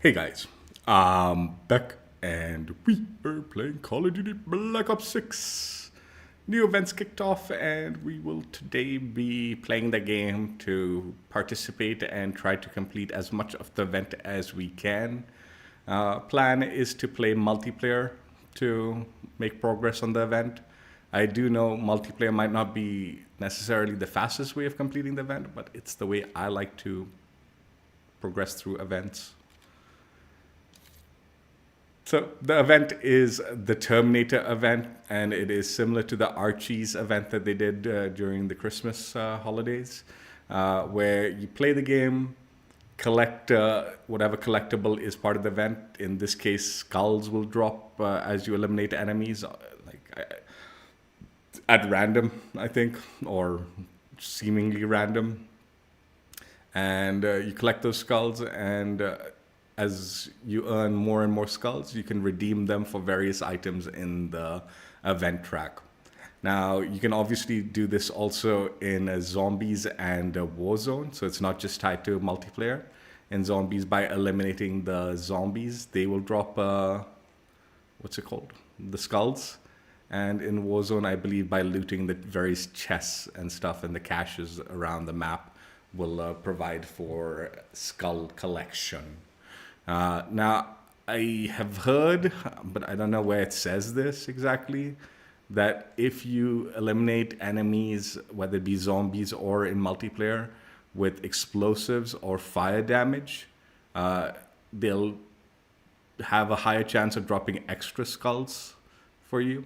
Hey guys, I'm back and we are playing Call of Duty Black Ops 6. New events kicked off and we will today be playing the game to participate and try to complete as much of the event as we can. Plan is to play multiplayer to make progress on the event. I do know multiplayer might not be necessarily the fastest way of completing the event, but it's the way I like to progress through events. So the event is the Terminator event, and it is similar to the Archie's event that they did during the Christmas holidays, where you play the game, collect whatever collectible is part of the event. In this case, skulls will drop as you eliminate enemies, at random, I think, or seemingly random. And you collect those skulls, and as you earn more and more skulls, you can redeem them for various items in the event track. Now, you can obviously do this also in zombies and Warzone, so it's not just tied to multiplayer. In zombies, by eliminating the zombies, they will drop what's it called? The skulls. And in Warzone, I believe by looting the various chests and stuff and the caches around the map will provide for skull collection. Now, I have heard, but I don't know where it says this exactly, that if you eliminate enemies, whether it be zombies or in multiplayer, with explosives or fire damage, they'll have a higher chance of dropping extra skulls for you.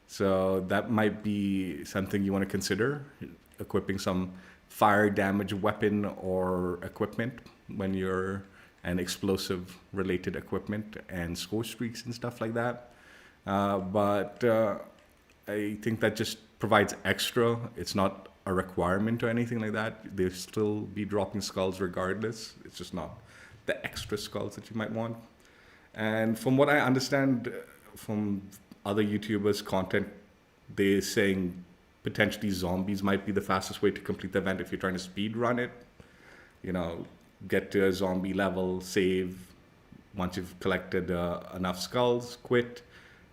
So that might be something you want to consider, equipping some fire damage weapon or equipment when you're an explosive related equipment and score streaks and stuff like that. But I think that just provides extra. It's not a requirement or anything like that. They'll still be dropping skulls regardless. It's just not the extra skulls that you might want. And from what I understand from other YouTubers' content, they're saying potentially zombies might be the fastest way to complete the event if you're trying to speed run it. You know, get to a zombie level, save. Once you've collected enough skulls, quit,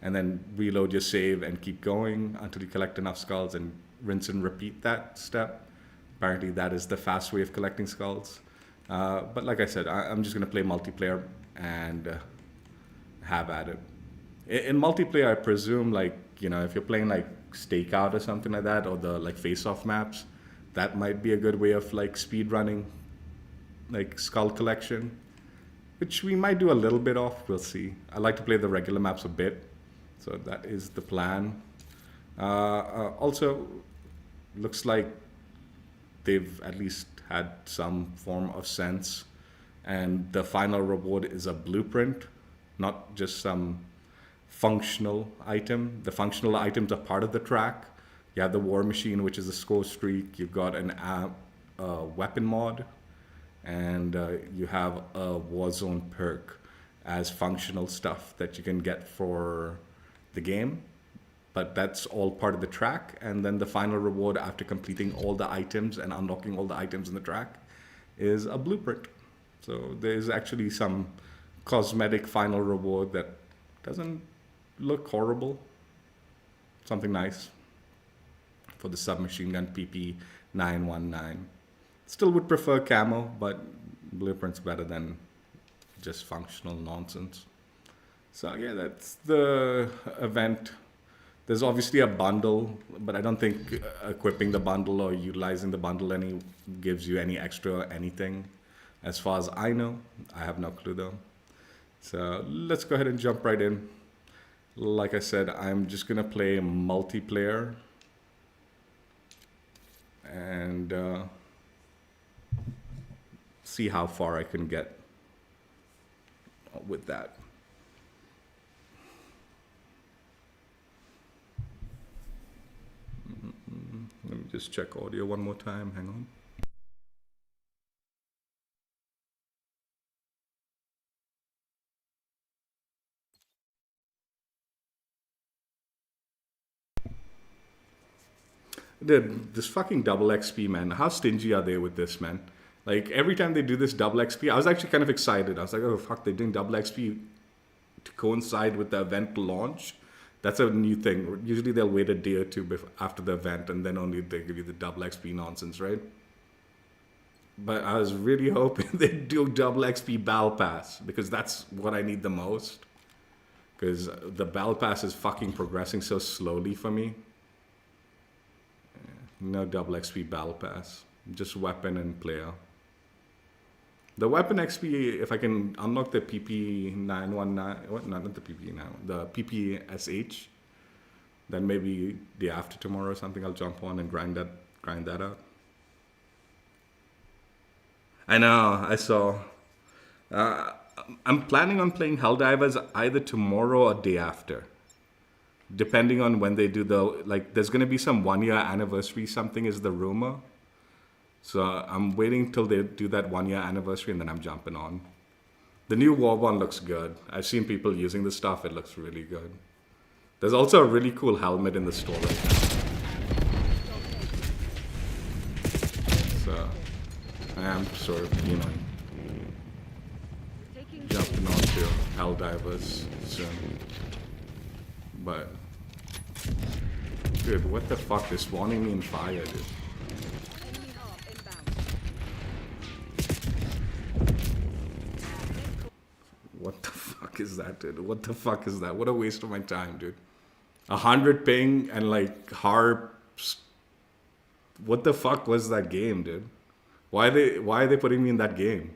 and then reload your save and keep going until you collect enough skulls and rinse and repeat that step. Apparently, that is the fast way of collecting skulls. But like I said, I'm just going to play multiplayer and have at it. In multiplayer, I presume, like, you know, if you're playing like Stakeout or something like that, or the like face-off maps, that might be a good way of like speed running, like skull collection, which we might do a little bit of. We'll see. I like to play the regular maps a bit, so that is the plan. Also, looks like they've at least had some form of sense, and the final reward is a blueprint, not just some functional item. The functional items are part of the track. You have the war machine, which is a score streak. You've got an weapon mod, and you have a Warzone perk as functional stuff that you can get for the game. But that's all part of the track. And then the final reward after completing all the items and unlocking all the items in the track is a blueprint. So there's actually some cosmetic final reward that doesn't look horrible. Something nice for the submachine gun PP 919. Still would prefer camo, but blueprint's better than just functional nonsense. So yeah, that's the event. There's obviously a bundle, but I don't think equipping the bundle or utilizing the bundle any gives you any extra anything. As far as I know, I have no clue though. So let's go ahead and jump right in. Like I said, I'm just gonna play multiplayer and see how far I can get with that. Let me just check audio one more time. Hang on. Dude, this fucking double XP, man. How stingy are they with this, man? Like every time they do this double XP, I was actually kind of excited. I was like, oh fuck, they're doing double XP to coincide with the event launch. That's a new thing. Usually they'll wait a day or two after the event and then only they give you the double XP nonsense, right? But I was really hoping they'd do double XP Battle Pass because that's what I need the most. Because the Battle Pass is fucking progressing so slowly for me. No double XP Battle Pass. Just weapon and player. The weapon XP, if I can unlock the PP919, what? Not the PP9, the PPSH, then maybe day after tomorrow or something, I'll jump on and grind that out. I know, I saw. I'm planning on playing Helldivers either tomorrow or day after, depending on when they do the, like, there's going to be some 1-year anniversary, something is the rumor. So I'm waiting till they do that 1-year anniversary and then I'm jumping on. The new Warbond looks good. I've seen people using the stuff. It looks really good. There's also a really cool helmet in the store right now. So I am sort of, you know, jumping onto Helldivers soon. But, dude, what the fuck? They're spawning me in fire, dude. What the fuck is that, dude? What the fuck is that? What a waste of my time, dude. 100 ping and like harps. What the fuck was that game, dude? Why are they putting me in that game?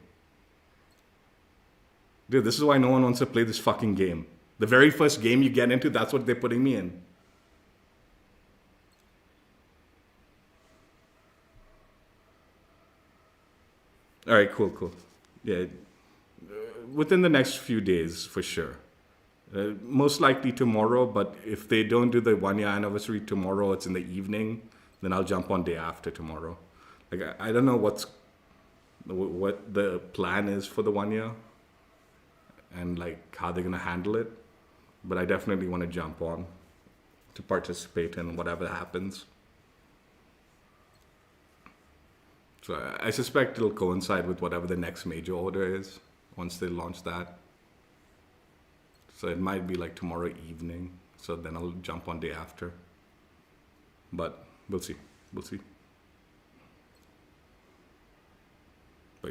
Dude, this is why no one wants to play this fucking game. The very first game you get into, that's what they're putting me in. Alright, cool. Yeah. Within the next few days, for sure. Most likely tomorrow, but if they don't do the 1-year anniversary tomorrow, it's in the evening, then I'll jump on day after tomorrow. Like, I don't know what the plan is for the 1 year and like how they're gonna handle it, but I definitely want to jump on to participate in whatever happens. So I suspect it'll coincide with whatever the next major order is once they launch that. So it might be like tomorrow evening. So then I'll jump on day after. But we'll see. But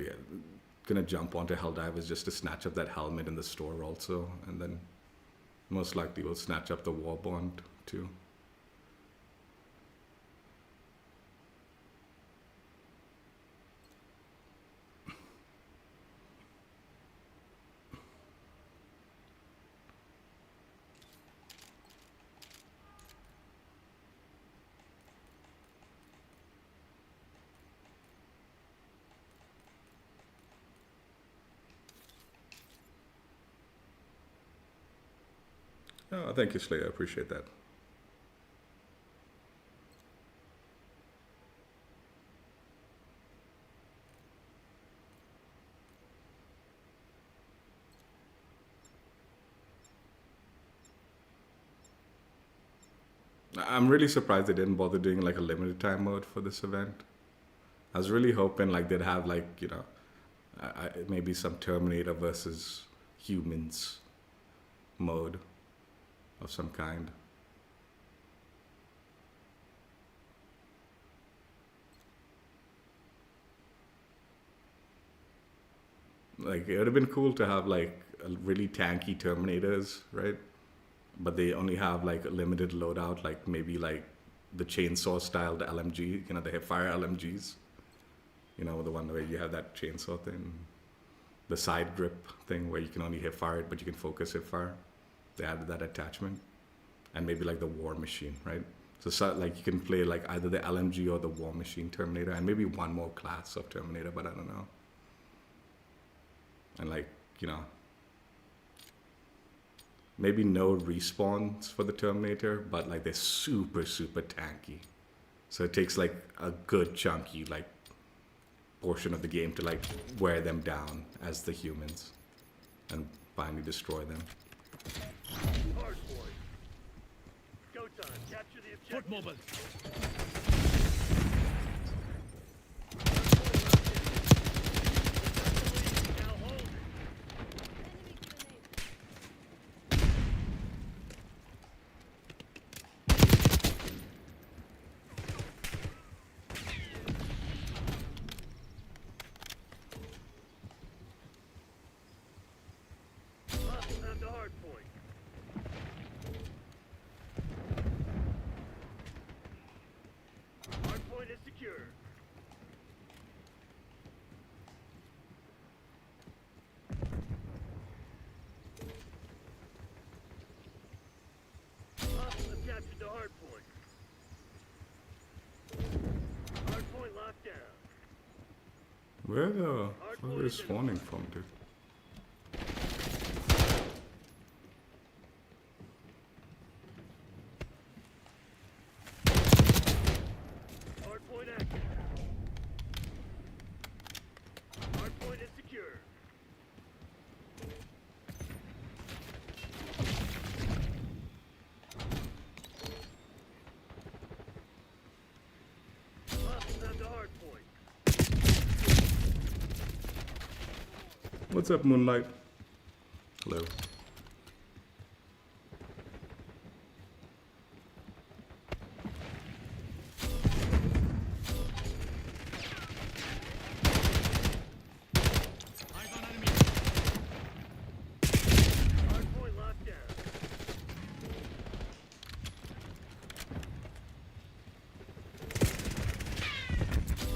yeah, gonna jump onto Helldivers just to snatch up that helmet in the store also. And then most likely we'll snatch up the Warbond too. Oh, thank you, Slayer. I appreciate that. I'm really surprised they didn't bother doing like a limited time mode for this event. I was really hoping like they'd have like, you know, maybe some Terminator versus humans mode of some kind. Like it would have been cool to have like really tanky Terminators, right? But they only have like a limited loadout, like maybe like the chainsaw styled LMG, you know, they have fire LMGs. You know, the one where you have that chainsaw thing. The side grip thing where you can only hip fire it, but you can focus hip fire. They added that attachment. And maybe like the War Machine, right? So like you can play like either the LMG or the War Machine Terminator, and maybe one more class of Terminator, but I don't know. And like, you know, maybe no respawns for the Terminator, but like they're super tanky. So it takes like a good chunky like portion of the game to like wear them down as the humans and finally destroy them. Hard boy. Go time. Capture the objective. Foot mobile. Where the fuck are they spawning from, dude? Hardpoint active. Hardpoint is secure. Hostiles at the hardpoint. What's up, Moonlight? Hello. Hardpoint locked down.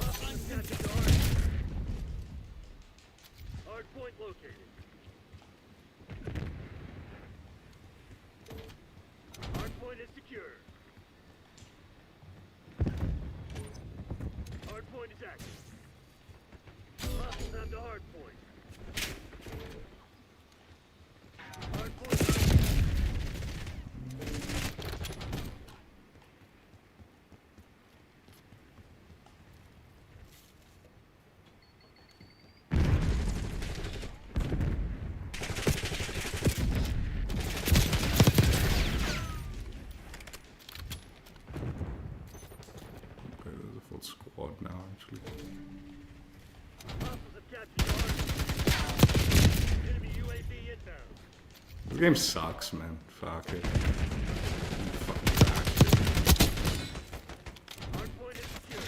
Hostiles captured the hardpoint located. Hardpoint is secure. Hardpoint is active. Hostiles at the hardpoint. Hardpoint active. Okay, there's a full squad now, actually. Hostiles have captured the hardpoint. Enemy UAV inbound. This game sucks, man. Fuck it. Fucking trash, dude. Hardpoint is secure.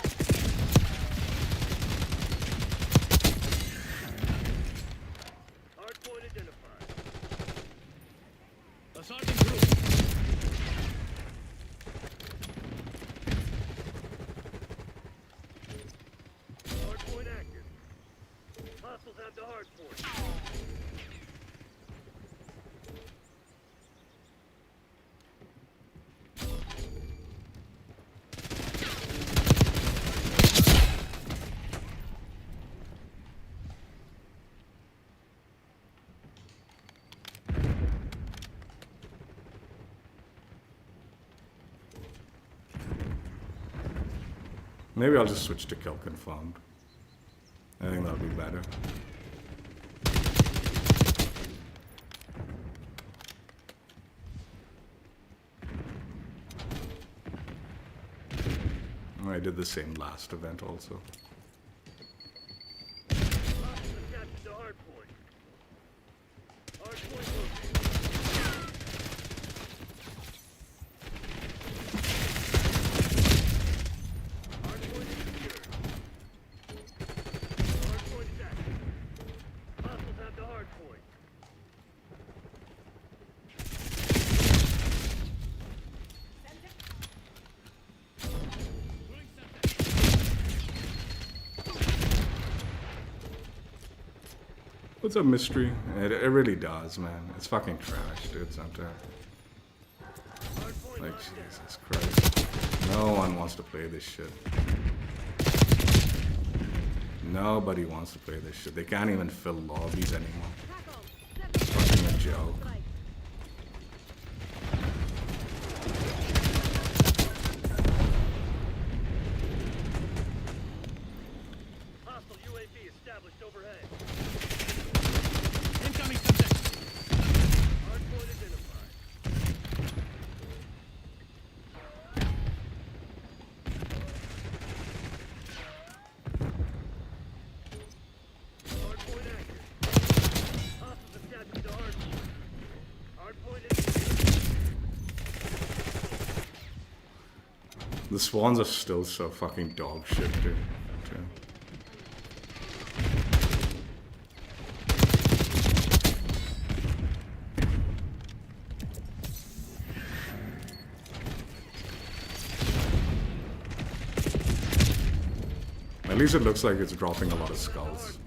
Hardpoint identified. Assaulting group. Hardpoint active. Hostiles have the hardpoint. Maybe I'll just switch to kill confirmed. I think that'll be better. I did the same last event also. Hostiles have captured the hardpoint. Hardpoint located. Hardpoint is secure. Hardpoint is active. Hostiles have the hardpoint. Doing something. What's up, mystery? It really does, man. It's fucking trash, dude, sometimes. Hardpoint Like, locked down. Jesus Christ. No one wants to play this shit. Nobody wants to play this shit. They can't even fill lobbies anymore. It's fucking a joke. Hostile UAV established overhead. Incoming subject. Hardpoint identified. Hardpoint active. Hostiles have captured the hardpoint. Hardpoint is The spawns are still so fucking dog shit, dude. Too. At least it looks like it's dropping a lot of skulls.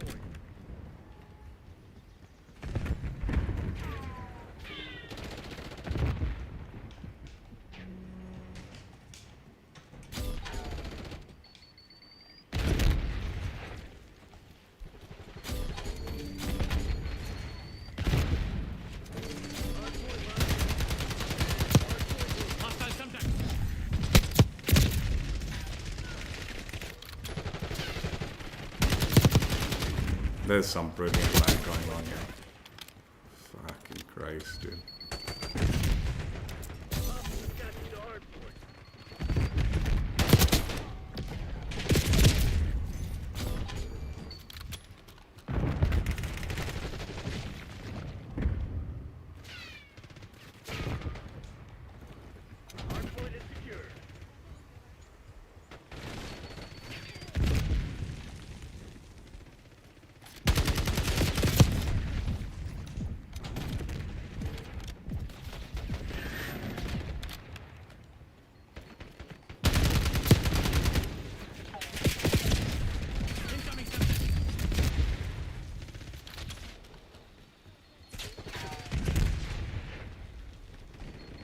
There's some brilliant lag going on here. Fucking Christ, dude. Hostiles captured the hard point. Hard point is secure.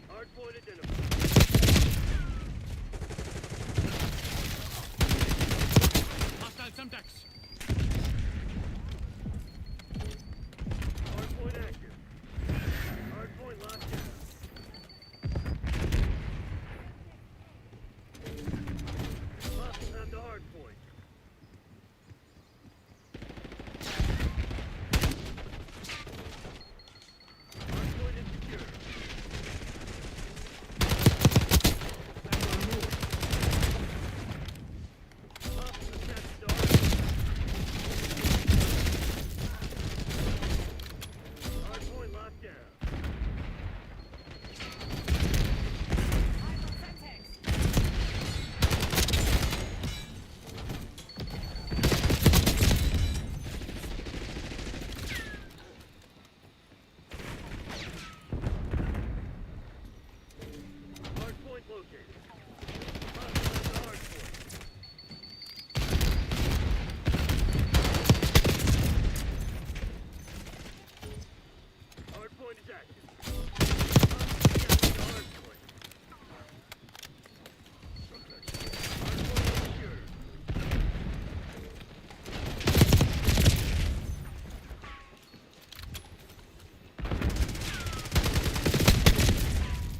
Hard point identified. Hostile Semtex. Hard point active. Hard point locked down. Hostiles have the hard point. Hard point is secure. Hostiles have captured the hard point. Hard point locked down. Hard point located. Hostiles have the hard point. Hard point is active. Hostiles captured the hard point. Hard point is secured.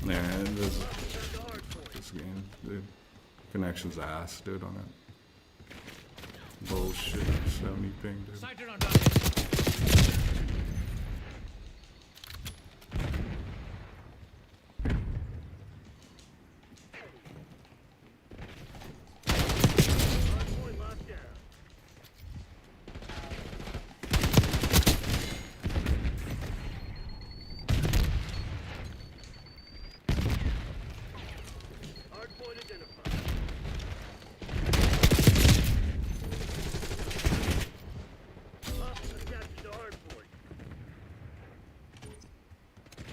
Yeah, this, Hostiles have the hard point. this game, dude. Connection's ass, dude, on it. Bullshit. 70 ping, dude. Sighted on target. Hard point locked down. Hard point identified. Hostiles captured the hard point.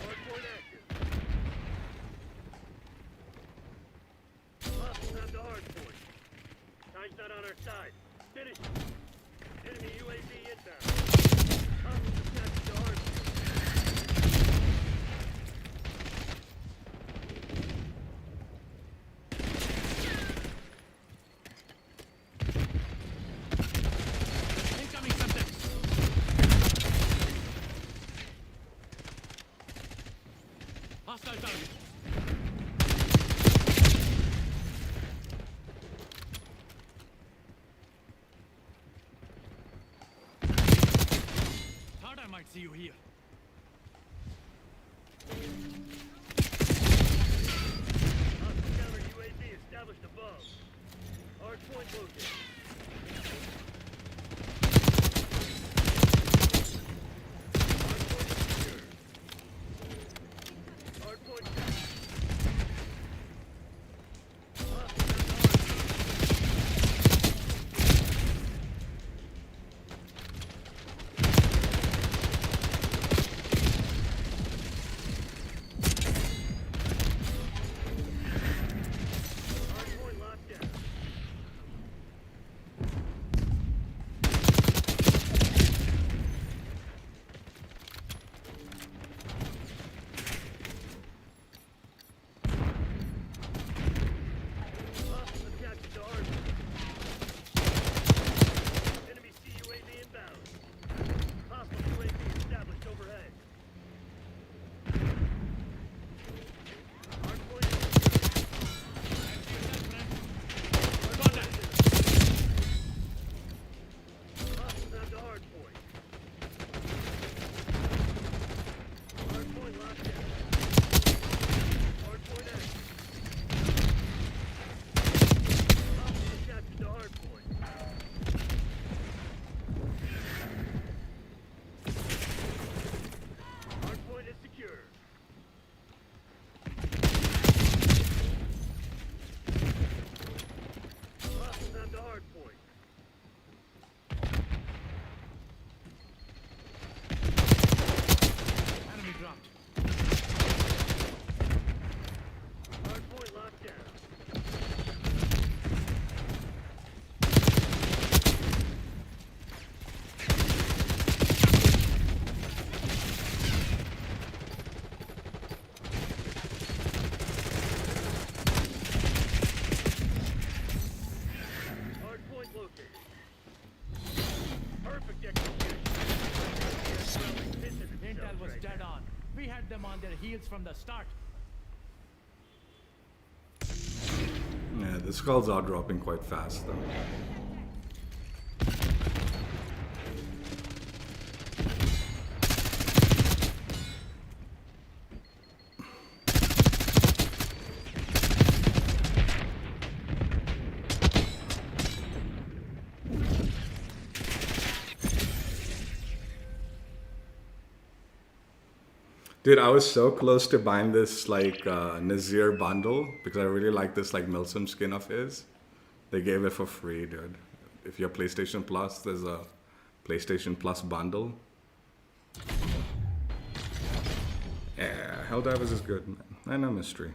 Hard point active. Hostiles have the hard point. Time's not on our side. Finish it. Enemy UAV inbound. Hostiles have captured the hard point. Incoming Semtex. Hostile target. Thought I might see you here. Hostile counter UAV established above. Hard point located. Hard point secured. Hard point captured. Hostiles have the hard point. Hard point locked down. kept them on their heels from the start. Yeah, the skulls are dropping quite fast though. Dude, I was so close to buying this like Nazir bundle because I really like this like Milsim skin of his. They gave it for free, dude. If you have PlayStation Plus, there's a PlayStation Plus bundle. Yeah, Helldivers is good, man. I know mystery.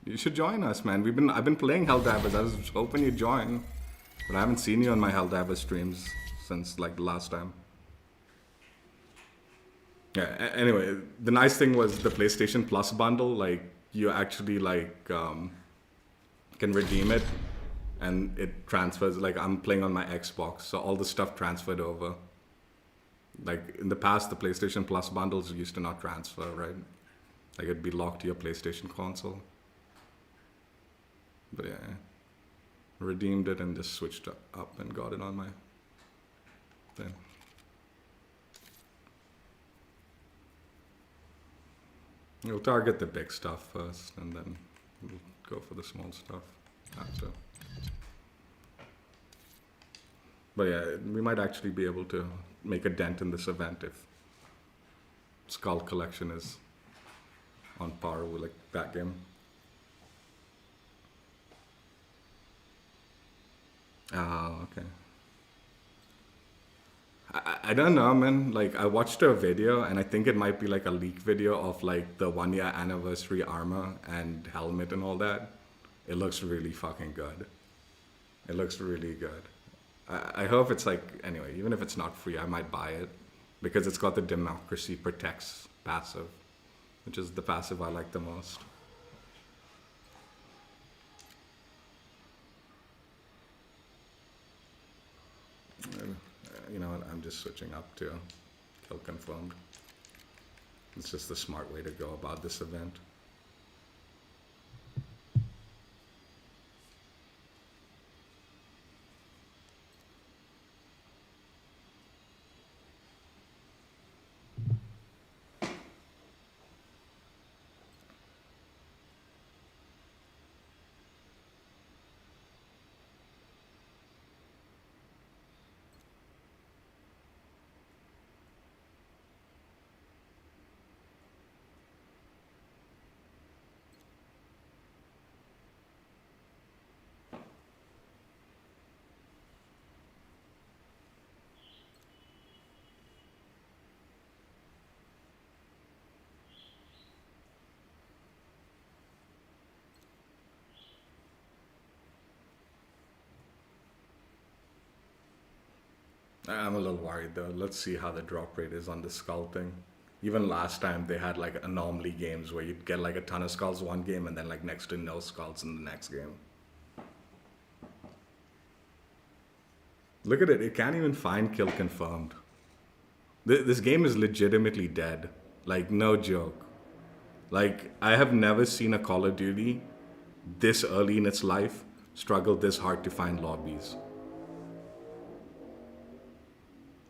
You should join us, man. I've been playing Helldivers. I was hoping you'd join, but I haven't seen you on my Helldivers streams since like the last time. Yeah. Anyway, the nice thing was the PlayStation Plus bundle. Like you actually like can redeem it, and it transfers. Like I'm playing on my Xbox, so all the stuff transferred over. Like in the past, the PlayStation Plus bundles used to not transfer, right? Like it'd be locked to your PlayStation console. But yeah, redeemed it and just switched up and got it on my thing. We'll target the big stuff first, and then we'll go for the small stuff after. But yeah, we might actually be able to make a dent in this event if Skull Collection is on par with like that game. Ah, okay. I don't know, man. Like, I watched a video, and I think it might be like a leak video of like the 1 year anniversary armor and helmet and all that. It looks really fucking good. It looks really good. I hope it's like, anyway, even if it's not free, I might buy it because it's got the Democracy Protects passive, which is the passive I like the most. You know what, I'm just switching up to kill confirmed. It's just the smart way to go about this event. I'm a little worried though. Let's see how the drop rate is on the skull thing. Even last time they had like anomaly games where you'd get like a ton of skulls one game and then like next to no skulls in the next game. Look at it. It can't even find kill confirmed. This game is legitimately dead. Like no joke. Like I have never seen a Call of Duty this early in its life struggle this hard to find lobbies.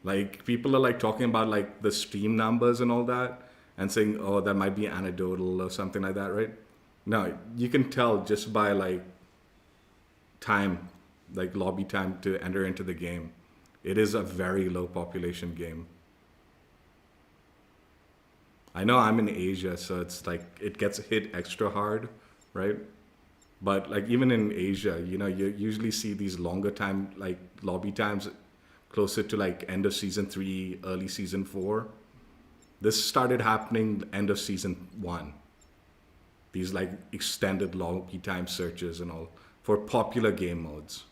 Like people are like talking about like the stream numbers and all that and saying, oh, that might be anecdotal or something like that, right? No, you can tell just by like time, like lobby time to enter into the game. It is a very low population game. I know I'm in Asia, so it's like it gets hit extra hard, right? But like even in Asia, you know, you usually see these longer time, like lobby times closer to like end of season 3, early season 4. This started happening end of season 1. These like extended lobby time searches and all for popular game modes.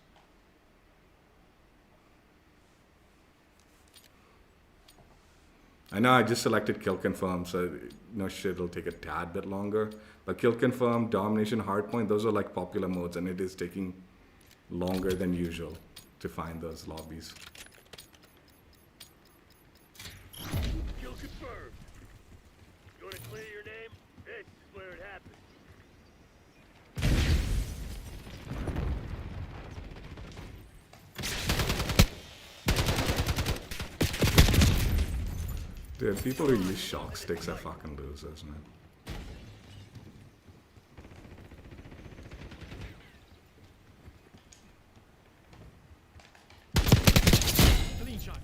I know I just selected kill confirm, so no shit, it'll take a tad bit longer. But kill confirm, domination, hardpoint, those are like popular modes, and it is taking longer than usual to find those lobbies. Kill confirmed. You want to clear your Dude, people who use shock sticks are fucking losers, man. Clean shot.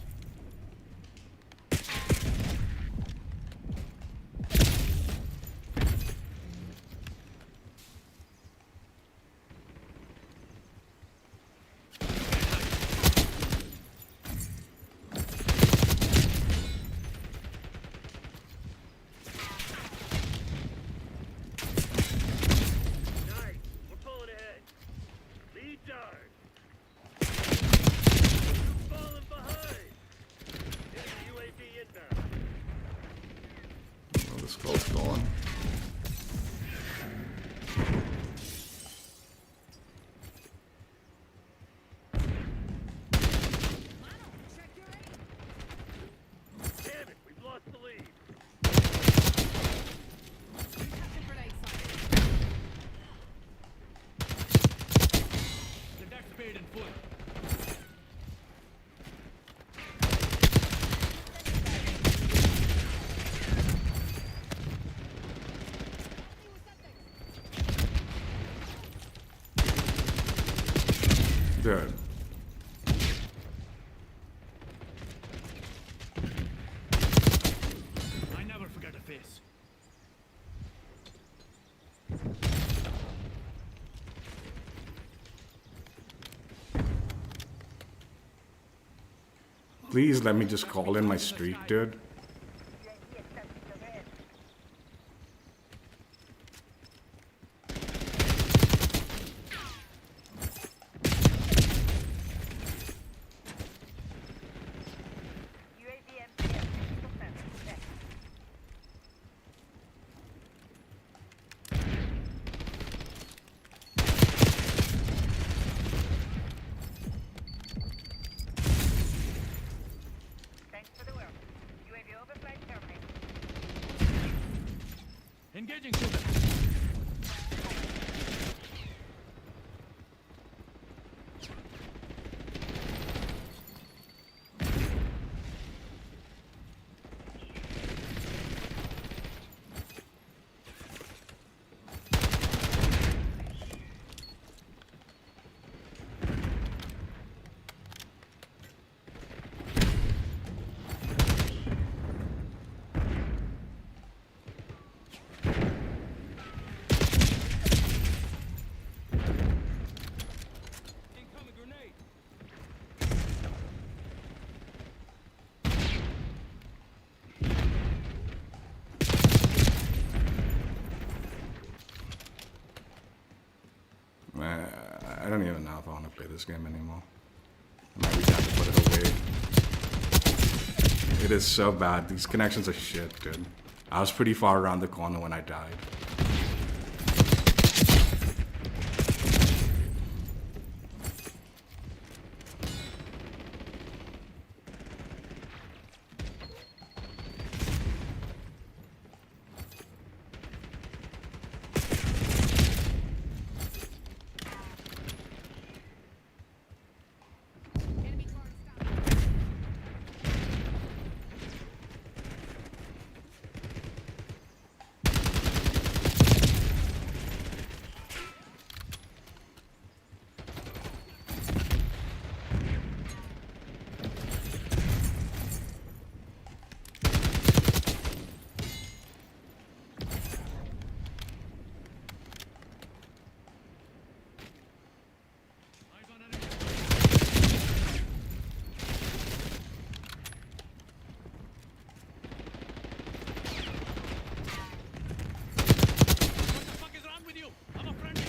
Nice. We're pulling ahead. Lead guard. You're falling behind. Enemy UAV inbound. Oh, this skull's gone. Damn it, we've lost the lead. The deck's paid in full. Dude. I never forget a face. Please let me just call in my streak, dude. Thanks for the work. UAV overflight terminated. Engaging shooter. Incoming grenade. I don't even know if I want to play this game anymore. I might be time to put it away. It is so bad. These connections are shit, dude. I was pretty far around the corner when I died. Enemy car stop. Eyes on enemy. What the fuck is wrong with you? I'm a friendly.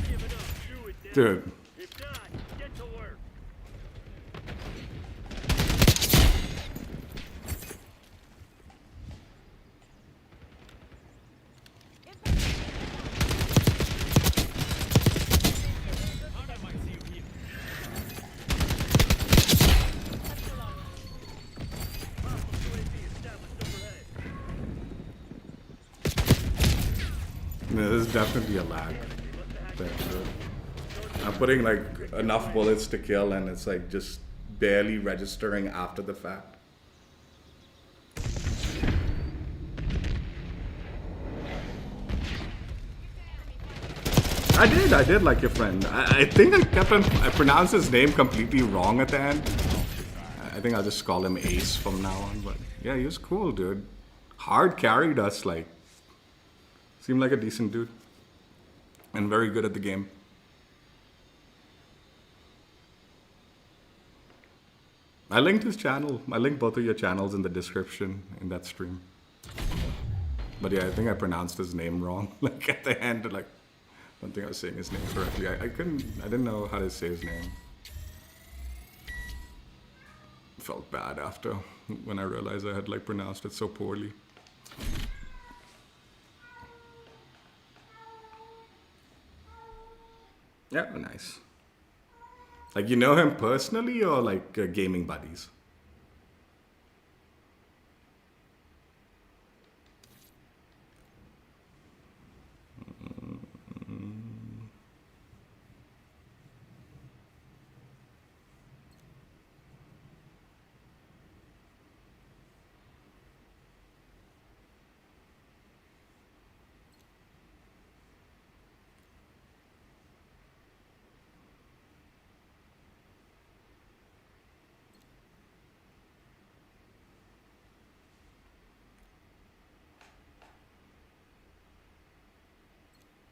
Give it up. Do it, damn it. Dude, If not, get to work. Thought I might see you here. Hostile UAV No, there's definitely a lag. But, I'm putting like enough bullets to kill, and it's like just barely registering after the fact. I did like your friend. I think I pronounced his name completely wrong at the end. I think I'll just call him Ace from now on. But yeah, he was cool, dude. Hard carried us, like, seemed like a decent dude. And very good at the game. I linked his channel. I linked both of your channels in the description in that stream. But yeah, I think I pronounced his name wrong. Like at the end, like, I don't think I was saying his name correctly. I didn't know how to say his name. Felt bad after when I realized I had like pronounced it so poorly. Yeah, nice. Like, you know him personally or like gaming buddies?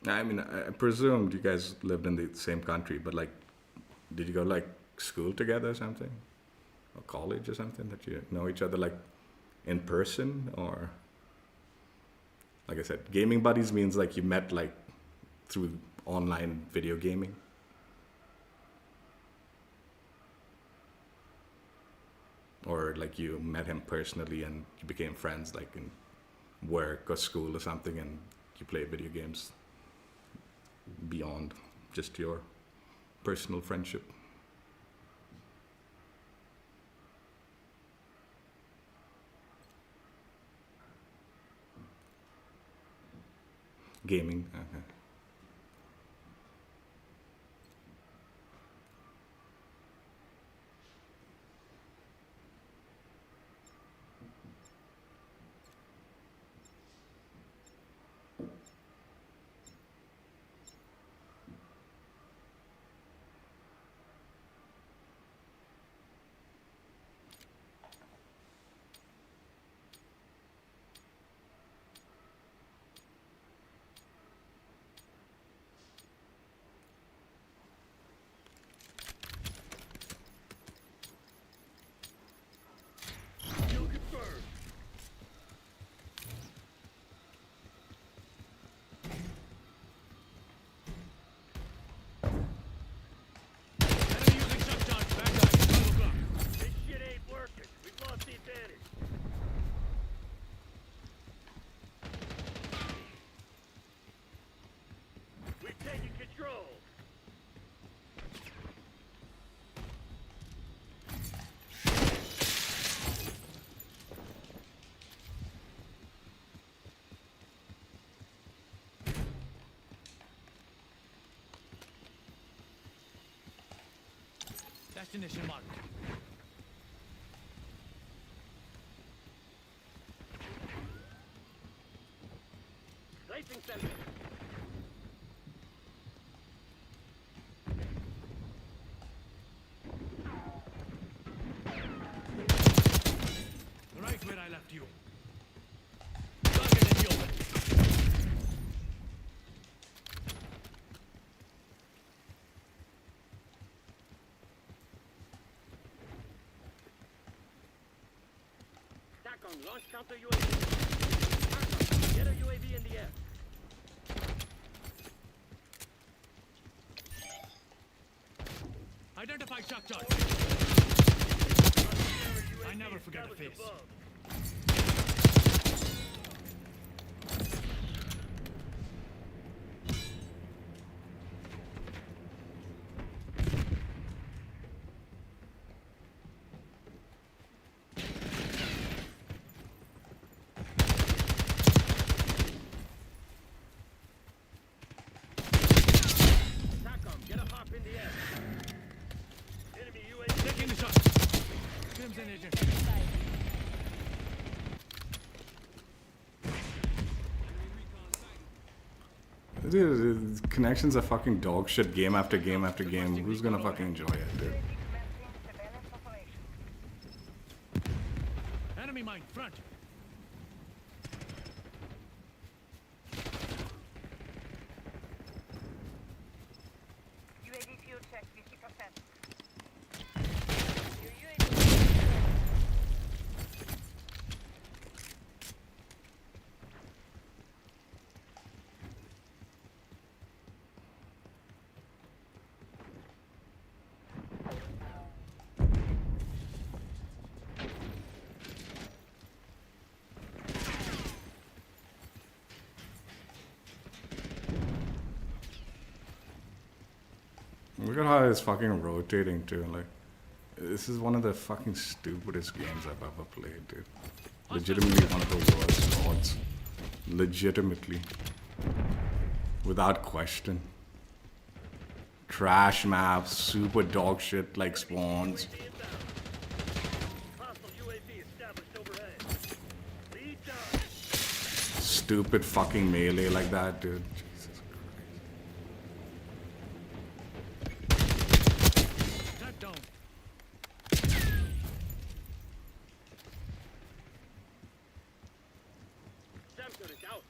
I mean, I presumed you guys lived in the same country, but like, did you go like school together or something? Or college or something that you know each other like in person? Or, like I said, gaming buddies means like you met like through online video gaming. Or like you met him personally and you became friends like in work or school or something, and you play video games beyond just your personal friendship. Gaming. Okay. Kill confirmed. Enemy using shock charge. Bad guy. 12 o'clock. This shit ain't working. We've lost the advantage. We've taken control. Destination marked. Placing sensor. Right where I left you. Target in the open. TACOM, launch counter UAV. TACOM, get a UAV in the air. Identify shock charge. I never forget a face. Above. Dude, connections are fucking dog shit game after game after game. Who's gonna fucking enjoy it, dude? Commencing surveillance operation. Enemy mine, front. UAV fuel check 50%. Your UAV. Look at how it's fucking rotating too. Like, this is one of the fucking stupidest games I've ever played, dude. Legitimately one of the worst odds. Legitimately. Without question. Trash maps, super dog shit like spawns. Hostile UAV established overhead. Lead down. Stupid fucking melee like that, dude. Jesus Christ. Tap down. Samson is out.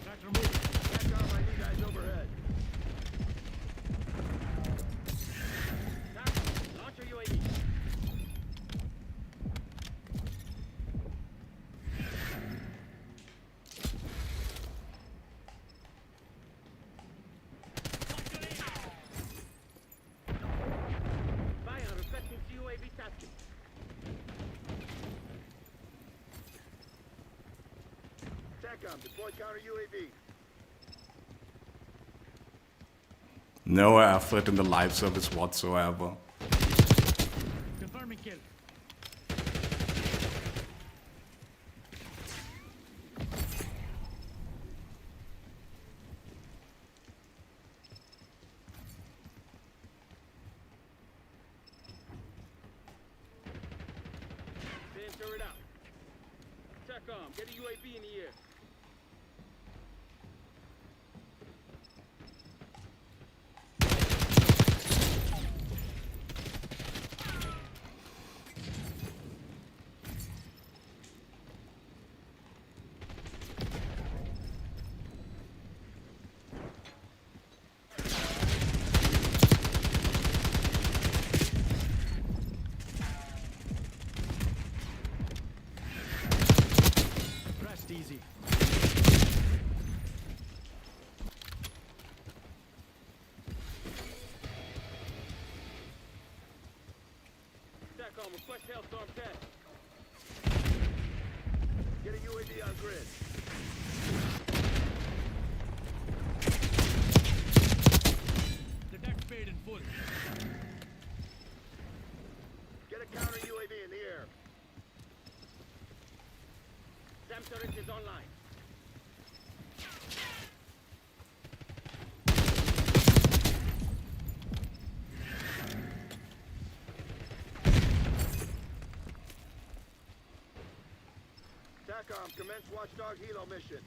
Tractor moving. Back on my new guys overhead. Launch your UAV. Fire requesting UAV tasking. TACOM, deploy counter UAV. No effort in the live service whatsoever. Confirming kill. Fan turret out. TACOM, get a UAV in the air. Rest easy. TACOM, request Hailstorm 10. Get a UAV on grid. The deck's paid in full. Get a counter UAV in the air. SAM turret is online. TACOM, commence Watchdog Helo mission.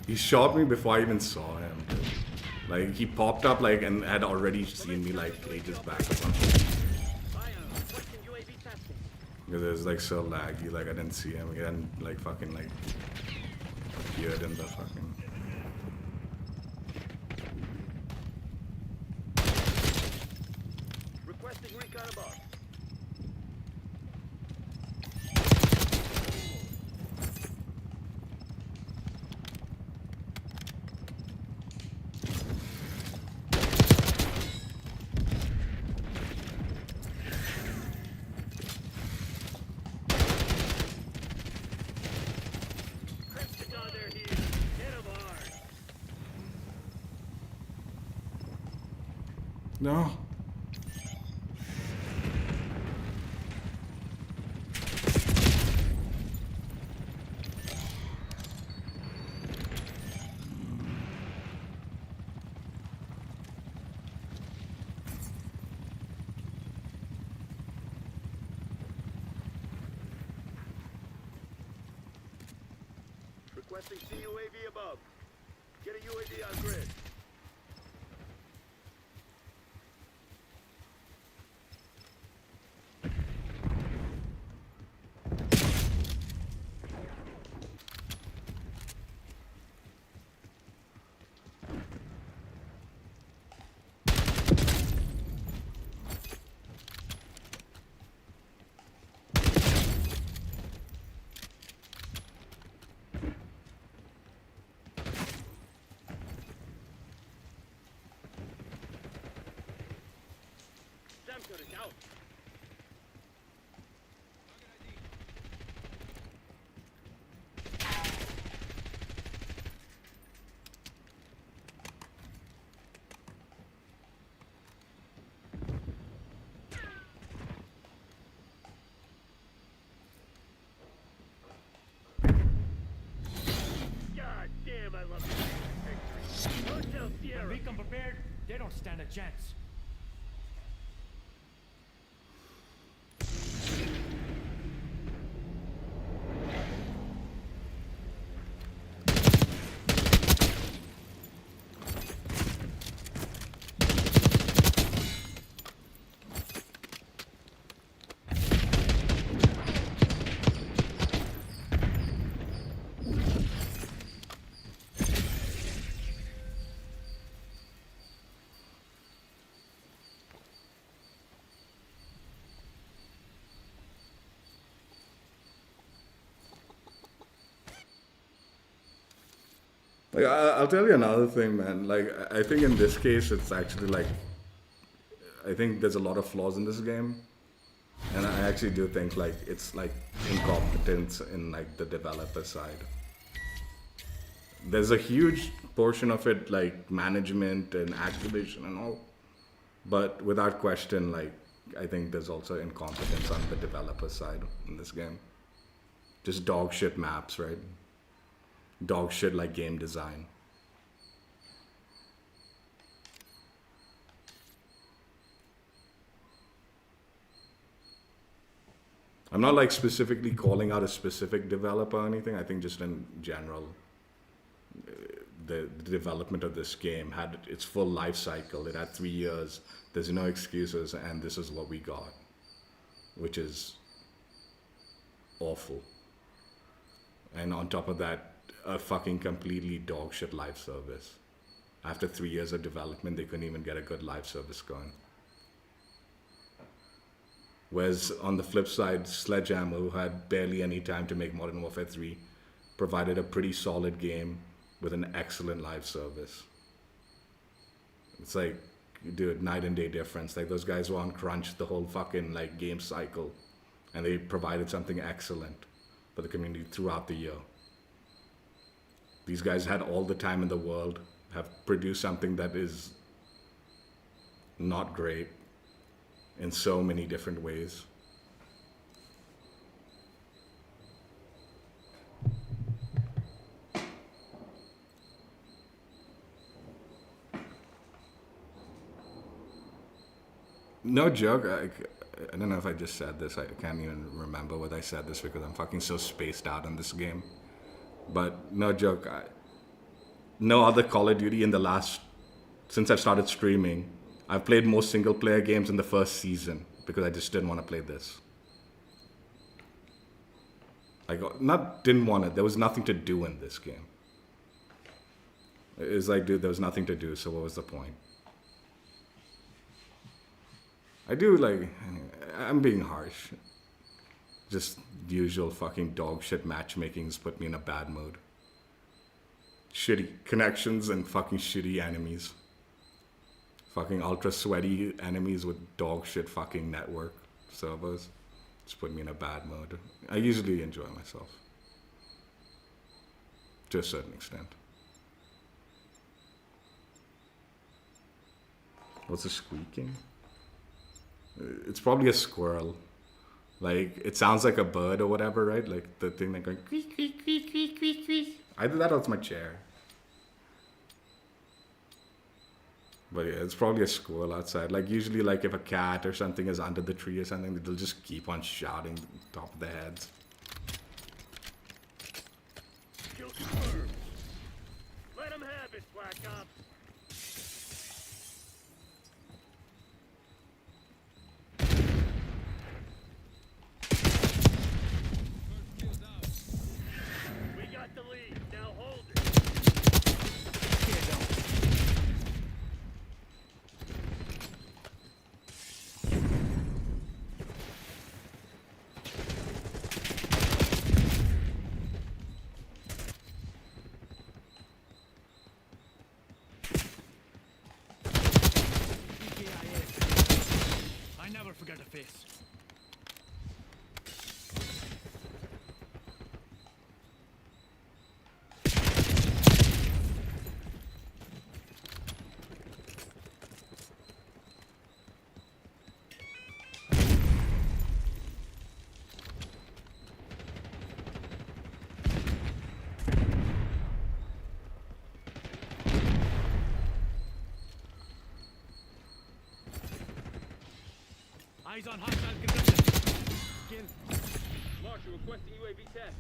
He shot me before I even saw him, dude. Like, he popped up, like, and had already seen me, like, ages back or something. Fire requesting UAV tasking. Because it was, like, so laggy, like, I didn't see him. He hadn't, like, fucking, like, appeared in the fucking... Requesting recon above. It's on their heels. Hit 'em hard. No. Requesting CUAV above. Get a UAV on grid. Samson is out. God damn, I love this victory. Hotel Sierra. Make them prepared. They don't stand a chance. Like I'll tell you another thing, man. Like I think in this case, it's actually like I think there's a lot of flaws in this game, and I actually do think like it's like incompetence in like the developer side. There's a huge portion of it like management and activation and all, but without question, like I think there's also incompetence on the developer side in this game. Just dog shit maps, right? Dog shit like game design. I'm not like specifically calling out a specific developer or anything. I think just in general, the development of this game had its full life cycle. It had 3 years. There's no excuses, and this is what we got, which is awful. And on top of that, a fucking completely dog shit live service. After 3 years of development, they couldn't even get a good live service going. Whereas on the flip side, Sledgehammer, who had barely any time to make Modern Warfare 3, provided a pretty solid game with an excellent live service. It's like, dude, night and day difference. Like those guys were on crunch the whole fucking like game cycle, and they provided something excellent for the community throughout the year. These guys had all the time in the world, have produced something that is not great in so many different ways. No joke, I don't know if I just said this, I can't even remember whether I said this because I'm fucking so spaced out on this game. But no joke, no other Call of Duty in the last, since I've started streaming, I've played more single player games in the first season because I just didn't want to play this. Didn't want it, there was nothing to do in this game. It was like, dude, there was nothing to do, so what was the point? I do like, I'm being harsh. Just usual fucking dog shit matchmakings put me in a bad mood. Shitty connections and fucking shitty enemies. Fucking ultra sweaty enemies with dog shit fucking network servers. Just put me in a bad mood. I usually enjoy myself. To a certain extent. What's the squeaking? It's probably a squirrel. Like, it sounds like a bird or whatever, right? Like the thing that going creak, creak, creak, creak, creak, creak. Either that or it's my chair. But yeah, it's probably a squirrel outside. Like usually like if a cat or something is under the tree or something, they'll just keep on shouting top of their heads. Kill Let him have it, Black Ops. We got the lead. Now hold it. I never forget a face. Eyes on hostile condition. Kill. Marshal requesting UAV test.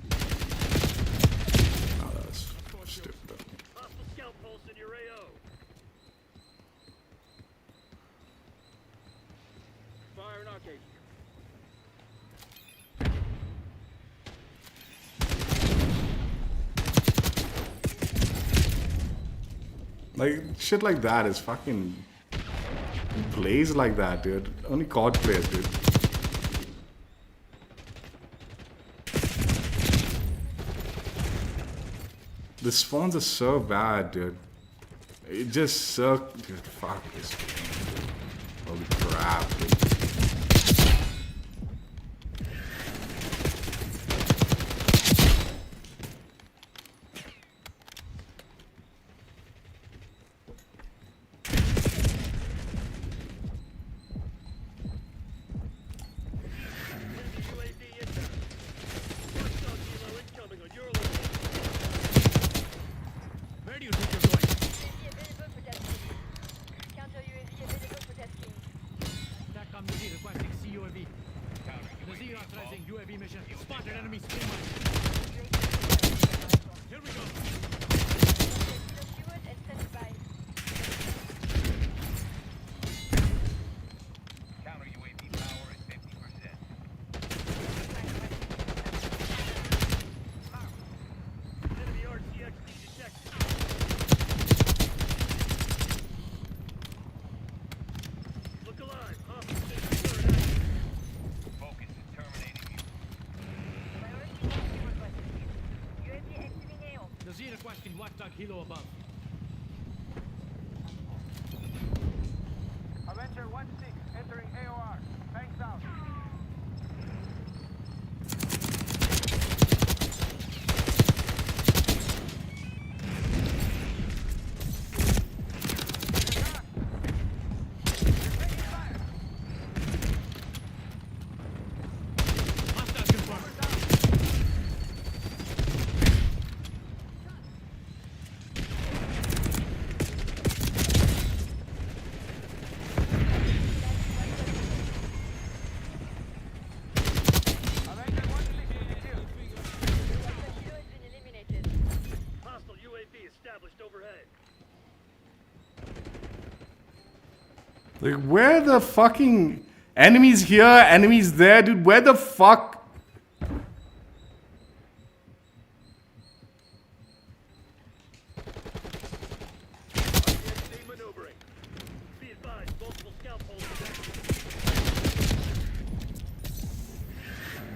Oh, that's stupid. Hostile scout pulse in your AO. Fire and arcade. Like, shit like that is fucking plays like that, dude. Only COD players, dude. The spawns are so bad, dude. It just so... Dude, fuck this. Holy crap, dude. UAV inbound. Watchdog helo incoming on your level. Where do you think you're going? UAV available for tasking. Counter UAV available for tasking. TACCOM Nazi requesting CUAV. Nazi authorizing UAV mission. Spotted enemy spin mine. Here we go. Fueled and standing by. Counter UAV power at 50%. Enemy RCXD detected. Look alive. Hostile third active. Focus is terminating you. Priority UAV requested. UAV exiting AO. Nazi requesting watchdog helo above. Avenger 1-6 entering AOR. Tanks out. Hostile confirmed. Avenger 1-6 killed. Watchdog helo has been eliminated. Hostile UAV established overhead. Like, where the fucking... Enemies here, enemies there, dude. Where the fuck... RCXD maneuvering. Be advised, multiple scout poles detected.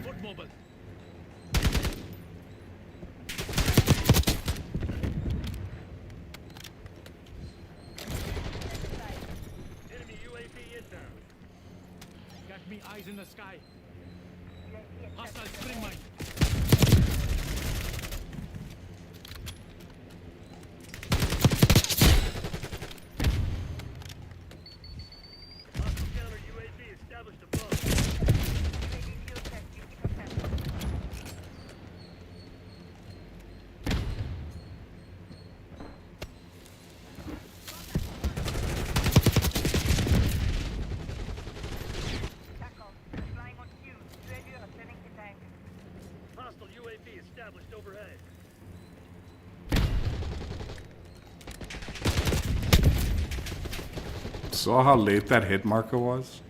Foot mobile. Enemy UAV inbound. Got me eyes in the sky. UAV Hostile established. spring mine. Hostile counter UAV established above. UAV fuel test 50%. TACCOM. Flying on cue. UAV returning to tank. Hostile UAV established overhead. saw how late that hit marker was?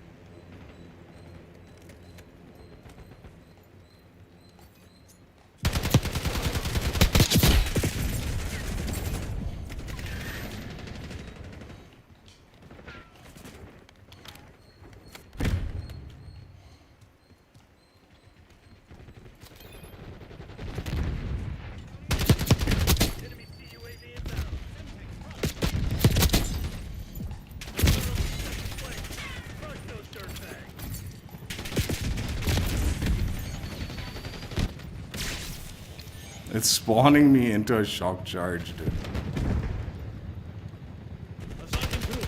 Enemy CUAV inbound. Crush those dirtbags. It's spawning me into a shock charge, dude. Assaulting through.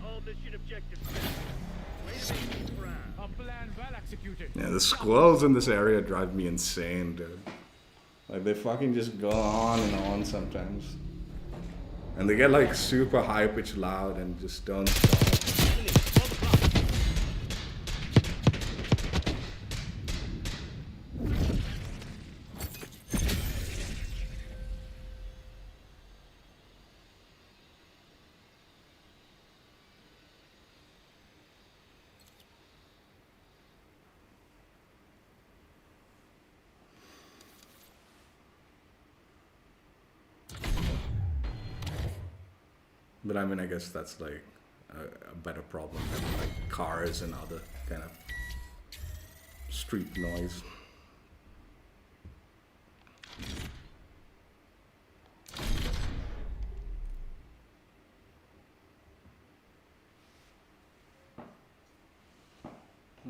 All mission objectives met. Way to make me proud. A plan well executed. Yeah, the squirrels in this area drive me insane, dude. Like, they fucking just go on and on sometimes. And they get like super high pitched loud and just don't stop. But I mean, I guess that's like a better problem than like cars and other kind of street noise.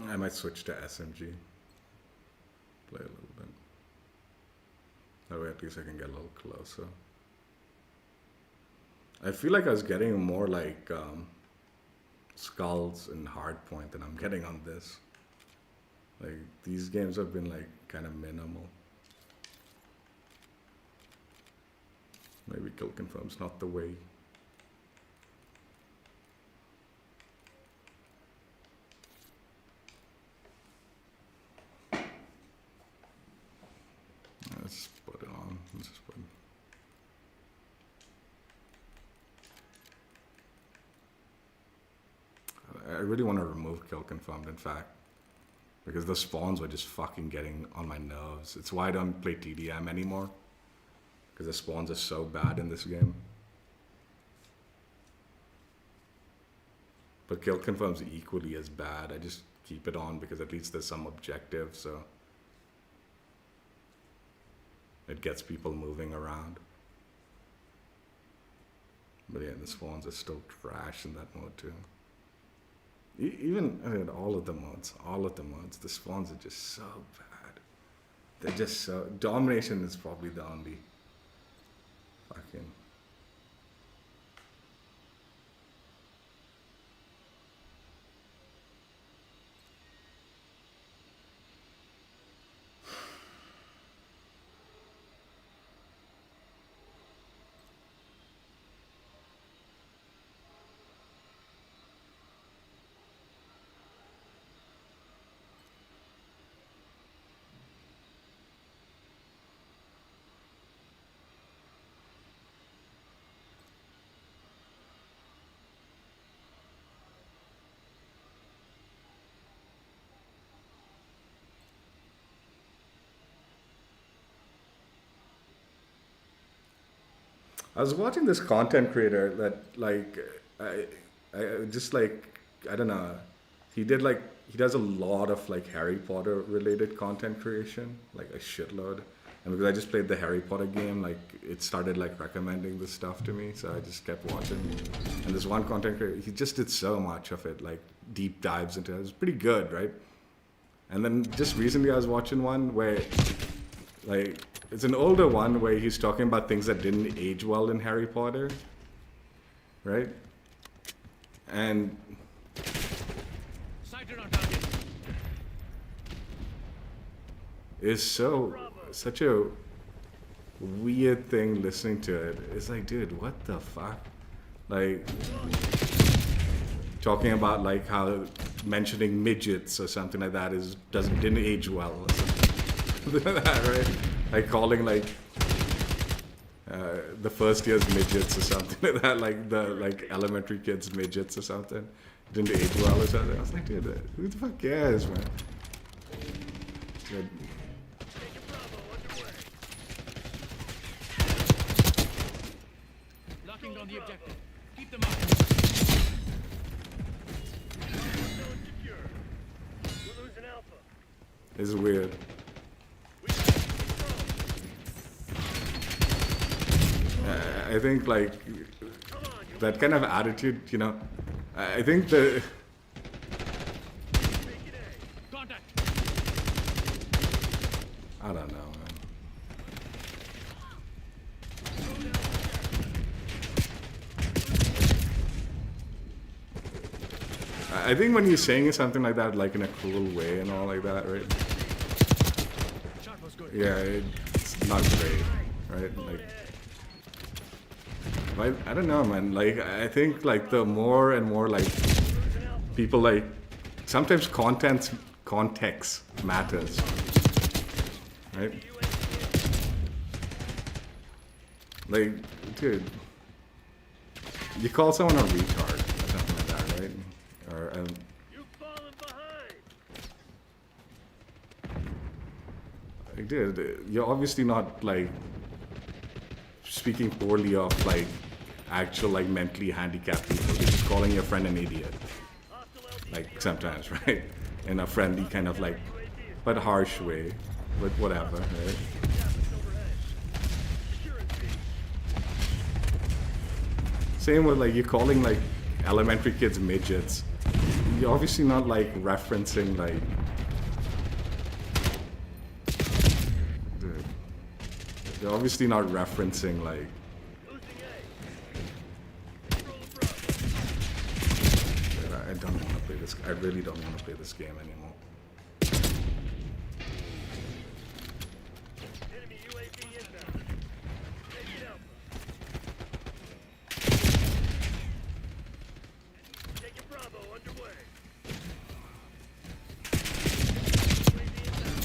I might switch to SMG. Play a little bit. That way at least I can get a little closer. I feel like I was getting more like skulls and hardpoint than I'm getting on this. Like, these games have been like kind of minimal. Maybe kill confirm's not the way. Let's put it on. Let's just put it. I really want to remove kill confirmed, in fact, because the spawns were just fucking getting on my nerves. It's why I don't play TDM anymore, because the spawns are so bad in this game. But kill confirm's equally as bad. I just keep it on because at least there's some objective, so it gets people moving around. But yeah, the spawns are still trash in that mode too. Even, I mean, all of the mods, the spawns are just so bad. They're just so, domination is probably the only fucking. I was watching this content creator that like I just like, I don't know, he does a lot of like Harry Potter related content creation, like a shitload. And because I just played the Harry Potter game, like it started like recommending this stuff to me, so I just kept watching. And this one content creator, he just did so much of it, like deep dives into it. It was pretty good, right? And then just recently I was watching one where like, it's an older one where he's talking about things that didn't age well in Harry Potter, right? And Sighted on target. it's such a weird thing listening to it. It's like, dude, what the fuck? Like, talking about like how mentioning midgets or something like that didn't age well or something like that, right? Like calling like the first year's midgets or something like that, like the elementary kids midgets or something didn't age well or something. I was like, dude, who the fuck cares, man? Dude, Taking Bravo underway. Locking down the objective. Keep them up. Zone secure. We're losing Alpha. this is weird. We got control. I think like Come on, you that kind of attitude, you know, I think the taking A. Contact. I don't know, man. I think when you're saying something like that, like in a cool way and all like that, right? Shot was good. Yeah, it's not great, right? Like, I don't know, man. Like, I think like the more and more like people like sometimes context matters, right? Like, dude, you call someone a retard or something like that, right? Or You've fallen behind. like, dude, you're obviously not like speaking poorly of like actual like mentally handicapped people. You're just calling your friend an idiot, like sometimes, right? In a friendly kind of like, but harsh way, but whatever, right? Same with like you're calling like elementary kids midgets. You're obviously not like referencing like, dude, you're obviously not referencing like, Losing A. Control the Bravo. I don't want to play this. I really don't want to play this game anymore. Enemy UAV inbound. Taking Alpha. Taking Bravo underway. UAV inbound.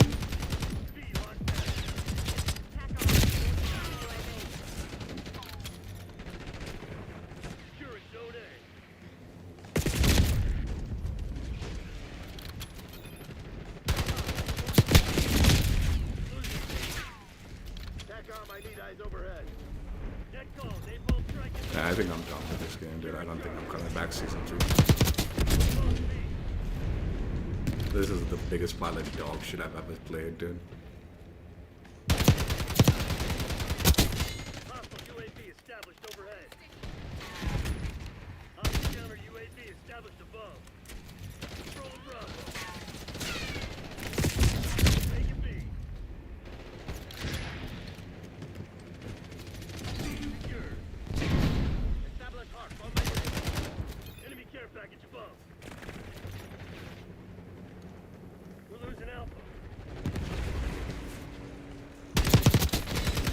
Speed on pass. Securing Zone A. TACOM, I need eyes overhead. Net call, napalm strike. Yeah, I think I'm done with this game, dude. I don't think I'm coming back season 3. This is the biggest pile of dog shit I've ever played, dude. Hostile UAV established overhead. Hostile counter UAV established above. Control Bravo. Taking B. Secured. Establish arc on my way. Enemy care package above. We're losing Alpha.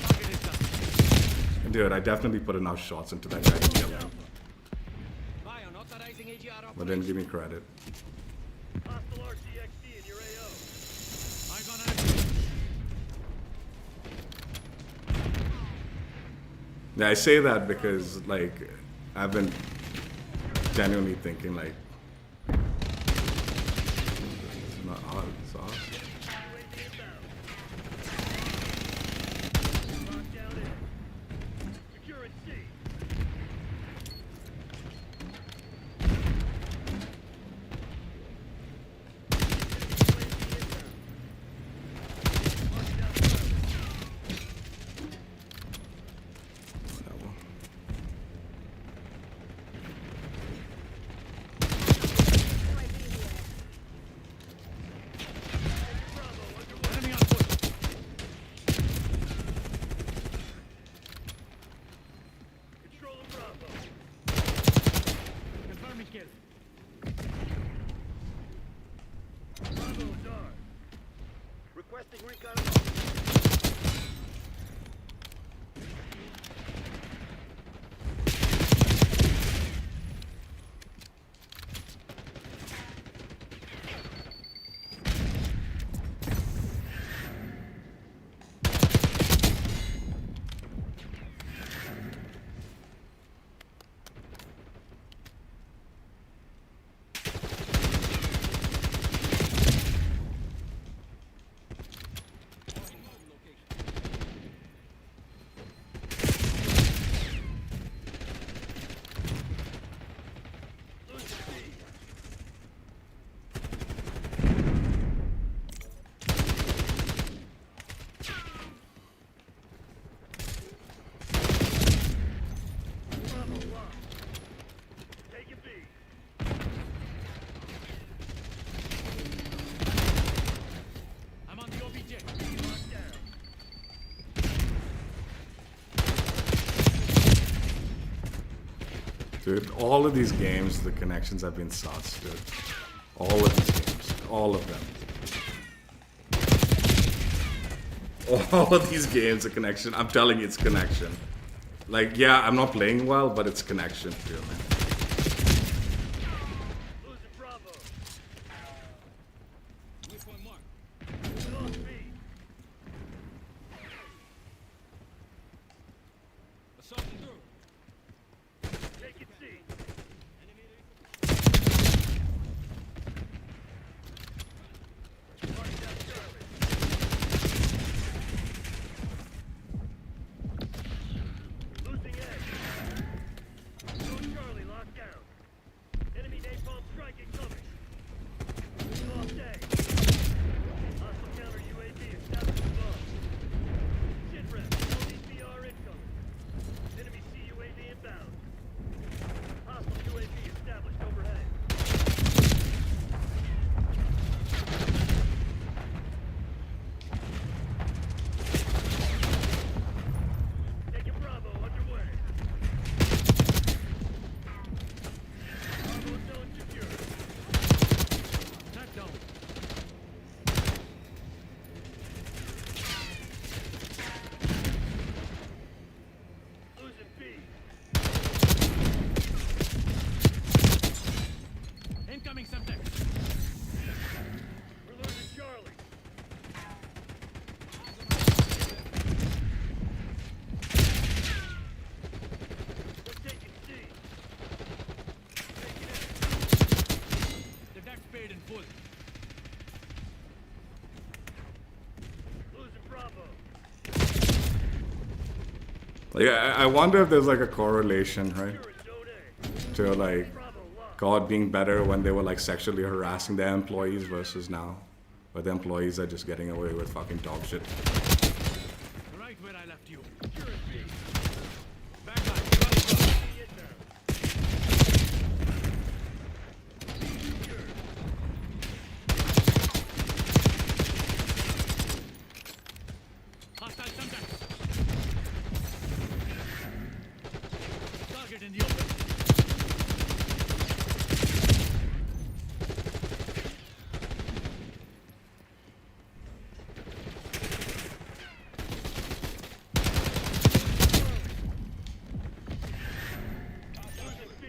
Target is done. Dude, I definitely put enough shots into that guy to kill him, Ion authorizing AGR but didn't give me credit. Hostile RCXD in your AO. Eyes on enemy. Yeah, I say that because like I've been genuinely thinking like, it's not odd, it's odd. UAV inbound. Lockdown in. Securing C. Whatever. Enemy on foot. Control of Bravo. Confirming kill. Bravo is ours. Requesting recon. Dude, all of these games, the connections have been sus, dude. All of these games. All of them. All of these games, the connection. I'm telling you, it's connection. Like, yeah, I'm not playing well, but it's connection too, man. Losing Bravo. Waypoint mark. Moving off B. Assaulting through. Taking C. Mark down Charlie. Losing A. Zone Charlie locked down. Enemy napalm strike incoming. Moving off A. Hostile counter UAV established above. Sitrep, LDCR incoming. Enemy CUAV inbound. Hostile UAV established overhead. Taking Bravo underway. Bravo zone secure. Attack down. Losing B. Incoming Semtex. We're losing Charlie. We're taking C. Taking it. The deck's paid in full. Losing Bravo. Like, I wonder if there's like a correlation, right? You're in Zone A. To like Bravo locked. God being better when they were like sexually harassing their employees versus now, where the employees are just getting away with fucking dog shit. Right where I left you. You're in B. Back guy. Bravo. B inbound. Secure. Hostile Semtex. Target in the open. Losing B.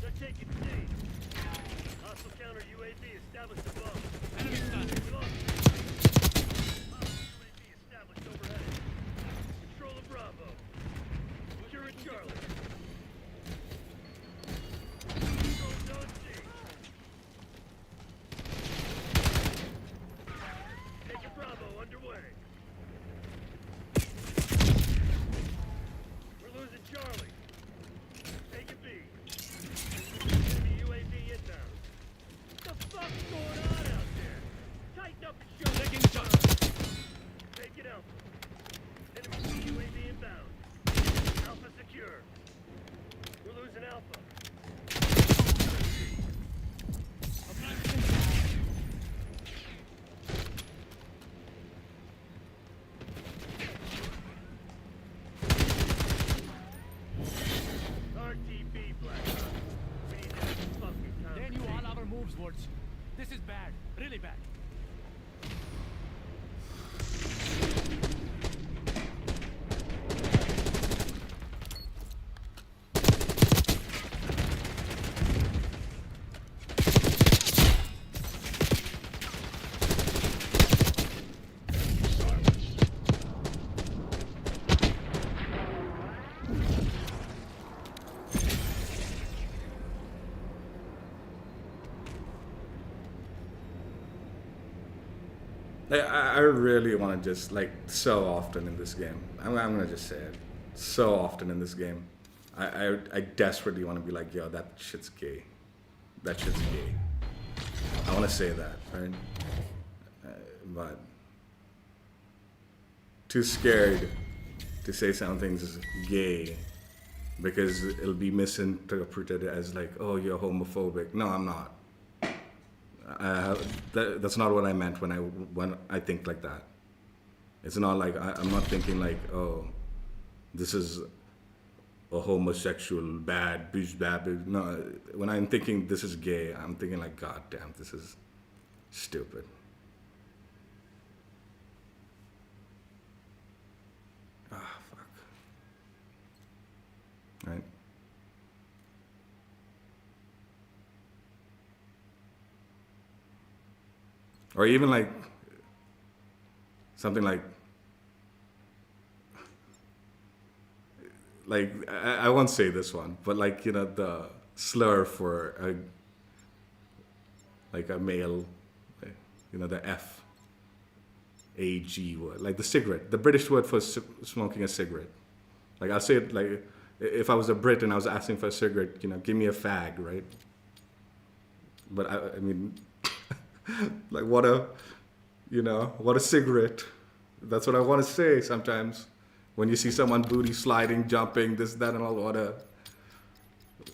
They're taking C. Hostile counter UAV established above. Enemy stun. We lost. Hostile UAV established overhead. Control of Bravo. Securing Charlie. Control Zone C. Taking Bravo underway. We're losing Charlie. Taking B. Enemy UAV inbound. What the fuck's going on out there? Tighten up and show me. Taking shots. Take it Alpha. Enemy UAV inbound. Alpha secure. We're losing Alpha. RTB Black Hawk. We need that fucking They knew all conversation. our moves, Woods. This is bad. Really bad. I really want to just like so often in this game. I'm gonna just say it. So often in this game, I desperately want to be like, yo, that shit's gay. That shit's gay. I want to say that, right? But too scared to say something's gay because it'll be misinterpreted as like, oh, you're homophobic. No, I'm not. That's not what I meant when I think like that. It's not like I'm not thinking like, oh, this is a homosexual, bad, bitch, bad, bitch. No, when I'm thinking this is gay, I'm thinking like, God damn, this is stupid. Ah, fuck. Right? Or even like something like I won't say this one, but like, you know, the slur for a like a male, you know, the FAG word, like the cigarette, the British word for smoking a cigarette. Like I'll say it like if I was a Brit and I was asking for a cigarette, you know, give me a fag, right? But I mean, like what a, you know, what a cigarette. That's what I want to say sometimes. When you see someone booty sliding, jumping, this, that, and all, what a...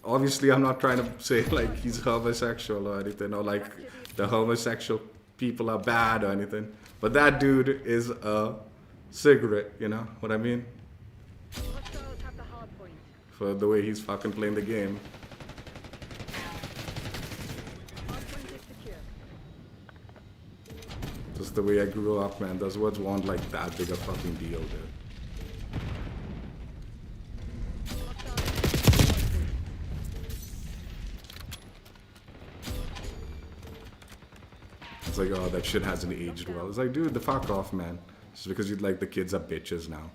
Obviously, I'm not trying to say, like, he's homosexual or anything, or, like, the homosexual people are bad or anything. But that dude is a cigarette, you know what I mean? Hostiles have the hard point. For the way he's fucking playing the game. Hard point is secure. Just the way I grew up, man. Those words weren't, like, that big a fucking deal, dude. It's like, oh, that shit hasn't aged well. It's like, dude, the fuck off, man. Just because you like the kids are bitches now.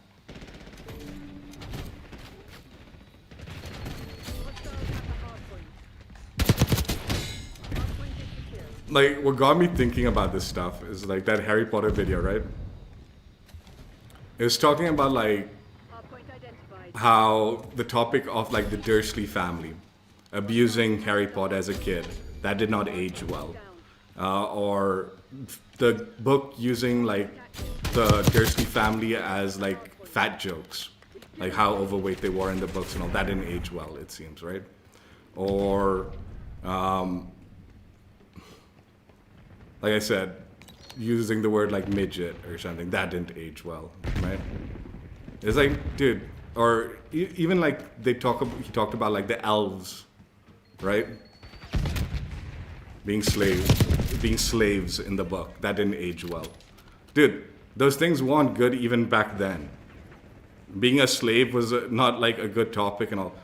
Like, what got me thinking about this stuff is like that Harry Potter video, right? It was talking about like how the topic of like the Dursley family abusing Harry Potter as a kid, that did not age well. Or the book using like the Dursley family as like fat jokes, like how overweight they were in the books and all, that didn't age well, it seems, right? Or like I said, using the word like midget or something, that didn't age well, right? It's like, dude, or even like he talked about like the elves, right? Being slaves in the book, that didn't age well. Dude, those things weren't good even back then. Being a slave was not like a good topic and all.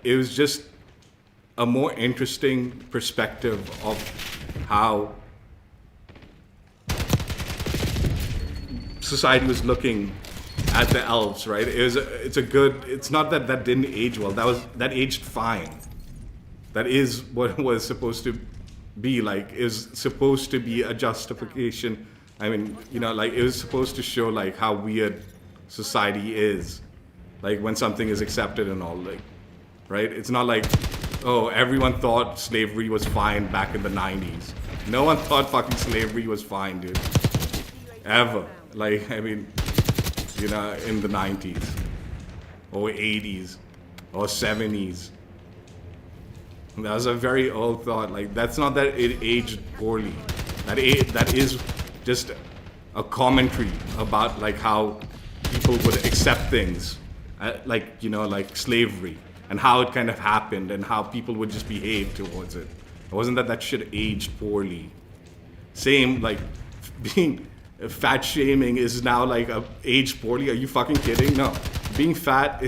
It was just a more interesting perspective of how society was looking at the elves, right? It's not that didn't age well. That aged fine. That is what was supposed to be like. Is supposed to be a justification. I mean, you know, like it was supposed to show like how weird society is, like when something is accepted and all, like, right? It's not like, oh, everyone thought slavery was fine back in the 90s. No one thought fucking slavery was fine, dude. Ever. Like, I mean, you know, in the 90s or 80s or 70s. That was a very old thought. Like, that's not that it aged poorly. That is just a commentary about like how people would accept things, like, you know, like slavery, and how it kind of happened and how people would just behave towards it. It wasn't that shit aged poorly. Same, like, being fat shaming is now like aged poorly. Are you fucking kidding? No. Being fat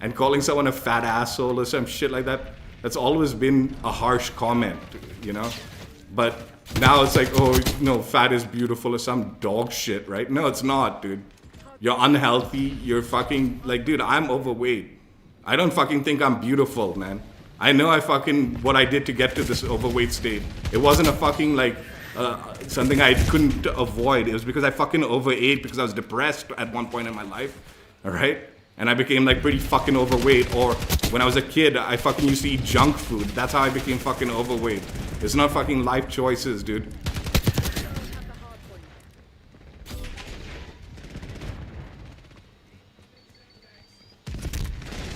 and calling someone a fat asshole or some shit like that, that's always been a harsh comment, you know? But now it's like, oh, no, fat is beautiful or some dog shit, right? No, it's not, dude. You're unhealthy. You're fucking, like, dude, I'm overweight. I don't fucking think I'm beautiful, man. I know what I did to get to this overweight state. It wasn't a fucking, like, something I couldn't avoid. It was because I fucking overate because I was depressed at one point in my life, all right? And I became, like, pretty fucking overweight. Or when I was a kid, I fucking used to eat junk food. That's how I became fucking overweight. It's not fucking life choices, dude.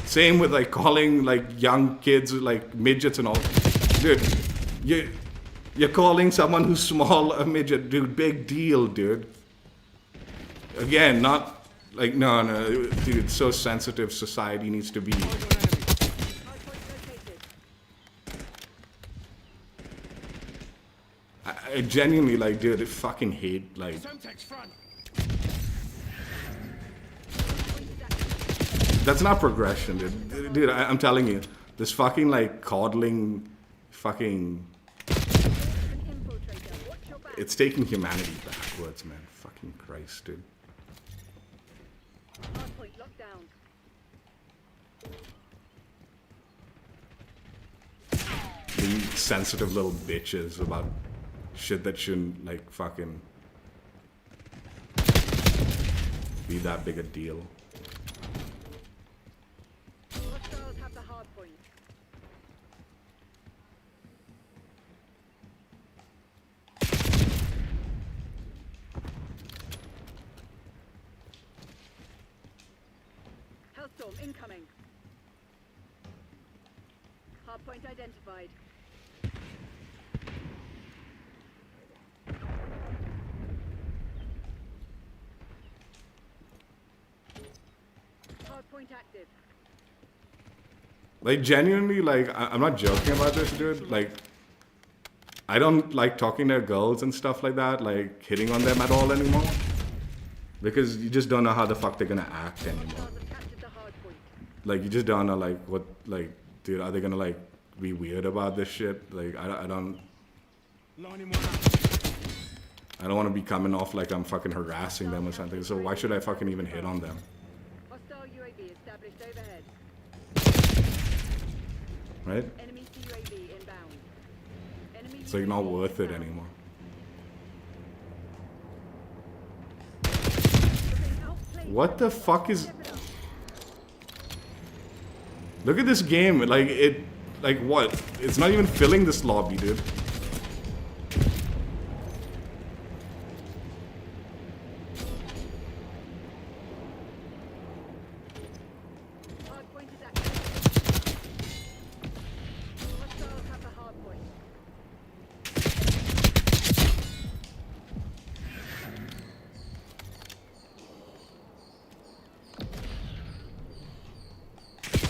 Same with like calling like young kids like midgets and all. Dude, you're calling someone who's small a midget, dude. Big deal, dude. Again, not Like, no, dude, it's so sensitive. Society needs to be. Hardpoint located. I genuinely, like, dude, I fucking hate, like. Semtex front. That's not progression, dude. Dude, I'm telling you, this fucking, like, coddling, fucking. An infiltrator. Watch your back. It's taking humanity backwards, man. Fucking Christ, dude. Hardpoint locked down. Being sensitive little bitches about shit that shouldn't, like, fucking be that big a deal. Hostiles have the hardpoint. Hellstorm incoming. Hardpoint identified. Hardpoint active. Like, genuinely, like, I'm not joking about this, dude. Like, I don't like talking to girls and stuff like that, like, hitting on them at all anymore. Because you just don't know how the fuck they're gonna act anymore. Hostiles have captured the hardpoint. Like, you just don't know, like, what, like, dude, are they gonna, like, be weird about this shit? Like, I don't Lining one up. I don't want to be coming off like I'm fucking harassing them or something. So why should I fucking even hit on them? Hostile UAV established overhead. Right? Enemy UAV inbound. Enemy It's like not UAV worth it inbound. anymore. Looking outplayed. What the fuck is... Look at this game. Like, it... Like, what? It's not even filling this lobby, dude. Hardpoint is active. Hostiles have the hardpoint.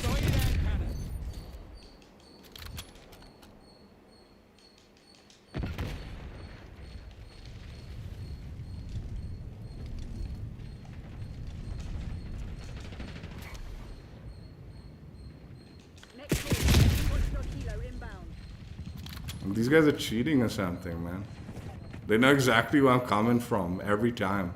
Sighted and cannon. Next call. Watch your kilo inbound. These guys are cheating or something, man. They know exactly where I'm coming from every time.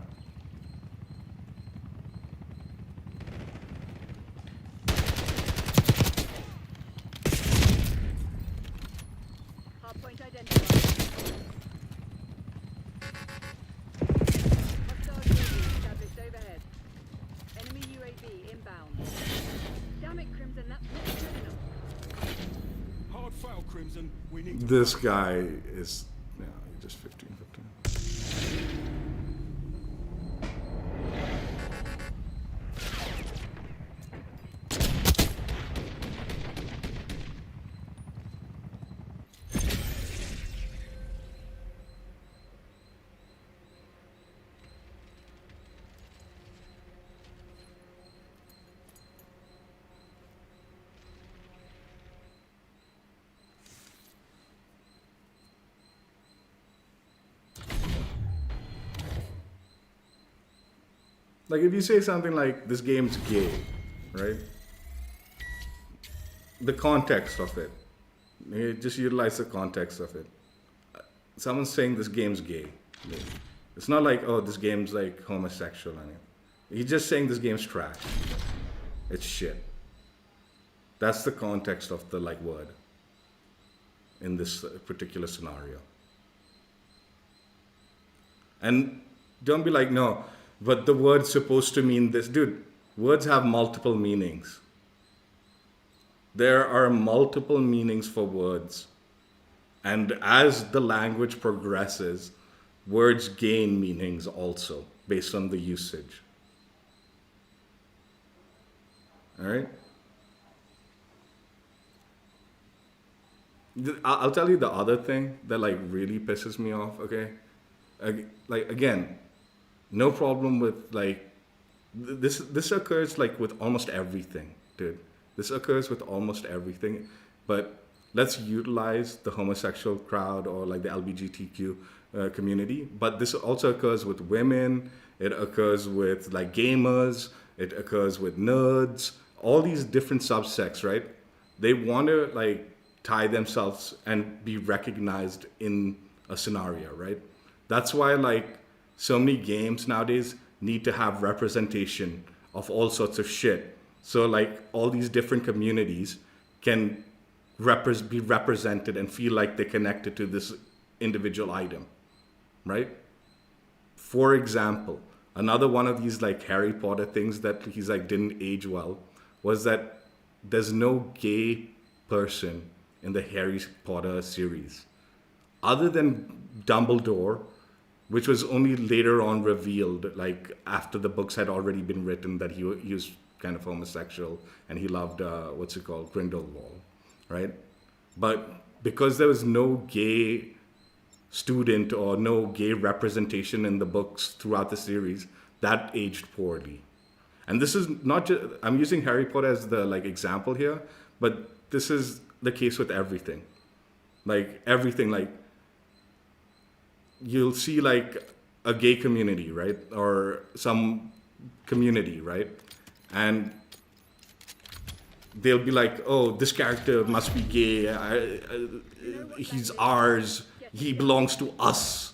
Hardpoint identified. Hostile UAV established overhead. Enemy UAV inbound. Damn it, Crimson, that's not good enough. Hard foul, Crimson. We need to This guy is... Yeah, he's just 15. Like, if you say something like, this game's gay, right? The context of it. You just utilize the context of it. Someone's saying this game's gay. It's not like, oh, this game's like homosexual. I mean, he's just saying this game's trash. It's shit. That's the context of the like word in this particular scenario. And don't be like, no, but the word's supposed to mean this. Dude, words have multiple meanings. There are multiple meanings for words. And as the language progresses, words gain meanings also based on the usage. All right? I'll tell you the other thing that like really pisses me off, okay? Like, again, no problem with like This occurs like with almost everything, dude. This occurs with almost everything, but let's utilize the homosexual crowd or like the LGBTQ community. But this also occurs with women. It occurs with like gamers. It occurs with nerds. All these different subsects, right? They want to like tie themselves and be recognized in a scenario, right? That's why like so many games nowadays need to have representation of all sorts of shit. So like all these different communities can be represented and feel like they're connected to this individual item, right? For example, another one of these like Harry Potter things that he's like didn't age well was that there's no gay person in the Harry Potter series other than Dumbledore, which was only later on revealed, like after the books had already been written, that he was kind of homosexual and he loved what's it called, Grindelwald, right? But because there was no gay student or no gay representation in the books throughout the series, that aged poorly. And this is not just, I'm using Harry Potter as the like example here, but this is the case with everything. Like everything, like you'll see like a gay community, right? Or some community, right? And they'll be like, oh, this character must be gay. He's ours. He belongs to us.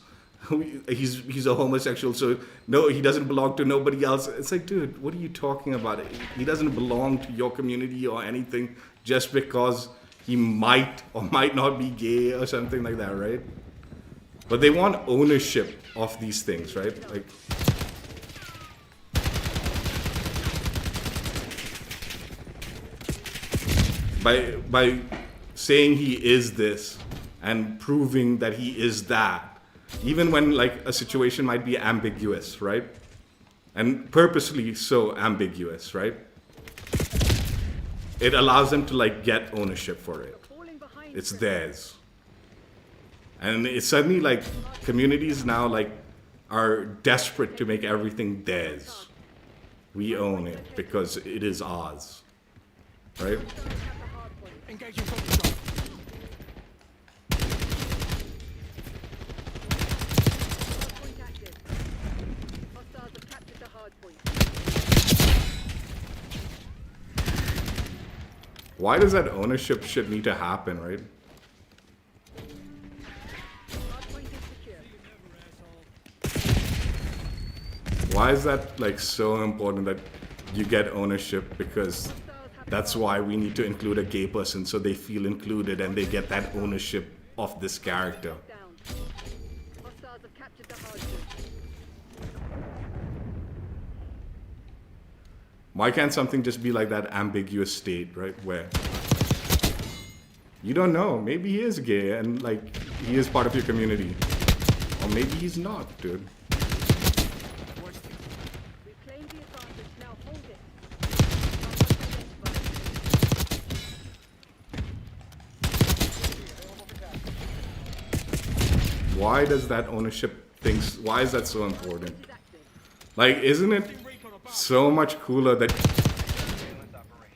He's a homosexual, so no, he doesn't belong to nobody else. It's like, dude, what are you talking about? He doesn't belong to your community or anything just because he might or might not be gay or something like that, right? But they want ownership of these things, right? Like, by saying he is this and proving that he is that, even when like a situation might be ambiguous, right? And purposely so ambiguous, right? It allows them to like get ownership for it. It's theirs. And it's suddenly like communities now like are desperate to make everything theirs. We own it because it is ours, right? Engaging focus shot. Hardpoint active. Hostiles have captured the hardpoint. Why does that ownership shit need to happen, right? Hardpoint is secure. Why is that like so important that you get ownership? Because that's why we need to include a gay person so they feel included and they get that ownership of this character. Down. Hostiles have captured the hardpoint. Why can't something just be like that ambiguous state, right? Where you don't know, maybe he is gay and like he is part of your community. Or maybe he's not, dude. We've claimed the advantage. Now hold it. Why does that ownership things, why is that so important? Like, isn't it so much cooler that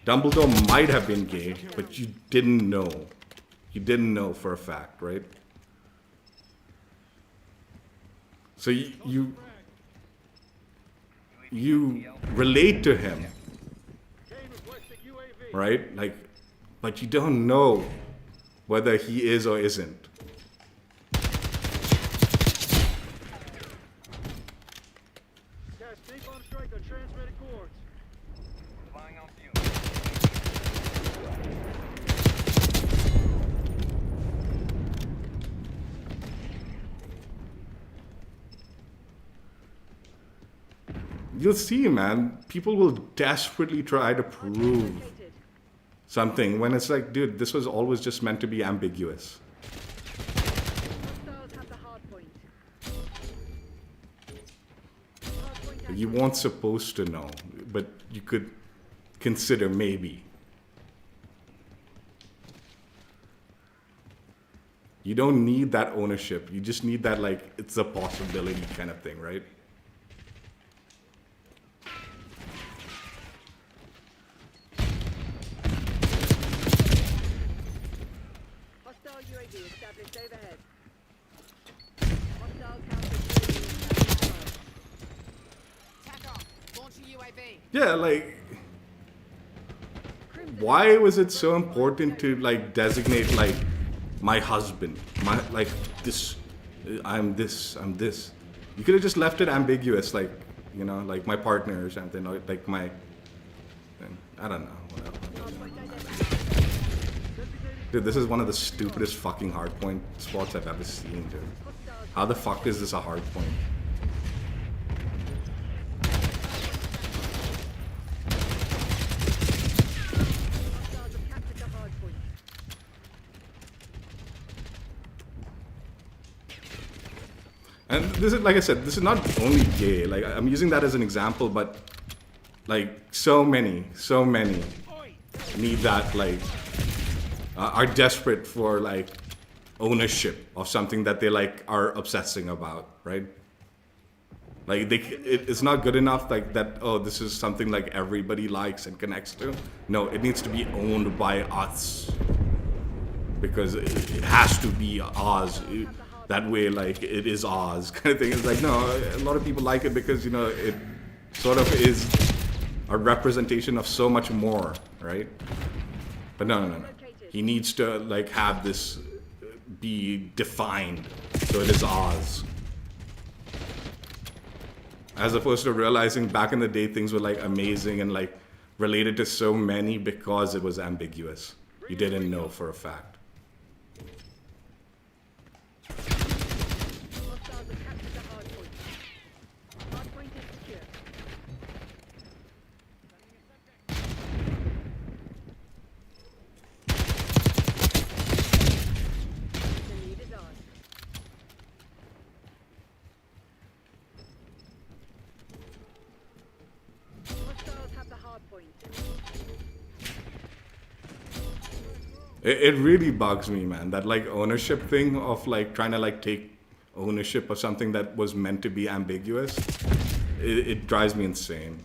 Dumbledore might have been gay, but you didn't know. You didn't know for a fact, right? So you relate to him, right? Like, but you don't know whether he is or isn't. Cast napalm strike on transmitted coords. Flying on fuel. You'll see, man. People will desperately try to prove Located. something when it's like, dude, this was always just meant to be ambiguous. Hostiles have the hardpoint. Hardpoint You weren't supposed to know, but you could consider maybe. You don't need that ownership. You just need that, like, it's a possibility kind of thing, right? UAV established overhead. Hostile counter UAV established above. TACOM, launch a UAV. Yeah, like, why was it so important to like designate like my husband, my like this, I'm this, I'm this. You could have just left it ambiguous, like, you know, like my partner or something, or like my, I don't know. Whatever. Dude, this is one of the stupidest fucking hardpoint spots I've ever seen, dude. How the fuck is this a hardpoint? Hostiles have captured the hard point. And this is, like I said, this is not only gay. Like, I'm using that as an example, but like so many need that, like, are desperate for like ownership of something that they like are obsessing about, right? Like it's not good enough like that. Oh, this is something like everybody likes and connects to. No, it needs to be owned by us because it has to be ours. That way, like, it is ours kind of thing. It's like, no, a lot of people like it because, you know, it sort of is a representation of so much more, right? But no. He needs to like have this be defined so it is ours. As opposed to realizing back in the day things were like amazing and like related to so many because it was ambiguous. You didn't know for a fact. Hostiles have captured the hard point. Hard point is secure. The lead is ours. Hostiles have the hard point. It really bugs me, man. That like ownership thing of like trying to like take ownership of something that was meant to be ambiguous. It drives me insane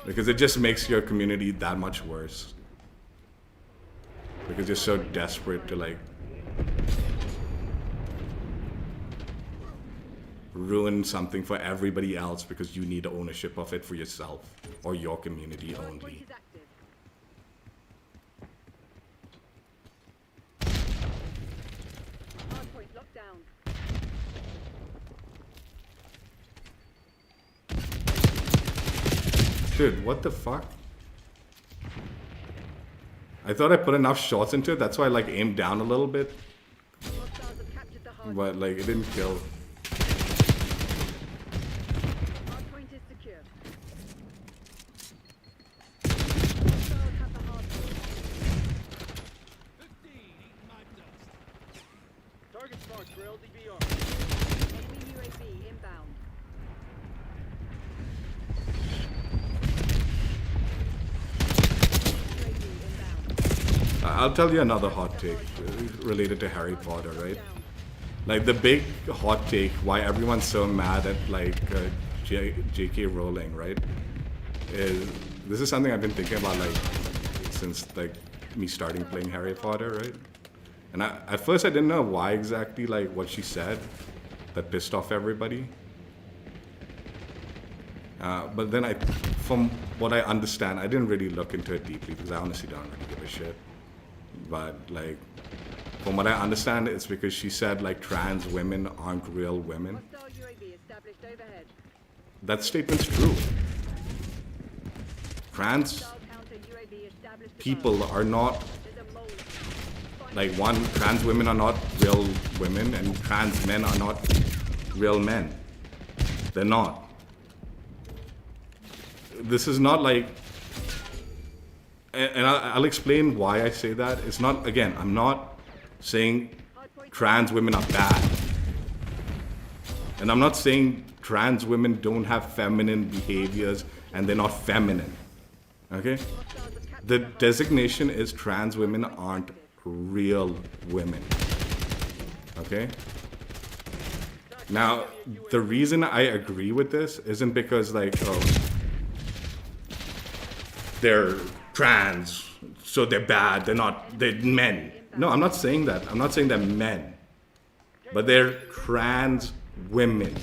because it just makes your community that much worse. Because you're so desperate to like ruin something for everybody else because you need ownership of it for yourself or your community Hard point only. is active. Hard point locked down. Dude, what the fuck? I thought I put enough shots into it, that's why I like aimed down a little bit, Hostiles have captured the hard but like it didn't kill. Hard point is secure. Hostiles have the hard point. Target marked for LDBR. Enemy UAV inbound. UAV inbound. I'll tell you another hot take related to Harry Potter, right? Like the big hot take why everyone's so mad at like J.K. Rowling, right? Is this is something I've been thinking about like since like me starting playing Harry Potter, right? And at first I didn't know why exactly like what she said that pissed off everybody. But then from what I understand, I didn't really look into it deeply because I honestly don't really give a shit. But like, from what I understand, it's because she said like trans women aren't real women. Hostile UAV established overhead. That statement's true. Trans Hostile counter UAV established above. people are not, There's a mole. like one, trans women are not real women and trans men are not real men. They're not. This is not like, and I'll explain why I say that. It's not, again, I'm not saying trans women are bad. And I'm not saying trans women don't have feminine behaviors and they're not feminine. Okay? The designation is trans women aren't real women. Okay? Now, the reason I agree with this isn't because like, oh, they're trans, so they're bad, they're not, they're men. No, I'm not saying that. I'm not saying they're men. But they're trans women.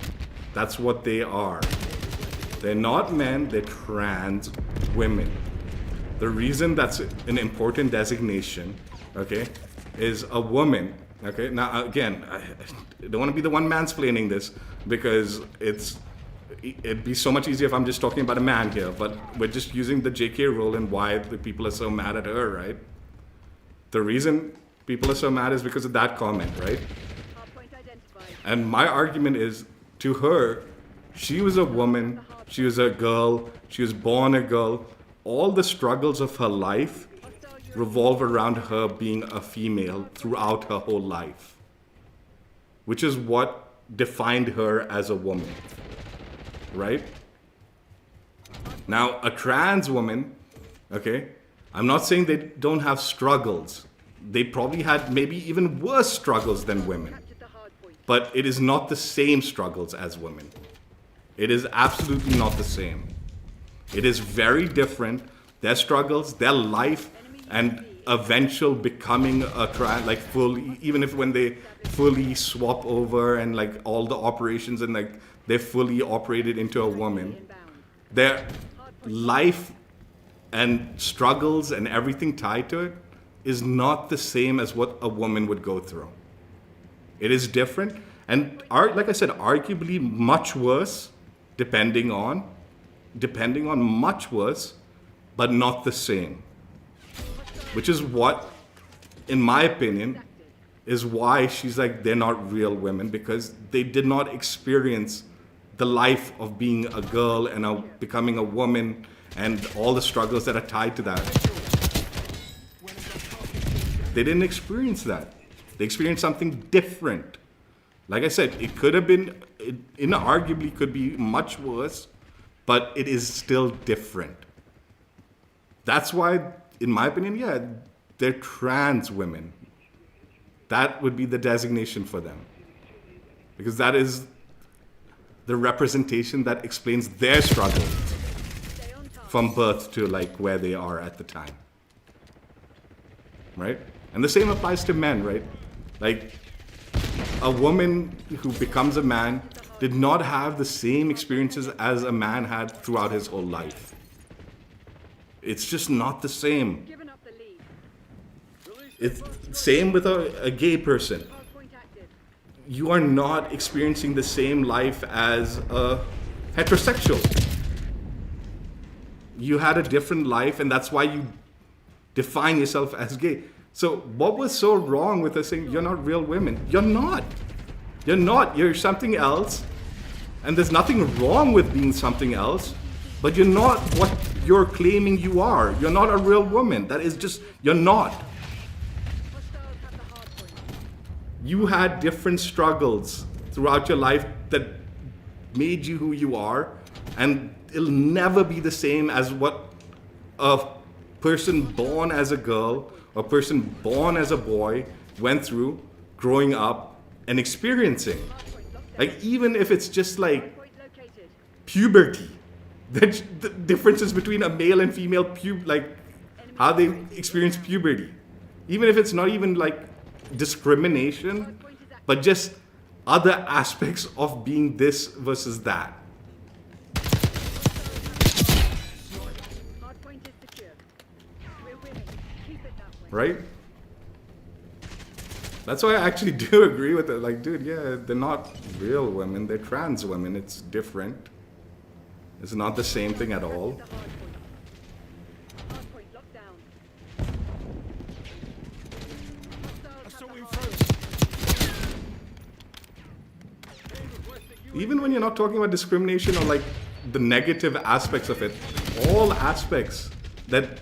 That's what they are. They're not men, they're trans women. The reason that's an important designation, okay, is a woman, okay? Now, again, I don't want to be the one mansplaining this because it'd be so much easier if I'm just talking about a man here, but we're just using the JK rule and why the people are so mad at her, right? The reason people are so mad is because of that comment, right? Hardpoint identified. And my argument is, to her, she was a woman, she was a girl, she was born a girl. All the struggles of her life revolve around her being a female throughout her whole life, which is what defined her as a woman, right? Now, a trans woman, okay, I'm not saying they don't have struggles. They probably had maybe even worse struggles than women. Captured the hardpoint. But it is not the same struggles as women. It is absolutely not the same. It is very different. Their struggles, their life, and eventual becoming a trans, like fully, even if when they fully swap over and like all the operations and like they're fully operated into a woman, their life and struggles and everything tied to it is not the same as what a woman would go through. It is different, and like I said, arguably much worse, depending on much worse, but not the same. Which is what, in my opinion, is why she's like, they're not real women, because they did not experience the life of being a girl and becoming a woman and all the struggles that are tied to that. They didn't experience that. They experienced something different. Like I said, it could have been, it arguably could be much worse, but it is still different. That's why, in my opinion, yeah, they're trans women. That would be the designation for them. Because that is the representation that explains their struggle from birth to like where they are at the time. Right? And the same applies to men, right? Like, a woman who becomes a man did not have the same experiences as a man had throughout his whole life. It's just not the same. Giving up the lead. It's same with a gay person. Hardpoint active. You are not experiencing the same life as a heterosexual. You had a different life, and that's why you define yourself as gay. So what was so wrong with us saying you're not real women? You're not. You're not. You're something else. And there's nothing wrong with being something else, but you're not what you're claiming you are. You're not a real woman. That is just, you're not. Hostiles have the hardpoint. You had different struggles throughout your life that made you who you are, and it'll never be the same as what a person born as a girl, a person born as a boy went through growing up and experiencing. Like, even if it's just like Point located. puberty, the differences between a male and female like how they experience puberty, even if it's not even like discrimination, but just other aspects of being this versus that. Hardpoint is secure. We're winning. Keep it that way. Right? That's why I actually do agree with it. Like, dude, yeah, they're not real women, they're trans women. It's different. It's not the same thing at all. The hardpoint. Hardpoint locked down. Hostiles have the hardpoint. Even when you're not talking about discrimination or like the negative aspects of it, all aspects that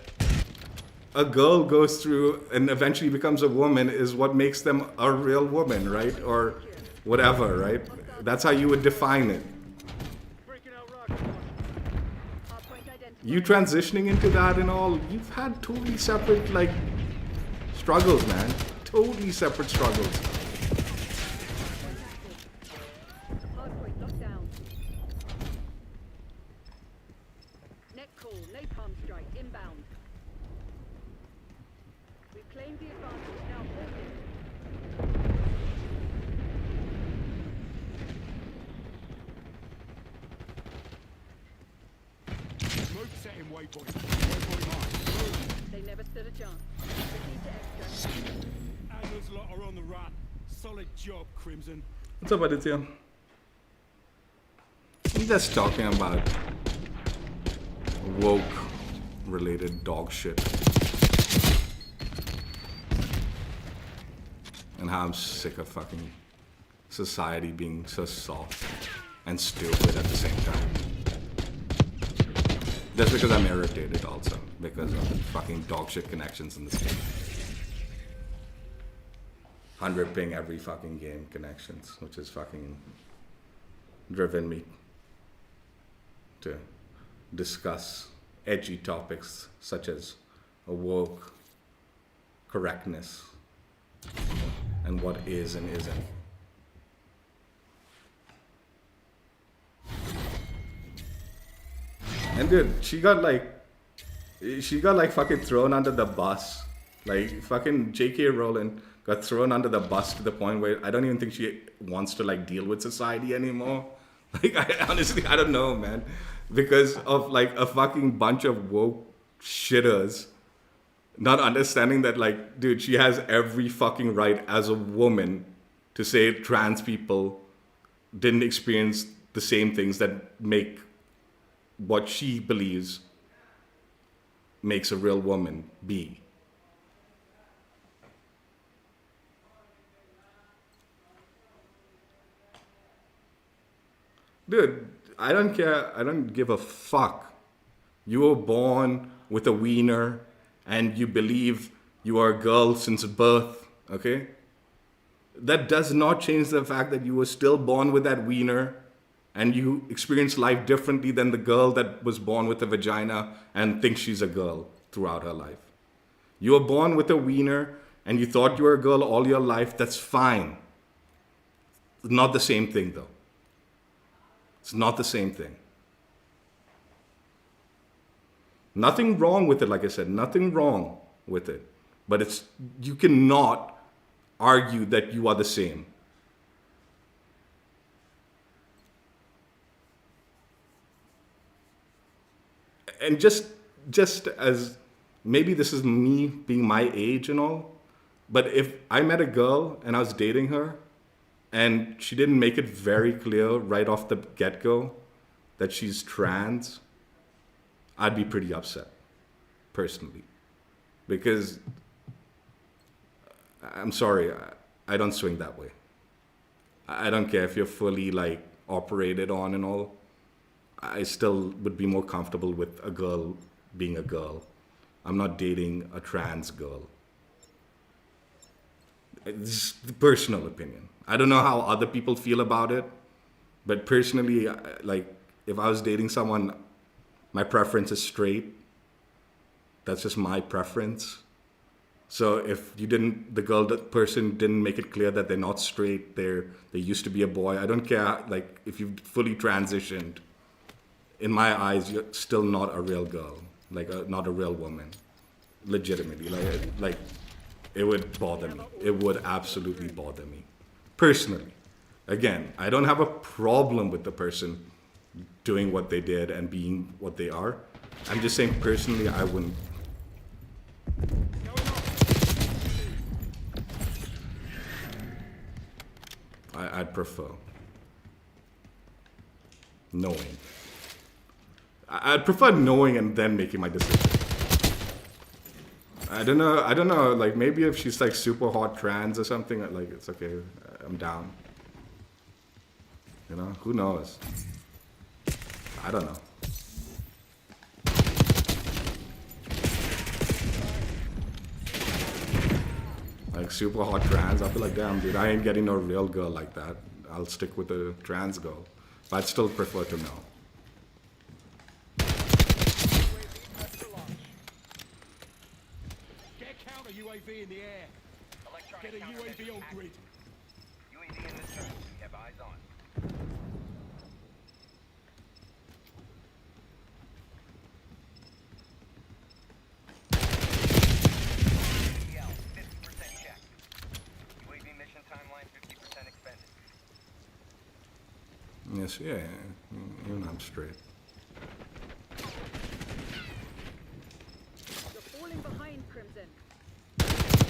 a girl goes through and eventually becomes a woman is what makes them a real woman, right? Or whatever, right? That's how you would define it. Breaking out rocket launcher. Hardpoint identified. You transitioning into that and all, you've had totally separate like struggles, man. Totally separate struggles. Hardpoint locked down. Net call. Napalm strike inbound. We've claimed the advantage. Now hold waypoint. Waypoint marked. They never stood a chance. Proceed to extract. Adler's lot are on the run. Solid job, Crimson. What's up, Aditya? I'm just talking about woke related dog shit. And how I'm sick of fucking society being so soft and stupid at the same time. Just because I'm irritated also because of the fucking dog shit connections in this game. 100 ping every fucking game connections, which is fucking driven me to discuss edgy topics such as woke correctness and what is and isn't. And dude, she got like fucking thrown under the bus. Like fucking J.K. Rowling got thrown under the bus to the point where I don't even think she wants to like deal with society anymore. Like I honestly, I don't know, man. Because of like a fucking bunch of woke shitters not understanding that like, dude, she has every fucking right as a woman to say trans people didn't experience the same things that make what she believes makes a real woman be. Dude, I don't care. I don't give a fuck. You were born with a wiener and you believe you are a girl since birth, okay? That does not change the fact that you were still born with that wiener and you experience life differently than the girl that was born with a vagina and thinks she's a girl throughout her life. You were born with a wiener and you thought you were a girl all your life. That's fine. Not the same thing, though. It's not the same thing. Nothing wrong with it, like I said, nothing wrong with it. But it's you cannot argue that you are the same. And just as maybe this is me being my age and all, but if I met a girl and I was dating her and she didn't make it very clear right off the get-go that she's trans, I'd be pretty upset, personally. Because, I'm sorry, I don't swing that way. I don't care if you're fully, like, operated on and all. I still would be more comfortable with a girl being a girl. I'm not dating a trans girl. This is the personal opinion. I don't know how other people feel about it, but personally, like, if I was dating someone, my preference is straight. That's just my preference. So if the person didn't make it clear that they're not straight, they used to be a boy, I don't care, like, if you've fully transitioned, in my eyes, you're still not a real girl, like, not a real woman, legitimately. Like, it would bother me. It would absolutely bother me, personally. Again, I don't have a problem with the person doing what they did and being what they are. I'm just saying, personally, I wouldn't. I'd prefer knowing. I'd prefer knowing and then making my decision. I don't know, like, maybe if she's like super hot trans or something, like, it's okay, I'm down. You know, who knows? I don't know. Like, super hot trans, I'll be like, damn, dude, I ain't getting no real girl like that. I'll stick with a trans girl. But I'd still prefer to know. Get counter UAV in the air. Get a UAV on grid. UAV in the turret. We have eyes on. EL, 50% check. UAV mission timeline 50% expended. Yes, yeah, even I'm straight. Crimson.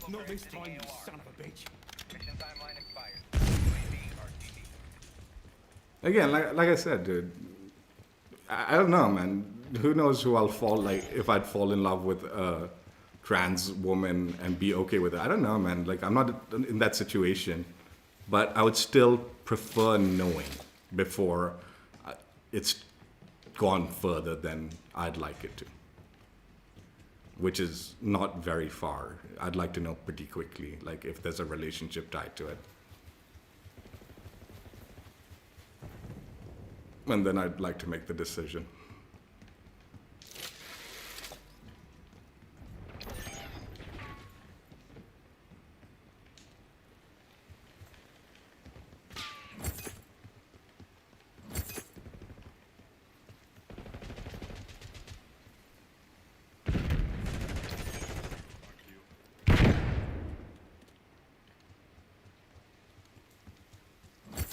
Not this time, you son of a bitch. Mission timeline expired. UAV RTB. Again, like I said, dude, I don't know, man. Who knows who I'll fall, like, if I'd fall in love with a trans woman and be okay with it. I don't know, man. Like, I'm not in that situation. But I would still prefer knowing before it's gone further than I'd like it to. Which is not very far. I'd like to know pretty quickly, like, if there's a relationship tied to it. And then I'd like to make the decision.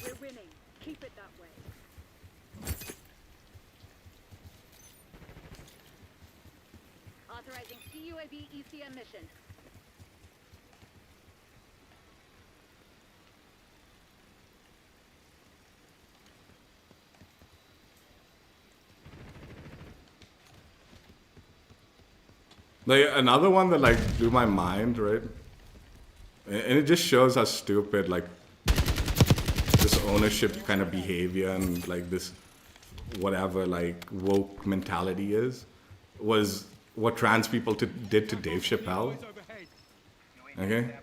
We're winning. Keep it that way. Authorizing CUAV ECM mission. Like, another one that, like, blew my mind, right? And it just shows how stupid, like, this ownership kind of behavior and, like, this whatever, like, woke mentality is, was what trans people did to Dave Chappelle. Okay?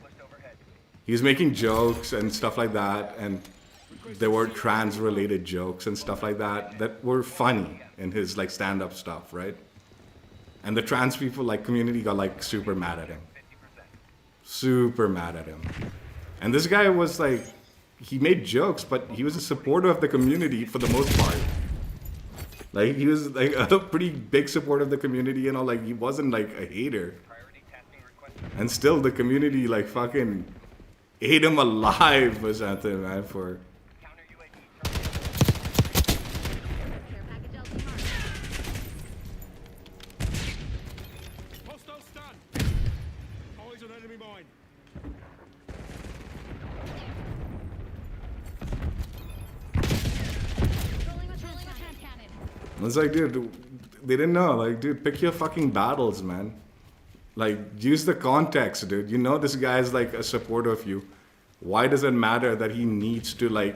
He was making jokes and stuff like that, and there were trans-related jokes and stuff like that that were funny in his, like, stand-up stuff, right? And the trans people, like, community got, like, super mad at him. Super mad at him. And this guy was, like, he made jokes, but he was a supporter of the community for the most part. Like, he was, like, a pretty big supporter of the community, you know, like, he wasn't, like, a hater. And still, the community, like, fucking ate him alive or something, man, for... Care package LT marked. Hostile stun. Eyes on enemy mine. Rolling a hand cannon. It's like, dude, they didn't know. Like, dude, pick your fucking battles, man. Like, use the context, dude. You know this guy's, like, a supporter of you. Why does it matter that he needs to, like,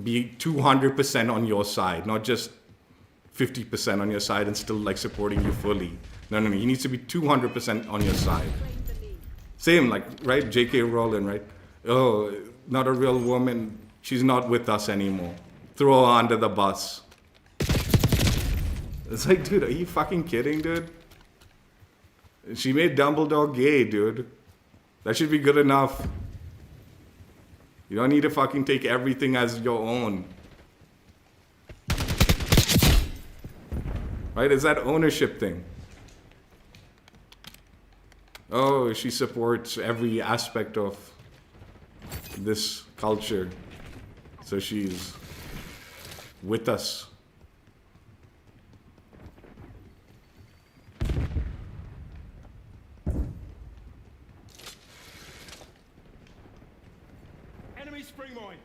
be 200% on your side, not just 50% on your side and still, like, supporting you fully? No. He needs to be 200% on your side. Claim the lead. Same, like, right? J.K. Rowling, right? Oh, not a real woman. She's not with us anymore. Throw her under the bus. It's like, dude, are you fucking kidding, dude? She made Dumbledore gay, dude. That should be good enough. You don't need to fucking take everything as your own. Right? It's that ownership thing. Oh, she supports every aspect of this culture. So she's with us. Enemy spring mine.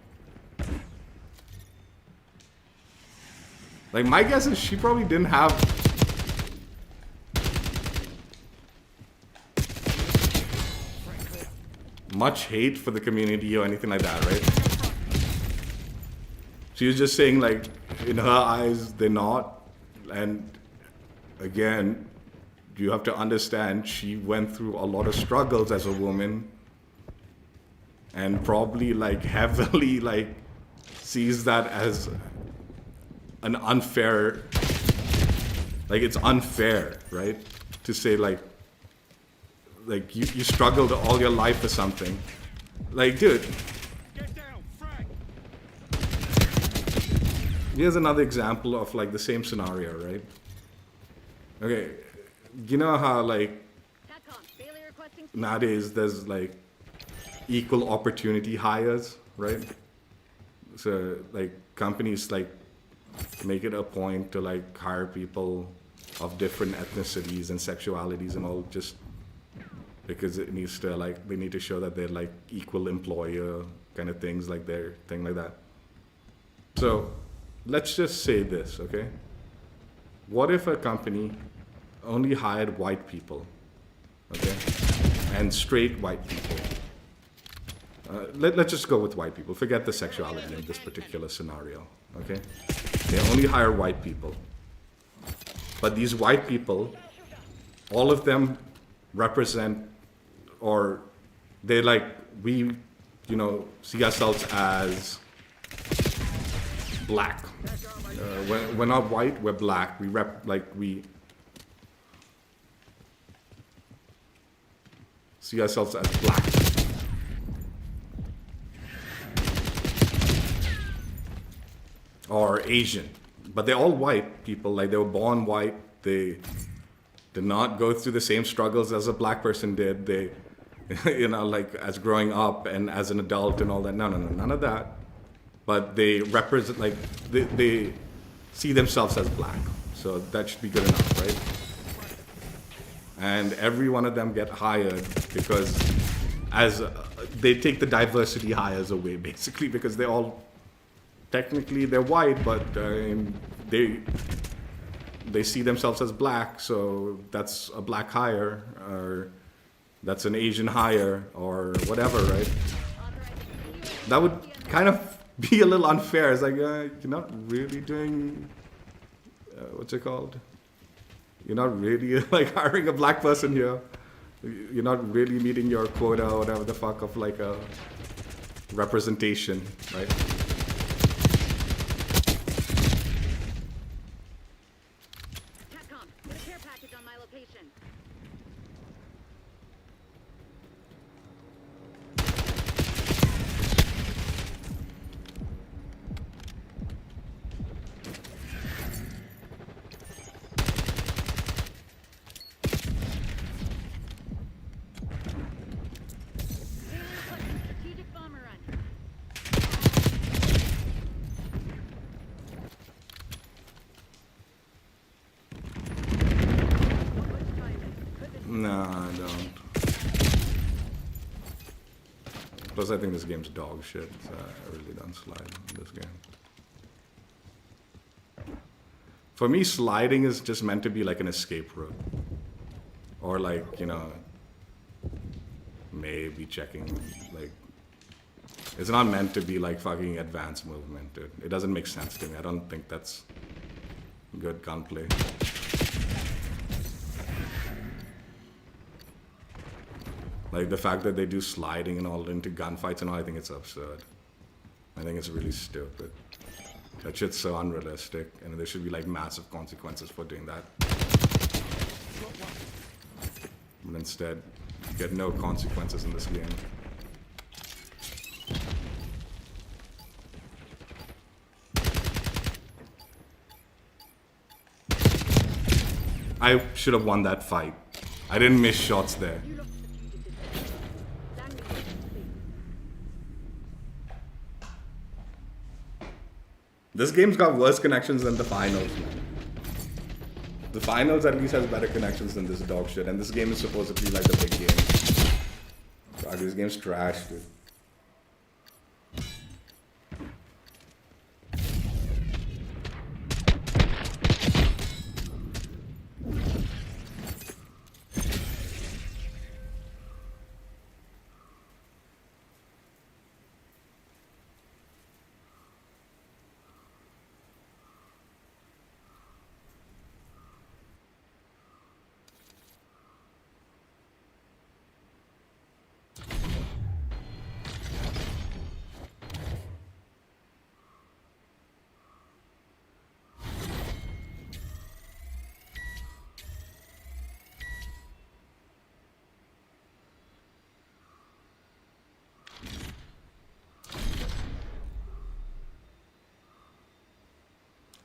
Like, my guess is she probably didn't have much hate for the community or anything like that, right? She was just saying, like, in her eyes, they're not. And again, you have to understand, she went through a lot of struggles as a woman and probably, like, heavily, like, sees that as an unfair, like, it's unfair, right? To say, like you struggled all your life for something. Like, dude, Get down, frag. here's another example of, like, the same scenario, right? Okay, you know how, like, TACOM, Bailey requesting nowadays there's, like, equal opportunity hires, right? So, like, companies, like, make it a point to, like, hire people of different ethnicities and sexualities and all, just because it needs to, like, they need to show that they're like equal employer kind of things, like their thing like that. So let's just say this, okay? What if a company only hired white people, okay, and straight white people? Let's just go with white people. Forget the sexuality in this particular scenario, okay? They only hire white people. But these white people, all of them represent, or they like, we, you know, see ourselves as black. We're not white, we're black. We see ourselves as black. Or Asian. But they're all white people, like they were born white. They did not go through the same struggles as a black person did. They, you know, like as growing up and as an adult and all that. No, none of that. But they represent, like, they see themselves as black. So that should be good enough, right? And every one of them get hired because they take the diversity hires away, basically, because they're all, technically they're white, but they see themselves as black, so that's a black hire, or that's an Asian hire, or whatever, right? That would kind of be a little unfair. It's like, you're not really doing, what's it called? You're not really like hiring a black person here. You're not really meeting your quota or whatever the fuck of like a representation, right? Capcom, get a care package on my location. Strategic bomber run. No, I don't. Plus, I think this game's dog shit, so I really don't slide in this game. For me, sliding is just meant to be like an escape route. Or like, you know, maybe checking, like, it's not meant to be like fucking advanced movement, dude. It doesn't make sense to me. I don't think that's good gunplay. Like the fact that they do sliding and all into gunfights and all, I think it's absurd. I think it's really stupid. That shit's so unrealistic, and there should be like massive consequences for doing that. But instead, you get no consequences in this game. I should have won that fight. I didn't miss shots there. You look strategic. Land me please. This game's got worse connections than the finals, man. The finals at least has better connections than this dog shit, and this game is supposedly like the big game. God, this game's trash, dude.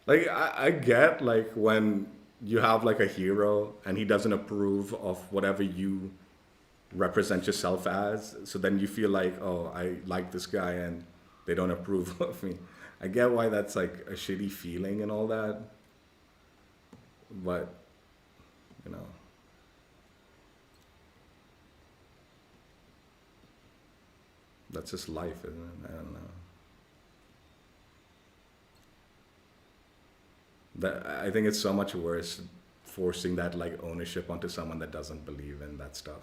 Like, I get, like, when you have, like, a hero and he doesn't approve of whatever you represent yourself as, so then you feel like, oh, I like this guy and they don't approve of me. I get why that's, like, a shitty feeling and all that. But you know. That's just life, isn't it? I don't know. That I think it's so much worse forcing that like ownership onto someone that doesn't believe in that stuff.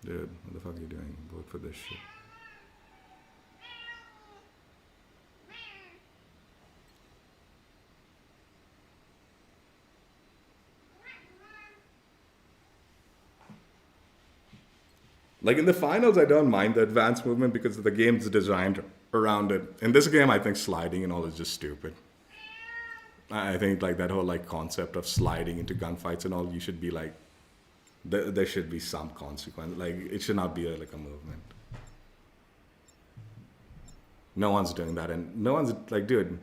Dude, what the fuck are you doing? Vote for this shit. Like in the finals, I don't mind the advanced movement because the game's designed around it. In this game, I think sliding and all is just stupid. I think like that whole like concept of sliding into gunfights and all, you should be like, there should be some consequence. Like it should not be like a movement. No one's doing that, and no one's like, dude.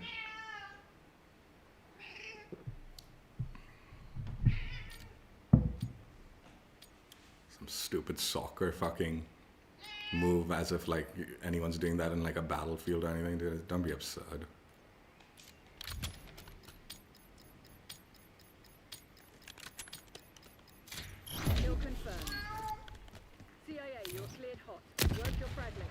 Some stupid soccer fucking move as if like anyone's doing that in like a battlefield or anything. Dude, don't be absurd. Kill confirmed. CIA, you're cleared hot. Work your fragment.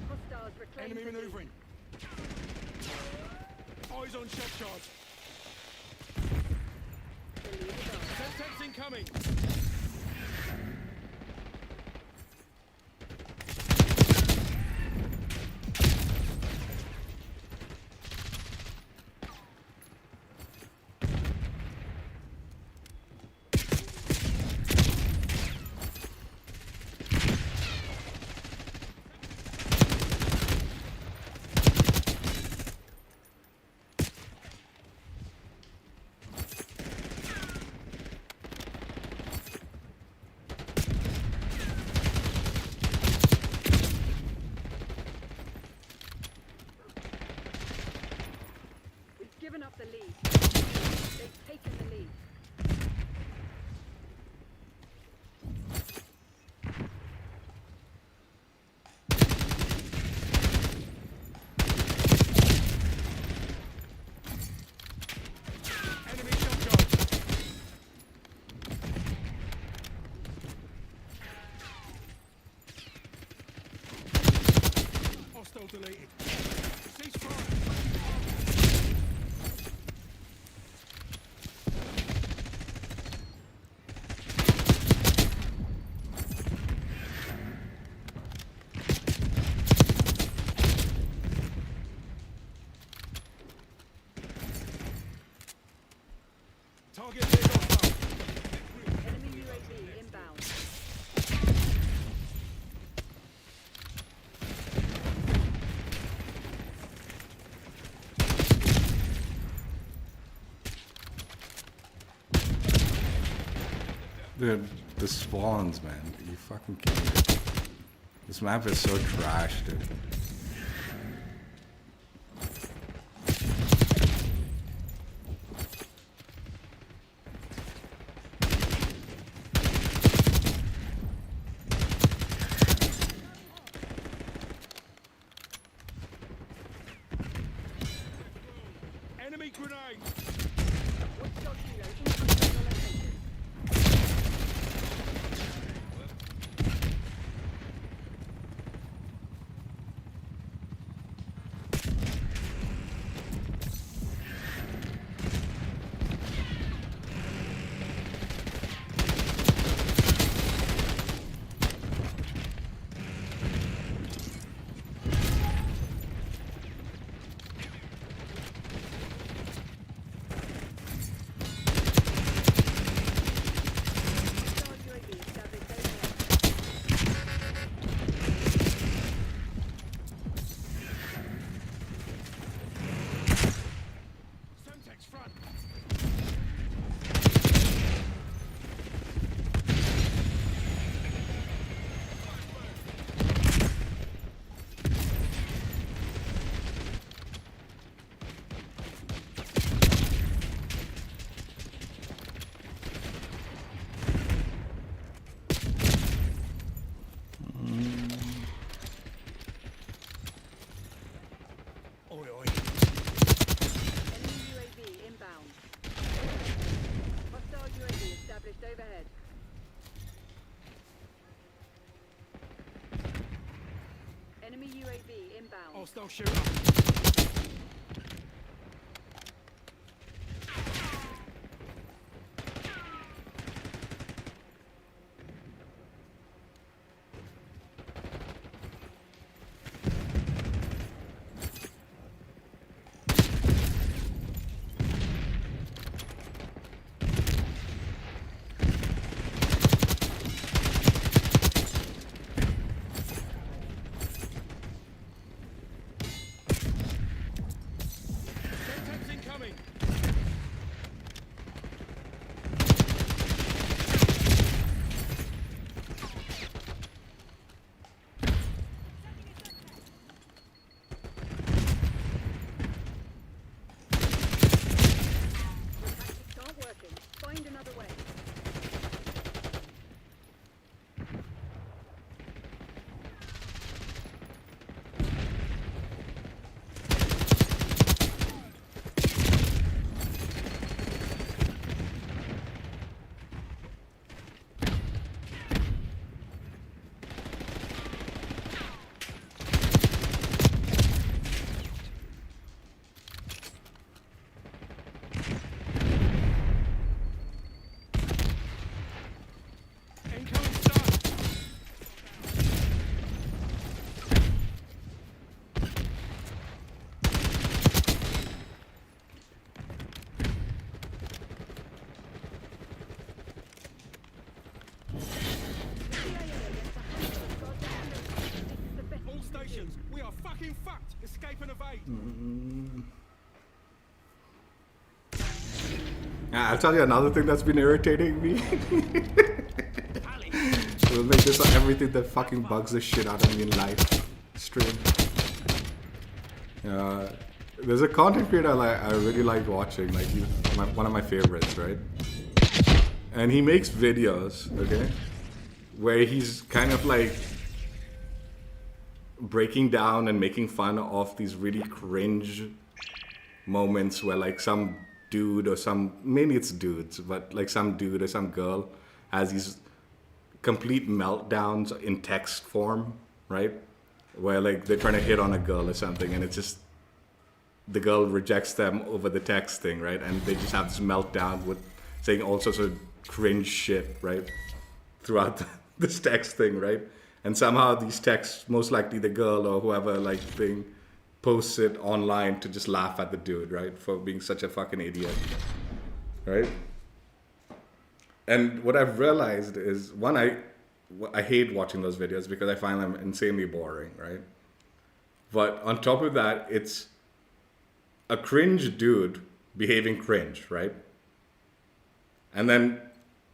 Hostiles reclaim Enemy the lead. maneuvering. Eyes on shot charge. The lead is ours. Tanks incoming. We've given up the lead. They've taken the lead. Enemy shot charge. Hostile deleted. Cease fire. Target hit hostile. Enemy UAV inbound. Dude, the spawns, man. You fucking kidding me? This map is so trash, dude. Enemy grenade. Woodstock Kilo incoming on your location. Enemy UAV inbound. Hostile shooter. Contacts incoming. Your tactics aren't working. Find another way. Incoming stun. All stations, we are fucking fucked. Escape and evade. I'll tell you another thing that's been irritating me. We'll make this everything that fucking bugs the shit out of me in live stream. There's a content creator I really like watching, like he's one of my favorites, right? And he makes videos, okay, where he's kind of like breaking down and making fun of these really cringe moments where like some dude or maybe it's dudes, but like some dude or some girl has these complete meltdowns in text form, right? Where like they're trying to hit on a girl or something and it's just the girl rejects them over the text thing, right? And they just have this meltdown with saying all sorts of cringe shit, right? Throughout this text thing, right? And somehow these texts, most likely the girl or whoever like thing, posts it online to just laugh at the dude, right? For being such a fucking idiot, right? And what I've realized is, one, I hate watching those videos because I find them insanely boring, right? But on top of that, it's a cringe dude behaving cringe, right? And then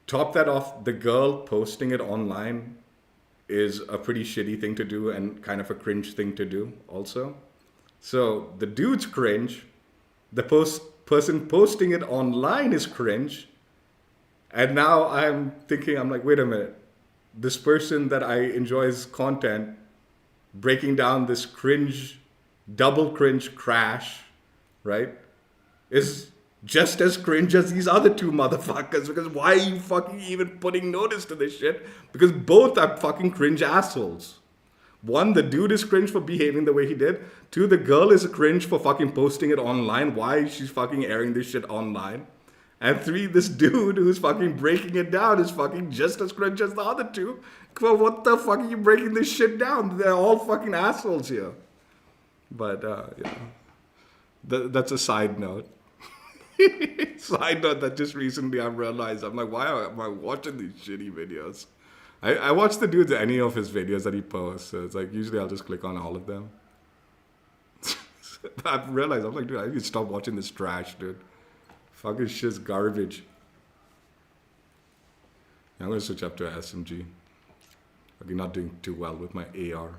top that off, the girl posting it online is a pretty shitty thing to do and kind of a cringe thing to do also. So the dude's cringe, the person posting it online is cringe, and now I'm like, wait a minute, this person that I enjoy's content breaking down this cringe, double cringe crash, right, is just as cringe as these other two motherfuckers, because why are you fucking even putting notice to this shit? Because both are fucking cringe assholes. One, the dude is cringe for behaving the way he did. Two, the girl is a cringe for fucking posting it online. Why is she fucking airing this shit online? And three, this dude who's fucking breaking it down is fucking just as cringe as the other two. For what the fuck are you breaking this shit down? They're all fucking assholes here. But, yeah. That's a side note. Side note that just recently I've realized. I'm like, why am I watching these shitty videos? I watch the dudes, any of his videos that he posts. So it's like, usually I'll just click on all of them. I've realized, I'm like, dude, I need to stop watching this trash, dude. Fucking shit's garbage. I'm gonna switch up to SMG. I'm not doing too well with my AR.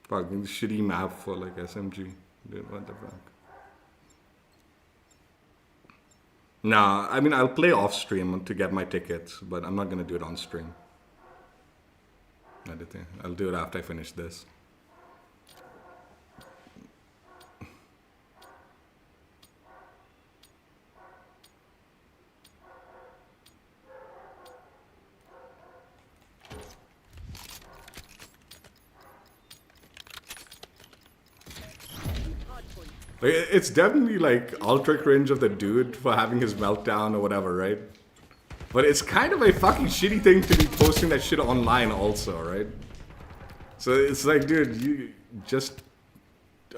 Fucking shitty map for like SMG. Dude, what the fuck? Nah, I mean, I'll play off stream to get my tickets, but I'm not gonna do it on stream. I'll do it after I finish this. Like, it's definitely like ultra cringe of the dude for having his meltdown or whatever, right? But it's kind of a fucking shitty thing to be posting that shit online also, right? So it's like, dude, you just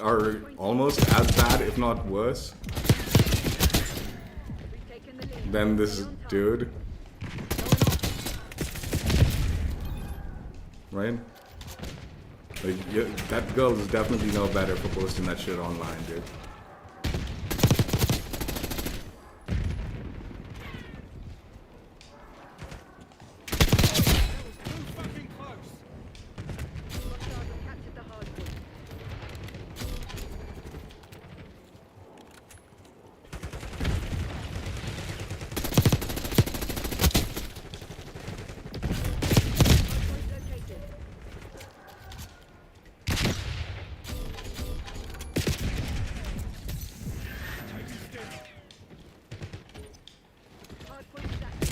are almost as bad, if not worse, We've taken the lead. than this Stay on target. dude, right? Like, yeah, that girl is definitely no better for posting that shit online, dude. Fucking close. Hostiles have captured the hard point. Hard point located. Hard point is active.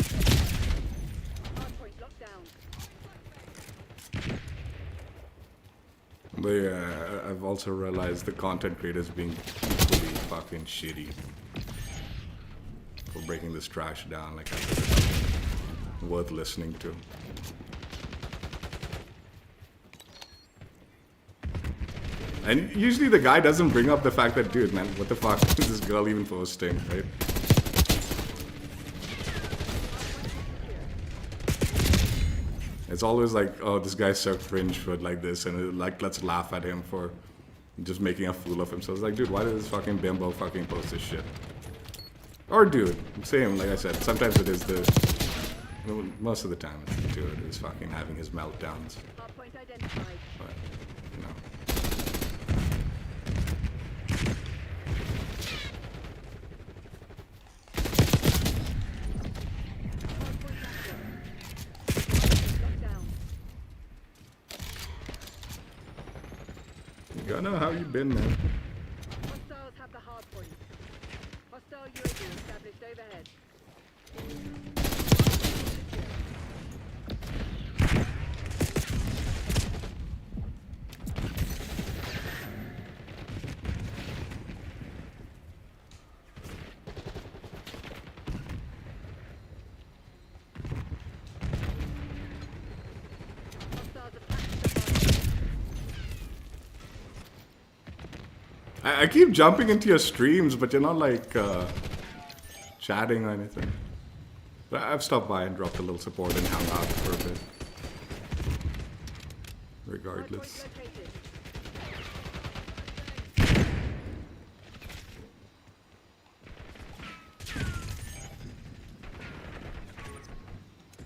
Hard point locked down. But yeah, I've also realized the content creators being equally fucking shitty for breaking this trash down. Like, I think it's worth listening to. And usually the guy doesn't bring up the fact that, dude, man, what the fuck is this girl even posting, right? It's always like, oh, this guy's so cringe for like this, and like, let's laugh at him for just making a fool of himself. It's like, dude, why does this fucking bimbo fucking post this shit? Or dude, same, like I said, sometimes it is the, well, most of the time it's the dude who's fucking having his meltdowns. Hard point identified. But, you know. Hard point active. Locked down. You gotta know how you been, man. Hostiles have the hard point. Hostile UAV established overhead. Hostiles have captured the hard point. I keep jumping into your streams, but you're not like chatting or anything. But I've stopped by and dropped a little support and hung out for a bit. Hard point Regardless. located.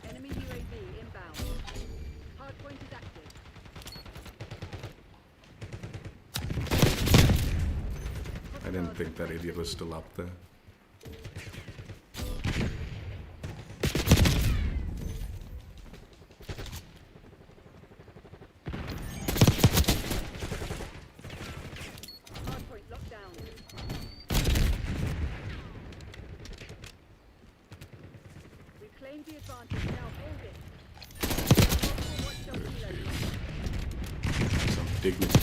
Enemy UAV inbound. Hard point is active. I didn't think that idiot was still up there. Hard point locked down. We've claimed the advantage. Now hold it. Multiple watchdog reloading. Some dignity.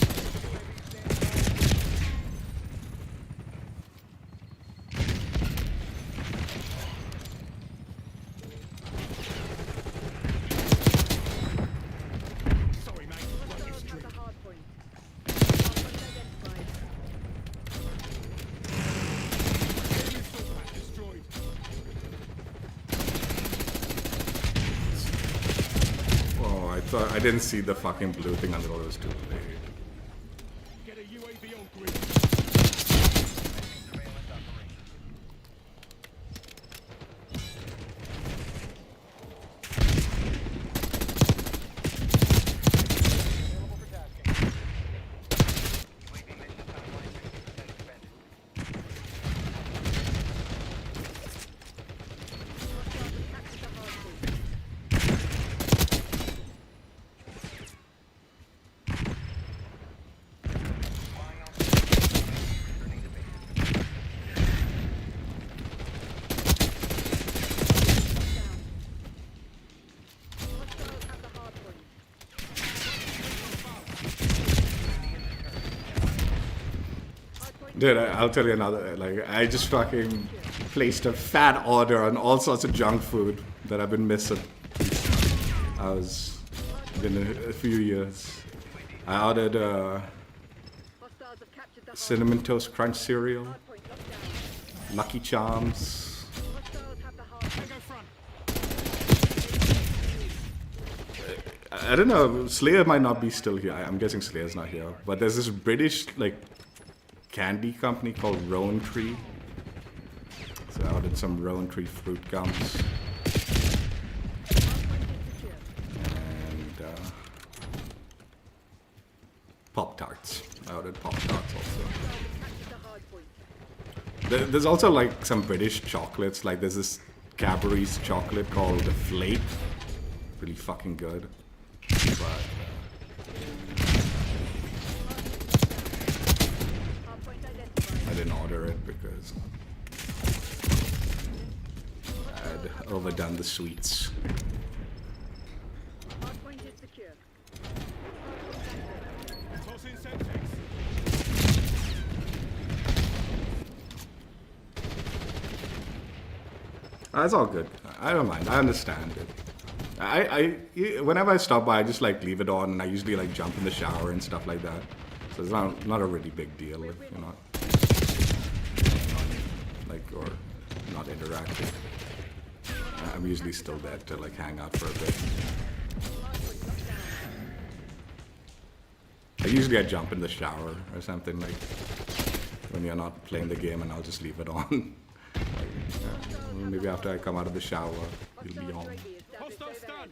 Sorry, mate. Hostiles have the hard point. Hard point identified. Destroyed. Oh, I didn't see the fucking blue thing under all those two. Get a UAV on grid. Surveillance operation. Available for tasking. UAV mission timeline 50% expended. Hostiles have captured the hard point. Dude, I'll tell you another. Like, I just fucking placed a fat order on all sorts of junk food that I've been missing. Been a few years. I ordered Hostiles have captured the hard cinnamon toast crunch cereal, point locked down. Lucky Charms. Hostiles have the hard point. I don't know. Slayer might not be still here. I'm guessing Slayer's not here. But there's this British like candy company called Rowan Tree. So I ordered some Rowan Tree fruit gums. And Pop Tarts. I ordered Pop Tarts also. Captured the hard point. There's also like some British chocolates. Like there's this Cadbury's chocolate called the Flake. Really fucking good. But Hard point identified. I didn't order it because I'd overdone the sweets. Hard point is secure. Tossing Semtex. It's all good. I don't mind. I understand it. Whenever I stop by, I just like leave it on, and I usually like jump in the shower and stuff like that. So it's not a really big deal if you're not like or not interacting. I'm usually still there to like hang out for a bit. Usually I jump in the shower or something like when you're not playing the game, and I'll just leave it on. Maybe after I come out of the shower, it'll be on. Hostile stun.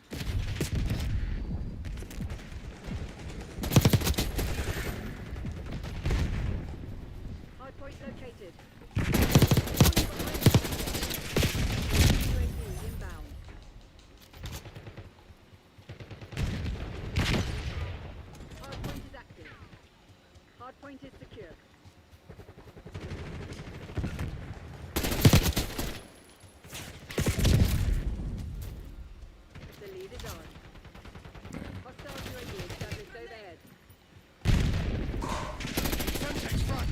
Hard point located. UAV inbound. Hard point is active. Hard point is secure. The lead is on. Hostile UAV established overhead. Semtex front.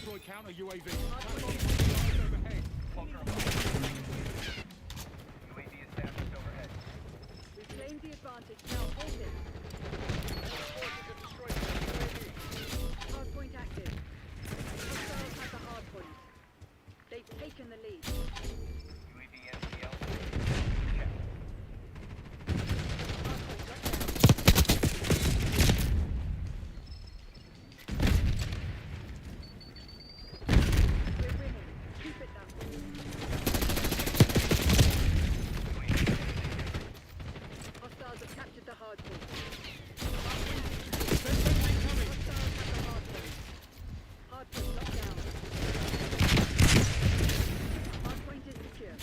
Deploy counter UAV. Overhead. UAV established overhead. We've claimed the advantage. Now hold it. Forces have destroyed the UAV. Hardpoint active. Hostiles have the hardpoint. They've taken the lead. UAV MCL. Check. Hardpoint locked down. We're winning. Keep it that way. Hostiles have captured the hardpoint. Hostiles have the hardpoint. Hardpoint locked down. Hardpoint is secure.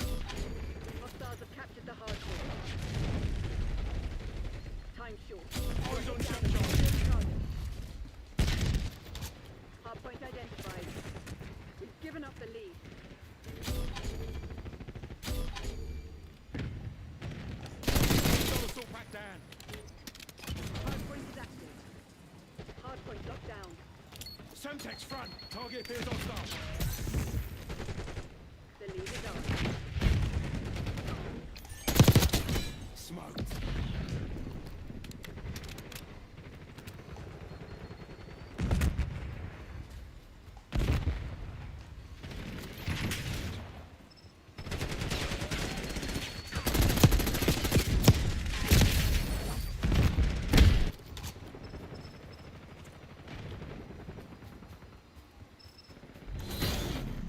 Hostiles have captured the hardpoint. Time short. Hardpoint identified. We've given up the lead. Assault pack down. Hardpoint is active. Hardpoint locked down. Semtex front. Target appears hostile. The lead is ours. Smoked.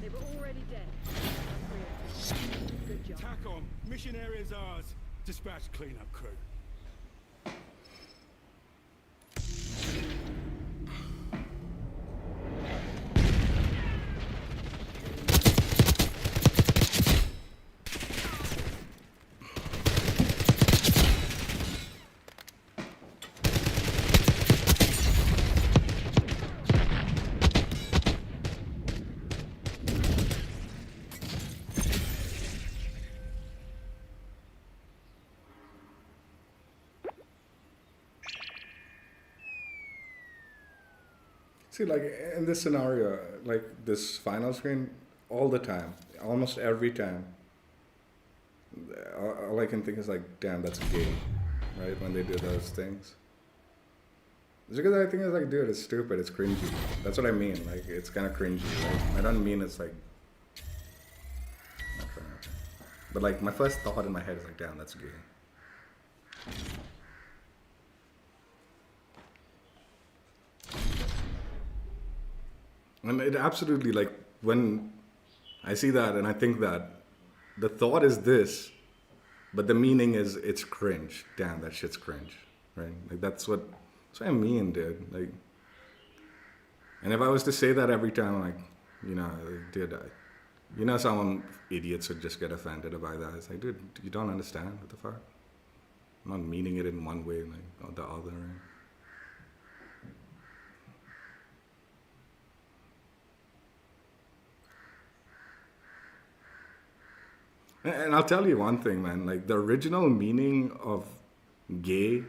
They were already dead. Good job. TACOM. Mission area's ours. Dispatch cleanup crew. See, like in this scenario, like this final screen, all the time, almost every time, all I can think is like, damn, that's gay, right? When they do those things. It's because I think it's like, dude, it's stupid, it's cringy. That's what I mean. Like, it's kind of cringy, right? I don't mean it's like. Okay. But like, my first thought in my head is like, damn, that's gay. And it absolutely, like, when I see that and I think that, the thought is this, but the meaning is it's cringe. Damn, that shit's cringe, right? Like, that's what I mean, dude. Like, and if I was to say that every time, like, you know, dude, you know, some idiots would just get offended by that. It's like, dude, you don't understand what the fuck? I'm not meaning it in one way, like, or the other, right? And I'll tell you one thing, man. Like, the original meaning of gay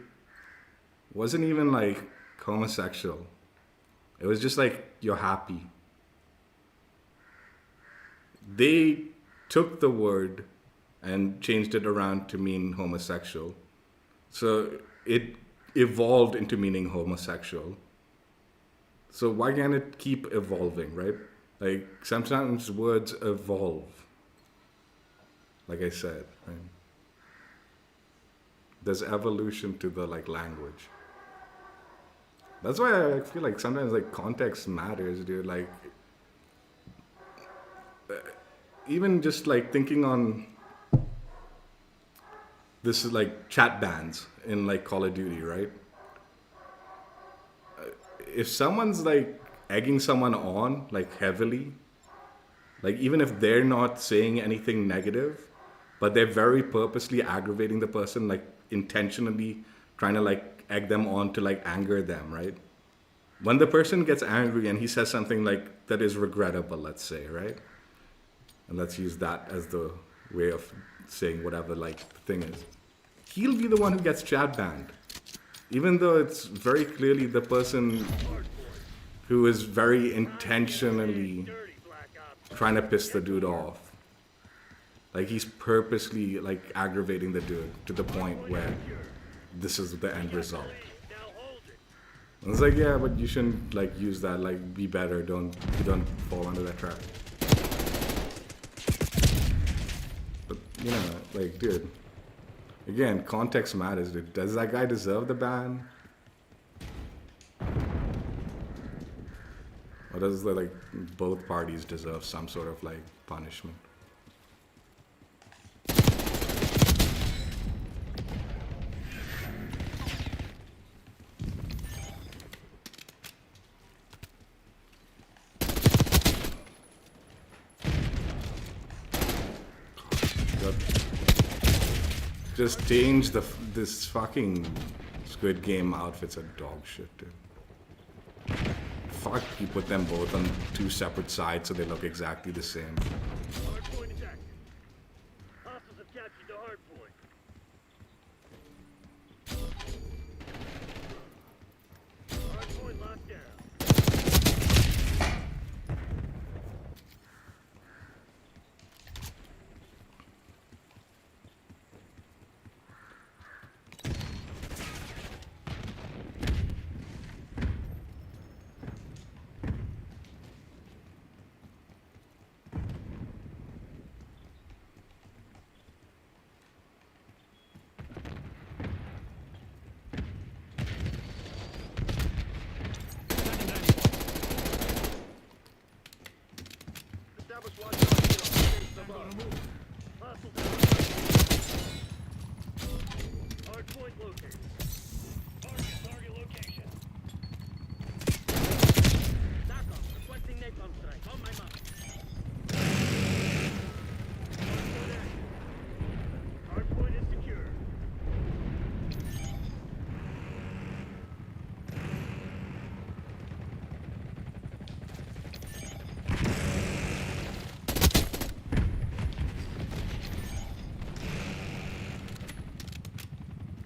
wasn't even like homosexual. It was just like, you're happy. They took the word and changed it around to mean homosexual. So it evolved into meaning homosexual. So why can't it keep evolving, right? Like, sometimes words evolve. Like I said, right? There's evolution to the like language. That's why I feel like sometimes like context matters, dude. Like, even just like thinking on this is like chat bans in like Call of Duty, right? If someone's like egging someone on like heavily, like even if they're not saying anything negative, but they're very purposely aggravating the person, like intentionally trying to like egg them on to like anger them, right? When the person gets angry and he says something like that is regrettable, let's say, right? And let's use that as the way of saying whatever like the thing is. He'll be the one who gets chat banned. Even though it's very clearly the person who is very intentionally Dirty Black Ops. trying to piss the dude off. Like he's purposely like aggravating the dude to the point where this is the end result. Now hold it. And it's like, yeah, but you shouldn't like use that. Like, be better. Don't fall under that trap. But you know, like, dude. Again, context matters, dude. Does that guy deserve the ban? Or does the, like both parties deserve some sort of like punishment? Just change this fucking Squid Game outfits are dog shit, dude. Fuck, you put them both on two separate sides so they look exactly the same. Hard point is active. Hostiles have captured the hard point. Hard point locked down. Establish watch on above. Hostiles have hard point located. Target location. Knockoff, requesting napalm strike. On my mark. Hard point is secure.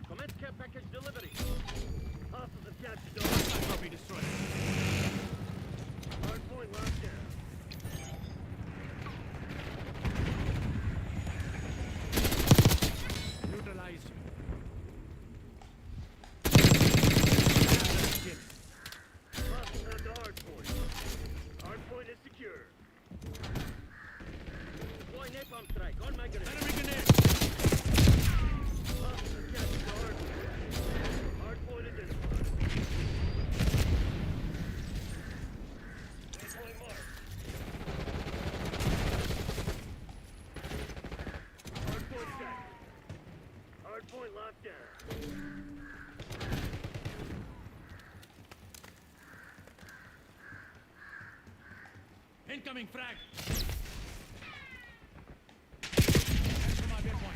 Commence care package delivery. Hostiles have captured the hard point. Copy destroyed. Hard point locked down. Neutralized. Hostiles have the hard point. Hard point is secure. Deploy napalm strike on my grenade. Enemy grenade. Hostiles have captured the hard point. Hard point identified. Deploy mark. Hard point is active. Hard point locked down. Incoming frag. That's my big one.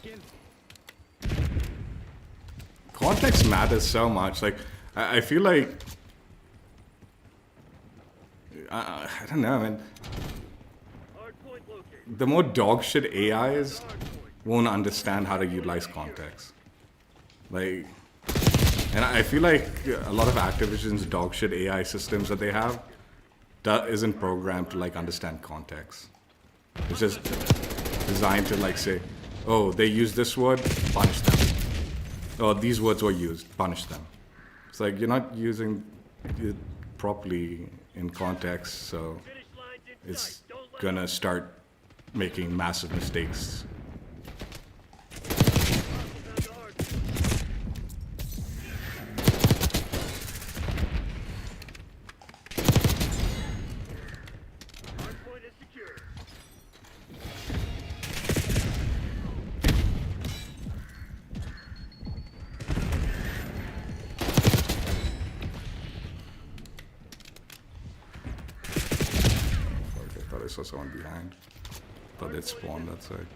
Kill. Context matters so much. Like, I feel like I don't know, man. Hard point located. The more dog shit AI is, Hard point. won't understand how to utilize context. Like, and I feel like a lot of Activision's dog shit AI systems that they have isn't programmed to like understand context. It's just designed to like say, oh, they use this word, punish them. Oh, these words were used, punish them. It's like you're not using it properly in context, so Finish lines in it's sight. Don't let gonna start making massive mistakes. hostiles have the hard point. Hard point is secure. Fuck, I thought I saw someone behind. Thought they'd spawn that side.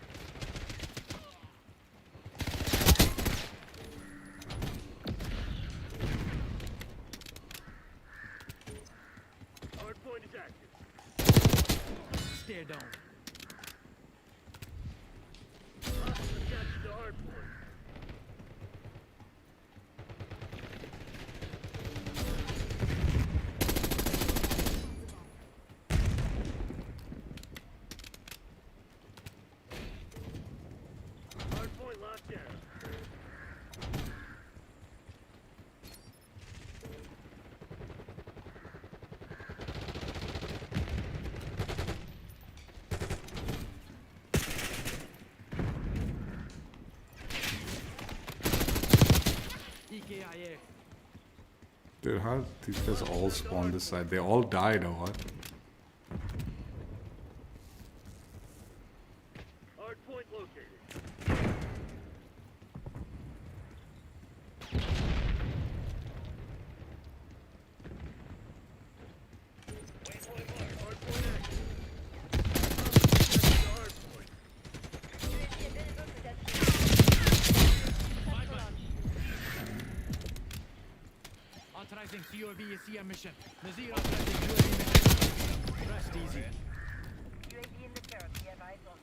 locked down. EKIA. Dude, how these guys all spawn this side? They all died or what? Hard point located. Waypoint marked. Hard point active. Hard point. Authorizing COV ECM mission. Nazir authorizing UAV mission. Rest easy. UAV in the turret. We have eyes on.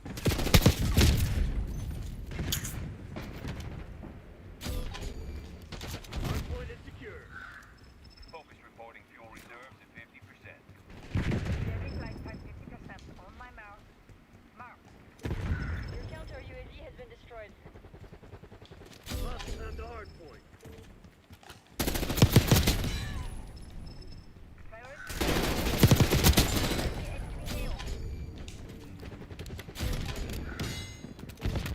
Hard point is secure. Focus reporting fuel reserves at 50%. UAV flight time 50%. On my mark. Mark. Your counter UAV has been destroyed. Hostile on the hard point.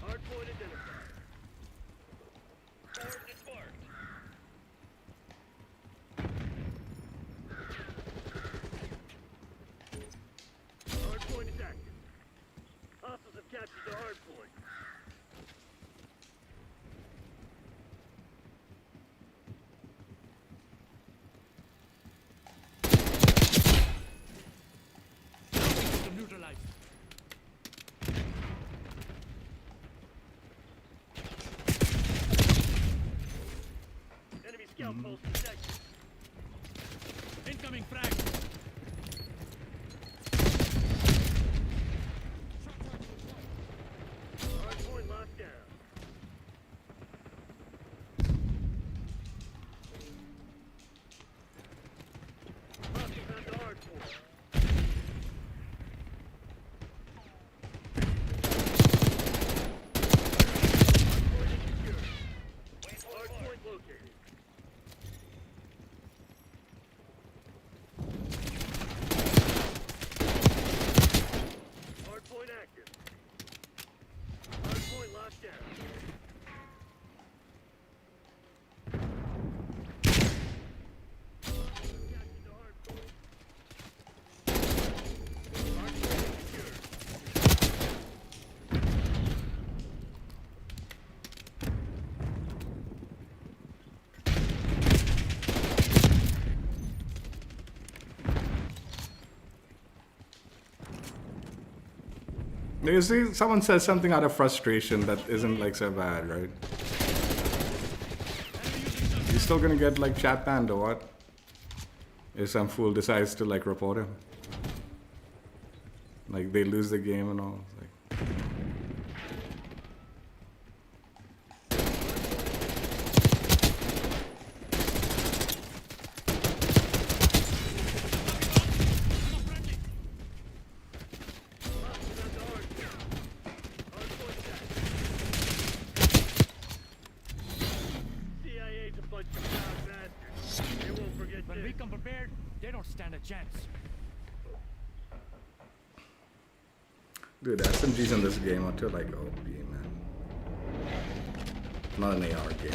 Hard point identified. Coordinates marked. Hard point is active. Hostiles have captured the hard point. System neutralized. Enemy scout post detected. Incoming frag. Hard point locked down. Hostiles at the hard point. Hard point is secure. Hard point located. Hard point active. Hard point locked down. Captured the hard point. Hard point is secure. You see, someone says something out of frustration that isn't like so bad, right? He's still gonna get like chat banned or what? If some fool decides to like report him. Like they lose the game and all. It's like, Hostiles at the hard point. Hard point active. CIA's a bunch of proud bastards. They won't forget When we this. come prepared, they don't stand a chance. dude, SMGs in this game are too like OP, man. Not an AR game.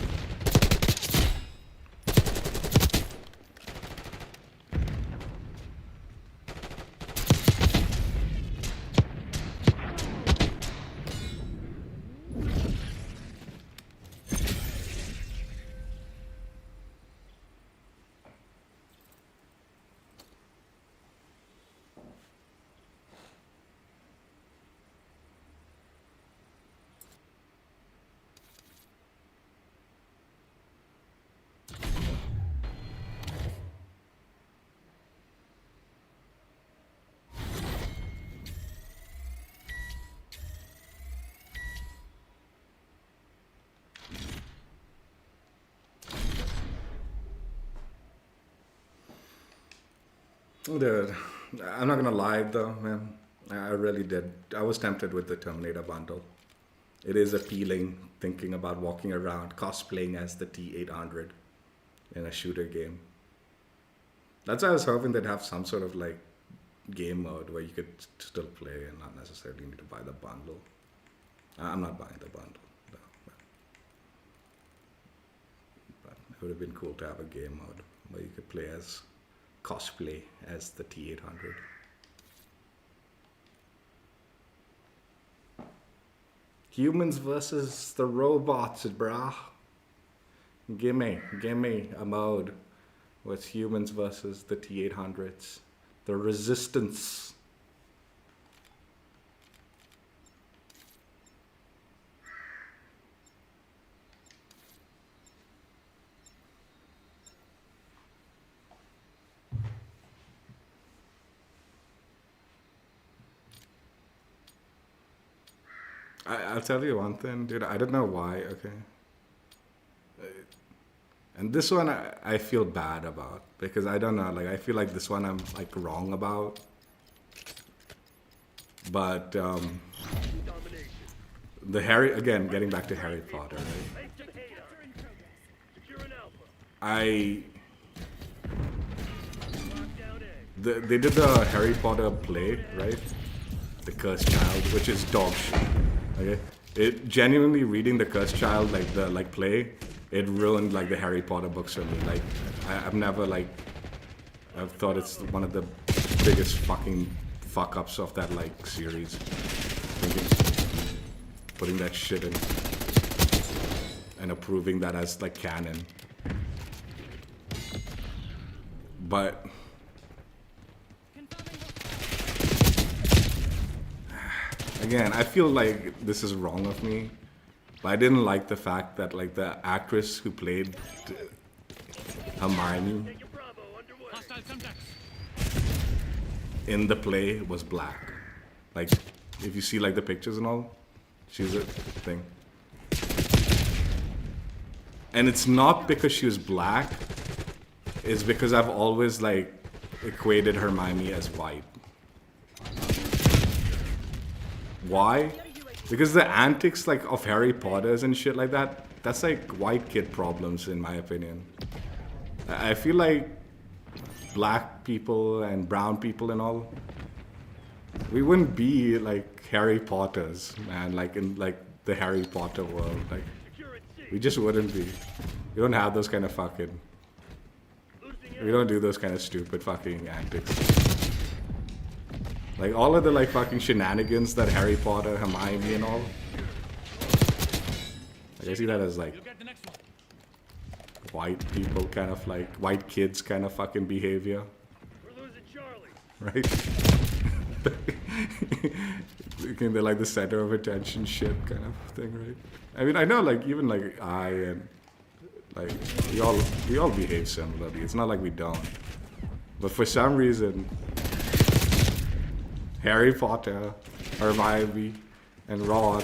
Dude, I'm not gonna lie though, man. I really did. I was tempted with the Terminator bundle. it is appealing thinking about walking around cosplaying as the T800 in a shooter game. That's why I was hoping they'd have some sort of like game mode where you could still play and not necessarily need to buy the bundle. I'm not buying the bundle, no, but it would have been cool to have a game mode where you could play as cosplay as the T800. Humans versus the robots, brah. Gimme a mode with humans versus the T800s. The resistance. I'll tell you one thing, dude. I don't know why, okay? And this one I feel bad about because I don't know, like I feel like this one I'm like wrong about. But Domination. the Harry, again, getting back to Harry Potter, right? Take the hate on. Secure an alpha. I Lock down A. they did the Harry Potter play, right? The Cursed Child, which is dog shit. Okay, it genuinely reading the Cursed Child like play, it ruined like the Harry Potter books for me. Like I've never like I've thought it's one of the biggest fucking fuck ups of that like series. Putting that shit in and approving that as like canon. But again, I feel like this is wrong of me, but I didn't like the fact that like the actress who played Hermione Take a Bravo underway. Hostile contacts. in the play was black. Like, if you see like the pictures and all, she's a thing. And it's not because she was black, it's because I've always like equated Hermione as white. Why? Because the antics like of Harry Potter's and shit like that, that's like white kid problems in my opinion. I feel like black people and brown people and all, we wouldn't be like Harry Potters, man, like in like the Harry Potter world. Like Secure at C. we just wouldn't be. We don't have those kind of fucking, Losing we don't do those kind of stupid fucking antics. Like all of the like fucking shenanigans that Harry Potter, Hermione and all. Like, I see that as like You'll get the next one. white people kind of like, white kids kind of fucking behavior, We're losing Charlie. right? Thinking they're like the center of attention shit kind of thing, right? I mean, I know like even like I and like we all behave similarly. It's not like we don't. But for some reason, Harry Potter, Hermione, and Ron,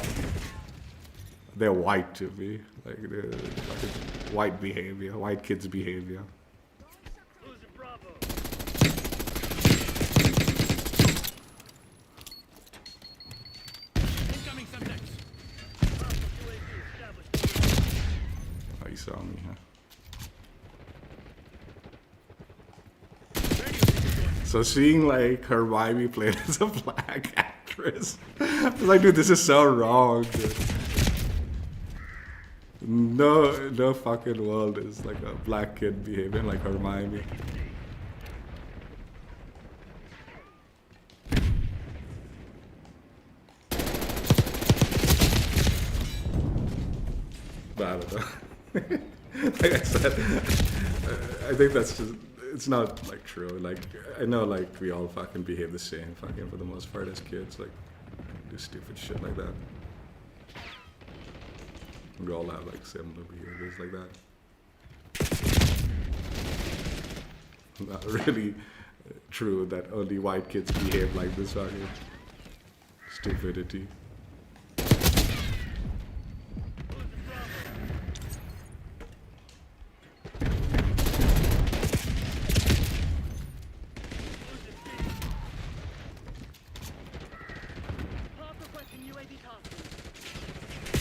they're white to me. Like they're fucking white behavior, white kids behavior. Losing Bravo. Incoming subjects. Alpha UAV established. Oh, you saw me, huh? So seeing like Hermione played as a black actress, I was like, dude, this is so wrong, dude. No fucking world is like a black kid behaving like Hermione. But I don't know. Like I said, I think that's just, it's not like true. Like I know like we all fucking behave the same fucking for the most part as kids, like do stupid shit like that. We all have like similar behaviors like that. Not really true that only white kids behave like this fucking stupidity. Path requesting UAV tasking.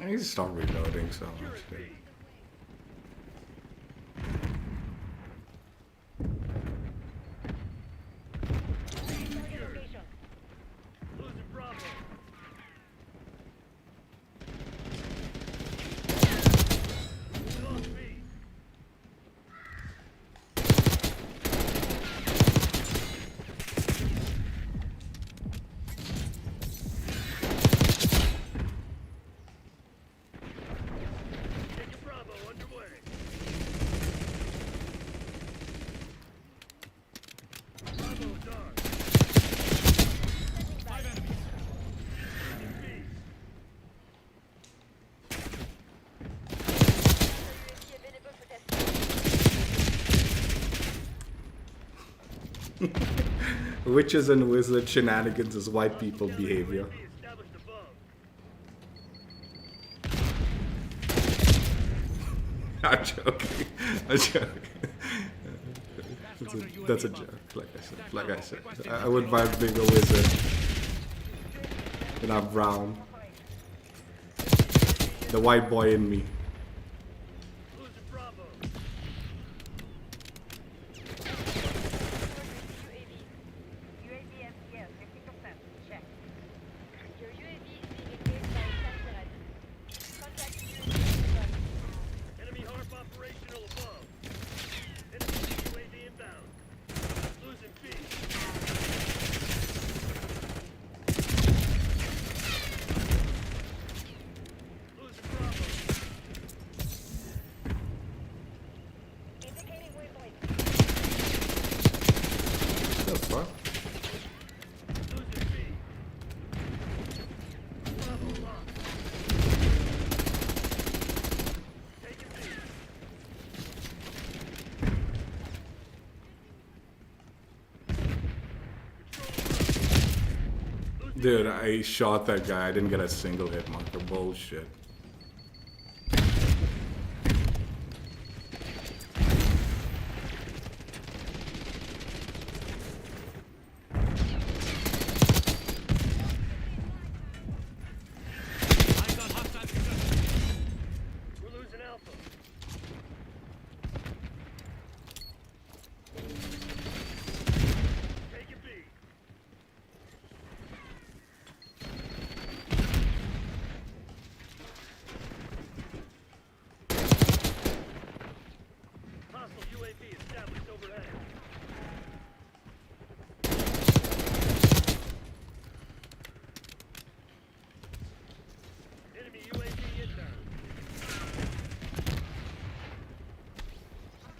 I need to start reloading so much. Dude. Location. Losing Bravo. Lost B. Taking Bravo underway. Bravo is ours. Five enemies. Losing B. UAV available for testing. Witches and wizard shenanigans is white people behavior. UAV established above. I'm joking. I'm joking. That's a joke. Like I said, I would vibe being a wizard. And I'm brown. The white boy in me. Losing Bravo. UAV MCL 50%. Check. Your UAV is being engaged by a Sentinel. Contact UAV deployed. Enemy HARP operational above. Enemy UAV inbound. Losing B. Losing Bravo. Indicating waypoint. The fuck? Losing B. Bravo lost. Taking B. Dude, I shot that guy. I didn't get a single hit marker. Bullshit. Eyes on hostile position. We're losing Alpha. Taking B. Hostile UAV established overhead. Enemy UAV inbound.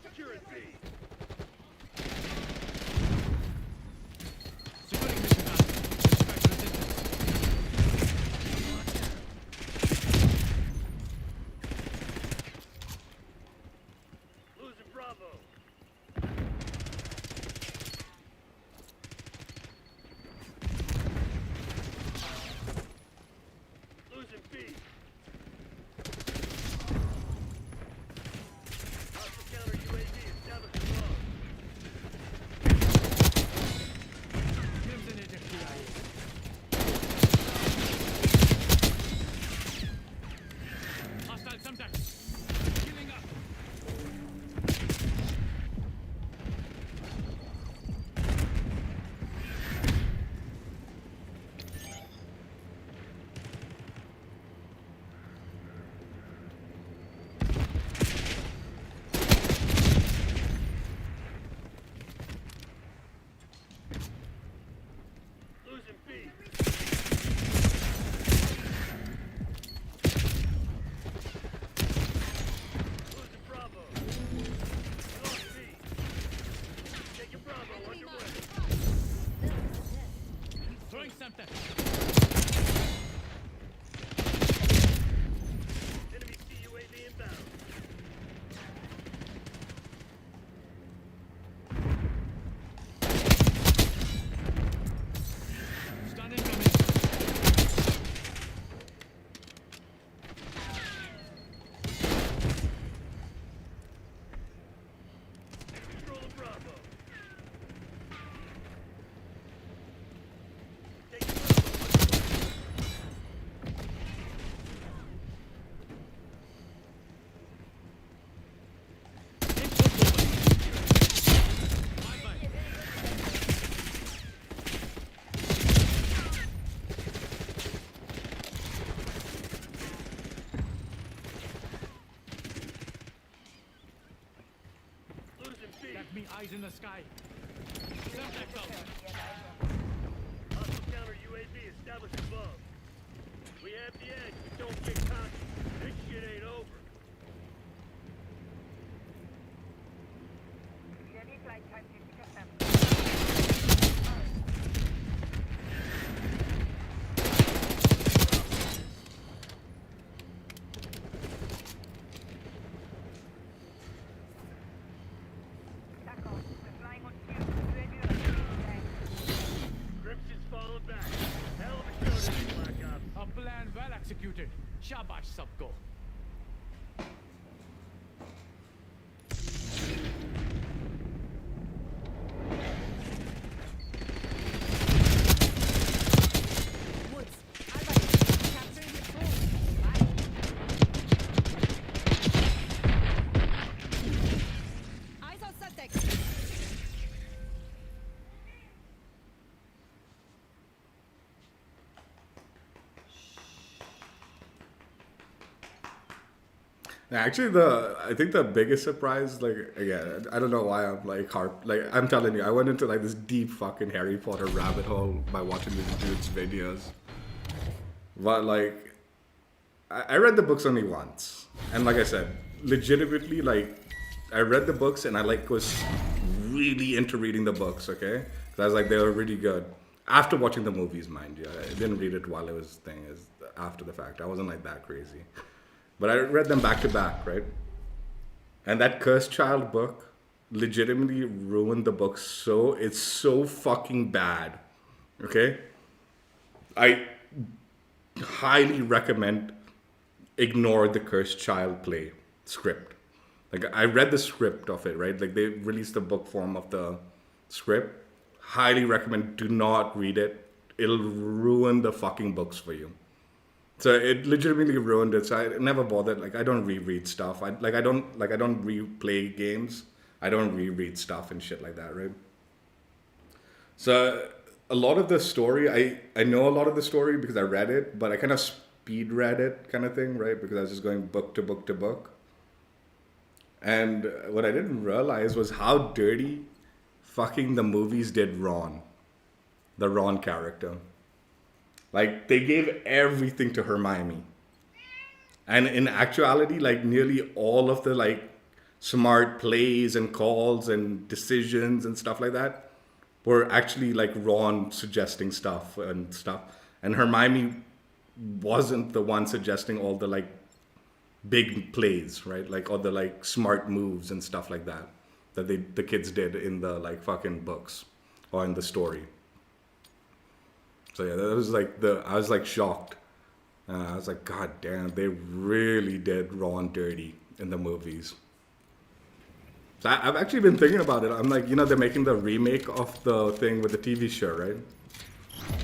Securing B. Securing mission done. Expect resistance. Losing Bravo. Losing B. Hostile counter UAV established above. Crimson eject CIA. Hostile contact. Healing up. Losing B. Losing Bravo. Lost B. Taking Bravo underway. Throwing something. Enemy CUAV inbound. Stun incoming. Control of Bravo. Taking Bravo sky. Semtex out. Hostile counter UAV established above. We have the edge, but don't get cocky. This shit ain't over. UAV flight time 50%. D'accord, we're flying on cue. UAV ready. Crimson's falling back. Hell of a show today, Black Ops. A plan well executed. Shabash, Sabko. Woods. Albert. Capturing the drone. Bye. Eyes on Semtex. Actually, I think the biggest surprise, like again, I don't know why I'm like I'm telling you, I went into like this deep fucking Harry Potter rabbit hole by watching these dudes' videos. But like, I read the books only once, and like I said, legitimately, like I read the books and I like was really into reading the books. Okay, because I was like they were really good. After watching the movies, mind you, I didn't read it while it was thing. Is after the fact. I wasn't like that crazy. But I read them back to back, right? And that Cursed Child book legitimately ruined the book it's so fucking bad. Okay? I highly recommend ignore the Cursed Child play script. Like I read the script of it, right? Like they released the book form of the script. Highly recommend do not read it. It'll ruin the fucking books for you. So it legitimately ruined it. So I never bothered. Like I don't reread stuff. I don't replay games. I don't reread stuff and shit like that, right? So a lot of the story, I know a lot of the story because I read it, but I kind of speed read it kind of thing, right? Because I was just going book to book to book. And what I didn't realize was how dirty fucking the movies did Ron. The Ron character. Like, they gave everything to Hermione. And in actuality, like, nearly all of the, like, smart plays and calls and decisions and stuff like that were actually, like, Ron suggesting stuff. And Hermione wasn't the one suggesting all the, like, big plays, right? Like, all the, like, smart moves and stuff like that the kids did in the, like, fucking books or in the story. So yeah, that was like I was like shocked. I was like, God damn, they really did Ron dirty in the movies. So I've actually been thinking about it. I'm like, they're making the remake of the thing with the TV show, right?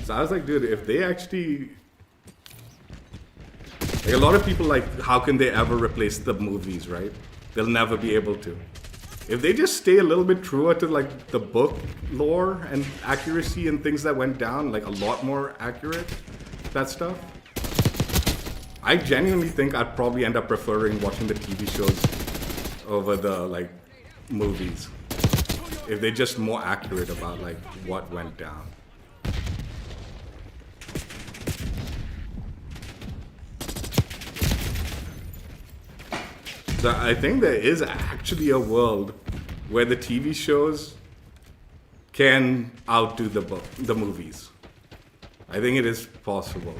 So I was like, dude, if they actually, like a lot of people like, how can they ever replace the movies, right? They'll never be able to. If they just stay a little bit truer to like the book lore and accuracy and things that went down, like a lot more accurate, that stuff, I genuinely think I'd probably end up preferring watching the TV shows over the like movies. If they're just more accurate about like what went down. So I think there is actually a world where the TV shows can outdo the movies. I think it is possible.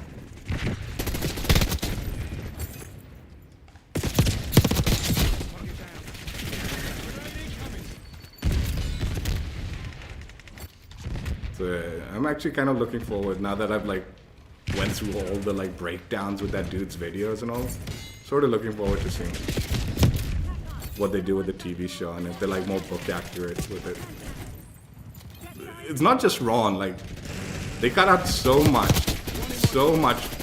So I'm actually kind of looking forward now that I've like went through all the like breakdowns with that dude's videos and all. Sort of looking forward to seeing what they do with the TV show and if they're like more book accurate with it. It's not just Ron, like they cut out so much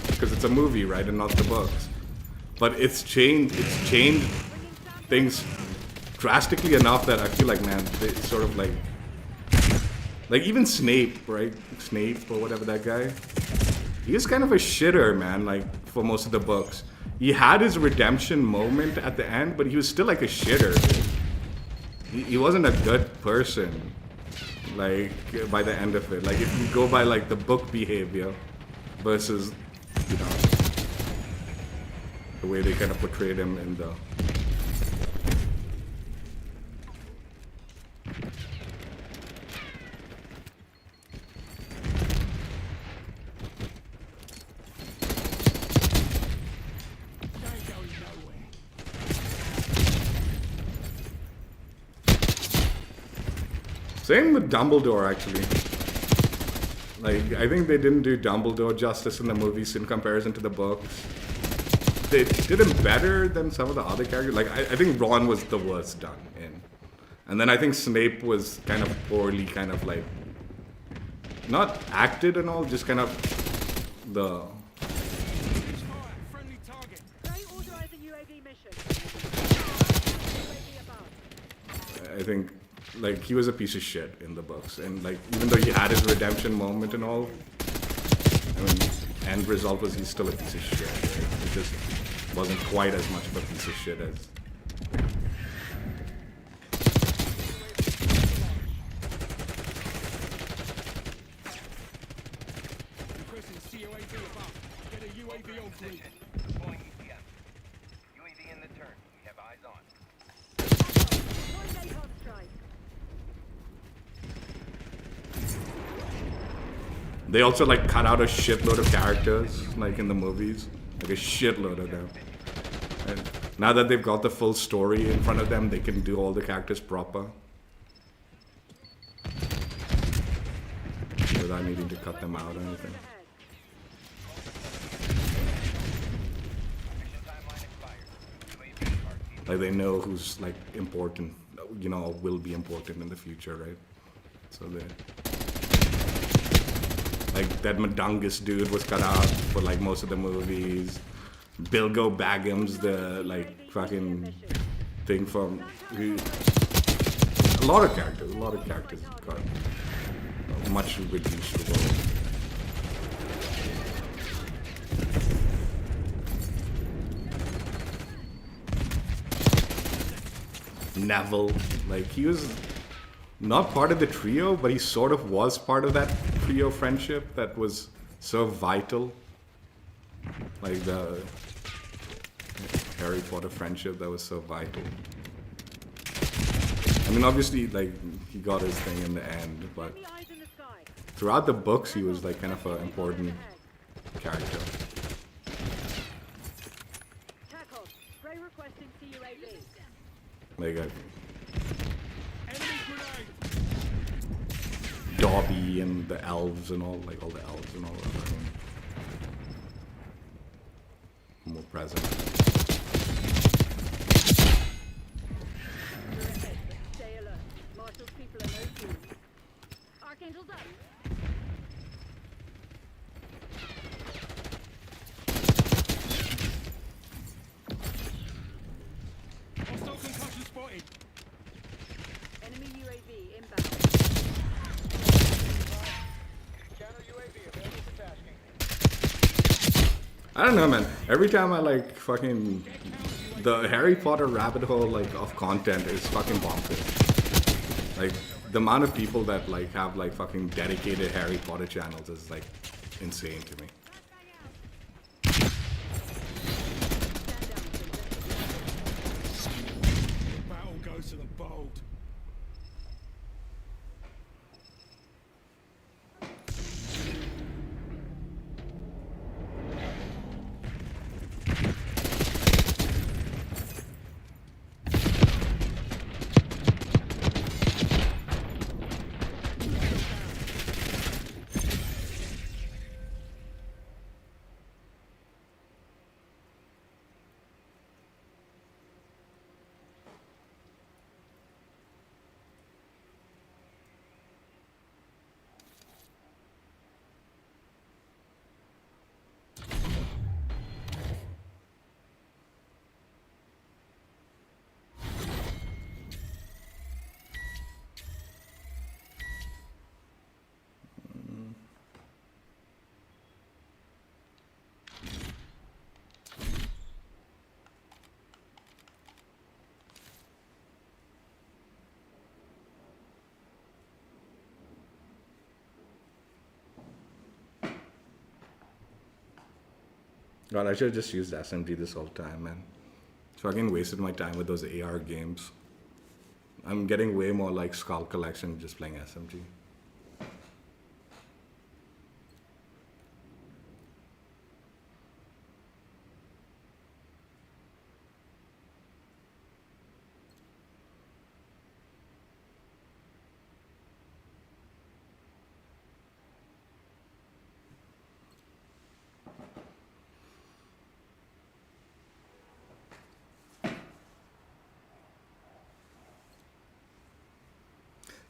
because it's a movie, right, and not the books. But it's changed things drastically enough that I feel like, man, they sort of like even Snape, right? Snape or whatever that guy. He was kind of a shitter, man, like for most of the books. He had his redemption moment at the end, but he was still like a shitter. he wasn't a good person. Like by the end of it, like if you go by like the book behavior versus, you know, the way they kind of portrayed him in the. Same with Dumbledore, actually. Like, I think they didn't do Dumbledore justice in the movies in comparison to the books. They did him better than some of the other characters. Like, I think Ron was the worst done in. And then I think Snape was kind of poorly, kind of like, not acted and all, just kind of the. Friendly target. Gray authorizing UAV mission. UAV above. I think like he was a piece of shit in the books, and like even though he had his redemption moment and all, I mean, end result was he's still a piece of shit. Right? He just wasn't quite as much of a piece of shit as. Requesting COAV above. Get a UAV on three. Deploying EPM. UAV in the turn. We have eyes on. Deploy Napalm strike. They also like cut out a shitload of characters, like in the movies, like a shitload of them. And now that they've got the full story in front of them, they can do all the characters proper without needing to cut them out or anything. Mission timeline expired. UAV RT. Like they know who's like important, you know, will be important in the future, right? So they. Like that Madungus dude was cut out for like most of the movies. Bilbo Baggins, the like fucking thing from a lot of characters got much reduced role. Neville, like he was not part of the trio, but he sort of was part of that trio friendship that was so vital. Like the Harry Potter friendship that was so vital. I mean, obviously, like, he got his thing in the end, but Enemy eyes in the sky. throughout the books, he was like kind of an important character. Tackle. Gray requesting CUAV. Like, Enemy grenade. Dobby and the elves and all, like all the elves and all that. More present. Stay alert. Marshall's people are no fools. Archangel's up. Hostile concussion spotted. Enemy UAV inbound. Counter UAV available for tasking. I don't know, man. Every time I like fucking the Harry Potter rabbit hole like of content is fucking bonkers. Like the amount of people that like have like fucking dedicated Harry Potter channels is like insane to me. Battle goes to the bold. God, I should have just used SMG this whole time, man. Fucking wasted my time with those AR games. I'm getting way more like Skull Collection just playing SMG.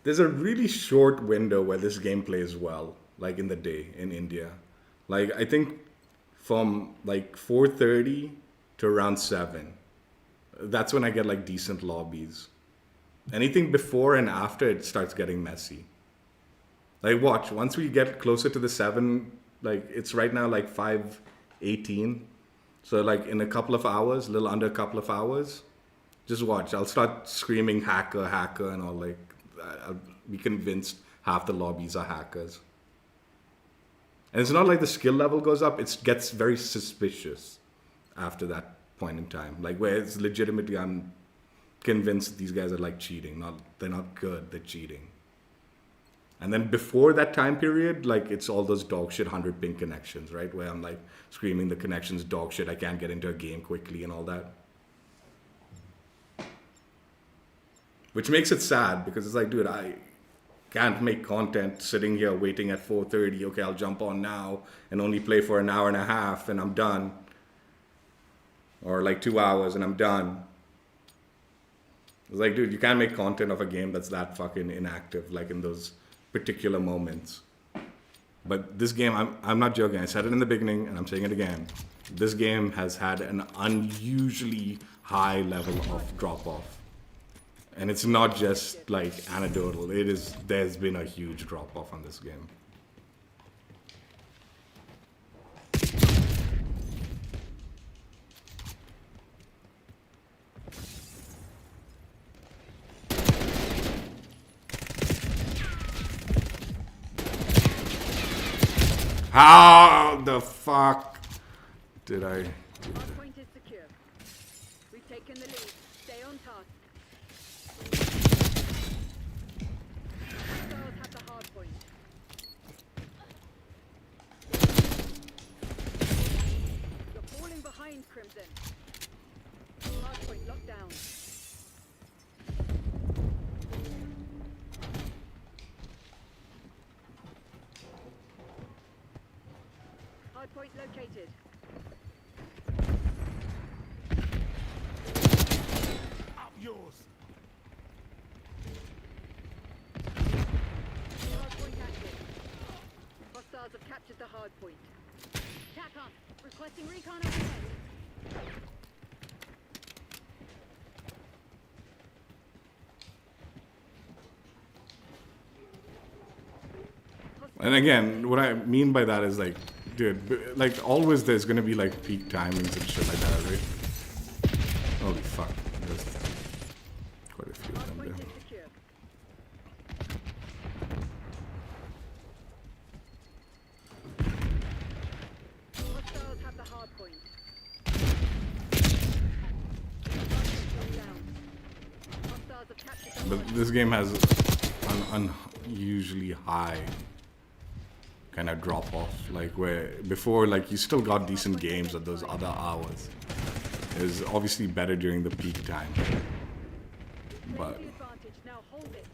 There's a really short window where this game plays well, like in the day in India. Like I think from like 4:30 to around 7. That's when I get like decent lobbies. Anything before and after it starts getting messy. Like watch, once we get closer to the 7, like it's right now like 5:18. So like in a couple of hours, a little under a couple of hours, just watch. I'll start screaming hacker, hacker, and I'll be convinced half the lobbies are hackers. And it's not like the skill level goes up, it gets very suspicious after that point in time. Like where it's legitimately, I'm convinced these guys are like cheating. They're not good, they're cheating. And then before that time period, like it's all those dog shit 100 ping connections, right? Where I'm like screaming the connection's dog shit, I can't get into a game quickly and all that. Which makes it sad because it's like, dude, I can't make content sitting here waiting at 4:30. Okay, I'll jump on now and only play for an hour and a half and I'm done. Or like 2 hours and I'm done. It's like, dude, you can't make content of a game that's that fucking inactive, like in those particular moments. But this game, I'm not joking. I said it in the beginning and I'm saying it again. This game has had an unusually high level of drop-off. And it's not just like anecdotal. There's been a huge drop-off on this game. How the fuck did I do that? Hardpoint is secure. We've taken the lead. Stay on task. Hostiles have the hardpoint. You're falling behind, Crimson. Hardpoint locked down. Hardpoint located. Up yours. Hardpoint active. Hostiles have captured the hardpoint. TACOM, requesting recon overhead. And again, what I mean by that is like, dude, like always there's gonna be like peak timings and shit like that, right? Holy fuck. There's quite a few of them Hardpoint there. is secure. Hostiles have the hardpoint. Hardpoint locked down. Hostiles have captured the But this game has an unusually high kind of drop off, like where before, like you still got decent games at those other hours. It was obviously better during the peak time, but the advantage. Now hold it.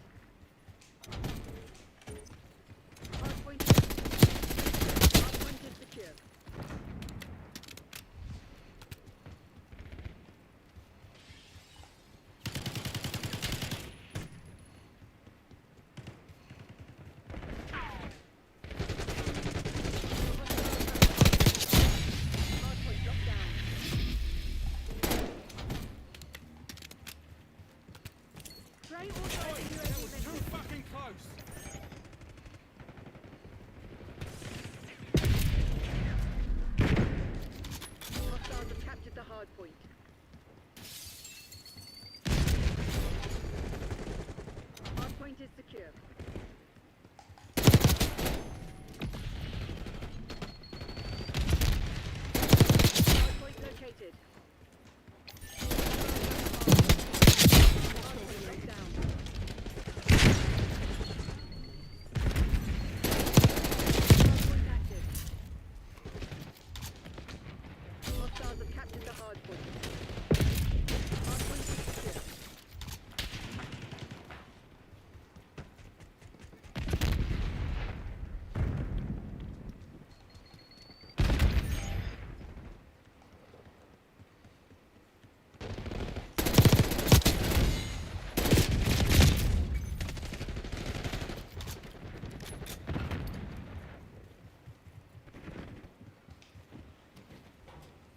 Hardpoint is secure. Hardpoint locked down. Try authorizing UAV mission. Too fucking close. Hostiles have captured the hardpoint. Hardpoint is secure.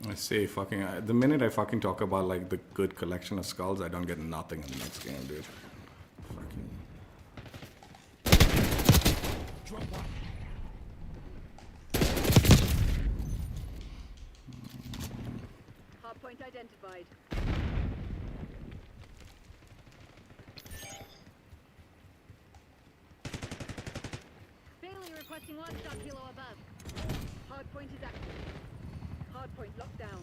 I say fucking. The minute I fucking talk about like the good collection of skulls, I don't get nothing in the next game, dude. Fucking. Drop one. Hardpoint identified. Failure requesting livestock kilo above. Hardpoint is active. Hardpoint locked down.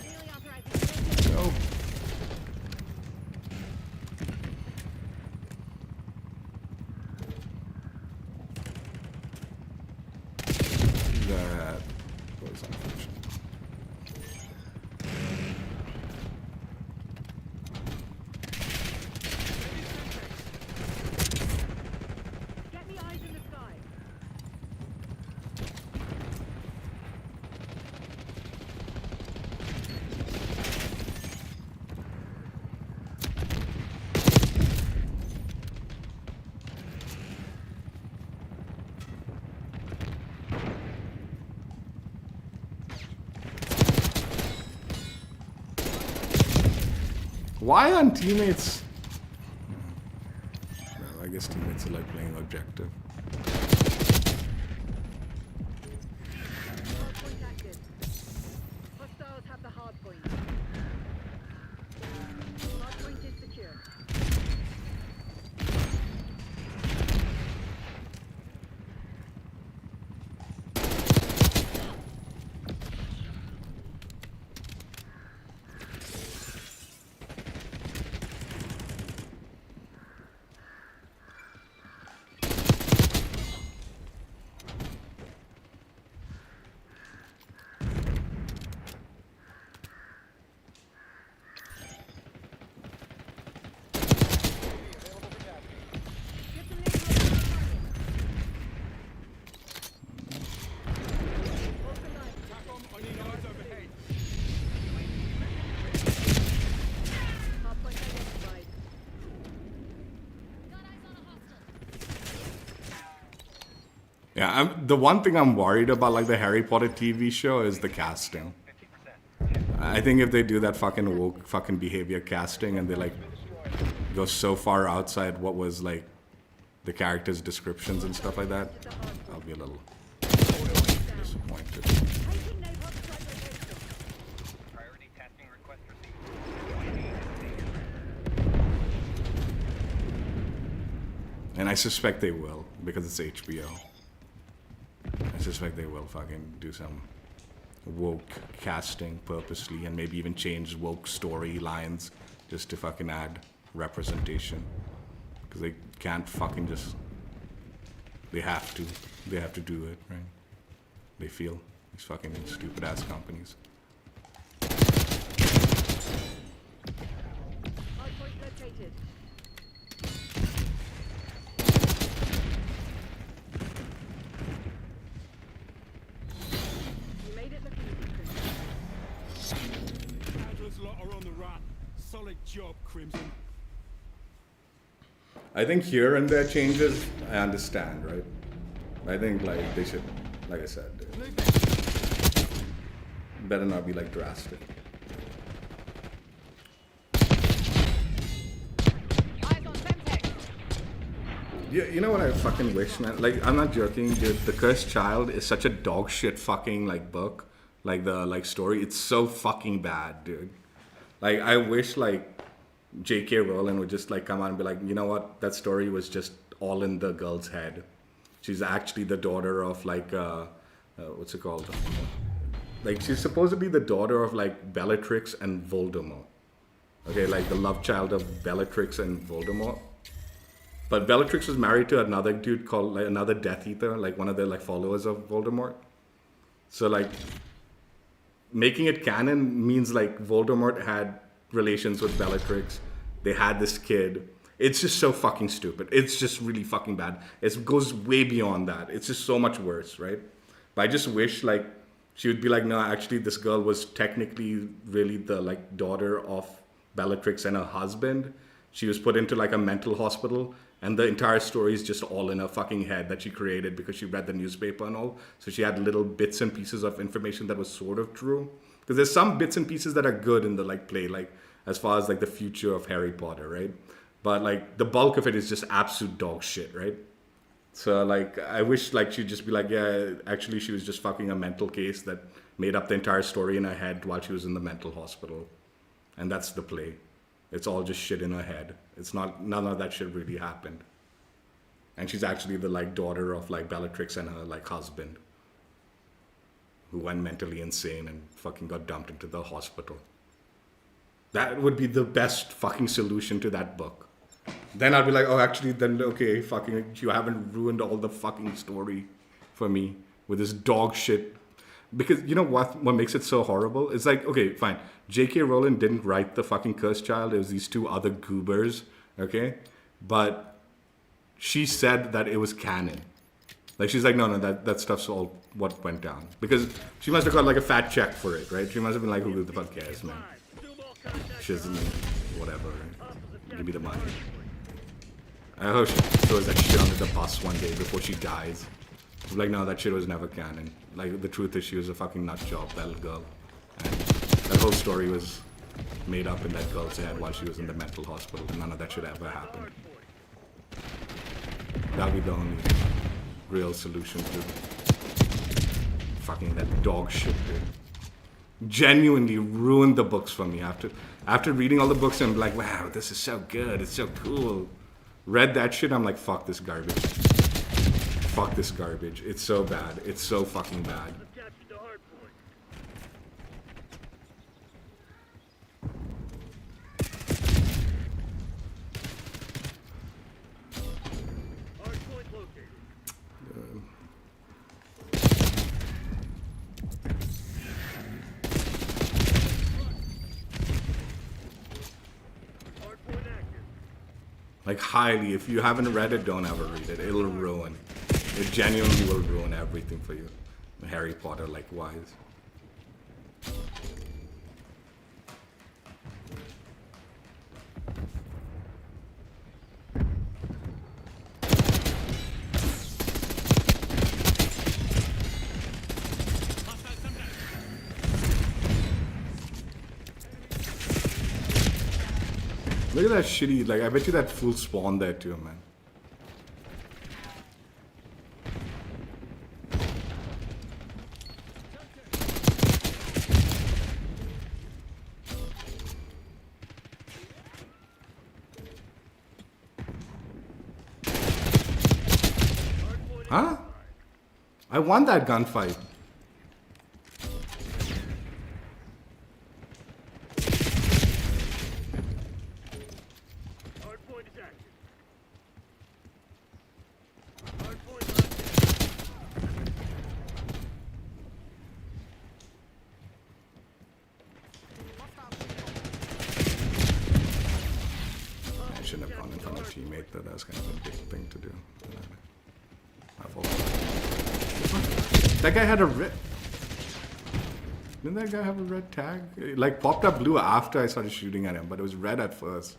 Daily authorizing. Go. That was unfortunate. Get me eyes in the sky. Why aren't teammates? Well, I guess teammates are like playing objective. Hardpoint active. Hostiles have the hardpoint. Hardpoint is secure. Get some names on the target. Hold the line. I need eyes overhead. Hardpoint identified. Yeah, the one thing I'm worried about, like the Harry Potter TV show, is the casting. I think if they do that fucking woke fucking behavior casting and they like go so far outside what was like the characters' descriptions and stuff like that, I'll be a little disappointed. Taking naval strike location. Priority testing request received. And I suspect they will because it's HBO. I suspect they will fucking do some woke casting purposely and maybe even change woke storylines just to fucking add representation. Because they can't fucking just. They have to. They have to do it, right? They feel. These fucking stupid ass companies. Hardpoint located. You made it look easy, Chris. Adler's lot are on the run. Solid job, Crimson. I think here and there changes, I understand, right? I think like they should, like I said, better not be like drastic. Eyes on Femtech. You know what I fucking wish, man? Like, I'm not joking, dude. The Cursed Child is such a dog shit fucking like book, like the like story. It's so fucking bad, dude. Like, I wish like J.K. Rowling would just like come out and be like, you know what? That story was just all in the girl's head. She's actually the daughter of like what's it called? Like, she's supposed to be the daughter of like Bellatrix and Voldemort. Okay, like the love child of Bellatrix and Voldemort. But Bellatrix was married to another dude called like another Death Eater, like one of the like followers of Voldemort. So like making it canon means like Voldemort had relations with Bellatrix. They had this kid. It's just so fucking stupid. It's just really fucking bad. It goes way beyond that. It's just so much worse, right? But I just wish like she would be like, no, actually this girl was technically really the like daughter of Bellatrix and her husband. She was put into like a mental hospital, and the entire story is just all in her fucking head that she created because she read the newspaper and all. So she had little bits and pieces of information that was sort of true. Because there's some bits and pieces that are good in the like play, like as far as like the future of Harry Potter, right? But like the bulk of it is just absolute dog shit, right? So like I wish like she'd just be like, yeah, actually she was just fucking a mental case that made up the entire story in her head while she was in the mental hospital. And that's the play. It's all just shit in her head. It's not, none of that shit really happened. And she's actually the like daughter of like Bellatrix and her like husband, who went mentally insane and fucking got dumped into the hospital. That would be the best fucking solution to that book. Then I'd be like, oh, actually, then okay, fucking, you haven't ruined all the fucking story for me with this dog shit. Because you know what makes it so horrible? It's like, okay, fine. J.K. Rowling didn't write the fucking cursed child. It was these two other goobers, okay? But she said that it was canon. Like, she's like, no, that stuff's all what went down. Because she must have got like a fat check for it, right? She must have been like, who the fuck cares, man? Shizzle, whatever. Give me the money. I hope she throws that shit under the bus one day before she dies. Like, no, that shit was never canon. Like, the truth is she was a fucking nut job, that girl. And that whole story was made up in that girl's head while she was in the mental hospital. And none of that shit ever happened. That'll be the only real solution to fucking that dog shit, dude. Genuinely ruined the books for me. After reading all the books, I'm like, wow, this is so good. It's so cool. Read that shit, I'm like, fuck this garbage. Fuck this garbage. It's so bad. It's so fucking bad. Captured the hard point. Hard point located. Hard point active. Like, highly, if you haven't read it, don't ever read it. It'll ruin. It genuinely will ruin everything for you. Harry Potter, likewise. Look at that shitty, like, I bet you that fool spawned there too, man. Huh? I won that gunfight. Hard point is active. Hard point locked in. I shouldn't have gone in front of a teammate though. That was kind of a big thing to do. My fault. That guy had a red. Didn't that guy have a red tag? It like popped up blue after I started shooting at him, but it was red at first.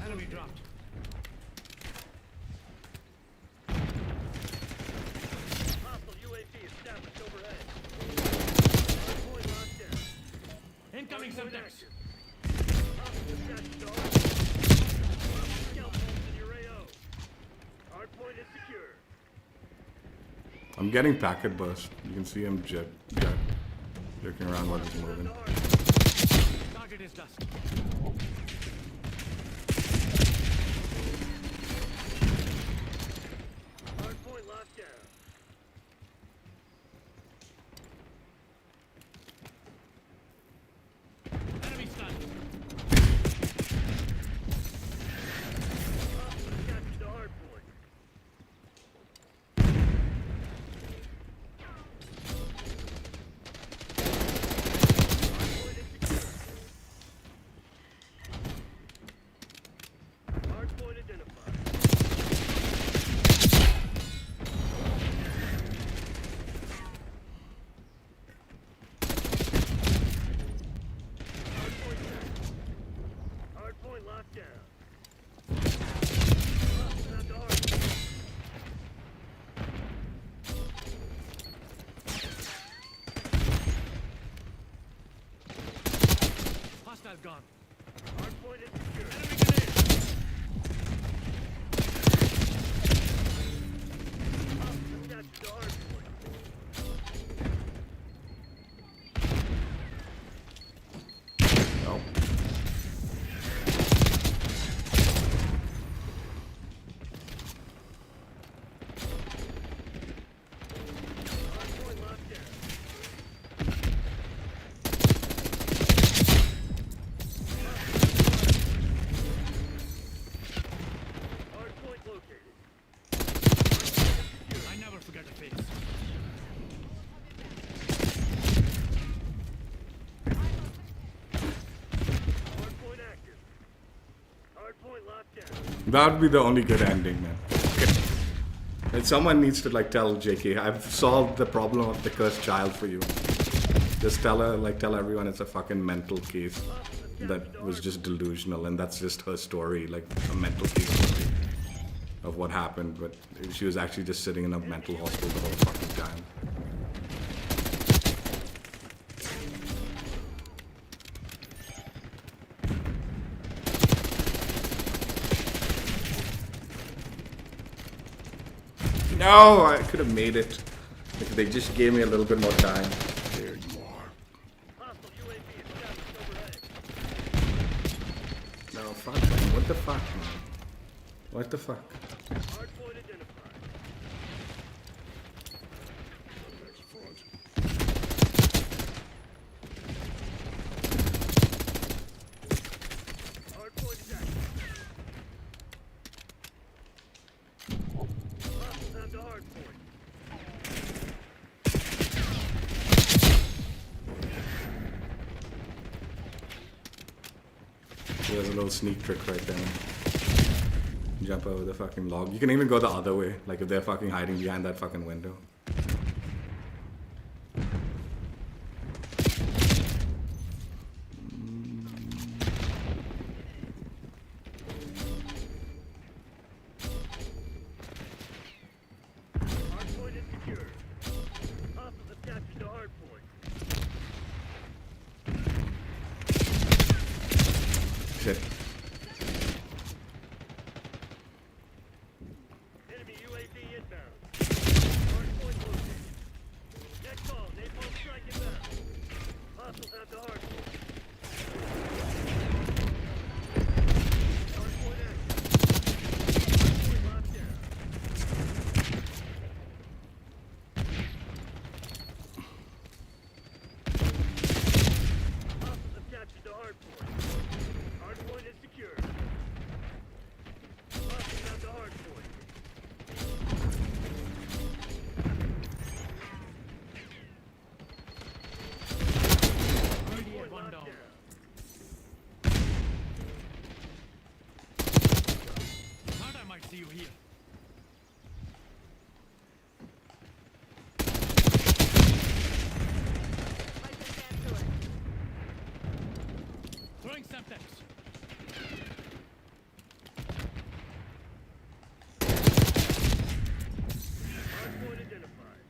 Enemy dropped. Hostile UAV established overhead. Hard point locked down. Incoming subjects. Hostile attached to hard. Skeletons in your AO. Hard point is secure. I'm getting packet burst. You can see him jerking around while he's moving. Target is dust. Hard point locked down. Enemy stunned. Hostile attached to hard point. Hard point is secure. That would be the only good ending, man. Okay. And someone needs to like tell JK, I've solved the problem of the cursed child for you. Just tell her, like tell everyone it's a fucking mental case that was just delusional, and that's just her story, like a mental case story of what happened. But she was actually just sitting in a mental hospital the whole fucking time. No, I could have made it if they just gave me a little bit more time. Hostile UAV established overhead. No, fuck, man. What the fuck, man? What the fuck? Hardpoint identified. Hardpoint is active. Hostiles have the hardpoint. There's a little sneak trick right there. Jump over the fucking log. You can even go the other way, like if they're fucking hiding behind that fucking window. Hardpoint is secure. Hostiles have captured the hardpoint. Shit. Enemy UAV inbound. Hardpoint located. Next call, napalm strike inbound. Hostiles have the hardpoint. Hardpoint active. Hardpoint locked down. Hostiles have captured the hardpoint. Hardpoint is secure. Hostiles have the hardpoint. Immediate one Locked down. down. Thought I might see you here. Place a scan turret. Throwing Semtex. Hardpoint identified.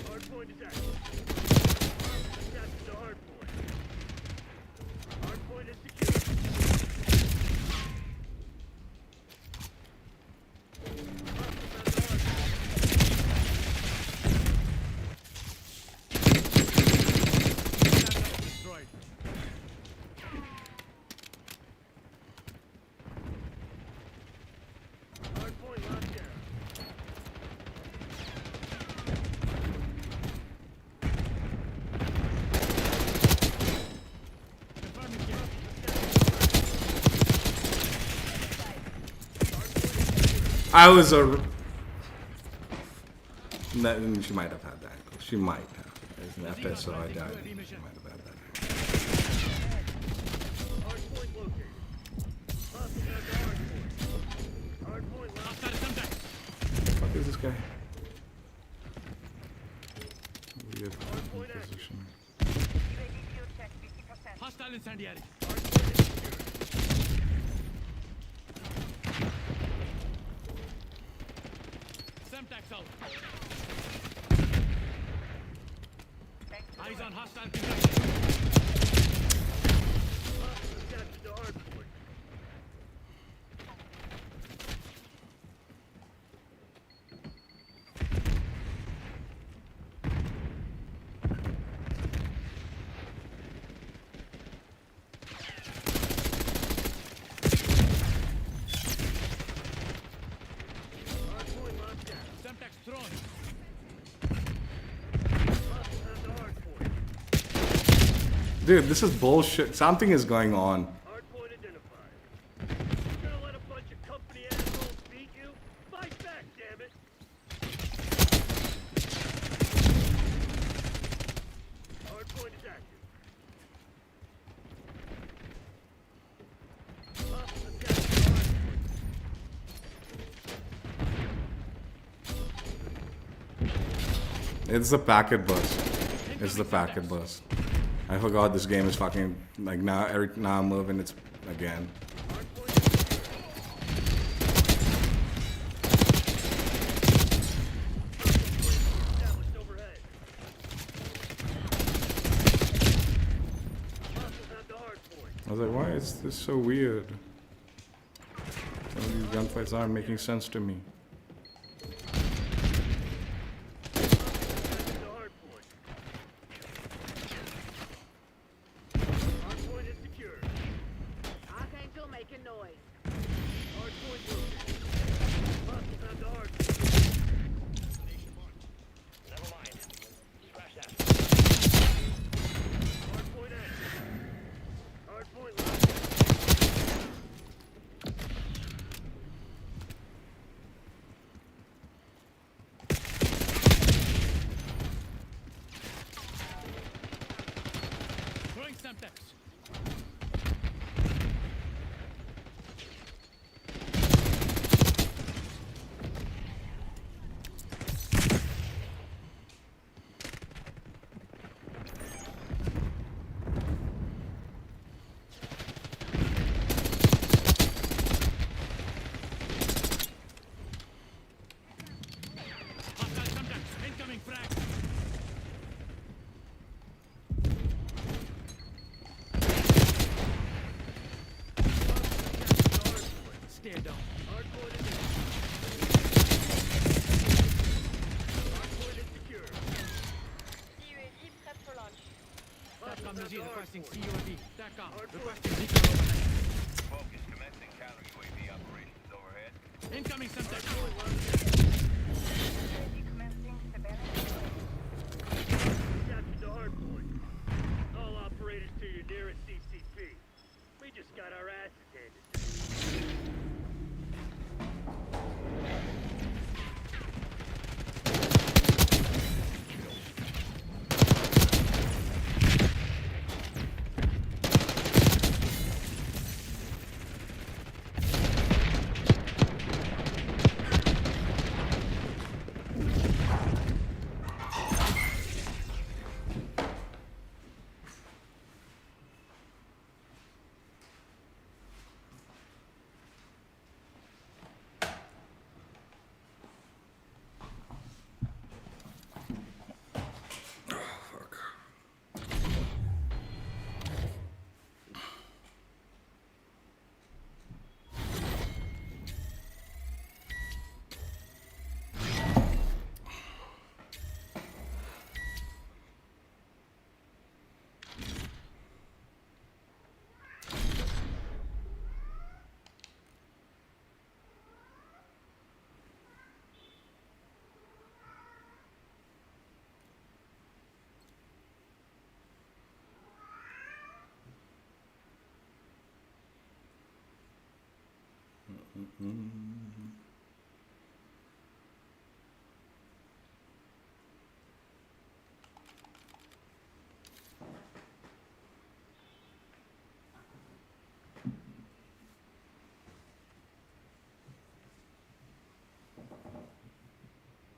Hardpoint is active. Capture the hardpoint. Hardpoint is secure. Hostiles have the hardpoint. Destroyed. Hardpoint locked down. Confirming kill. I was a. No, she might have had that. She might have. After I saw I died, she might have had that. Hardpoint located. Hostiles have the hardpoint. Hardpoint locked. Hostile Semtex. Fuck is this guy? Weird fucking position. UAV fuel check 50%. Hostile incendiary. Hardpoint is secure. Semtex out. Thanks to Eyes the on hostile contact. Hostiles have captured the hardpoint. Hardpoint locked down. Semtex thrown. Hostiles have the hardpoint. Dude, this is bullshit. Something is going on. Hardpoint identified. You gonna let a bunch of company assholes beat you? Fight back, damn it! It's the packet bus. It's the packet bus. I forgot this game is fucking like now. Now I'm moving. It's again. Established overhead. Hostiles have the hard point. I was like, why is this so weird? Some of these gunfights aren't making sense to me. The hard point. Hard point is secure. Archangel making noise. Hard point located. Hostiles have the hard point. Never mind. Scratch that. Hard point active. Hard point locked. Throwing Semtex. Hostile Semtex. Incoming frag. Stay down. Hard point is in. Hard point is secure. CUAV prêt for launch. SATCOM Hostiles have Nazi the hard requesting point. CUAV. SATCOM Hard point. requesting recon overhead. Focus commencing counter UAV operations overhead. Incoming Semtex. UAV commencing surveillance. Captured the hard point. All operators to your nearest CCP. We just got our asses handed to us.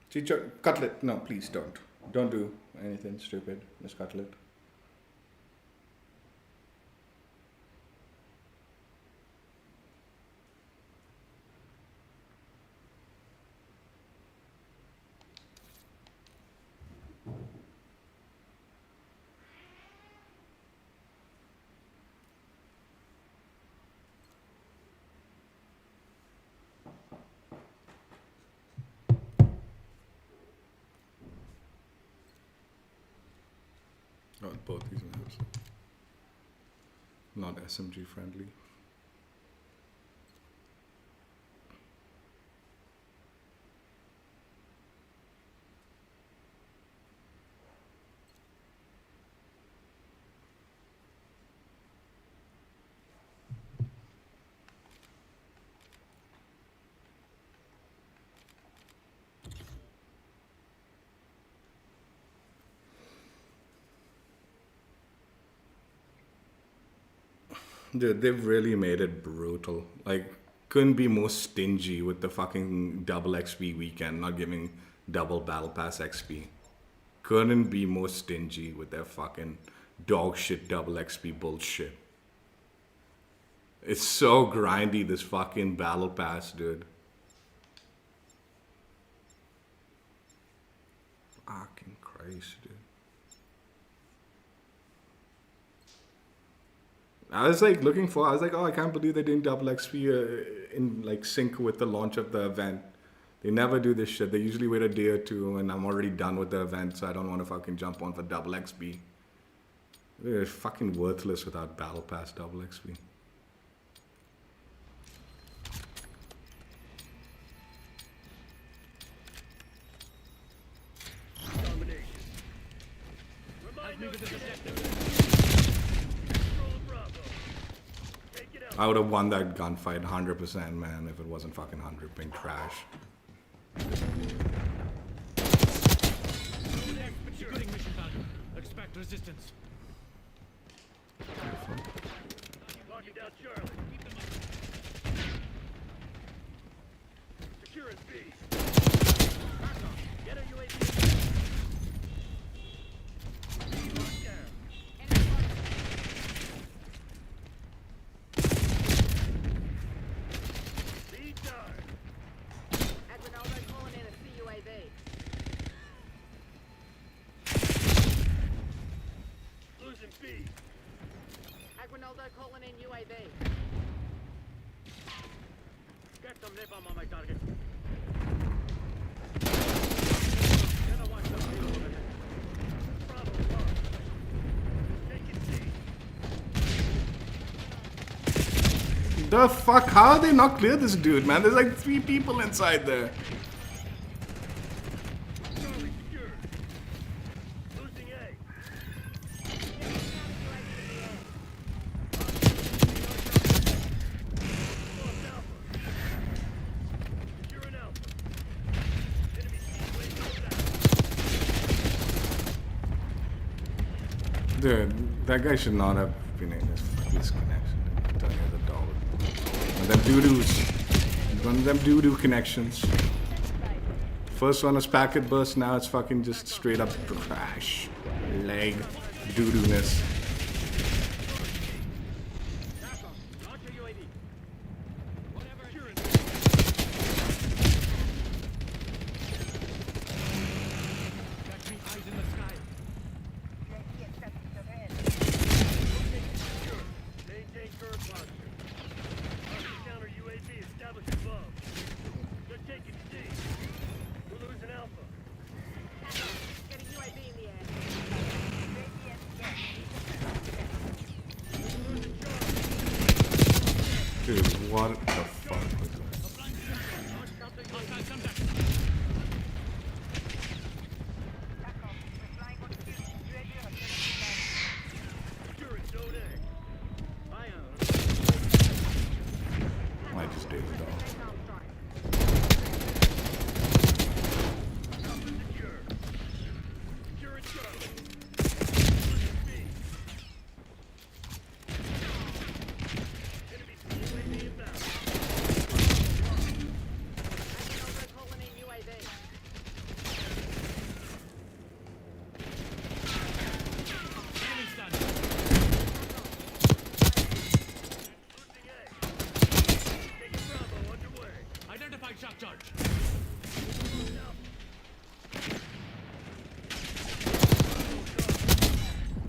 Teacher, Cutlet. No, please don't. Don't do anything stupid, Miss Cutlet. Oh, both these maps. Not SMG friendly. Dude, they've really made it brutal. Like, couldn't be more stingy with the fucking double XP weekend, not giving double battle pass XP. couldn't be more stingy with their fucking dog shit double XP bullshit. It's so grindy, this fucking battle pass, dude. Fucking Christ, dude. I was like I was like, oh, I can't believe they're doing double XP in like sync with the launch of the event. They never do this shit. They usually wait a day or two, and I'm already done with the event, so I don't want to fucking jump on for double XP. They're fucking worthless without battle pass double XP. Domination. Help Remind me us with this to objective. control Bravo. Take it out. I would have won that gunfight 100%, man, if it wasn't fucking 100 being trash. Securing mission value. Expect resistance. Locking down Charlie. Securing B. Get a UAV. B locked down. B died. Adrinaldo calling in a CUAV. Losing B. Adrinaldo calling in UAV. Get some napalm on my target. Bravo lost. Taking C. The fuck? How did they not clear this dude, man? There's like 3 people inside there. Charlie secured. Losing A. Lost Alpha. Securing Alpha. Enemy way down. Dude, that guy should not have been in this connection. I'm telling you, the dog. One of them doo-doos. One of them doo-doo connections. First one was packet burst, now it's fucking just straight up crash. Leg doo-doo-ness. Launcher UAV. Securing Catch me eyes in the sky. UAV established overhead. Maintain current posture. Hostile counter UAV established above. They're taking C. We're losing Alpha. Get a UAV in the air. UAV SCS. We're losing Charlie. Dude, what the fuck was that? Hostile contact. TACOM. We're flying on cue. UAV hostility. Securing Zone A. Ion. Might just do it though. Napalm strike. Alpha secure. Securing Charlie. Losing B. Enemy UAV inbound. Adrinaldo calling in UAV. Enemy stun. Losing A. Taking Bravo underway. Identified shock charge.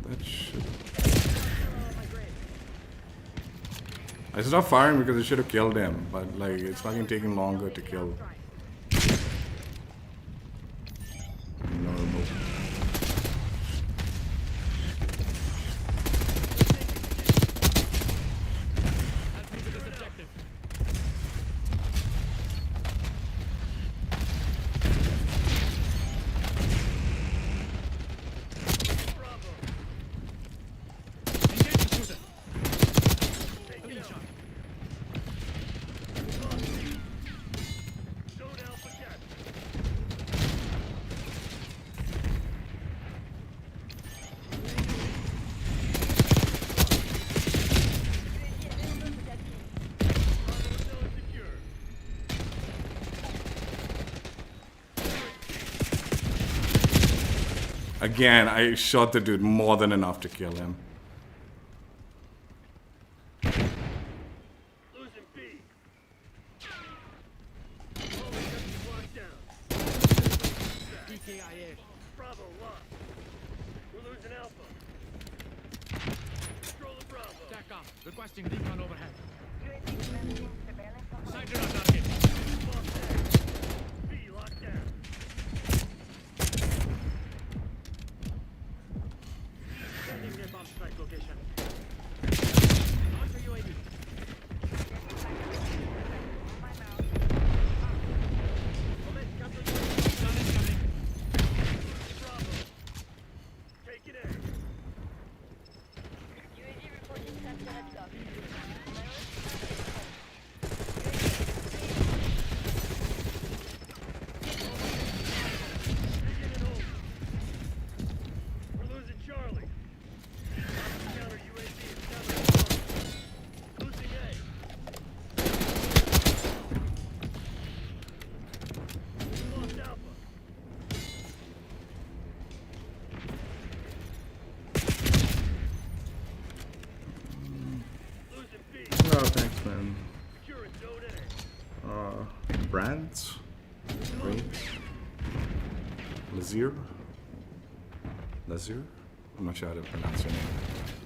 That shit. Oh, my grid. I stopped firing because it should have killed him, but like it's fucking taking longer to kill. Strike. Normal. Help me with this objective. Bravo. Engage the shooter. Take Clean it shot. out. Again, I shot the dude more than enough to kill him. Losing B. All objectives locked down. EKIA. Bravo lost. We're losing Alpha. Control of Bravo. TACOM, requesting recon overhead. UAV commencing surveillance on Sighted on target. Lost A. B locked down. Sending their bomb strike location. Launcher UAV. my mouth. Command capital UAV. Sun incoming. Bravo. Taking A. UAV reporting sector heads up. Taking it home. We're losing Charlie. Counter UAV is coming. Losing A. Lost Alpha. Losing B. Oh, thanks, man. Securing Zone A. Brands? Wait. Lazir? Lazir? I'm not sure how to pronounce your name.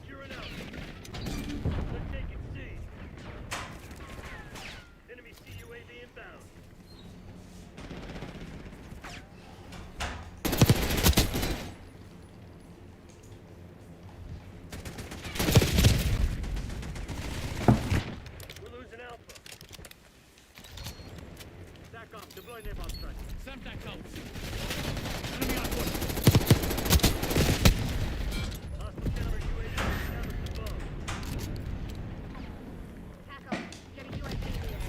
Securing Alpha. They're taking C. Enemy CUAV inbound. We're losing Alpha. TACOM, deploy their bomb strike. Semtex out. Enemy on foot. Hostile counter UAV established above. TACOM, getting UAV in the air.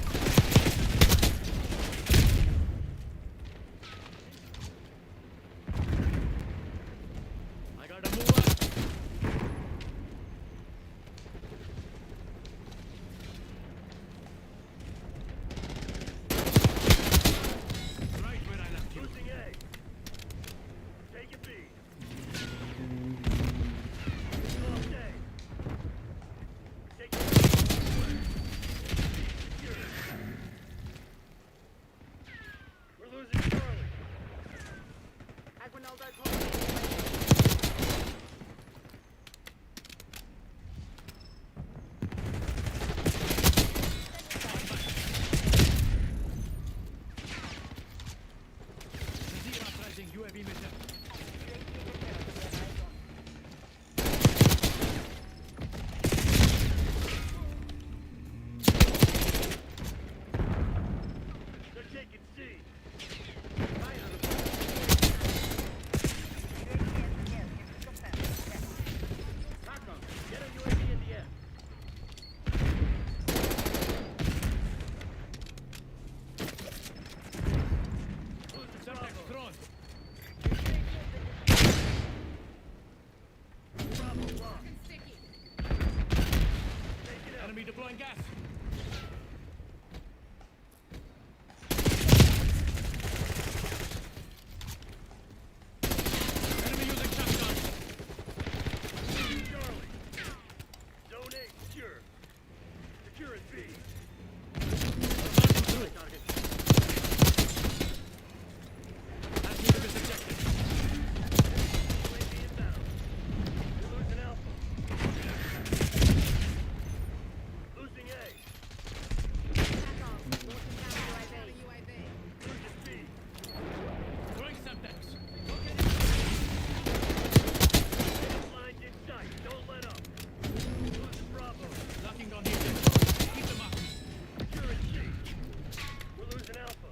I gotta move up. Right where I left you. Losing A. Taking B. Lost A. Taking B. Secure. We're losing Charlie. Aguinaldo calling. Nazir authorizing UAV mission. They're taking C. TACOM, get a UAV in the air. Losing Semtex Bravo. thrown. Bravo lost. Sticky. Taking out. Enemy deploying gas. Enemy using shotgun. Charlie. Zone A secure. Securing B. Launching through. Target. As needed is ejected. UAV inbound. We're losing Alpha. Losing A. TACOM, launching counter UAV. Losing B. Throwing Semtex. Lines in sight. Don't let up. Losing Bravo. Locking on the objective. Keep them up. Securing C. We're losing Alpha.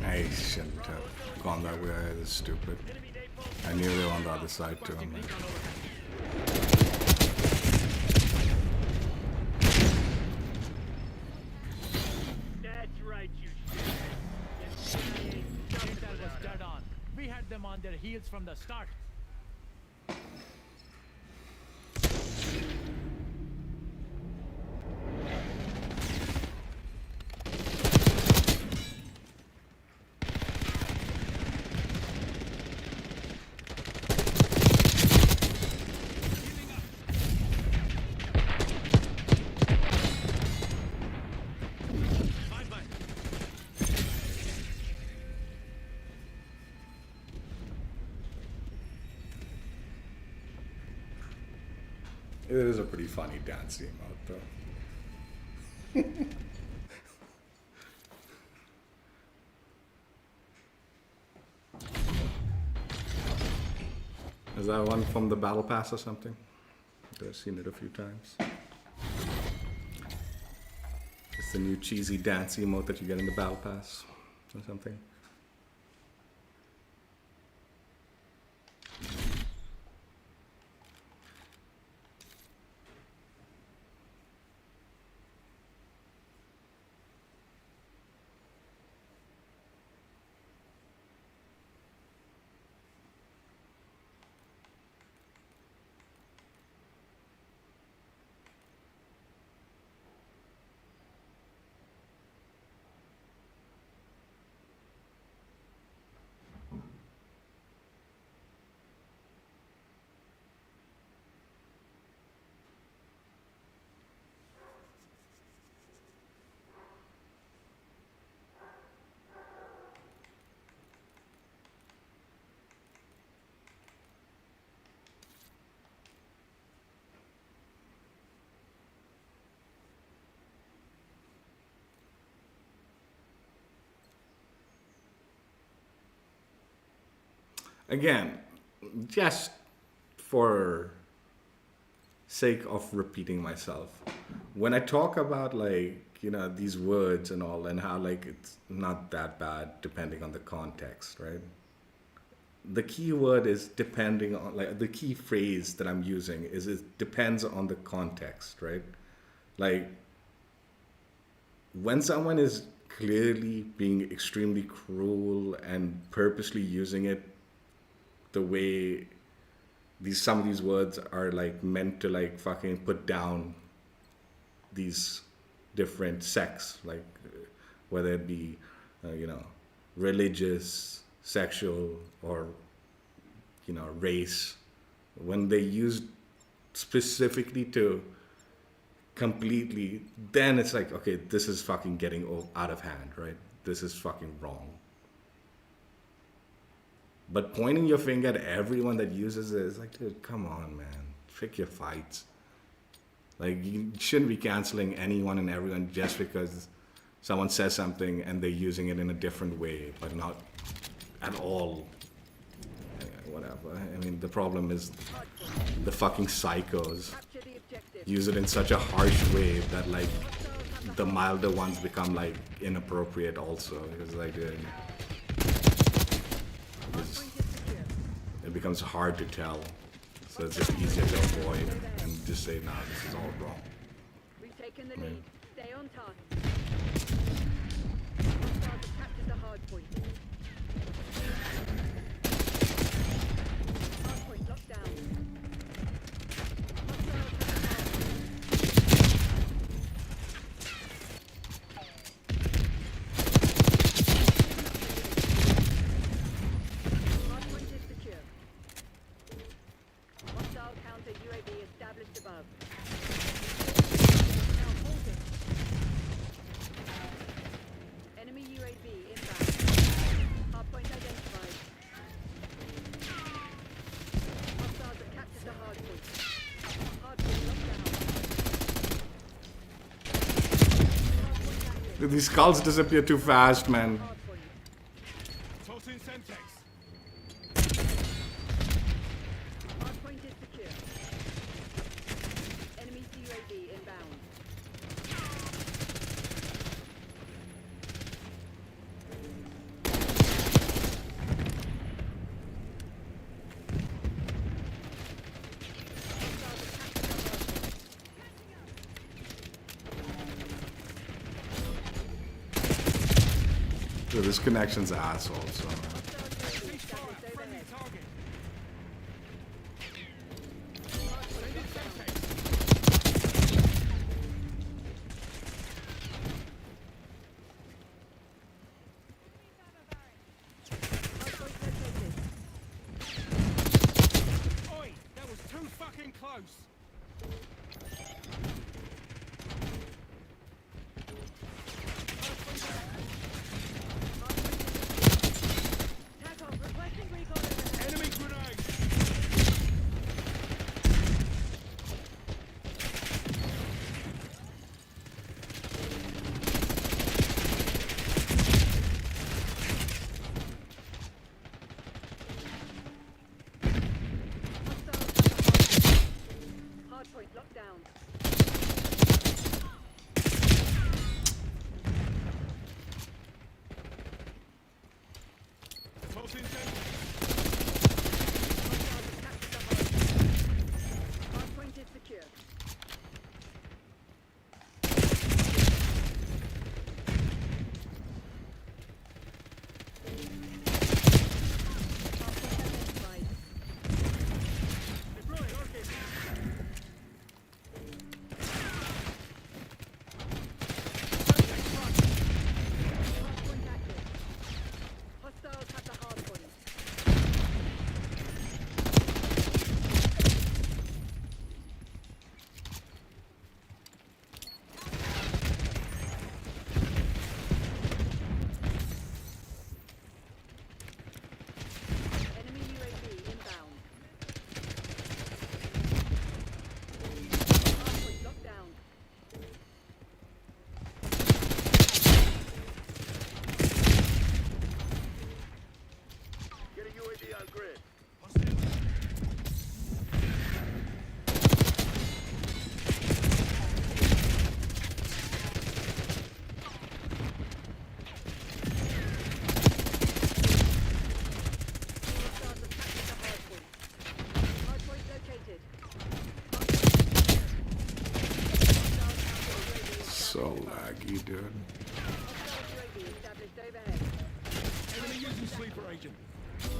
I shouldn't have gone that way. That's stupid. Enemy napalm. I knew they were on the other side too. I'm Requesting like, recon overhead. That's right, you Intel was dead on. We had them on their heels from the start. It is a pretty funny dance emote, though. Is that one from the Battle Pass or something? I've seen it a few times. It's the new cheesy dance emote that you get in the Battle Pass or something. Again, just for sake of repeating myself, when I talk about these words and all and how like it's not that bad depending on the context, right? The key word is depending on, like the key phrase that I'm using is it depends on the context, right? Like when someone is clearly being extremely cruel and purposely using it the way some of these words are like meant to like fucking put down these different sects, like whether it be religious, sexual, or race, when they use specifically to completely, then it's like, okay, this is fucking getting out of hand, right? This is fucking wrong. But pointing your finger at everyone that uses it is like, dude, come on, man. Pick your fights. Like, you shouldn't be canceling anyone and everyone just because someone says something and they're using it in a different way, but not at all. Whatever. I mean, the problem is the fucking psychos Capture the objective. use it in such a harsh way that, like, the milder ones become, like, inappropriate also. Because, like, it becomes hard to tell. So it's just easier to avoid and just say, nah, this is all wrong. We've taken the Right. lead. Stay on task. Hostiles have captured the hard point. Hard point locked down. Hostiles have the hard point. Hard point is secure. Hostile counter UAV established above. Now hold it. Enemy UAV inbound. Hardpoint identified. Hostiles have captured the hardpoint. Hardpoint locked down. Hardpoint active. These skulls disappear too fast, man. Hardpoint. Tossing Semtex. Hardpoint is secure. Enemy UAV inbound. Dude, this connection's asshole, so. Ceasefire. Friendly target. Sending Semtex. Hardpoint located. Oi, that was too fucking close. Hostiles engaged. Hardpoint is secure. Hardpoint identified. Deploy, okay. Hardpoint active. Hostiles have the hardpoint. Enemy UAV inbound. Hardpoint locked down. Get a UAV on grid. Hostiles have captured the hardpoint. Hardpoint located. Hostiles have the UAV So laggy, dude. Hostile UAV established overhead. Enemy using sleeper agent.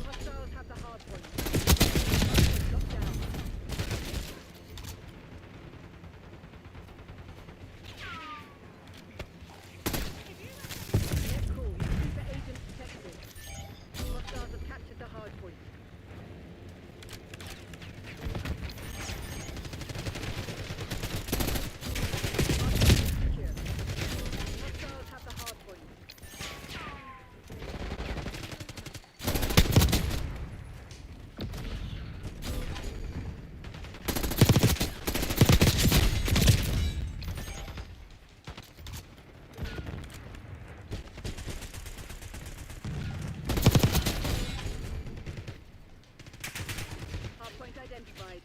Hostiles have the hardpoint. Hardpoint locked down. Net cool. Super agent detected. Hostiles have captured the hardpoint. Hardpoint is secure. Hostiles have the hardpoint. Hardpoint identified.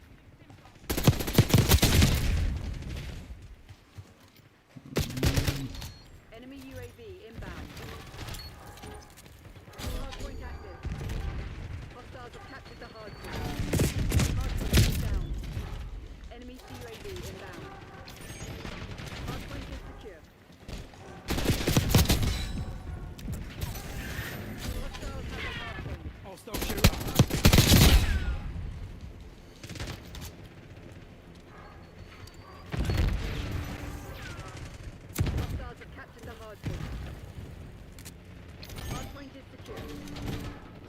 Enemy UAV inbound. Hardpoint active. Hostiles have captured the hardpoint. Hardpoint is down. Enemy CUAV inbound. Hardpoint is secure. Hostiles have the hardpoint. Hostile shooter. Hostiles have captured the hardpoint. Hardpoint is secure.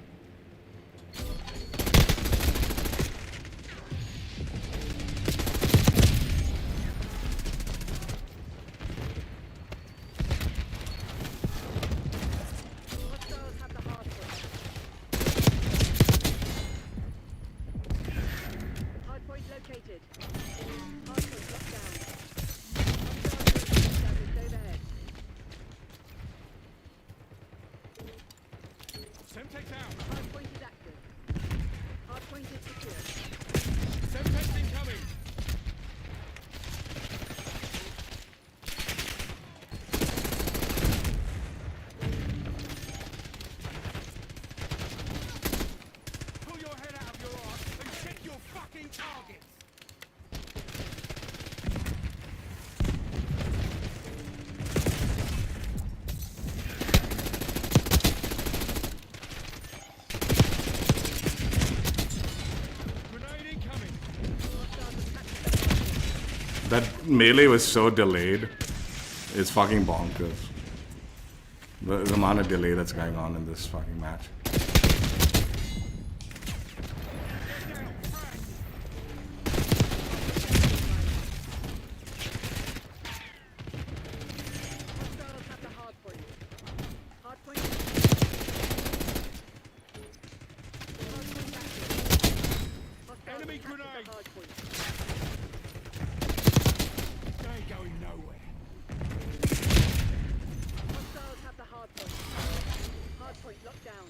Hostiles have the hardpoint. Hardpoint located. Hardpoint locked down. Hostiles established overhead. Semtex out. Hardpoint is active. Hardpoint is secure. Semtex incoming. Pull your head out of your arse and check your fucking targets. Grenade incoming. Hostiles have captured the hardpoint. That melee was so delayed. It's fucking bonkers. The amount of delay that's going on in this fucking match. Down. Frag. Hostiles have the hardpoint. Hardpoint is Hardpoint active. Hostiles Enemy have captured grenade. the hardpoint. They ain't going nowhere. Hostiles have the hardpoint. Hardpoint locked down.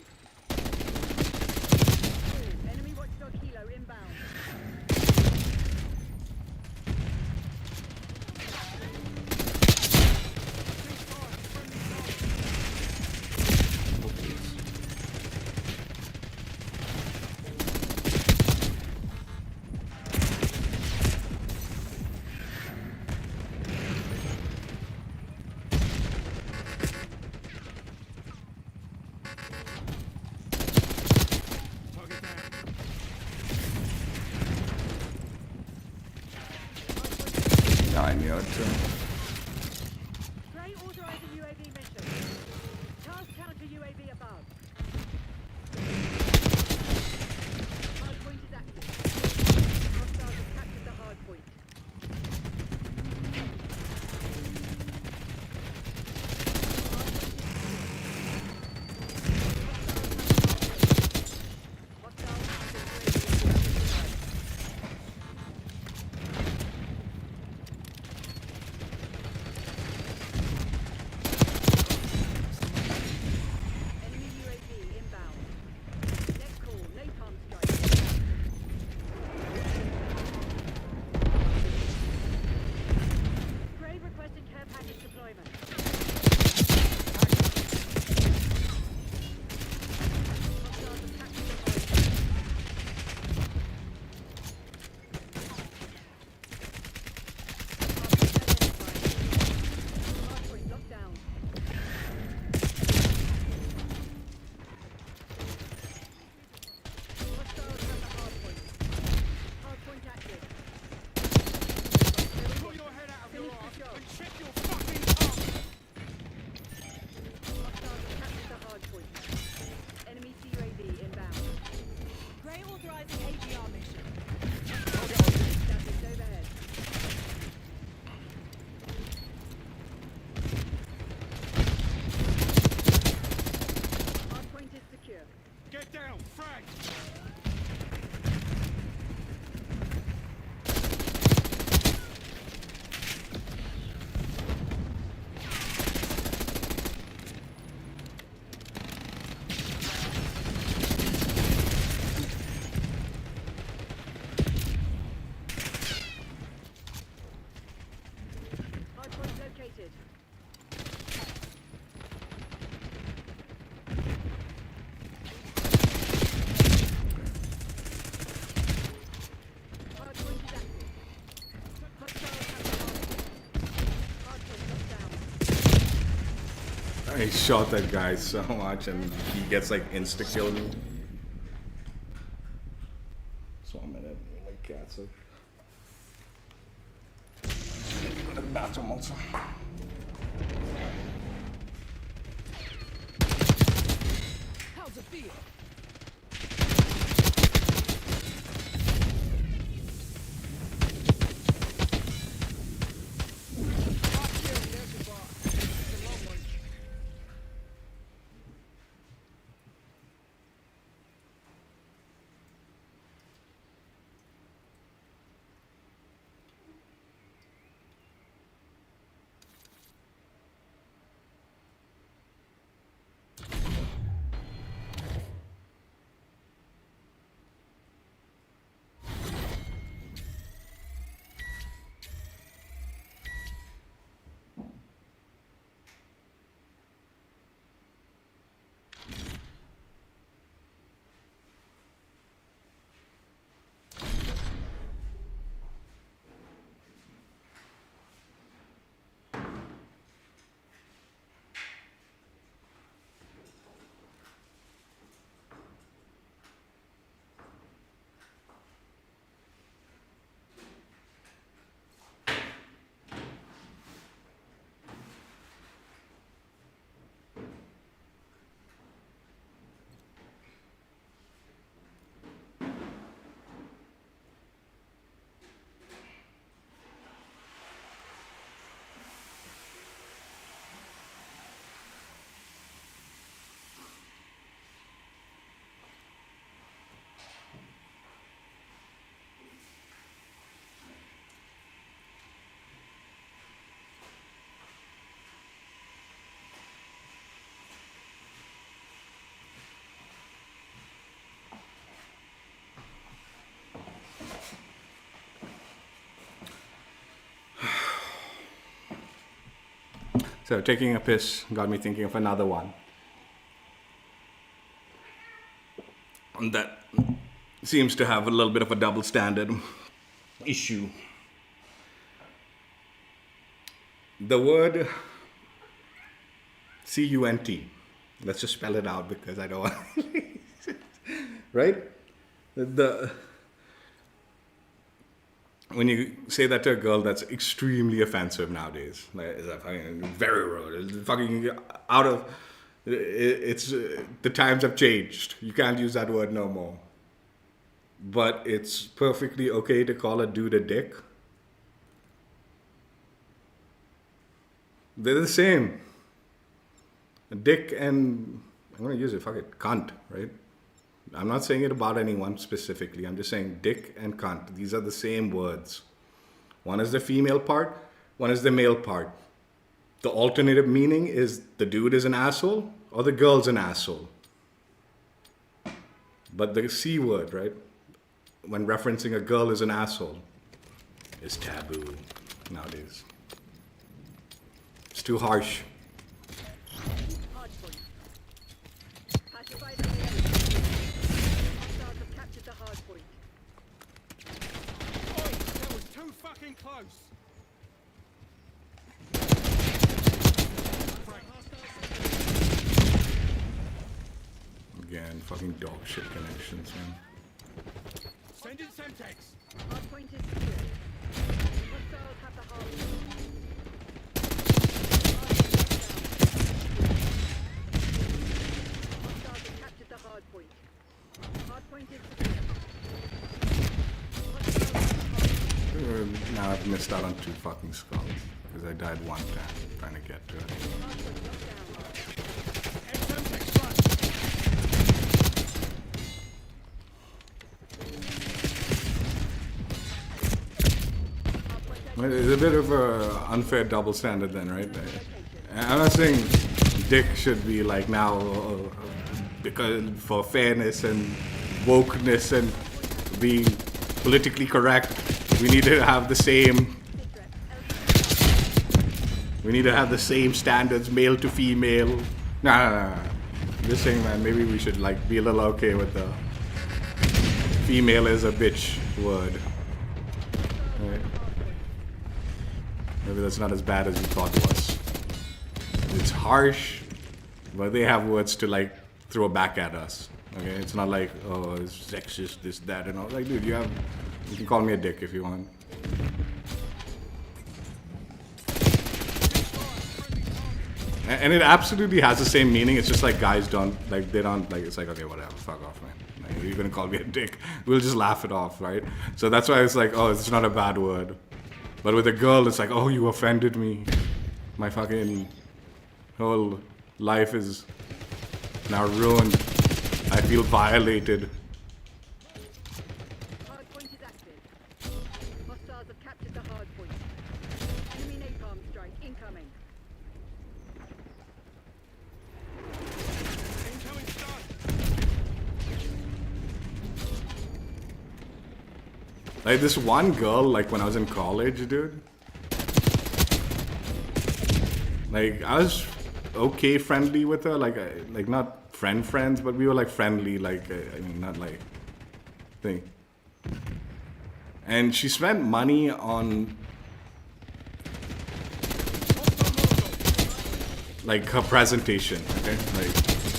fine, your turn. Gray authorizing UAV mission. Task counter UAV above. Hard point is active. Hostiles have captured the hard point. Enemy UAV inbound. Next call, napalm strike. Gray requesting care package deployment. Hostiles have captured the hard point. Hard point locked down. Hostiles have the hard point. Hard point active. Pull your head out of your Finish the ass job. and check your fucking ass! Hostiles have captured the hard point. Enemy CUAV inbound. Gray authorizing AGR mission. Status overhead. Hard point is secure. Get down, frag! Hard point located. Hard point is active. Hostiles have the hard point. Hard point locked down. I shot that guy so much and he gets like insta kill me. So I'm gonna my cats are. Go to the bathroom also. How's it feel? So taking a piss got me thinking of another one. That seems to have a little bit of a double standard issue. The word CUNT. Let's just spell it out because I don't want right? when you say that to a girl, that's extremely offensive nowadays. Like, it's like fucking very rude. It's fucking out of. It's the times have changed. You can't use that word no more. But it's perfectly okay to call a dude a dick. They're the same. A dick and I'm gonna use it. Fuck it, cunt, right? I'm not saying it about anyone specifically. I'm just saying dick and cunt. These are the same words. One is the female part, one is the male part. The alternative meaning is the dude is an asshole or the girl's an asshole. But the C word, right? When referencing a girl as an asshole is taboo nowadays. It's too harsh. Hardpoint. Pacify the enemy. Hostiles have captured the hardpoint. Oi, that was too fucking close. Again, fucking dog shit connections, man. Send in Semtex. Hardpoint is secure. Hostiles have the hardpoint. Hostiles have captured the hardpoint. Hardpoint is secure. Hostiles have the hardpoint. Now I've missed out on 2 fucking skulls because I died one time trying to get to it. Hardpoint locked down. And Semtex front. Well, it's a bit of an unfair double standard then, right? I'm not saying dick should be like now because for fairness and wokeness and being politically correct, we need to have the same. We need to have the same standards, male to female. Nah. I'm just saying, man, maybe we should like be a little okay with the female is a bitch word. Right? Maybe that's not as bad as we thought it was. It's harsh, but they have words to like throw back at us. Okay, it's not like, oh, it's sexist, this, that, and all. Like, dude, you can call me a dick if you want. And it absolutely has the same meaning. It's just like guys don't like it's like, okay, whatever, fuck off, man. Like, you're gonna call me a dick, we'll just laugh it off, right? So that's why it's like, oh, it's not a bad word. But with a girl, it's like, oh, you offended me. My fucking whole life is now ruined. I feel violated. Hardpoint is active. Hostiles have captured the hardpoint. Enemy napalm strike incoming. Incoming stun. Like this one girl, like when I was in college, dude. Like I was okay friendly with her, like not friends, but we were like friendly, like I mean not like thing. And she spent money on like her presentation, okay?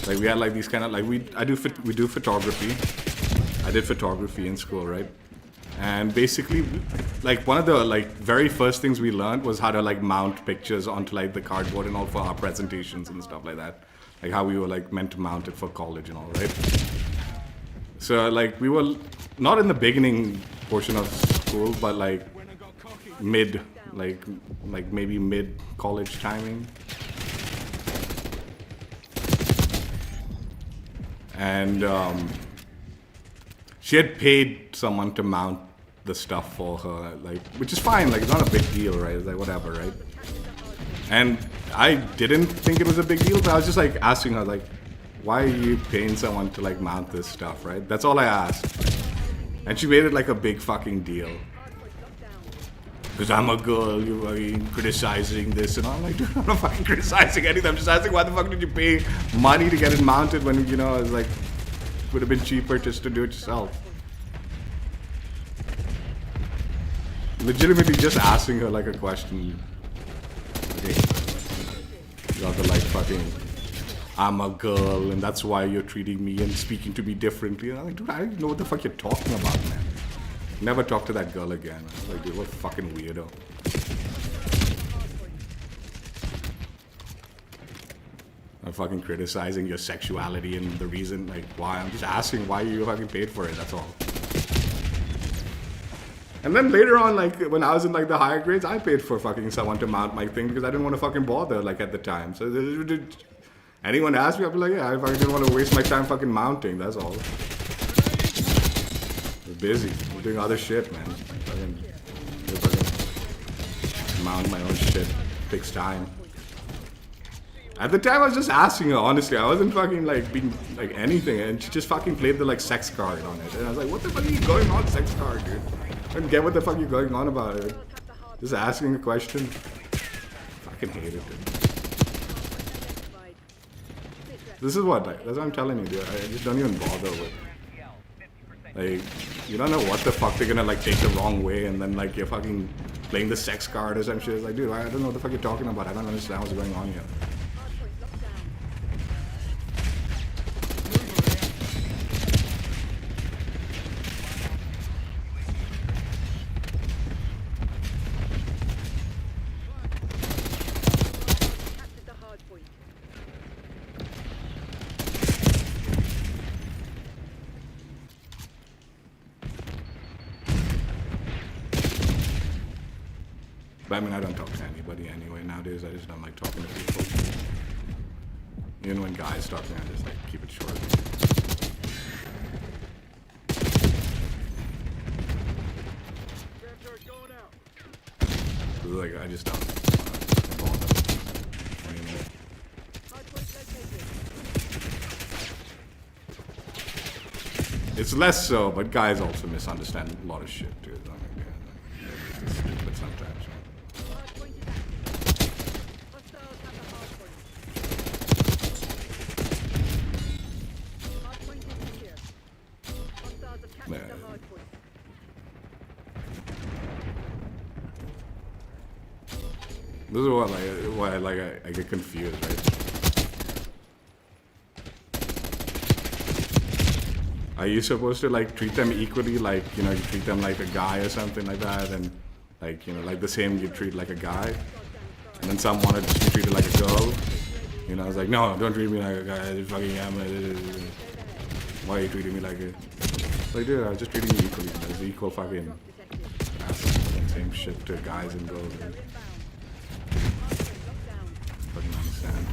Like we had like these kind of like we do photography. I did photography in school, right? And basically, like one of the like very first things we learned was how to like mount pictures onto like the cardboard and all for our presentations and stuff like that. Like how we were like meant to mount it for college and all, right? So like we were not in the beginning portion of school, but like When I got cocky. mid, like maybe mid college timing. And she had paid someone to mount the stuff for her, like, which is fine, like, it's not a big deal, right? It's like, whatever, right? And I didn't think it was a big deal, but I was just, like, asking her, like, why are you paying someone to, like, mount this stuff, right? That's all I asked. And she made it, like, a big fucking deal. Because I'm a girl, you are criticizing this, and I'm like, dude, I'm not fucking criticizing anything. I'm just asking, why the fuck did you pay money to get it mounted when, you know, it's like, would have been cheaper just to do it yourself. Legitimately just asking her like a question. Okay. Rather like fucking, I'm a girl and that's why you're treating me and speaking to me differently. And I'm like, dude, I don't know what the fuck you're talking about, man. Never talk to that girl again. I was like, dude, what a fucking weirdo. I'm fucking criticizing your sexuality and the reason, like, why. I'm just asking why you fucking paid for it, that's all. And then later on, like, when I was in, like, the higher grades, I paid for fucking someone to mount my thing because I didn't want to fucking bother, like, at the time. So, anyone asked me, I'd be like, yeah, I fucking didn't want to waste my time fucking mounting, that's all. We're busy. We're doing other shit, man. Fucking mount my own shit. Takes time. At the time, I was just asking her, honestly. I wasn't fucking, like, being, like, anything. And she just fucking played the, like, sex card on it. And I was like, what the fuck are you going on, sex card, dude? I don't get what the fuck you're going on about it. Just asking a question. Fucking hate it, dude. This is what, like, that's what I'm telling you, dude. I just don't even bother with. Like, you don't know what the fuck they're gonna, like, take the wrong way, and then, like, you're fucking playing the sex card or some shit. It's like, dude, I don't know what the fuck you're talking about. I don't understand what's going on here. But I mean, I don't talk to anybody anyway nowadays. I just don't like talking to people. Even when guys talk to me, I just like keep it short. Like, I just don't bother anymore. It's less so, but guys also misunderstand a lot of shit, dude. Like, yeah, it's stupid sometimes. This is what, like, why I get confused, right? Are you supposed to, like, treat them equally, like, you know, you treat them like a guy or something like that, and, like, you know, like the same you treat like a guy? And then some wanted to be treated like a girl. You know, I was like, no, don't treat me like a guy. I fucking am. Why are you treating me like a... Like, dude, I was just treating you equally. There's equal fucking... Same shit to guys and girls. Dude. Fucking understand.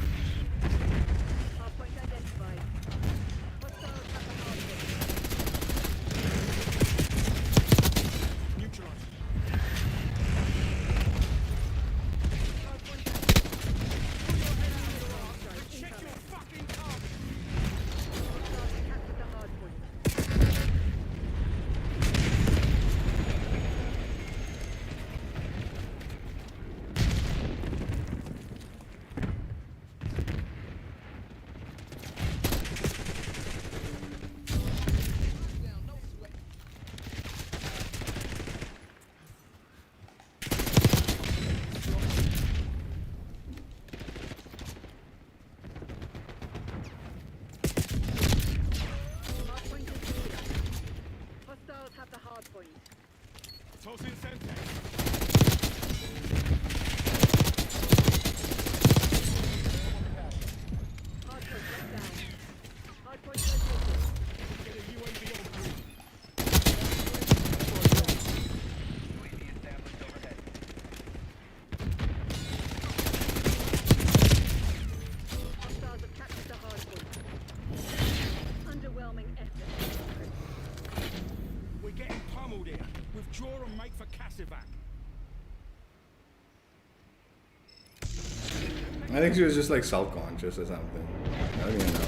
I think she was just like self-conscious or something. I don't even know.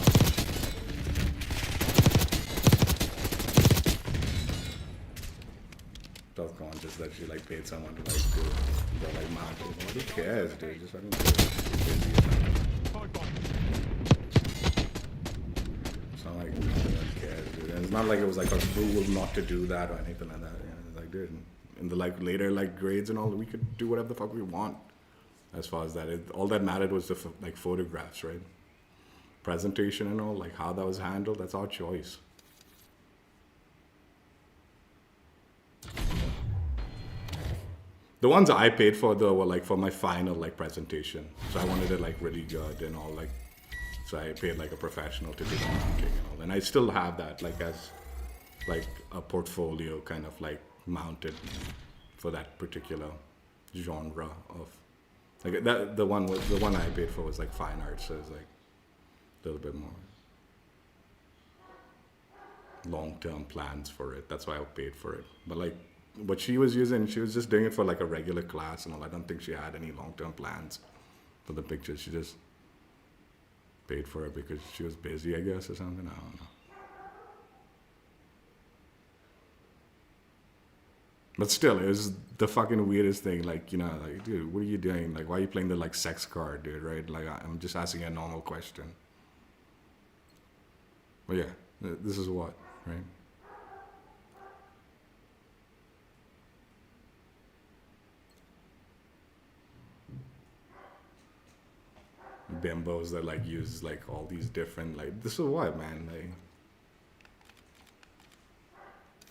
Self-conscious that she like paid someone to like do the like marketing. Who cares, dude? Just fucking do it. It's not like no one cares, dude. And it's not like it was like a rule not to do that or anything like that. You know? It's like, dude, in the like later like grades and all, we could do whatever the fuck we want. As far as that, all that mattered was the like photographs, right? Presentation and all, like how that was handled. That's our choice. The ones I paid for though were like for my final like presentation. So I wanted it like really good and all like. So I paid like a professional to do the mounting and all. And I still have that like as like a portfolio kind of like mounted for that particular genre of like that. The one I paid for was like fine art, so it's like a little bit more long-term plans for it. That's why I paid for it. But like what she was using, she was just doing it for like a regular class and all. I don't think she had any long-term plans for the pictures. She just paid for it because she was busy, I guess, or something. I don't know. But still, it was the fucking weirdest thing. Like, you know, like, dude, what are you doing? Like, why are you playing the like sex card, dude? Right? Like, I'm just asking a normal question. But yeah, this is what, right? Bimbos that like use like all these different like. This is what, man. Like,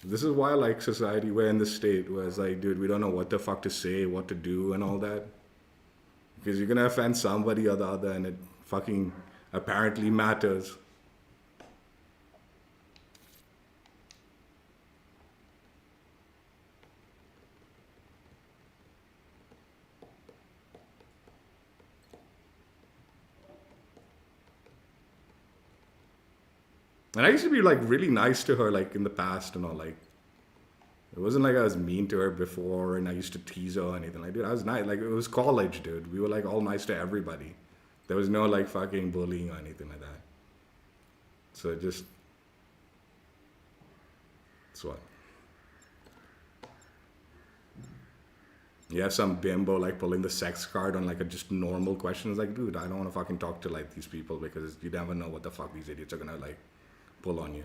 this is why like society, we're in this state where it's like, dude, we don't know what the fuck to say, what to do, and all that. Because you're gonna offend somebody or the other, and it fucking apparently matters. And I used to be like really nice to her like in the past and all. Like, it wasn't like I was mean to her before and I used to tease her or anything. Like, dude, I was nice. Like, it was college, dude. We were like all nice to everybody. There was no like fucking bullying or anything like that. So it just, that's what. You have some bimbo like pulling the sex card on like a just normal question. It's like, dude, I don't want to fucking talk to like these people because you never know what the fuck these idiots are gonna like pull on you.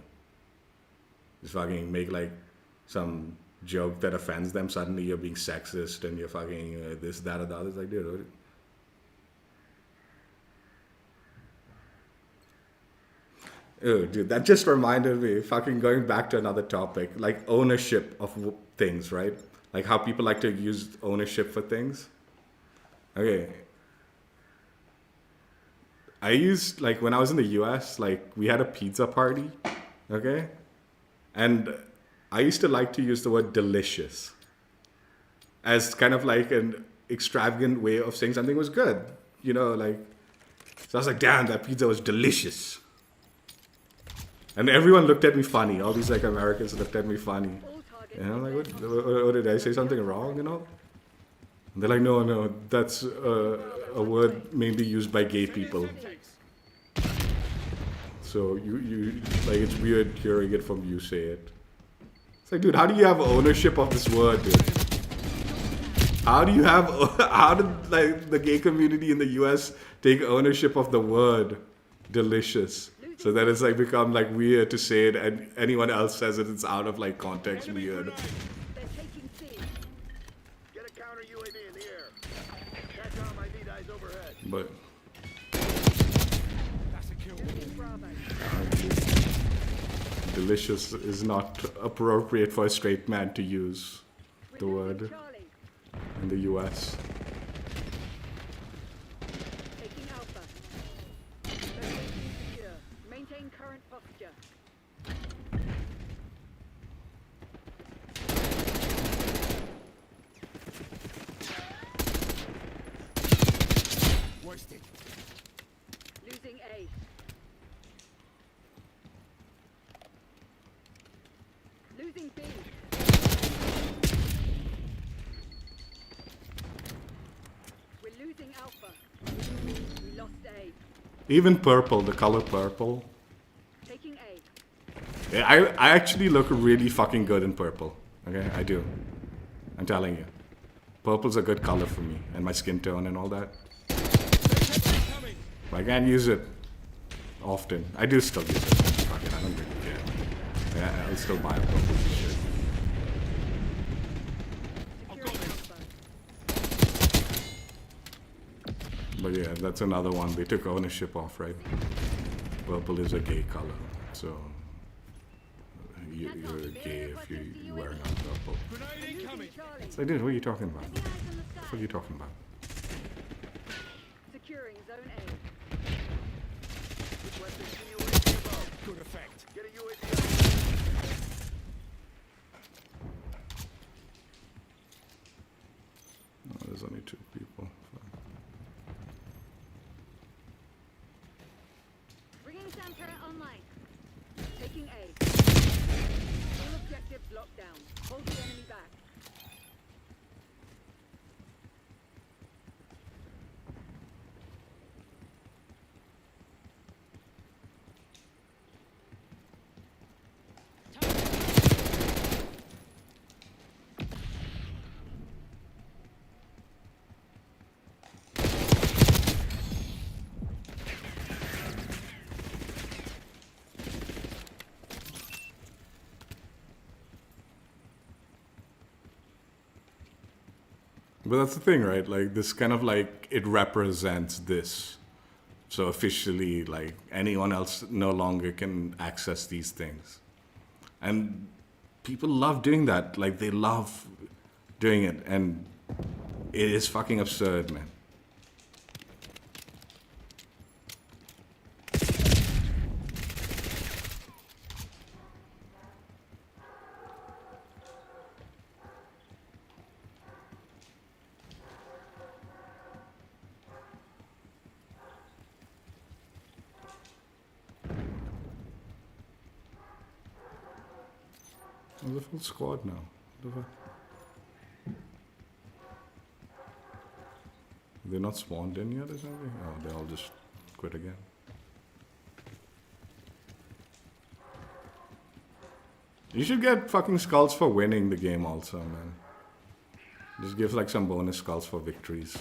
Just fucking make like some joke that offends them. Suddenly you're being sexist and you're fucking this, that, or the other. It's like, dude. Oh, dude, that just reminded me, fucking going back to another topic, like ownership of things, right? Like how people like to use ownership for things. Okay. I used, like, when I was in the US, like, we had a pizza party, okay? And I used to like to use the word delicious as kind of like an extravagant way of saying something was good, you know, like, so I was like, damn, that pizza was delicious. And everyone looked at me funny. All these, like, Americans looked at me funny. And I'm like, what did I say something wrong, you know? And they're like, no, that's a word mainly used by gay people. So you like, it's weird hearing it from you say it. It's like, dude, how do you have ownership of this word, dude? How did like the gay community in the US take ownership of the word delicious? So that it's like become like weird to say it, and anyone else says it, it's out of like context weird. They're taking C. Get a counter UAV in the air. Catch on my lead eyes overhead. But That's a kill. Losing Bravo. delicious is not appropriate for a straight man to use the We're word losing Charlie. in the US. Taking Alpha. Location secure. Maintain current posture. Wasted. Losing A. Losing B. We're losing Alpha. We lost A. Even purple, the color purple. Taking A. Yeah, I actually look really fucking good in purple. Okay, I do. I'm telling you. Purple's a good color for me and my skin tone and all that. But I can't use it often. I do still use it. Fuck it, I don't really care. Yeah, I'll still buy a purple t-shirt. Securing Alpha. But yeah, that's another one they took ownership of, right? Purple is a gay color, so you're gay if you're wearing a purple. Grenade incoming. Charlie. So, dude, what are you talking about? Any eyes on the What sky? are you talking about? Securing zone A. Requesting UAV above. Good effect. Get a UAV up. Oh, there's only 2 people. Fuck. Bringing Sam turret online. Taking A. All objectives locked down. Hold the enemy back. But that's the thing, right? Like, this kind of like, it represents this. So officially, like, anyone else no longer can access these things. And people love doing that. Like, they love doing it. And it is fucking absurd, man. There's a full squad now. What the fuck? They're not spawned in yet or something? Oh, they all just quit again. You should get fucking skulls for winning the game also, man. Just give like some bonus skulls for victories.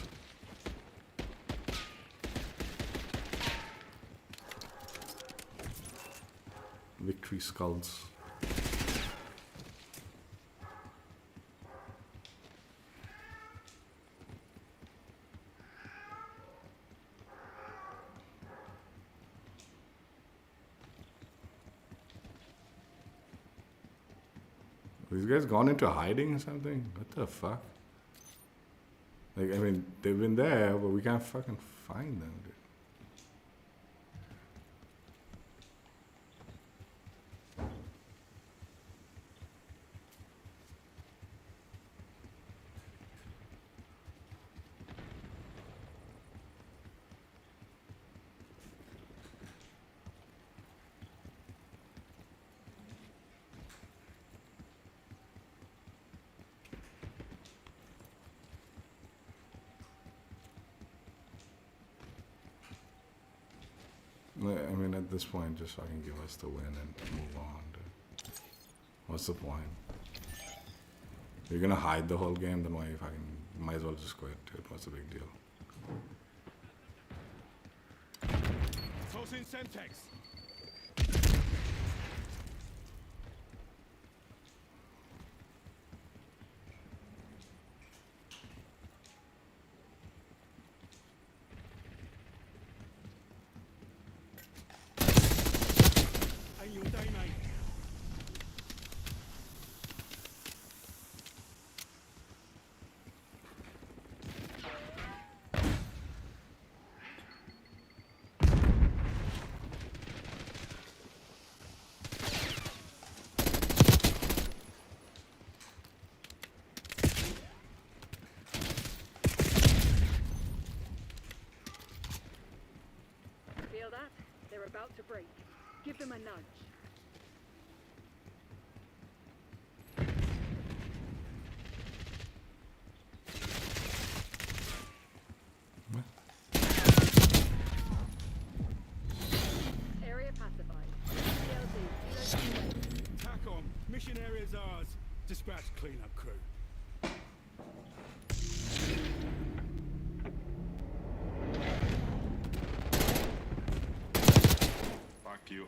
Victory skulls. These guys gone into hiding or something? What the fuck? Like, I mean, they've been there, but we can't fucking find them, dude. I mean, at this point, just fucking give us the win and move on, dude. What's the point? You're gonna hide the whole game, then why you fucking might as well just quit, dude. What's the big deal? Toss in Semtex. Ain't your day, mate. Feel that? They're about to break. Give them a nudge. Area pacified. CLZ, 0 Tack on. Mission area's ours. Dispatch cleanup crew. Fuck you.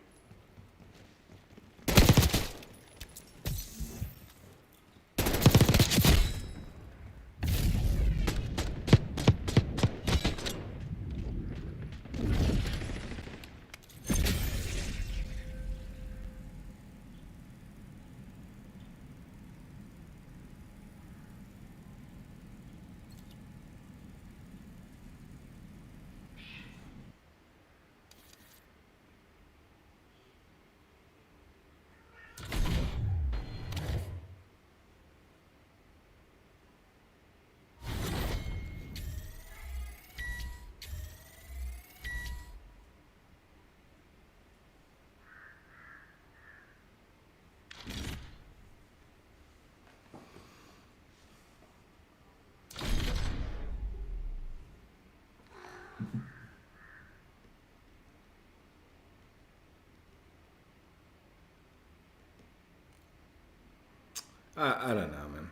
I don't know, man.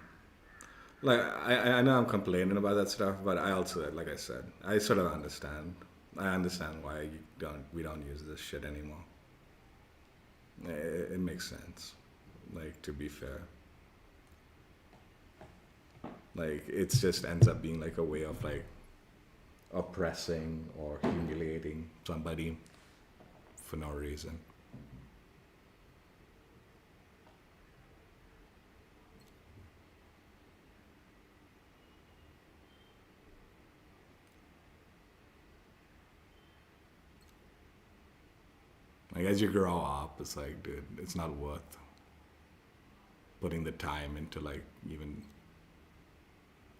Like I know I'm complaining about that stuff, but I also, like I said, I sort of understand. I understand why we don't use this shit anymore. It makes sense. Like, to be fair, like it just ends up being like a way of like oppressing or humiliating somebody for no reason. Like, as you grow up, it's like, dude, it's not worth putting the time into like even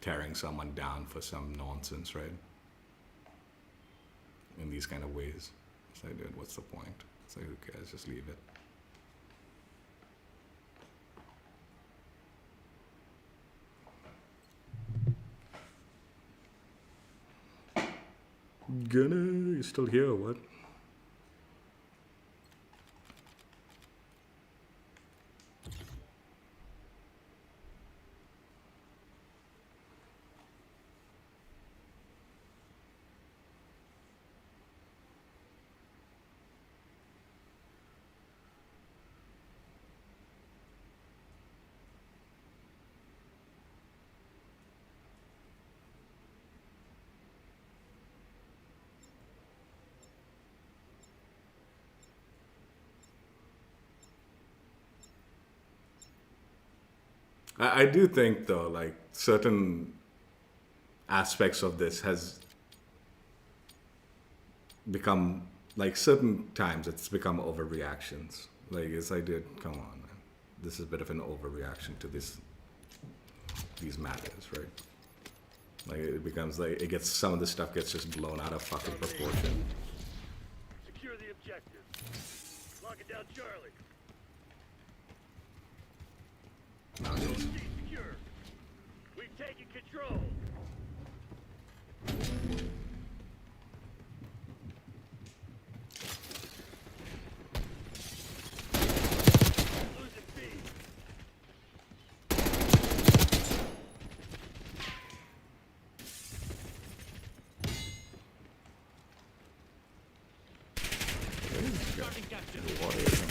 tearing someone down for some nonsense, right? In these kind of ways. It's like, dude, what's the point? It's like, who cares? Just leave it. Gunner, you still here or what? I do think though, like certain aspects of this has become like certain times it's become overreactions. Like it's like, dude, come on, man. This is a bit of an overreaction to these matters, right? Like it becomes like it gets some of the stuff gets just blown out of fucking proportion. Secure the objective. Lock it down, Charlie. Nowadays. C secure. We've taken control. Losing B. Starting capture. What is it?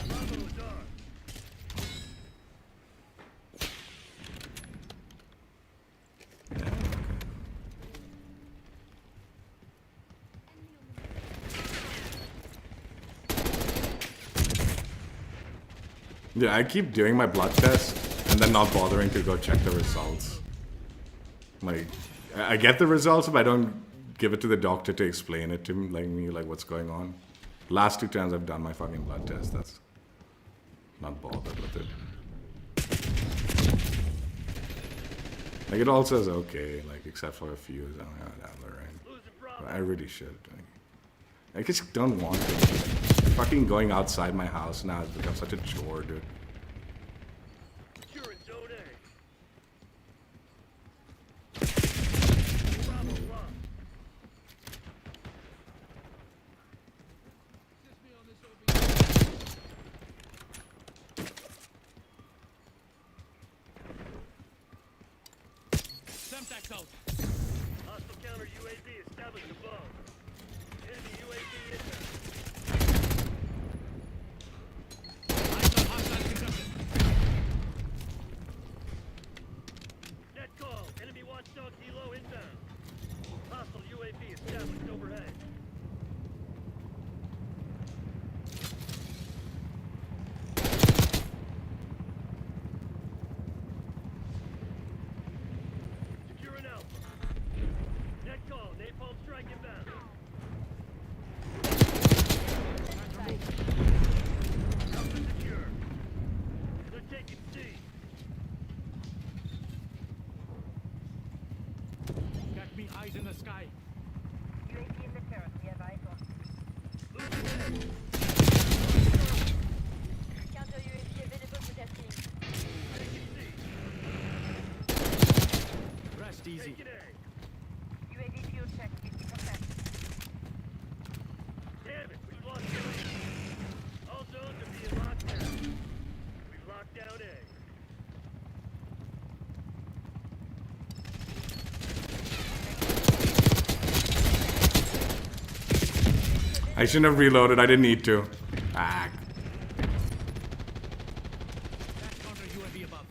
Bravo is armed. Yeah, I keep doing my blood test and then not bothering to go check the results. Like, I get the results, but I don't give it to the doctor to explain it to me, like what's going on. Last 2 times I've done my fucking blood test, that's not bothered with it. Like, it all says okay, like, except for a few, so whatever, right? Losing But Bravo. I really should. I just don't want to. Fucking going outside my house now has become such a chore, dude. Securing Zone A. Bravo locked. Semtex out. Hostile counter UAV established above. Enemy UAV inbound. Eyes on hostile conductor. Net call. Enemy watchdog helo inbound. Hostile UAV established overhead. Securing Alpha. Net call. Napalm strike I shouldn't have reloaded. I didn't need to. Ah. Attack counter UAV above.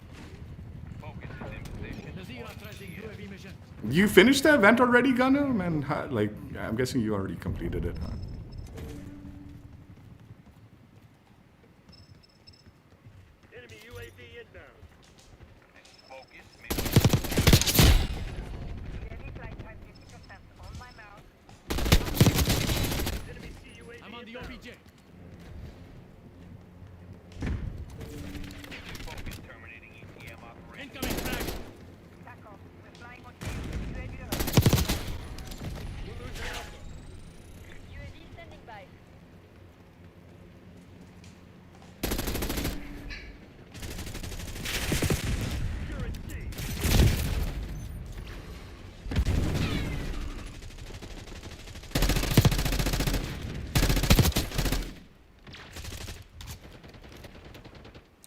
Focus is in position. Nazir authorizing UAV mission. You finished the event already, Gunner? Man, like, I'm guessing you already completed it, huh? Enemy UAV inbound. This is focus. Mission. UAV flight time 50% on my mount. Enemy CUAV I'm on the inbound. OBJ. Focus terminating EPM operation. Incoming frag. Tackle. We're flying on UAV alert. We're losing Alpha. UAV standing by. Secure at C.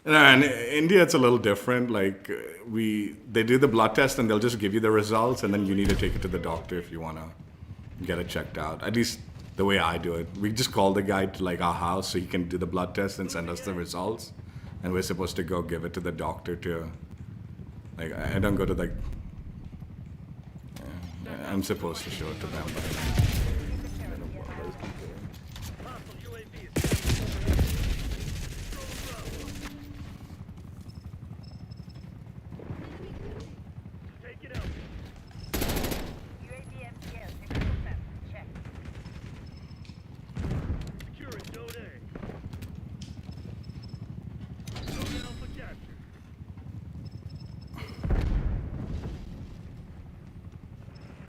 And in India, it's a little different. Like they do the blood test and they'll just give you the results, and then you need to take it to the doctor if you want to get it checked out. At least the way I do it, we just call the guy to like our house so he can do the blood test and send us the results, and we're supposed to go give it to the doctor to. Like I don't go to like. I'm supposed to show it to them. But Hostile UAV is down. Take it out. UAV MTL 50%. Check. Secure at Zone A. Zone Alpha captured.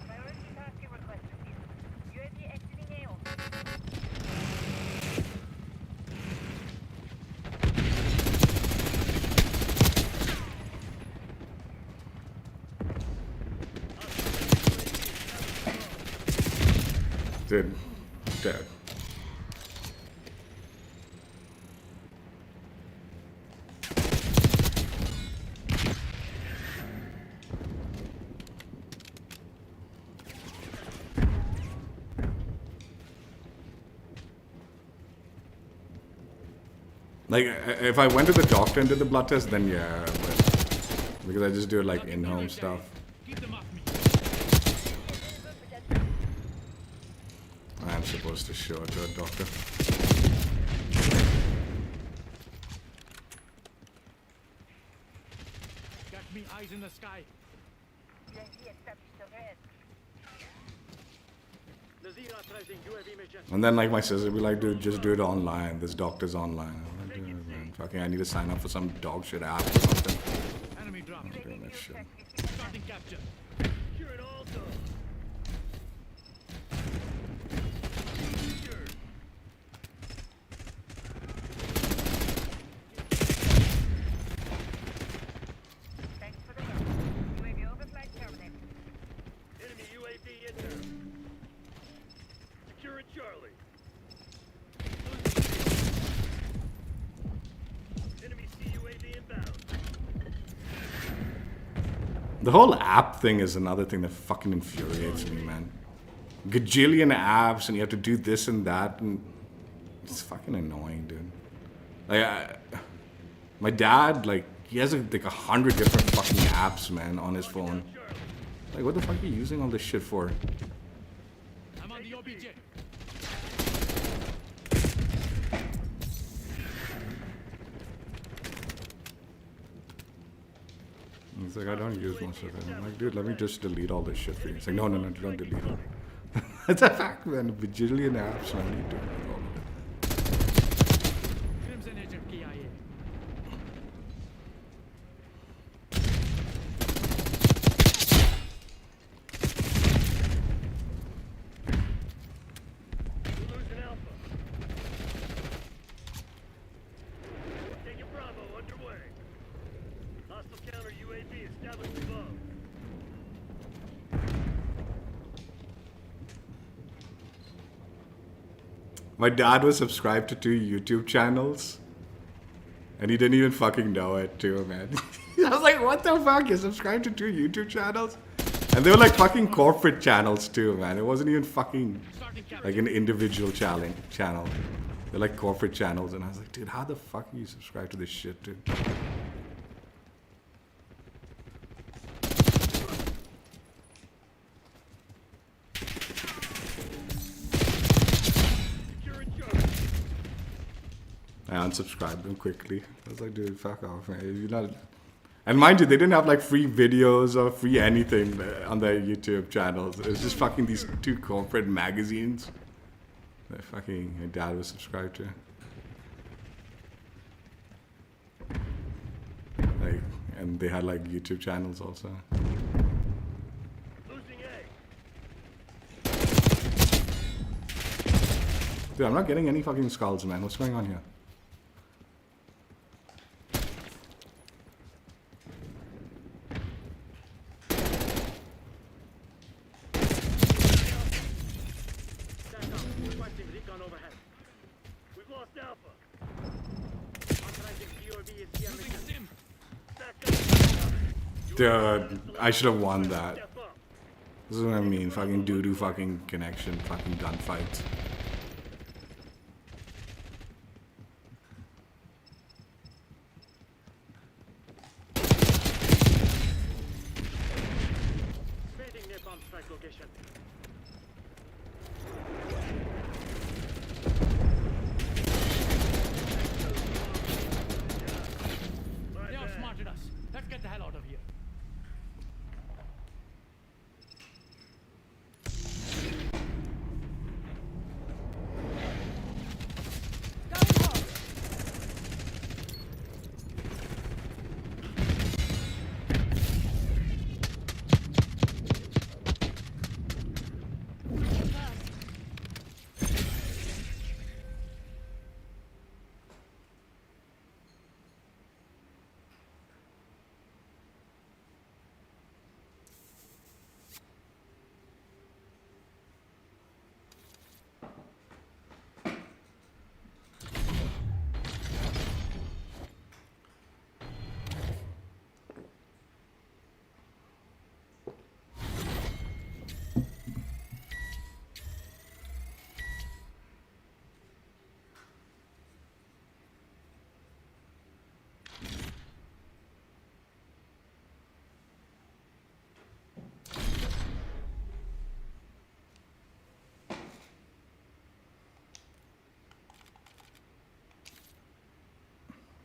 Priority tasking request received. UAV exiting AO. dude, dead. Like, if I went to the doctor and did the blood test, then yeah, but because I just do it like in-home stuff. Keep them off me. I'm supposed to show it to a doctor. Got me eyes in the sky. UAV established overhead. Nazir authorizing UAV mission. And then like my sister would be like, dude, just do it online. This doctor's online. I'm like, dude, man, fucking, I need to sign up for some dog shit app or something. Enemy drop. Doing that shit. Starting capture. Secure at all zones. Secured. Thanks for the help. UAV overflight terminated. Enemy UAV inbound. Secure at Charlie. Enemy CUAV inbound. The whole app thing is another thing that fucking infuriates me, man. Gajillion apps, and you have to do this and that, and it's fucking annoying, dude. Like, my dad, like, he has like 100 different fucking apps, man, on his phone. Charlie. Like, what the fuck are you using all this shit for? I'm on the OBJ. He's like, I don't use most of it. I'm like, dude, let me just delete all this shit for you. He's like, no, don't delete it. It's a fact, man. A bajillion apps, man. You do all of it. Crimson Agent KIA. We're losing Alpha. Taking Bravo underway. Hostile counter UAV established above. My dad was subscribed to 2 YouTube channels, and he didn't even fucking know it, too, man. I was like, what the fuck? You're subscribed to 2 YouTube channels? And they were like fucking corporate channels too, man. It wasn't even fucking Starting camera. like an individual channel. They're like corporate channels, and I was like, dude, how the fuck do you subscribe to this shit, dude? Secure and charge. I unsubscribed them quickly. I was like, dude, fuck off, man. You're not. And mind you, they didn't have like free videos or free anything on their YouTube channels. It was just fucking these two corporate magazines that fucking my dad was subscribed to. Like, and they had like YouTube channels also. Losing A. Dude, I'm not getting any fucking skulls, man. What's going on here? Stack up. Requesting recon overhead. We've lost Alpha. Authorizing UAV and CM mission. Sim. Stack up. Dude, I should have won that. Step up. This is what I mean. Fucking doo-doo fucking connection. Fucking gunfights. Fading napalm strike location. They outsmarted us. Let's get the hell out of here. Going home.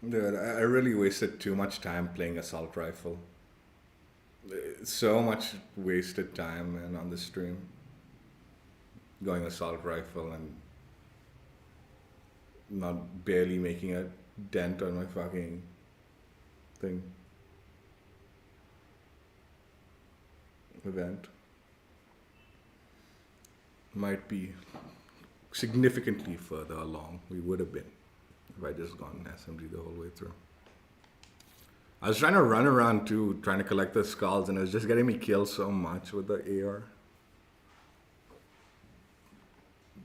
Dude, I really wasted too much time playing assault rifle. So much wasted time, man, on the stream. Going assault rifle and not barely making a dent on my fucking thing. Event. Might be significantly further along we would have been if I just gone SMG the whole way through. I was trying to run around too, trying to collect the skulls, and it was just getting me killed so much with the AR.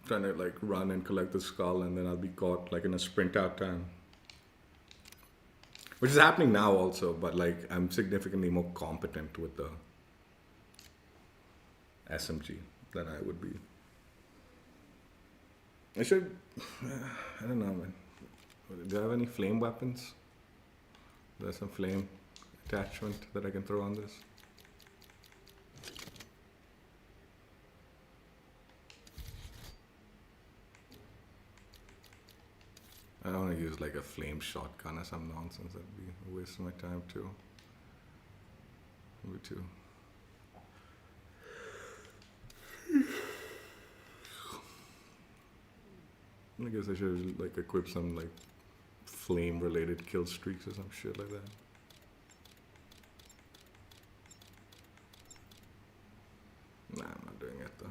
Trying to like run and collect the skull, and then I'll be caught like in a sprint out time. Which is happening now also, but like I'm significantly more competent with the SMG than I would be. I should, I don't know, man. Do I have any flame weapons? There's some flame attachment that I can throw on this. I don't want to use like a flame shotgun or some nonsense. That'd be a waste of my time too. Maybe too. I guess I should like equip some like flame related kill streaks or some shit like that. Nah, I'm not doing it though.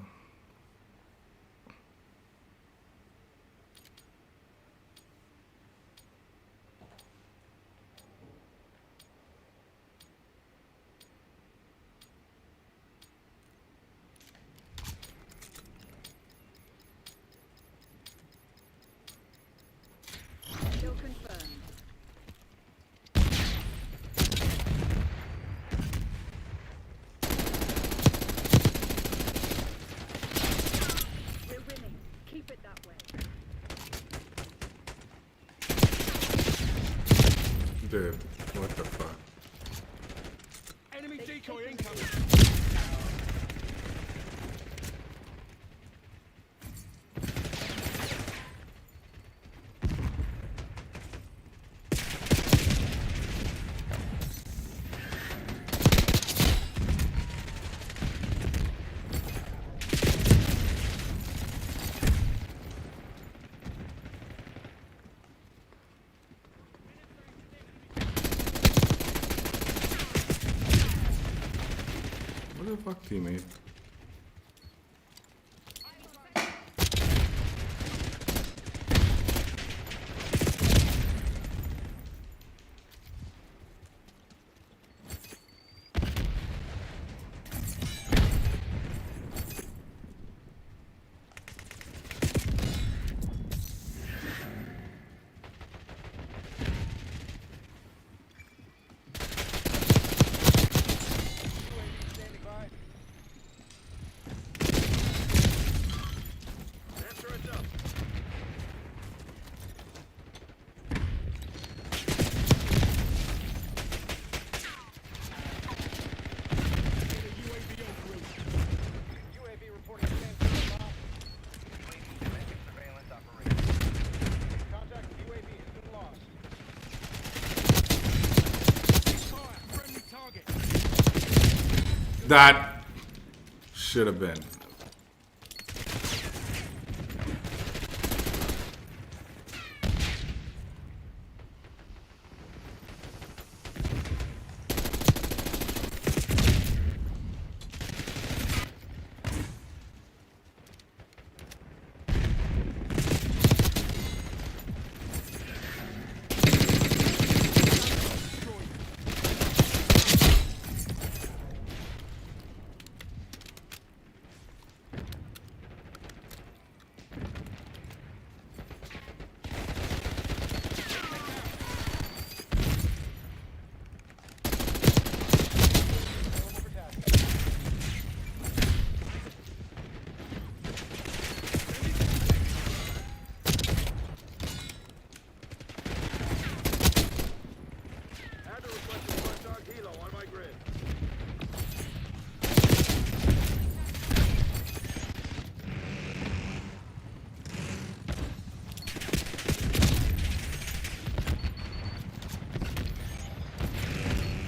Kill confirmed. Keep it that way. Dude, what the fuck? Enemy They've decoy taken the incoming. What the fuck, teammate? UAV standing by. Answer us up. UAV reporting standstill bomb. UAV domestic surveillance operation. Contact with UAV has been lost. Fire! Friendly target! That should have been. Available for tasking. Add the requested one-star helo on my grid.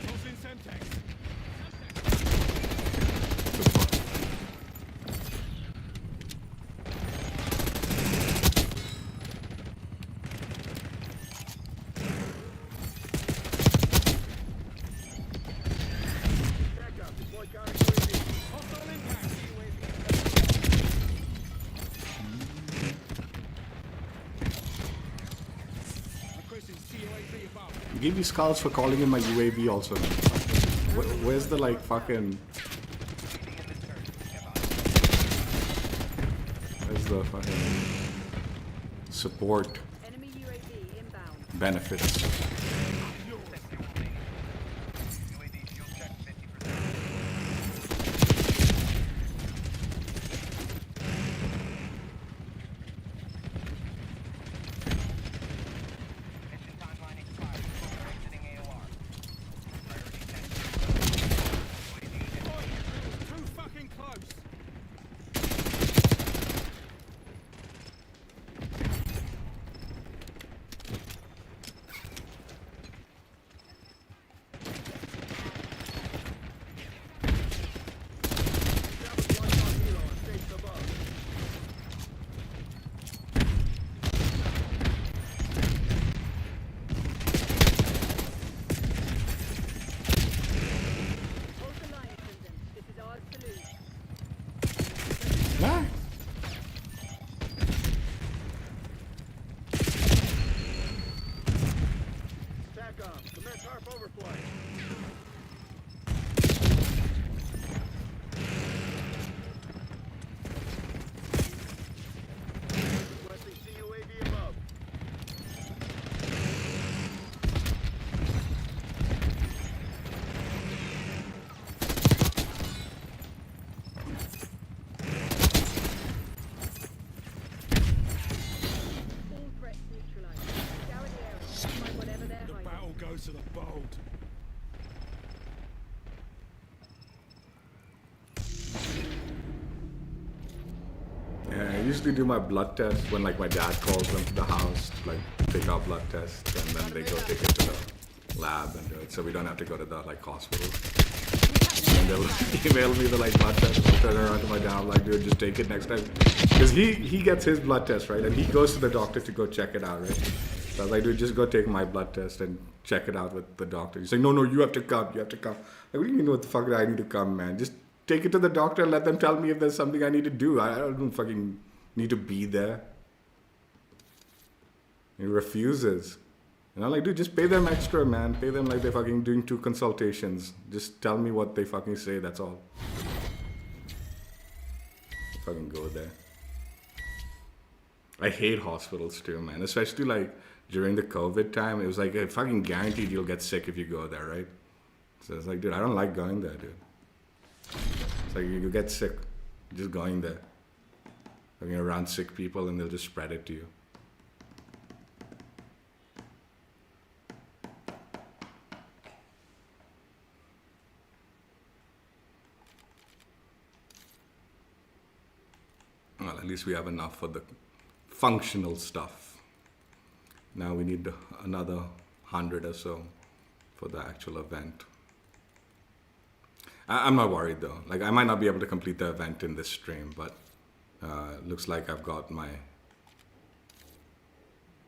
Tossing Semtex! The fuck? Backup. Deploy counter UAV. Hostile impact! Requesting COAV above. Give me skulls for calling in my UAV also. Where's the like fucking? Where's the fucking support Enemy UAV inbound. benefits? UAV fuel check 50%. Mission timeline expired. We're exiting AOR. Priority 10. Too fucking close! to the boat. Yeah, I usually do my blood test when like my dad calls them to the house to like take our blood test, and then they go take it to the lab and do it, so we don't have to go to the like hospital. And they'll email me the like blood test. I'll turn around to my dad, I'm like, dude, just take it next time, because he gets his blood test, right, and he goes to the doctor to go check it out, right. So I was like, dude, just go take my blood test and check it out with the doctor. He's like, no, you have to come. You have to come. Like, what do you mean? What the fuck do I need to come, man? Just take it to the doctor and let them tell me if there's something I need to do. I don't fucking need to be there. He refuses. And I'm like, dude, just pay them extra, man. Pay them like they're fucking doing 2 consultations. Just tell me what they fucking say, that's all. Fucking go there. I hate hospitals too, man. Especially like during the COVID time. It was like, fucking guaranteed you'll get sick if you go there, right? So it's like, dude, I don't like going there, dude. It's like you get sick just going there. Like, around sick people, and they'll just spread it to you. Well, at least we have enough for the functional stuff. Now we need another 100 or so for the actual event. I'm not worried though. Like, I might not be able to complete the event in this stream, but looks like I've got my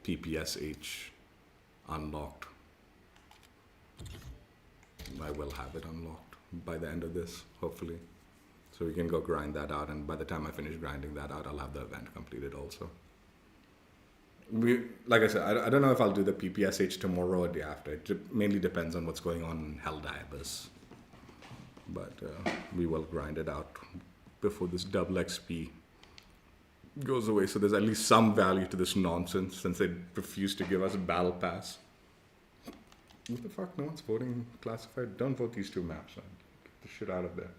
PPSH unlocked. I will have it unlocked by the end of this, hopefully. So we can go grind that out, and by the time I finish grinding that out, I'll have the event completed also. Like I said, I don't know if I'll do the PPSH tomorrow or the day after. It mainly depends on what's going on in Helldivers. But we will grind it out before this double XP goes away, so there's at least some value to this nonsense, since they refuse to give us a battle pass. What the fuck? No one's voting classified? Don't vote these 2 maps, man. Get the shit out of there.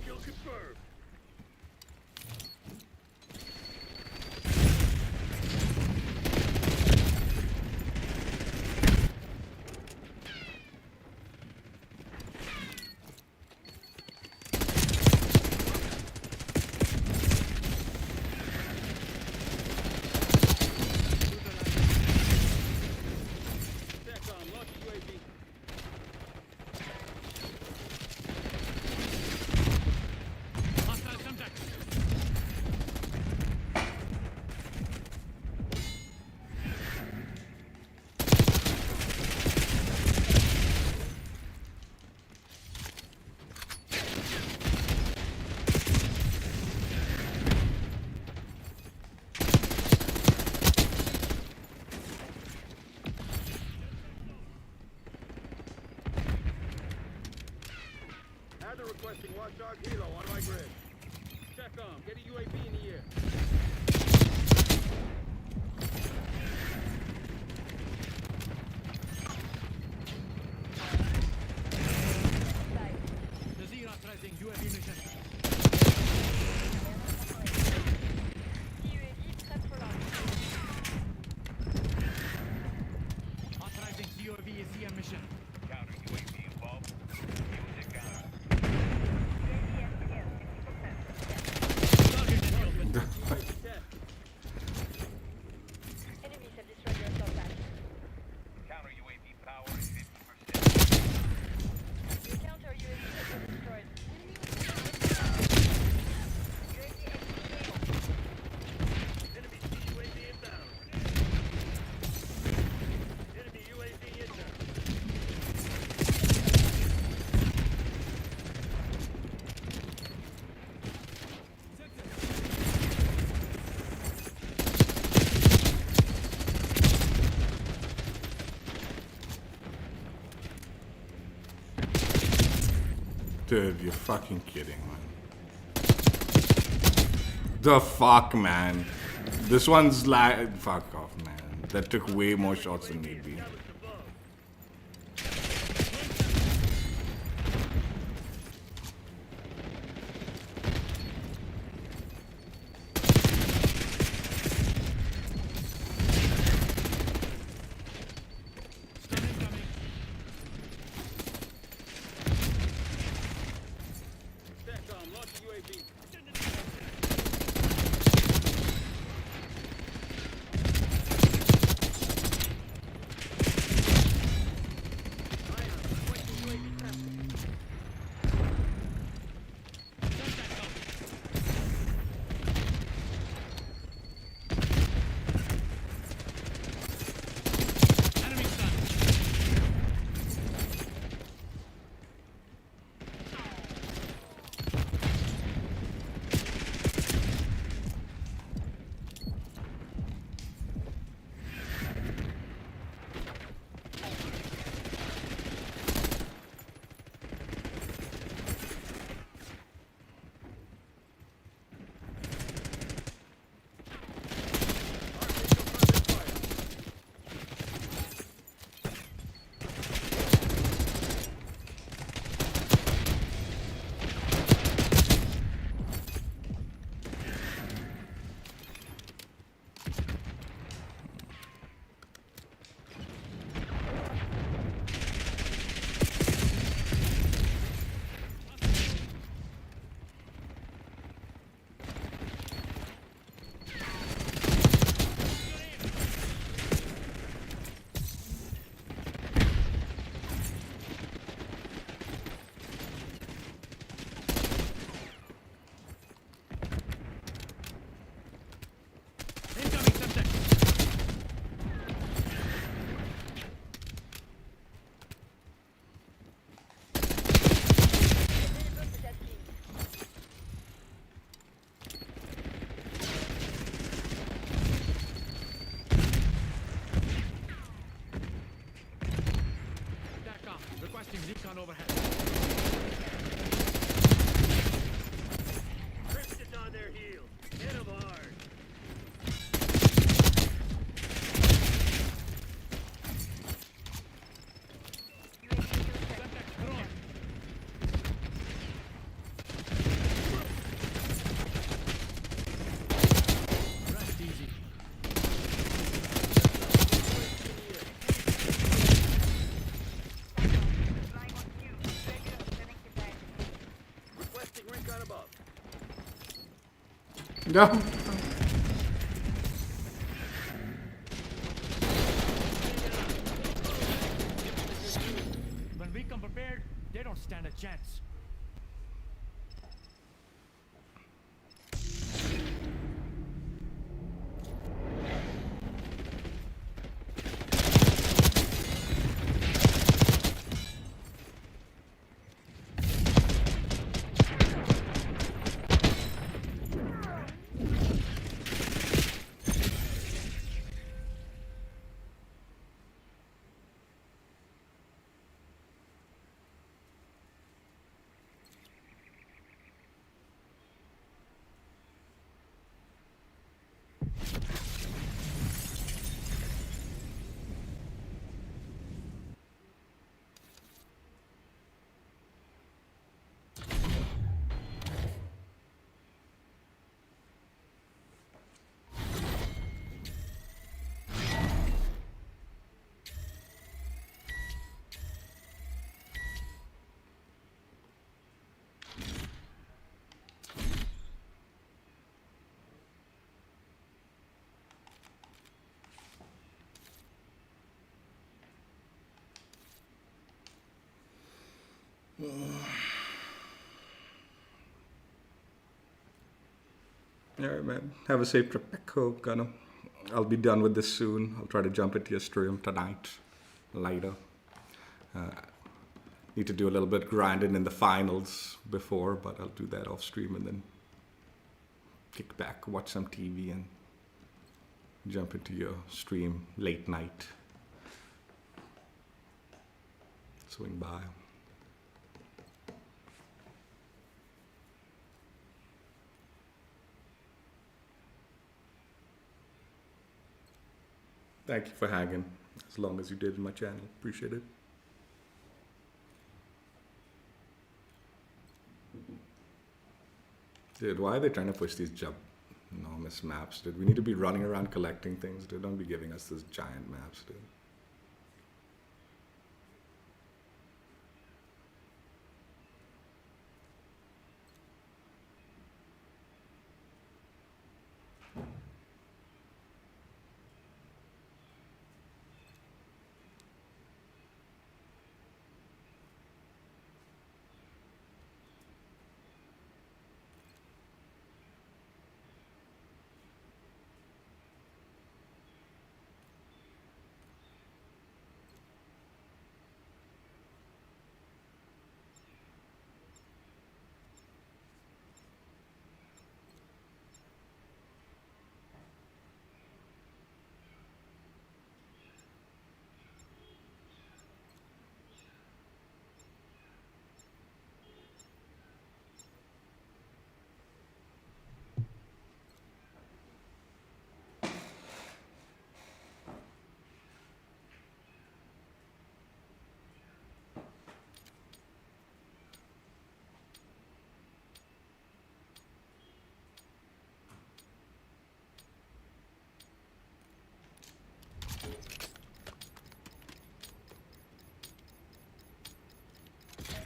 Kill confirmed. SATCOM, launch UAV. Hostile contact. Adder requesting Watchdog Helo on my grid. SATCOM, get a UAV in the air. Nazir authorizing UAV mission. UAV prêt pour launch. Authorizing UAV ECM mission. Counter UAV involved. Use it, counter. UAV FPS 50%. Target and kill. UAV test. Dude, you're fucking kidding, man. The fuck, man. This one's like, fuck off, man. That took way more shots than need be. SATCOM, launch UAV. Enemy stunned. Incoming subject. SATCOM, requesting recon overhead. Christians on their heels. Hit 'em hard. Subject drone. Rest easy. Flying on cue. Radio, connected back. Requesting recon above. No. When we come prepared, they don't stand a chance. Alright, man. Have a safe trip back home, Gunner. I'll be done with this soon. I'll try to jump into your stream tonight, later. Need to do a little bit grinding in the finals before, but I'll do that off stream and then kick back, watch some TV, and jump into your stream late night. Swing by. Thank you for hanging as long as you did in my channel. Appreciate it. Dude, why are they trying to push these enormous maps, dude? We need to be running around collecting things, dude. Don't be giving us these giant maps, dude.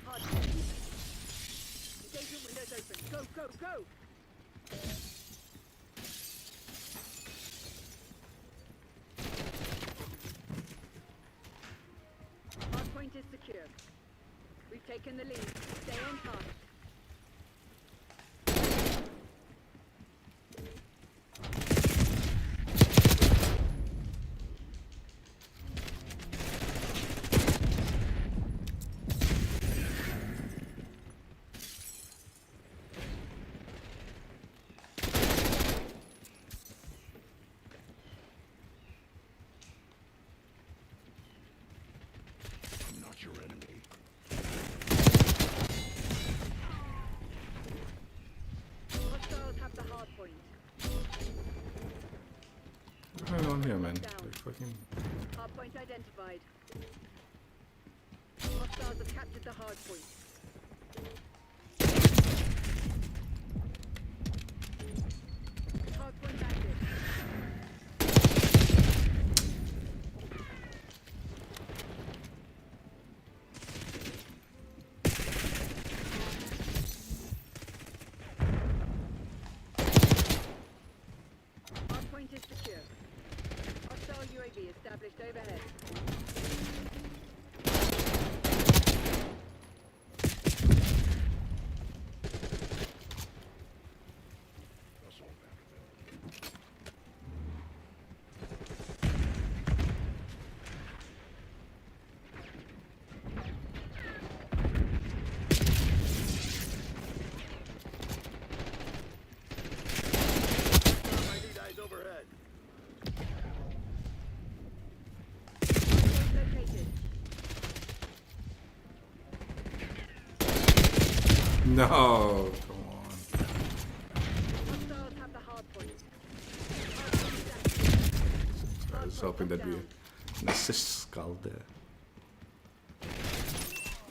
Hard. Engagement windows open. Go, go, go! Hardpoint is secure. We've taken the lead. Stay on task. I'm not your enemy. Hostiles have the hardpoint. What's going on here, man? Like fucking... Hardpoint identified. Hostiles have captured the hardpoint. Hardpoint active. Hardpoint is secure. Hostile UAV established overhead. Assault activated. I need eyes overhead. Hardpoint located. No, come on. Hostiles have the hardpoint. Hardpoint is active. I was hoping there'd be an assist skull there.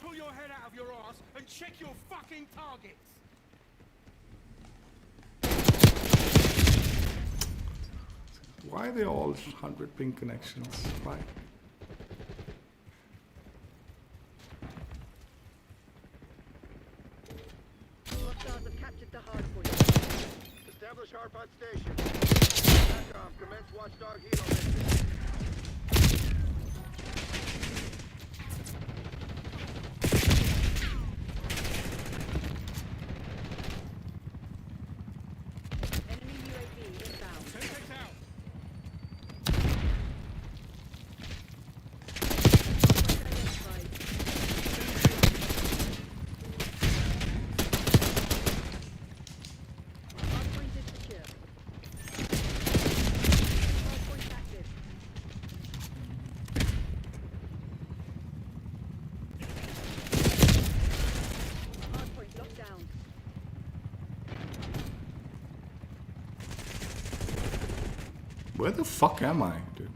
Pull your head out of your ass and check your fucking targets. Why are they all 100 ping connections? Why? Hostiles have captured the hardpoint. Establish hardpoint station. SATCOM, commence watchdog helo mission. Enemy UAV inbound. Sentry's out. Hardpoint identified. Hardpoint is secure. Hardpoint active. Hardpoint locked down. Where the fuck am I, dude?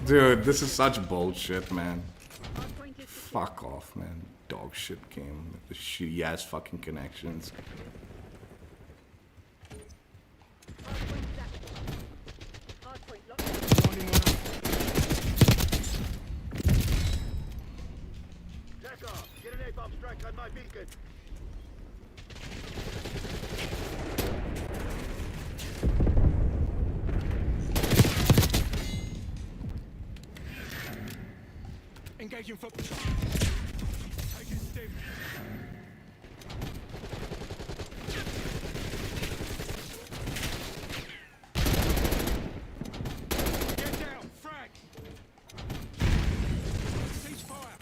Dude, this is such bullshit, man. Hardpoint is secure. Fuck off, man. Dog shit game with the shitty ass fucking connections. Hardpoint is active. Hardpoint locked down. Warning one up. Jack off. Get an A-bomb strike on my beacon. Engaging foot. Taking stim. Get down, frag. Cease fire.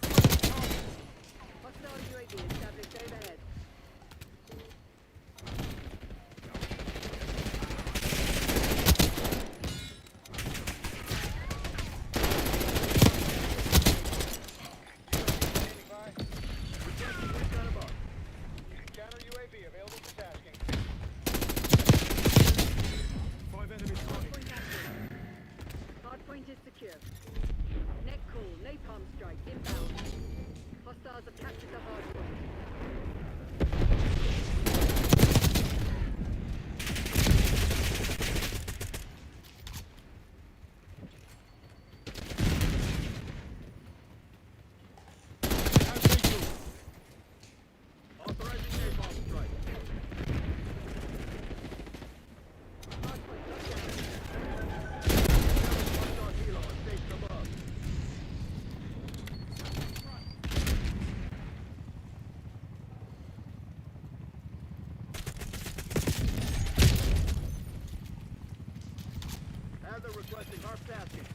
Hostile UAV established overhead. Counter UAV available for tasking. 5 enemies spotted. Hardpoint active. Hardpoint is secure. Net call. Napalm strike inbound. Hostiles have captured the hardpoint. Have visual. Authorizing napalm strike. Hardpoint locked down. Hostile helo on station above. Have the requesting harp tasking.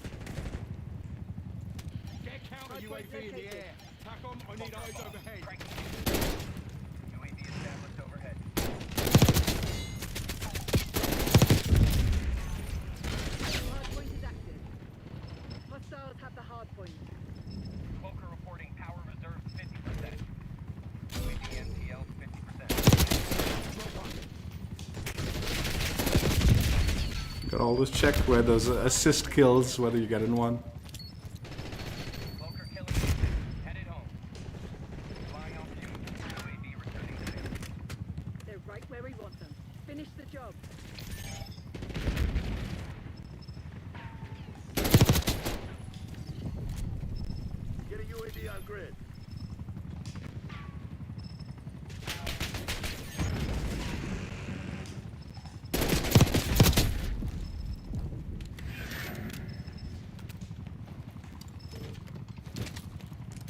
Get counter UAV in the air. TACOM, I need eyes overhead. UAV established overhead. Hardpoint is active. Hostiles have the hardpoint. Smoker reporting power reserve 50%. UAV NTL 50%. Gotta always check where those assist kills, whether you get in one. Smoker killing mission. Headed home. Flying opportunity. UAV returning to base. They're right where we want them. Finish the job. Get a UAV on grid.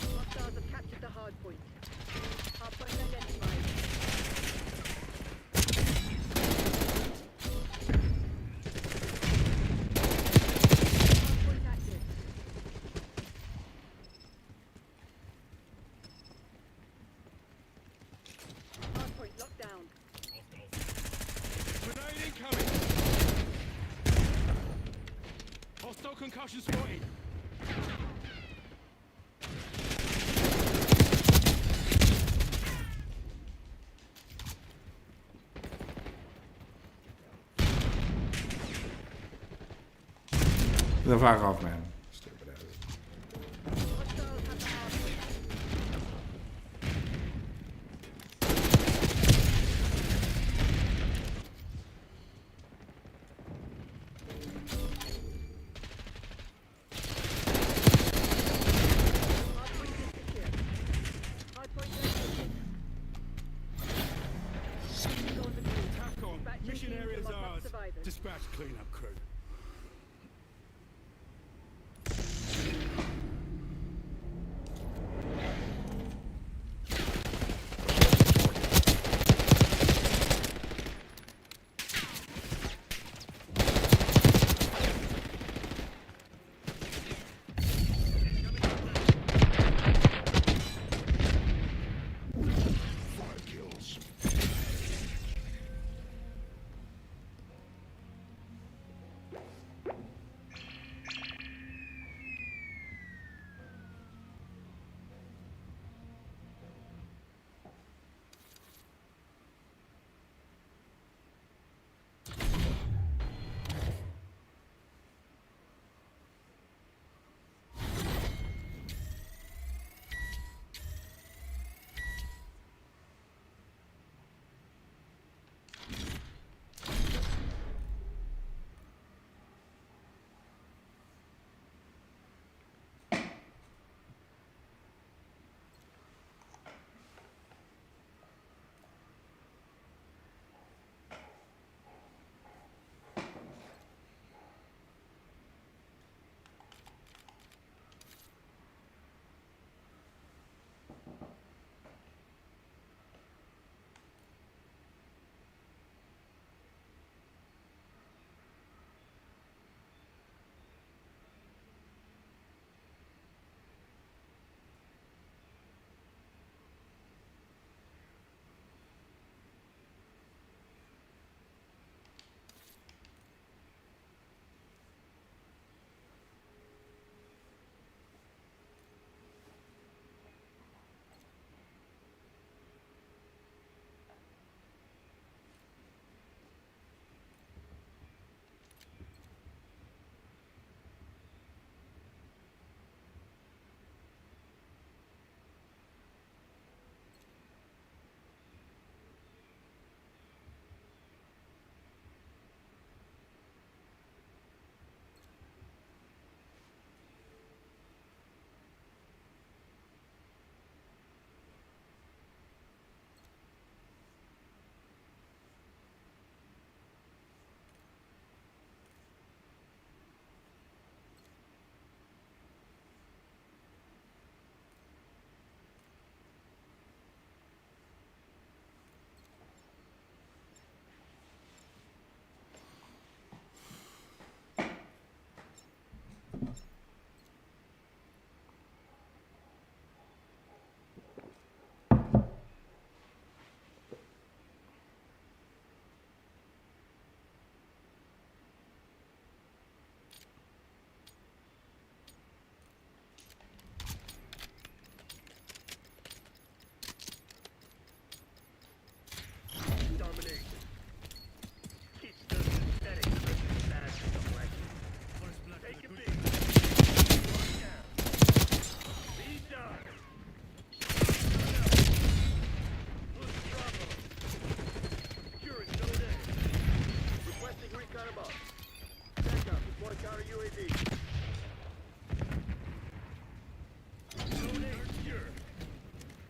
Hostiles have captured the hardpoint. Hardpoint identified. Hardpoint active. Hardpoint locked down. Grenade incoming. Hostile concussion spotted. Then fuck off, man. Stupid ass. Hostiles have the hardpoint. Hardpoint is secure. Hardpoint located. Scores agreed. TACOM, Dispatching mission team to area's lock up ours. survivors. Dispatch cleanup crew.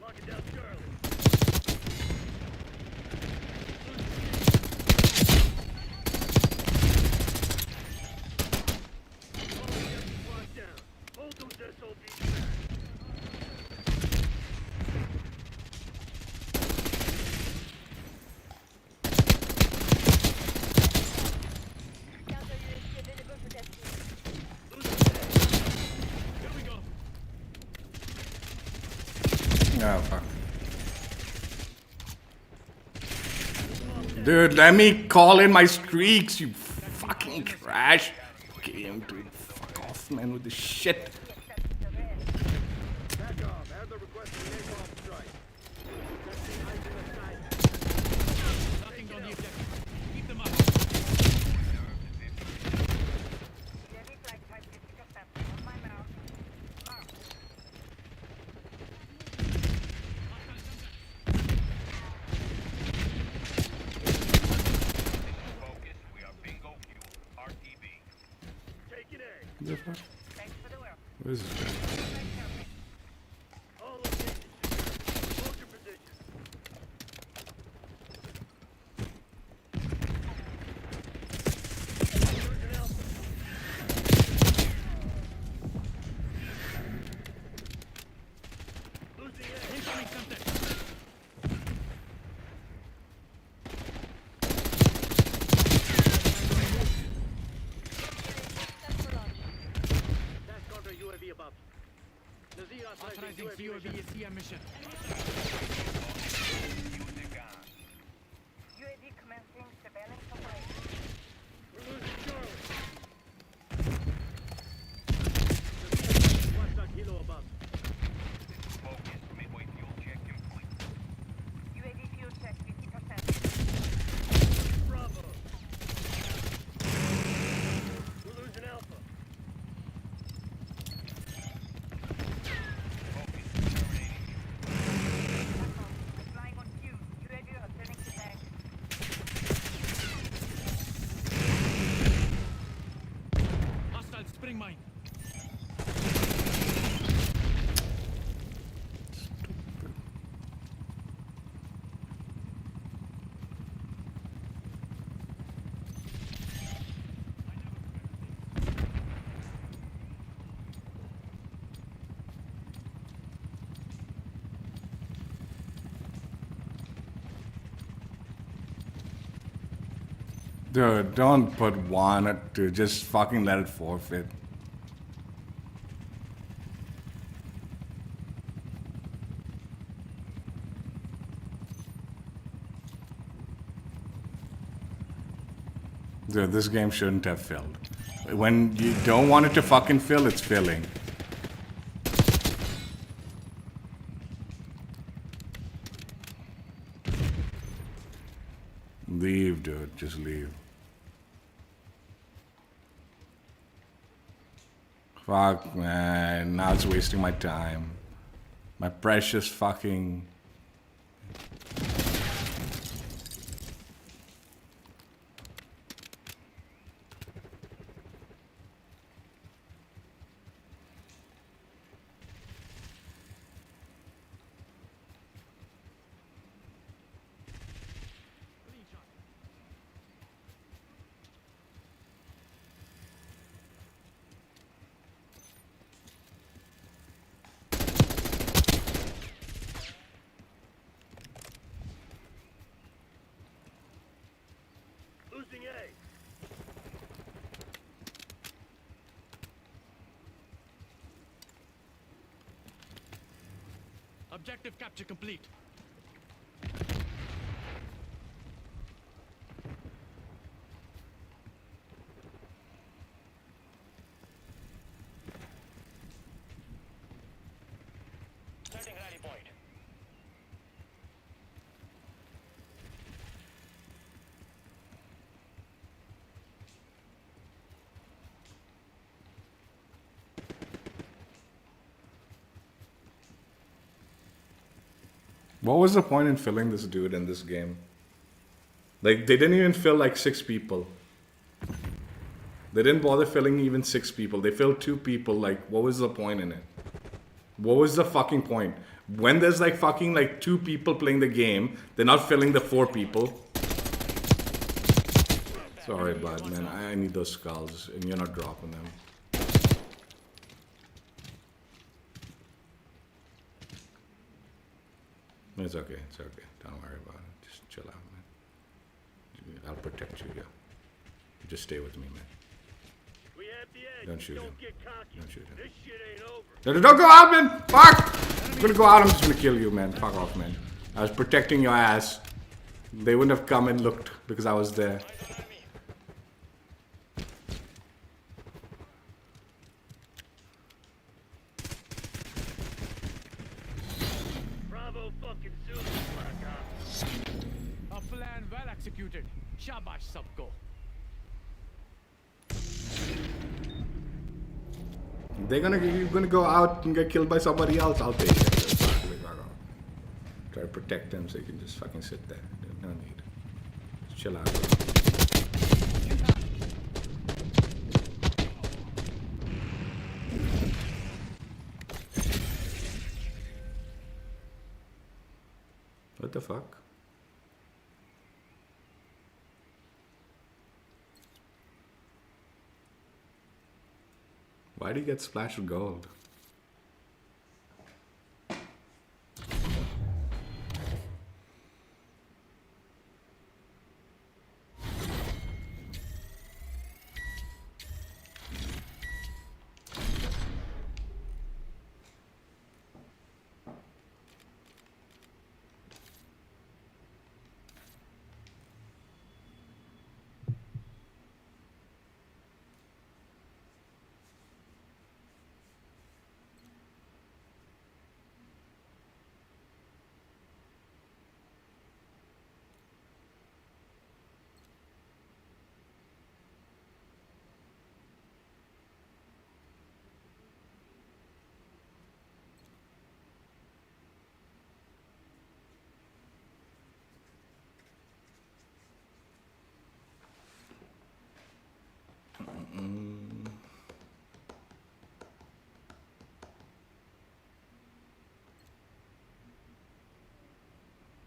Locking down Charlie. Squad down. Hold those SOBs back. Counter UAV available for testing. Here we go. Oh, fuck. Dude, let me call in my streaks, you fucking trash. Game, dude. Fuck off, man, with this shit. Back off. Have the request for napalm strike. Nothing on the objective. Keep them up. UAV flight time 50%. On my mount. Mark. Focus. We are bingo fuel. RTB. Taking A. The fuck? Thanks for the work. What is this? All locations secure. Hold your position. Losing Alpha. Losing A. Incoming contact. Task counter UAV above. Nazir Authorizing UAV mission. COV ECM mission. Use the gun. UAV commencing surveillance operation. We're losing Charlie. Nazir, watchdog Kilo above. Focus. Midway fuel check complete. UAV fuel check 50%. Bravo. We're losing Alpha. Focus. Terminating. Flying on fuse. UAV returning to tank. Hostile spring mine. Dude, don't put one, dude. Just fucking let it forfeit. Dude, this game shouldn't have filled. When you don't want it to fucking fill, it's filling. Leave, dude. Just leave. Fuck, man. Now it's wasting my time. My precious fucking... Losing A. Objective capture complete. Starting rally point. What was the point in filling this dude in this game? Like, they didn't even fill like 6 people. They didn't bother filling even 6 people. They filled 2 people. Like, what was the point in it? What was the fucking point? When there's like fucking like 2 people playing the game, they're not filling the 4 people. Sorry, bud, man. I need those skulls, and you're not dropping them. It's okay. It's okay. Don't worry about it. Just chill out, man. I'll protect you, yeah. Just stay with me, man. We have the edge. Don't shoot him. Don't get cocky. Don't shoot him. This shit ain't over. Don't go out, man! Fuck! I'm gonna go out, I'm just gonna kill you, man. Fuck off, man. I was protecting your ass. They wouldn't have come and looked because I was there. Bravo fucking Zulu, Black Ops. A plan well executed. Shabash sabko. You're gonna go out and get killed by somebody else. I'll take it. Try to protect them so you can just fucking sit there. No need. Just chill out. What the fuck? Why do you get splashed with gold?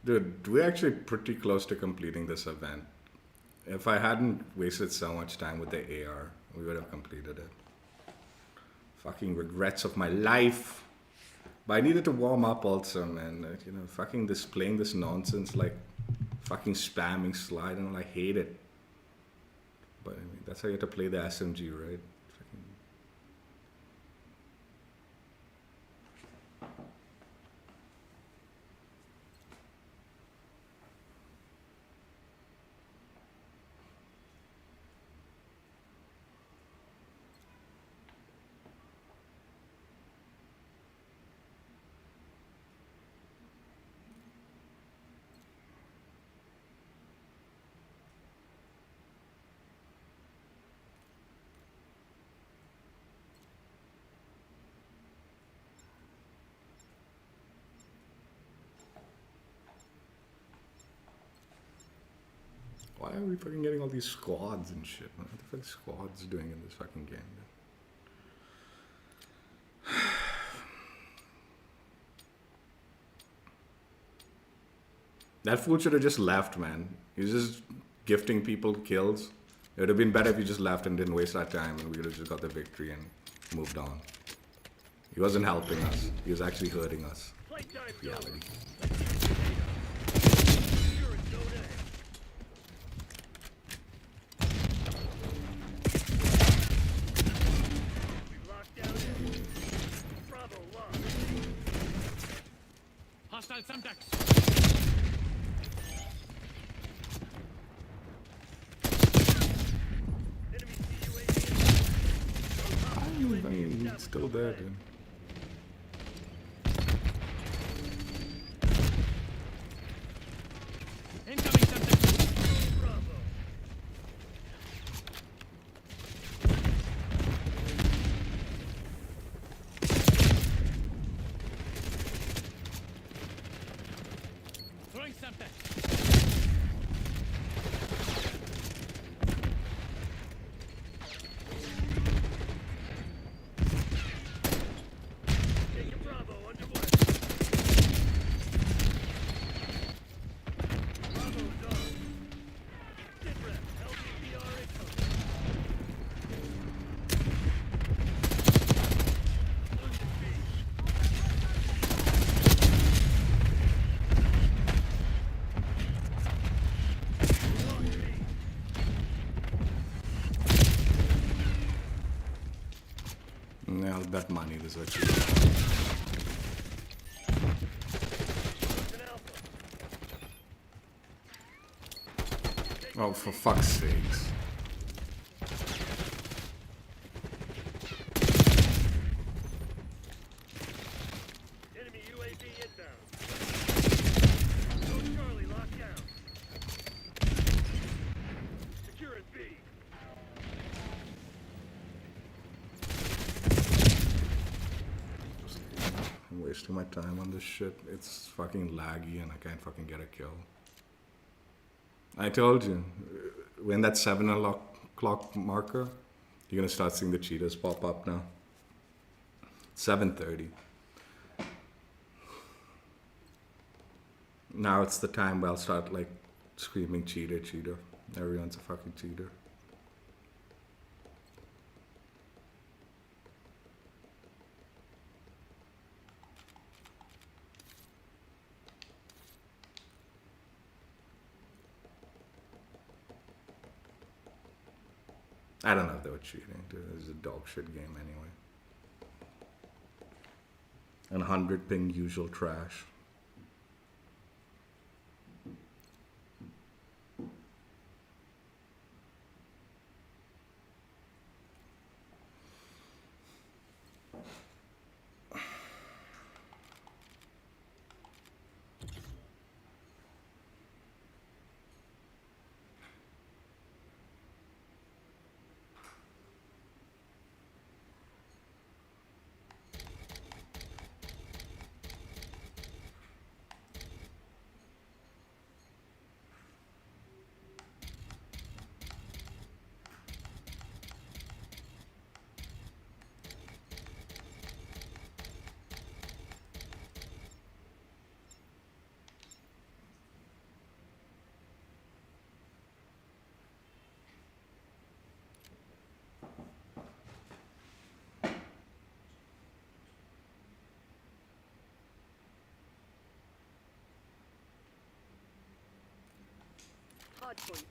Dude, we're actually pretty close to completing this event. If I hadn't wasted so much time with the AR, we would have completed it. Fucking regrets of my life. But I needed to warm up also, man. You know, fucking playing this nonsense, like fucking spamming slide, and I hate it. But I mean, that's how you have to play the SMG, right? Fucking... Why are we fucking getting all these squads and shit, man? What the fuck are squads doing in this fucking game, man? That fool should have just left, man. He's just gifting people kills. It would have been better if he just left and didn't waste our time, and we would have just got the victory and moved on. He wasn't helping us. He was actually hurting us. Playtime, Reality. You're in zone A. We've locked down A. Bravo locked. Hostile Semtex. Enemy CUAV. I mean, he's still there, dude. Incoming Semtex. Bravo. Throwing Semtex. Taking Bravo underway. that money. This is what you An alpha. Oh, for fuck's sakes. Enemy UAV inbound. Go Charlie, locked down. Securing B. I'm wasting my time on this shit. It's fucking laggy and I can't fucking get a kill. I told you, when that 7 o'clock marker, you're gonna start seeing the cheaters pop up now. 7:30. Now it's the time where I'll start like screaming cheater, cheater. Everyone's a fucking cheater. I don't know if they were cheating, dude. This is a dog shit game anyway. And 100 ping usual trash. Hardpoint.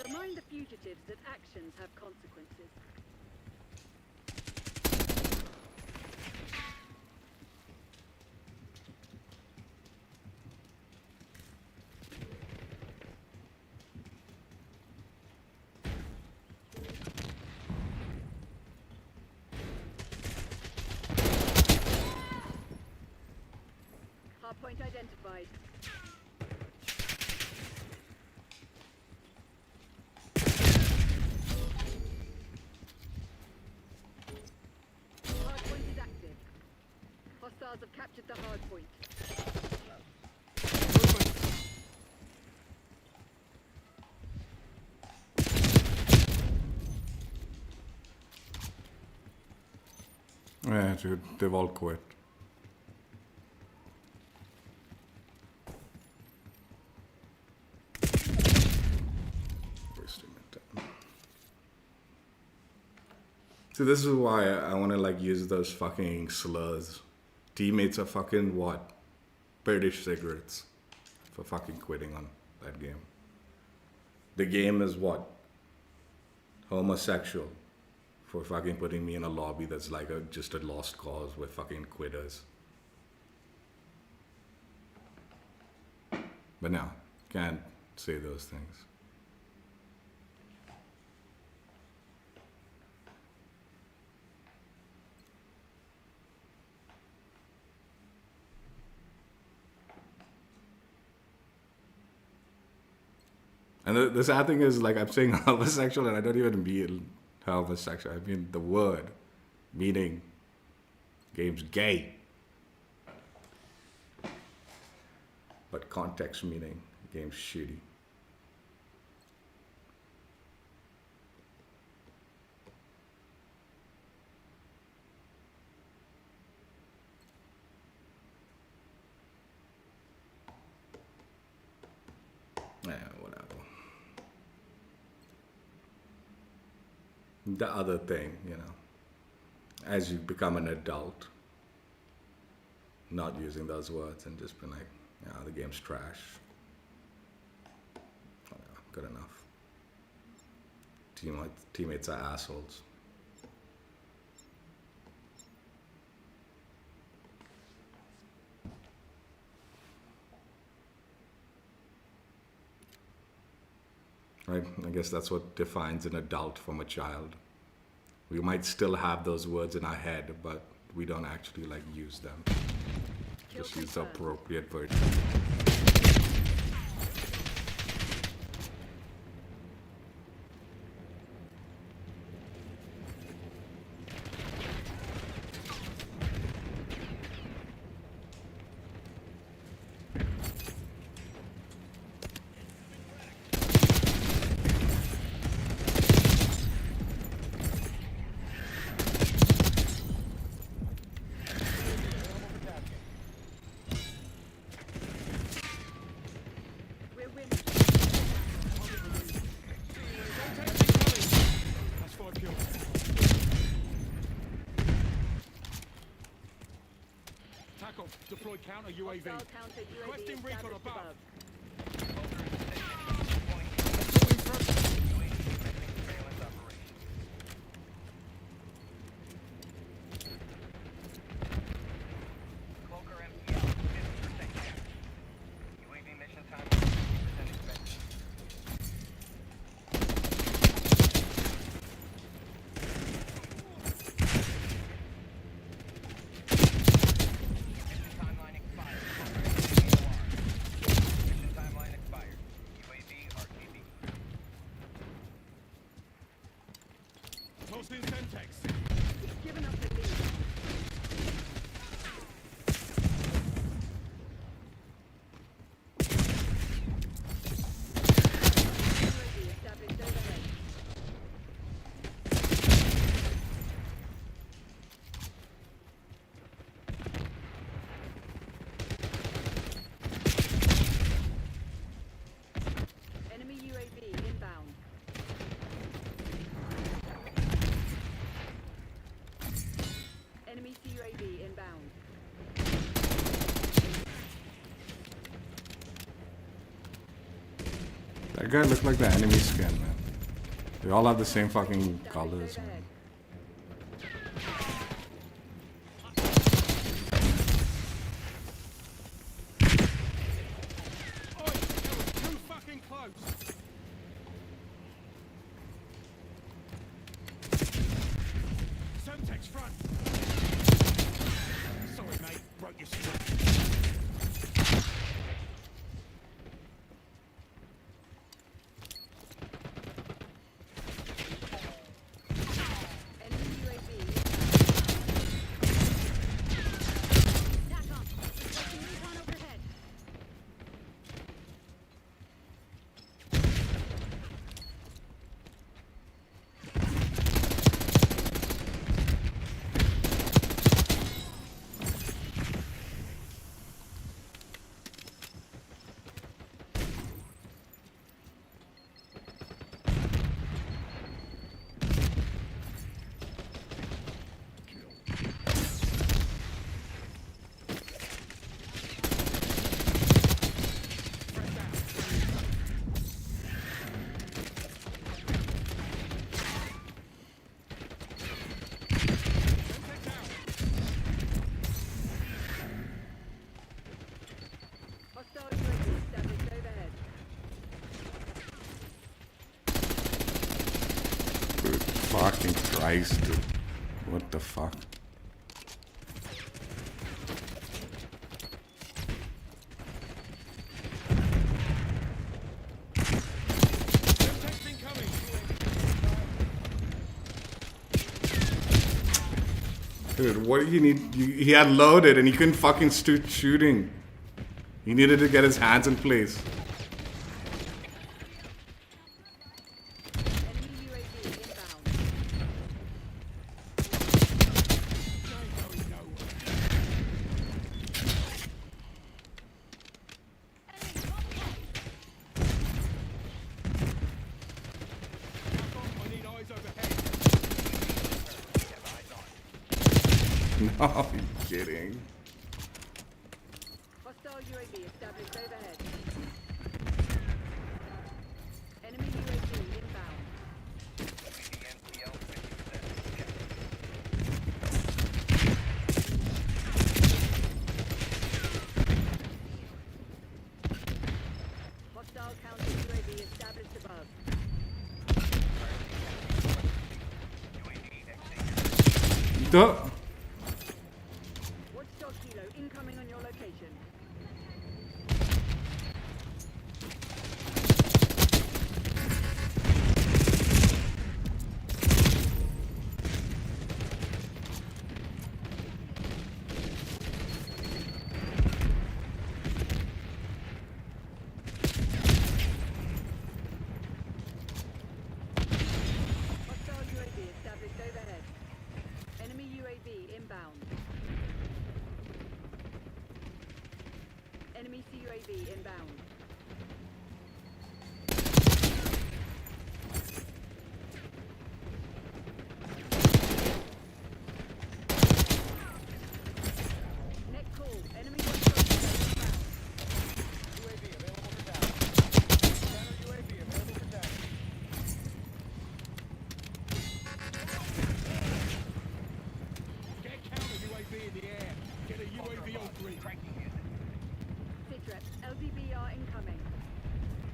Remind the fugitives that actions have consequences. Hardpoint identified. Hardpoint is active. Hostiles have captured the hardpoint. Yeah, dude, they've all quit. Wasting my time. See, this is why I want to like use those fucking slurs. Teammates are fucking what? British cigarettes for fucking quitting on that game. The game is what? Homosexual for fucking putting me in a lobby that's like just a lost cause with fucking quitters. But no, can't say those things. And the sad thing is, like, I'm saying homosexual and I don't even mean homosexual. I mean the word, meaning game's gay. But context meaning game's shitty. Yeah, whatever. The other thing, you know, as you become an adult, not using those words and just being like, yeah, the game's trash. Oh, yeah, good enough. Teammates are assholes. right? I guess that's what defines an adult from a child. We might still have those words in our head, but we don't actually like use them. Just use the appropriate version. We're winning. That's 5 kills. Tackle. Deploy counter UAV. Hostile counter UAV Requesting recon established above. above. Surveillance operation. Cloaker MPL, 50% check. UAV mission time, 50% expected. Mission timeline expired. Mission timeline expired. UAV RTB. Toss in Semtex. We've given up the lead. UAV established overhead. Enemy UAV inbound. Enemy CUAV inbound. That guy looked like the enemy skin, man. They all have the same fucking colors, man. Oi, that was too fucking close. Semtex front. Sorry, mate. Broke your script. Enemy UAV inbound. TACOM. Requesting recon overhead. Semtex out. Hostile UAV established overhead. Dude, fucking Christ, dude. What the fuck? Semtex incoming. Dude, what do you need? He had loaded and he couldn't fucking shooting. He needed to get his hands in place. Enemy UAV inbound. Ain't going nowhere. Tackle, I need eyes overhead. No, you're kidding. Hostile UAV established overhead. Enemy UAV inbound. UAV MPL, 50% check. Hostile counter UAV established above. Duh. Watchdog Kilo incoming on your location. Hostile UAV established overhead. Enemy UAV inbound. Enemy CUAV inbound. Net call. Enemy watchdog Kilo inbound. UAV available for down. Counter UAV available for down. Get counter UAV in the air. Get a UAV on green. Tracking unit. Sitrep. LDBR incoming.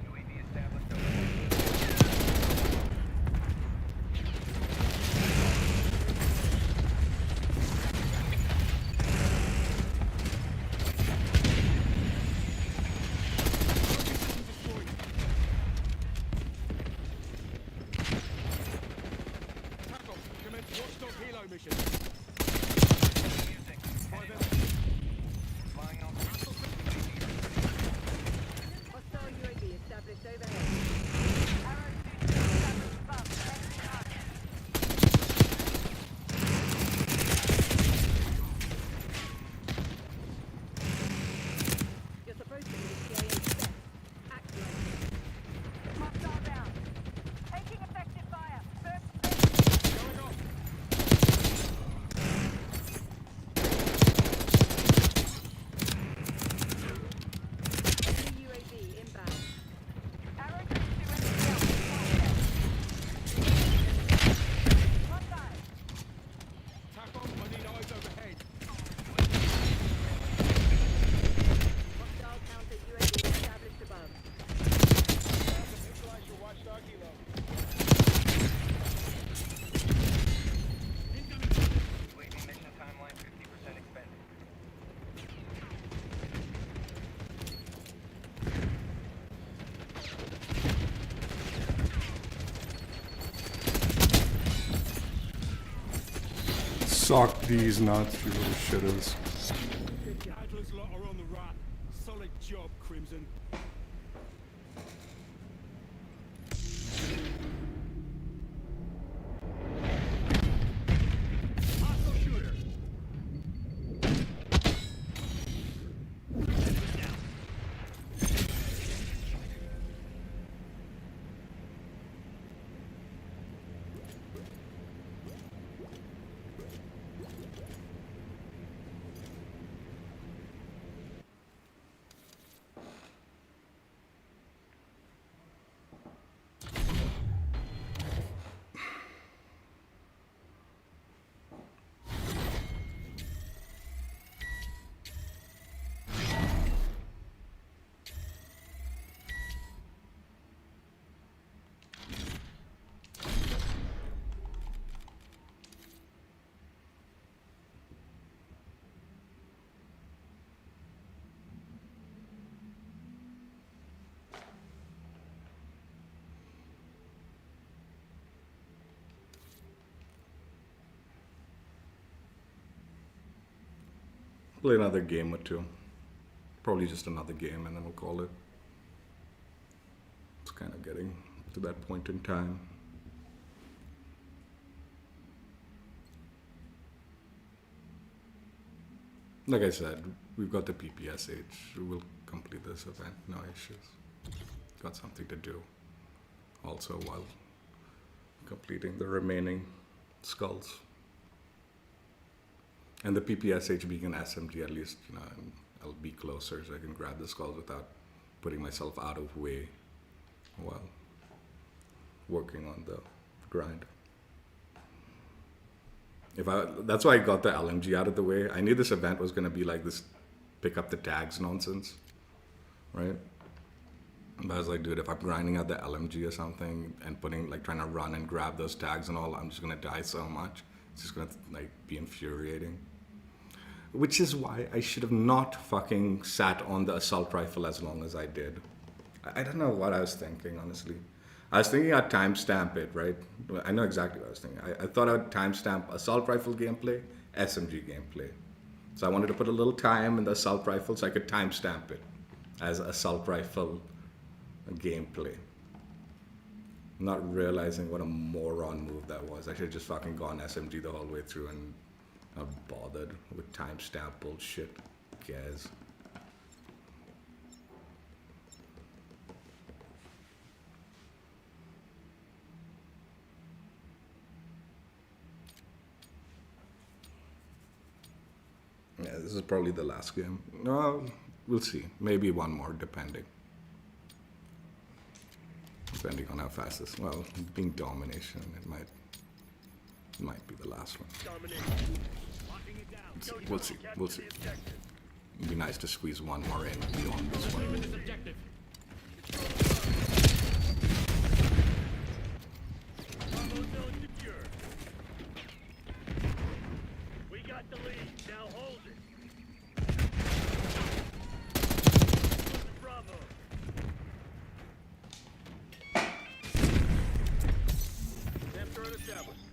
UAV established overhead. Tackle. Commence watchdog helo mission. Using. Private. Flying off. Hostile UAV established overhead. Arrow 2 established above. Taking up. You're supposed to be the CIA set. Act like it. Hostile down. Taking effective fire. First Going off. Enemy UAV inbound. arrow 2 inbound. Hostile. Tackle. I need eyes overhead. Hostile counter UAV established above. Neutralize your watchdog helo. UAV mission timeline 50% expended. Sock these nuts, you little shitters. Adler's lot are on the run. Solid job, Crimson. Hostile shooter. Down. Play another game or two. Probably just another game and then we'll call it. It's kind of getting to that point in time. Like I said, we've got the PPSH. We'll complete this event, no issues. Got something to do also while completing the remaining skulls. And the PPSH being an SMG, at least, you know, I'll be closer so I can grab the skulls without putting myself out of way while working on the grind. That's why I got the LMG out of the way. I knew this event was going to be like this pick up the tags nonsense, right? But I was like, dude, if I'm grinding out the LMG or something and trying to run and grab those tags and all, I'm just going to die so much. It's just gonna like be infuriating. Which is why I should have not fucking sat on the assault rifle as long as I did. I don't know what I was thinking, honestly. I was thinking I'd timestamp it, right? I know exactly what I was thinking. I thought I'd timestamp assault rifle gameplay, SMG gameplay. So I wanted to put a little time in the assault rifle so I could timestamp it as assault rifle gameplay. Not realizing what a moron move that was. I should have just fucking gone SMG the whole way through and not bothered with timestamp bullshit. Guess. Yeah, this is probably the last game. No, we'll see. Maybe one more, depending. Depending on how fast this. Well, being domination, it might be the last one. Domination. Locking it down. We'll see. We'll see. It'd be nice to squeeze one more in beyond this one. This objective. Bravo zone secure. We got the lead. Now hold it. Bravo. Damn turret established.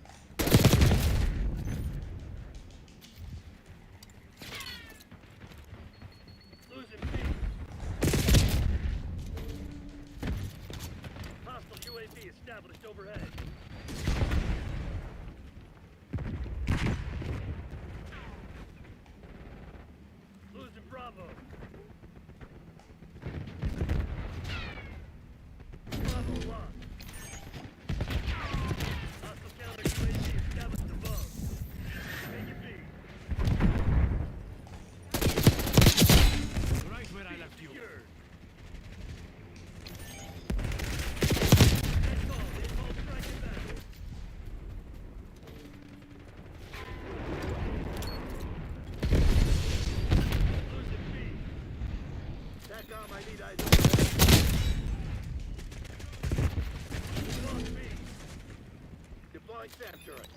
Losing B. Hostile UAV established overhead. Losing Bravo. Bravo lost. Hostile counter UAV established above. Take B. Right where I left you. Secured. They call striking back. Losing B. TACOM, I need eyes overhead. Lost B. Deploying SAM turret.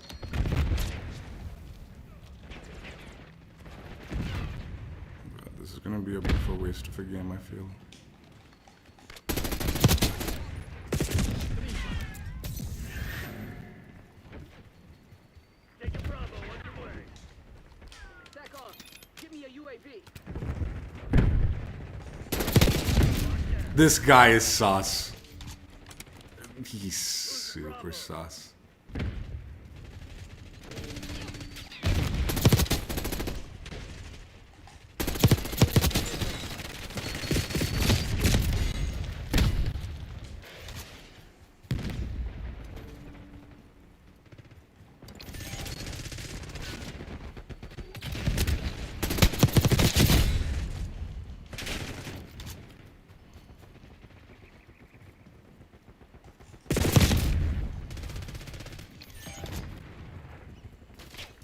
God, this is gonna be a bit of a waste of a game, I feel. Take a Bravo underway. TACOM, give me a UAV. This guy is sus. He's super sus.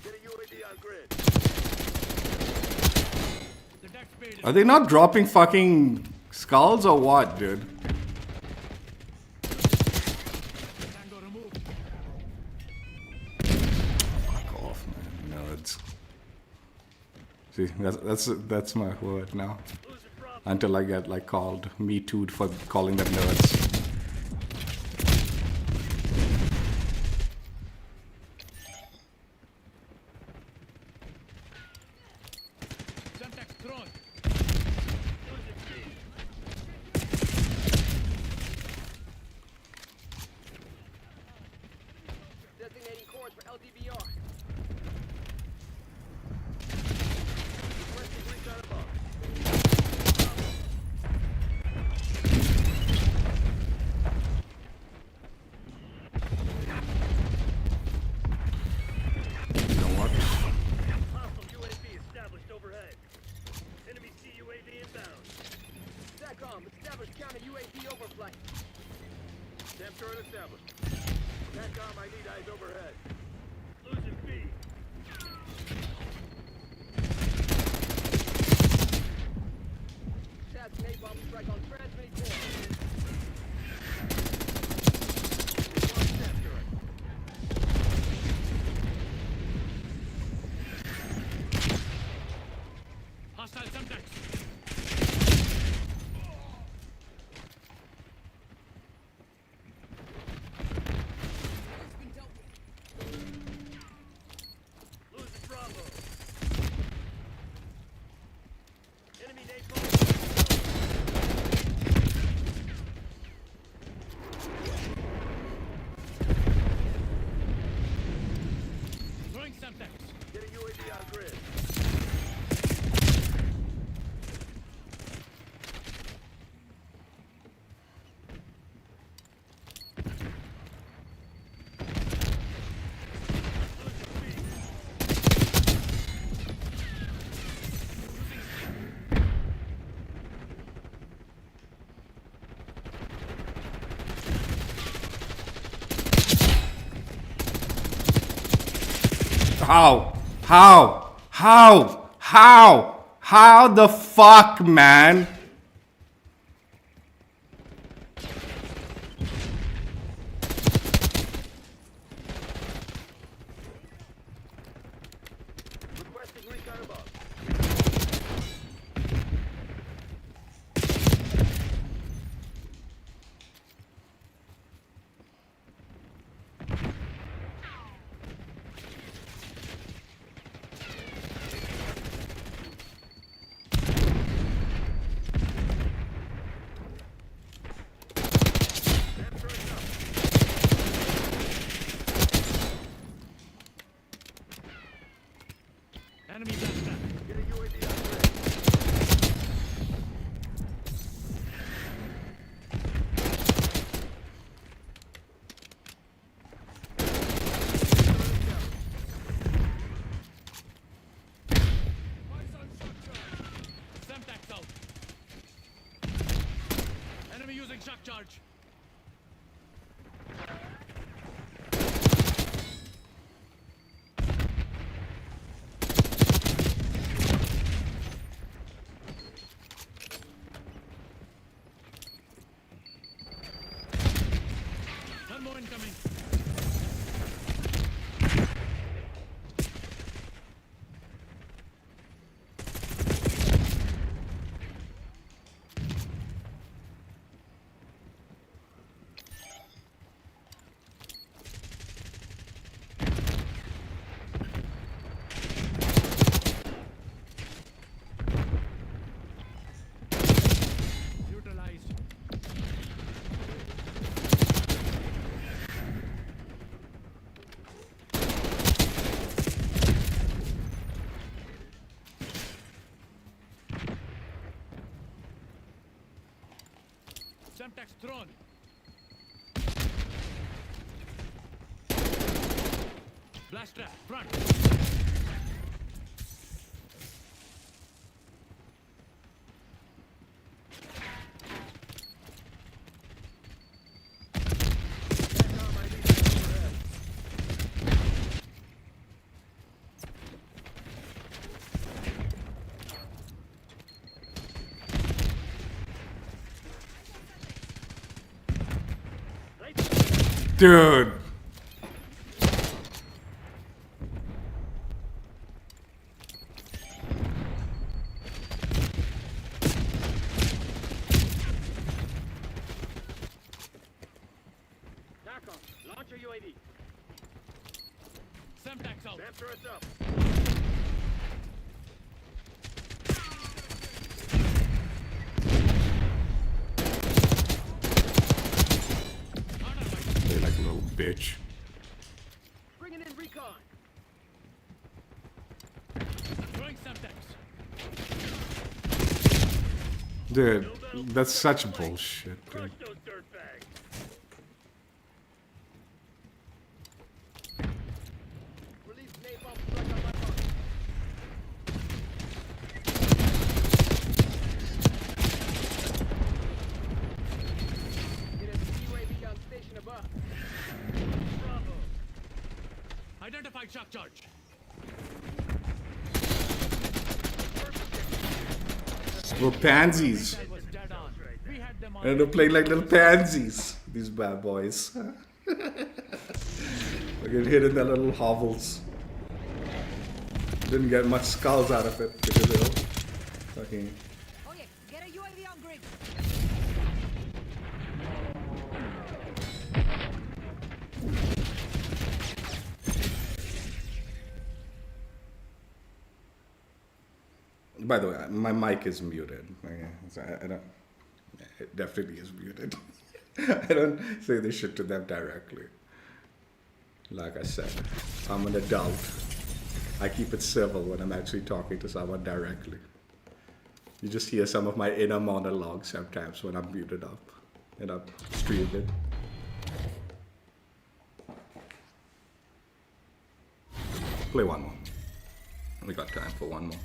Get a UAV on grid. The deck spade is Are they not dropping fucking skulls or what, dude? Tango removed. Fuck off, man. Nerds. See, that's my word now. Losing Bravo. Until I get like called me too'd for calling them nerds. Semtex thrown. Losing B. Designating course for LDBR. Requesting recon above. You know what? Hostile UAV established overhead. Enemy CUAV inbound. TACOM, establish counter UAV overflight. SAM turret established. TACOM, I need eyes overhead. Losing B. Task napalm strike on transmitting course. Deploying SAM turret. How the fuck, man? Requesting recon above. Enemy blaster. Get a UAV on grid. Semtex out. Enemy using shock charge. One more incoming. Neutralized. Semtex thrown. Blast trap, front. Dude. TACOM, launch a UAV. Semtex out. Sam turrets up. They're like a little bitch. Bringing in recon. Throwing Semtex. Dude, that's such bullshit, Crush dude. those dirtbags. Release napalm strike on my mark. Get a UAV on station above. Bravo. Identified shock charge. Little pansies. That was dead on. We had them on. And they're playing like little pansies, these bad boys. They get hit in their little hovels. Didn't get much skulls out of it because they were fucking. Oh yeah, get a UAV on grid. By the way, my mic is muted. Okay, so I don't. It definitely is muted. I don't say this shit to them directly. Like I said, I'm an adult. I keep it civil when I'm actually talking to someone directly. You just hear some of my inner monologue sometimes when I'm muted up and I'm streaming. Play one more. We got time for one more.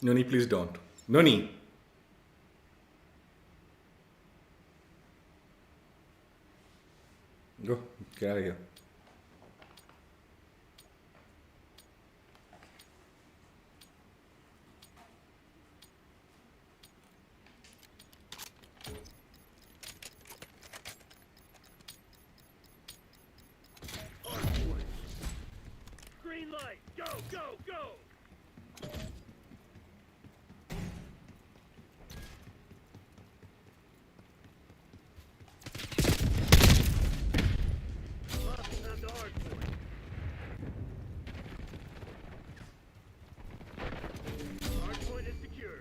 Noni, please don't. Noni! Go, get out of here. Hardpoint. Green light. Go, go, go. Hostiles have the hardpoint. Hardpoint is secure.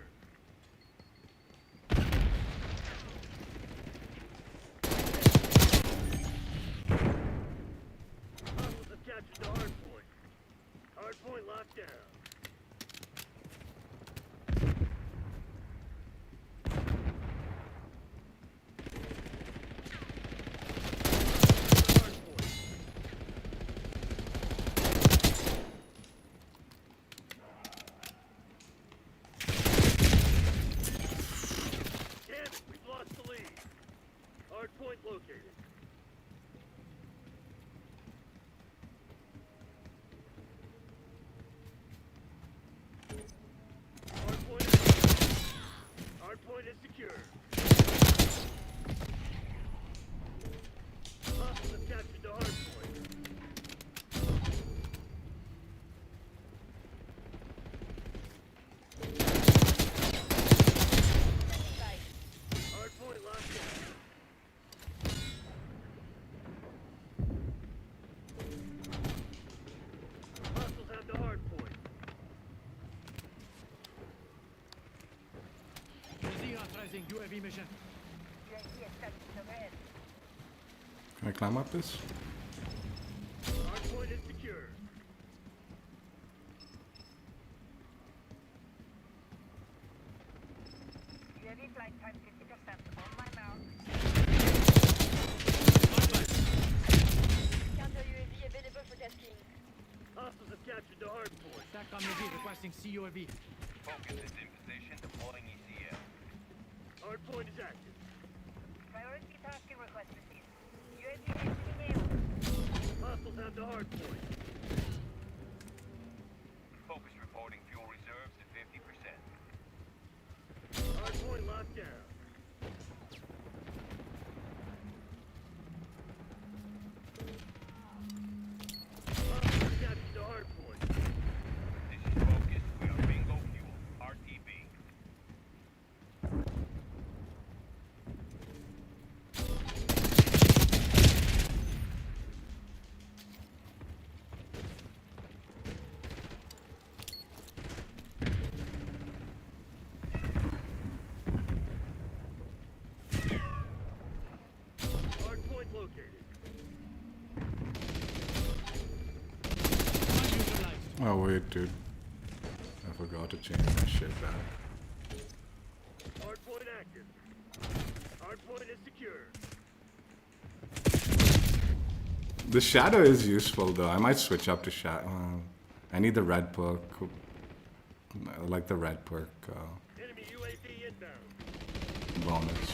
Hostiles have captured the hardpoint. Hardpoint locked down. Hardpoint. Damn it, we've lost the lead. Hardpoint located. Hardpoint is secure. Hostiles have captured the hardpoint. Hardpoint locked down. Hostiles have the hardpoint. Nazir authorizing UAV mission. UAV established overhead. Can I climb up this? Hardpoint is secure. UAV flight time 50%. On my mount. Counter UAV available for tasking. Hostiles have captured the hardpoint. SATCOM Nazir requesting CUAV. Focus is in position, deploying ECM. Hardpoint is active. Priority tasking request received. UAV exiting AO. Hostiles have the hardpoint. Focus reporting fuel reserves at 50%. Hardpoint locked down. Hostiles have captured the hardpoint. This is Focus. We are bingo fuel. RTB. Hardpoint located. Unutilized. Oh, wait, dude. I forgot to change my shit back. Hardpoint active. Hardpoint is secure. The shadow is useful, though. I might switch up to shadow. I need the red perk. I like the red perk Enemy UAV inbound. bonus.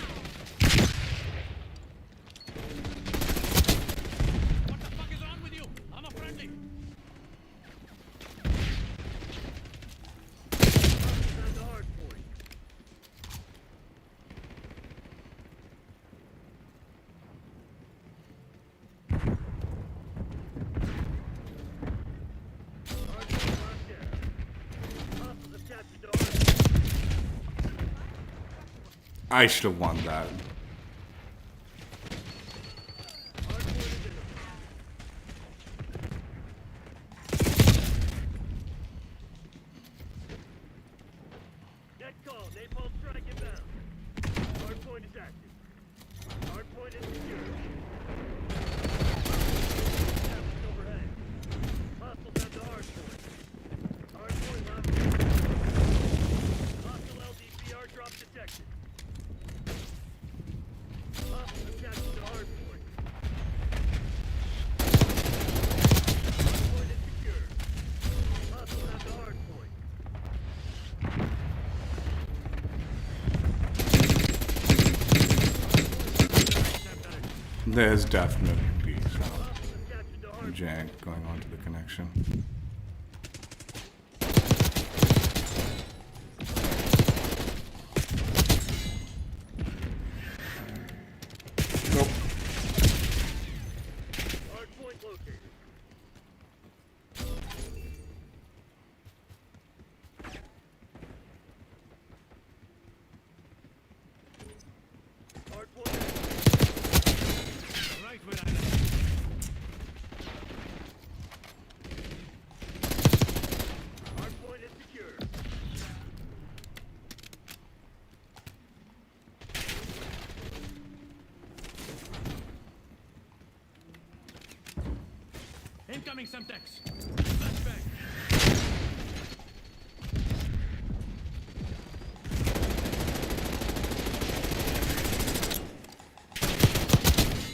What the fuck is wrong with you? I'm a friendly. Hostiles have the hardpoint. Hardpoint locked down. Hostiles have captured the hardpoint. I should have won that. Hardpoint is in. Net call. Napalm strike inbound. Hardpoint is active. Hardpoint is secure. Established overhead. Hostiles have the hardpoint. Hardpoint locked down. Hostile LDPR drop detected. Hostiles have captured the hardpoint. Hardpoint is secure. Hostiles have the hardpoint. There's definitely some Hostiles have captured the hard jank going on to the connection. Nope. hard point located. Hard point active. Right where I am. Hard point is secure. Incoming Semtex. Flashbang.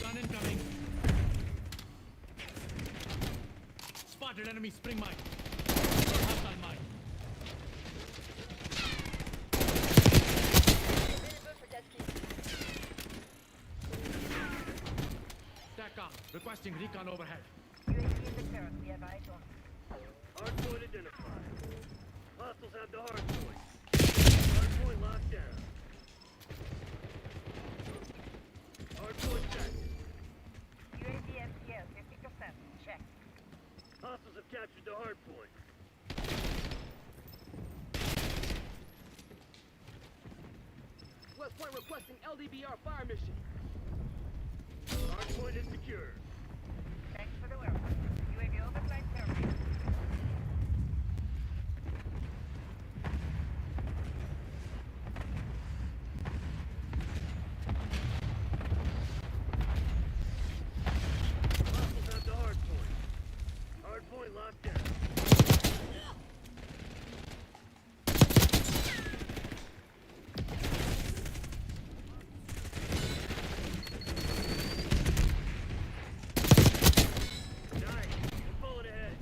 Gun incoming. Spotted enemy spring mine. Hostile mine. Available for tasking. TACOM. Requesting recon overhead. UAV in the turret. We have eyes on. Hard point identified. Hostiles have the hard point. Hard point locked down. Hard point set. UAV MCL 50%. Check. Hostiles have captured the hard point. West Point requesting LDBR fire mission. Hard point is secure. Thanks for the welcome. UAV overflight Terminator. Hostiles have the hard point. Hard point locked down. Nice. We're pulling ahead.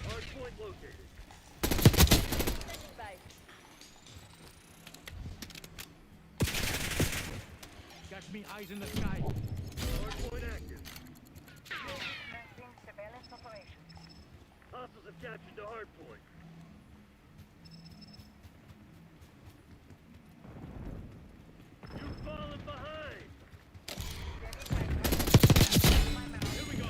Hard point located. Standing by. Got me eyes in the sky. Hard point active. UAV commencing surveillance operations. Hostiles have captured the hard point. You've fallen behind. Here we go.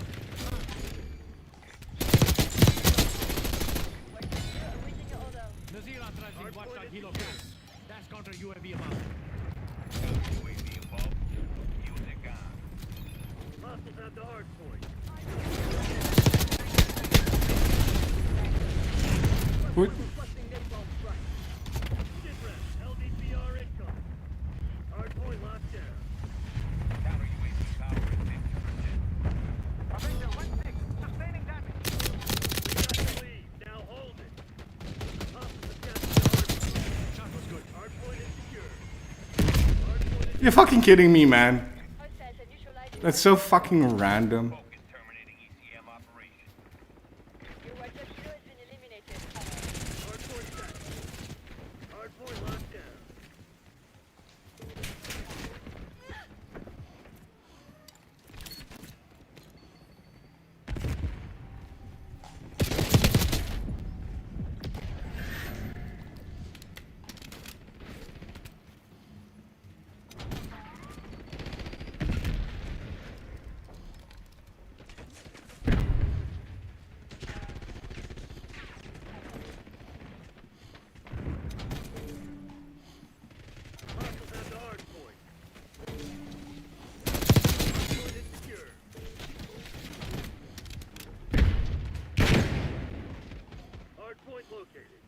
Awaiting your order. Nazir authorizing Hard watchdog point helo is gas. Dash counter UAV above. UAV involved. Use it gone. Hostiles have the hard point. What? Requesting napalm strike. Sit rep. LDPR incoming. Hard point locked down. Counter UAV power is 50%. Avenger 1-6, sustaining damage. We got the lead. Now hold it. Hostiles have captured the hard point. Shot was good. Hard point is secure. Hard point is You're fucking kidding me, man. Hostiles have neutralized. That's so fucking random. Focus terminating ECM operation. Your watchdog helo has been eliminated. hard point set. Hard point locked down. Hostiles have the hard point. Hard point is secure. Hard point located.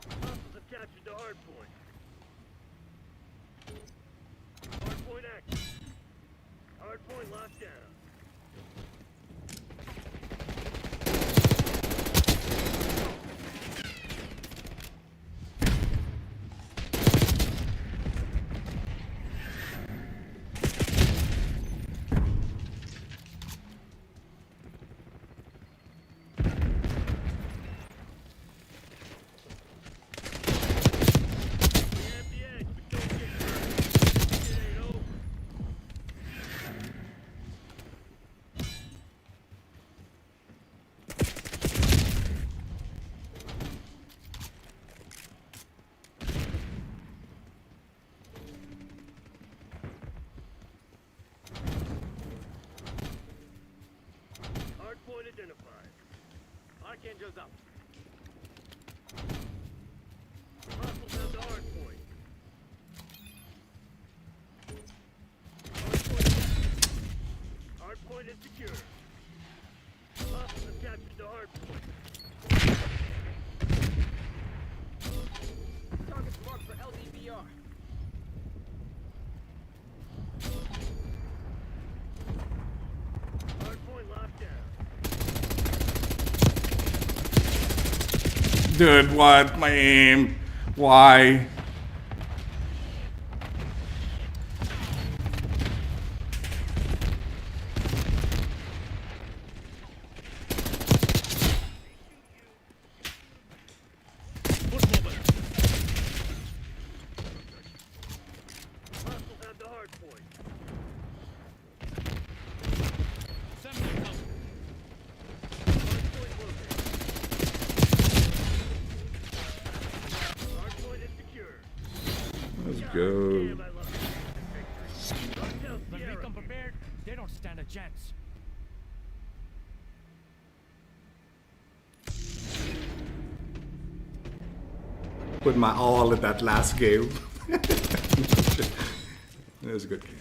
Hostiles have captured the hard point. Hard point active. Hard point locked down. We have the edge, but don't identified. Archangel's up. Hostiles down to hard point. Hard point is secure. Hostiles have captured the hard point. Target's marked for LDBR. Hard point locked down. Dude, what? My aim. Why? Hostiles have the hard point. Semi-come. Hard point located. Hard point is secure. Let's God go. damn, I love this victory. Cartel When we Sierra. come prepared, they don't stand a chance. Put my all in that last game. It was a good game.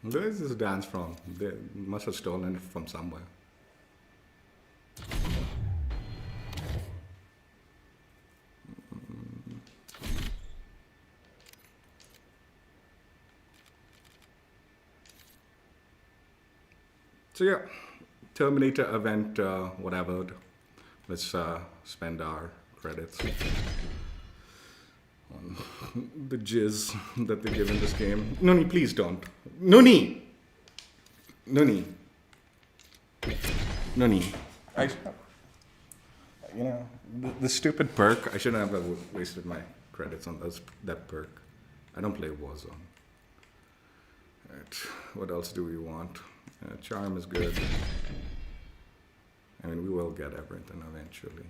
Where is this dance from? They must have stolen it from somewhere. So yeah, Terminator event, whatever. Let's spend our credits on the jizz that they give in this game. Nuni, please don't. Nuni! Nuni. Nuni. You know, the stupid perk, I shouldn't have wasted my credits on that perk. I don't play Warzone. Right. What else do we want? Charm is good. I mean, we will get everything eventually.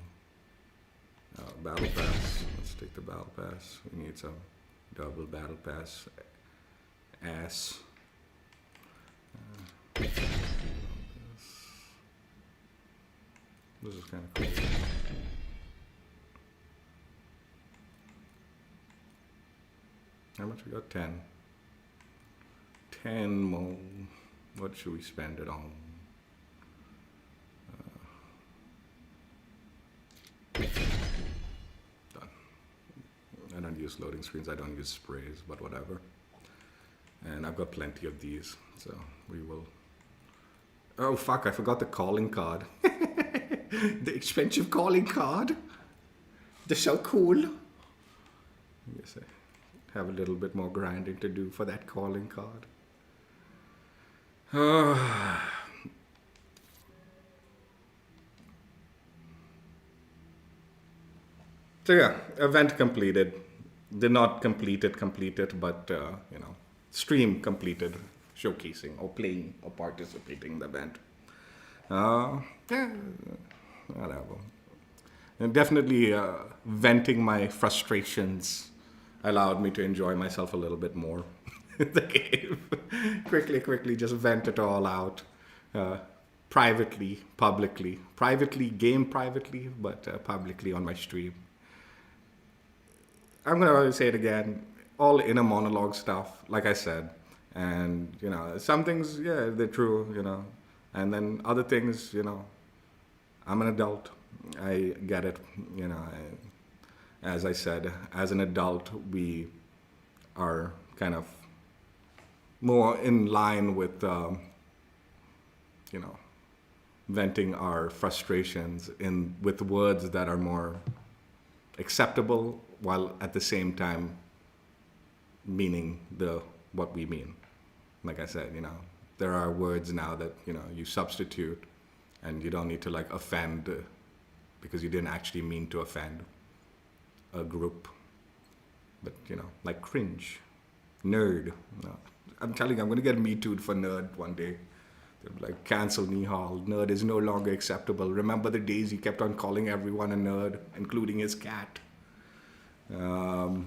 Battle Pass. Let's take the Battle Pass. We need some double Battle Pass. Ass. This is kind of cool. How much we got? 10. 10 more. What should we spend it on? Done. I don't use loading screens, I don't use sprays, but whatever. And I've got plenty of these, so we will... Oh fuck, I forgot the calling card. The expensive calling card. They're so cool. I guess I have a little bit more grinding to do for that calling card. So yeah, event completed. Did not complete it, but you know, stream completed, showcasing or playing or participating in the event. Yeah, whatever. And definitely venting my frustrations allowed me to enjoy myself a little bit more in the game. quickly, just vent it all out. Privately, publicly. Game privately, but publicly on my stream. I'm gonna say it again, all inner monologue stuff, like I said. And, you know, some things, yeah, they're true, you know. And then other things, you know, I'm an adult. I get it, you know. As I said, as an adult, we are kind of more in line with, you know, venting our frustrations with words that are more acceptable, while at the same time meaning what we mean. Like I said, you know, there are words now that, you know, you substitute and you don't need to like offend because you didn't actually mean to offend a group. but like cringe, nerd. I'm telling you, I'm gonna get Me Too'd for nerd one day. They'll be like, cancel Nihal. Nerd is no longer acceptable. Remember the days he kept on calling everyone a nerd, including his cat. But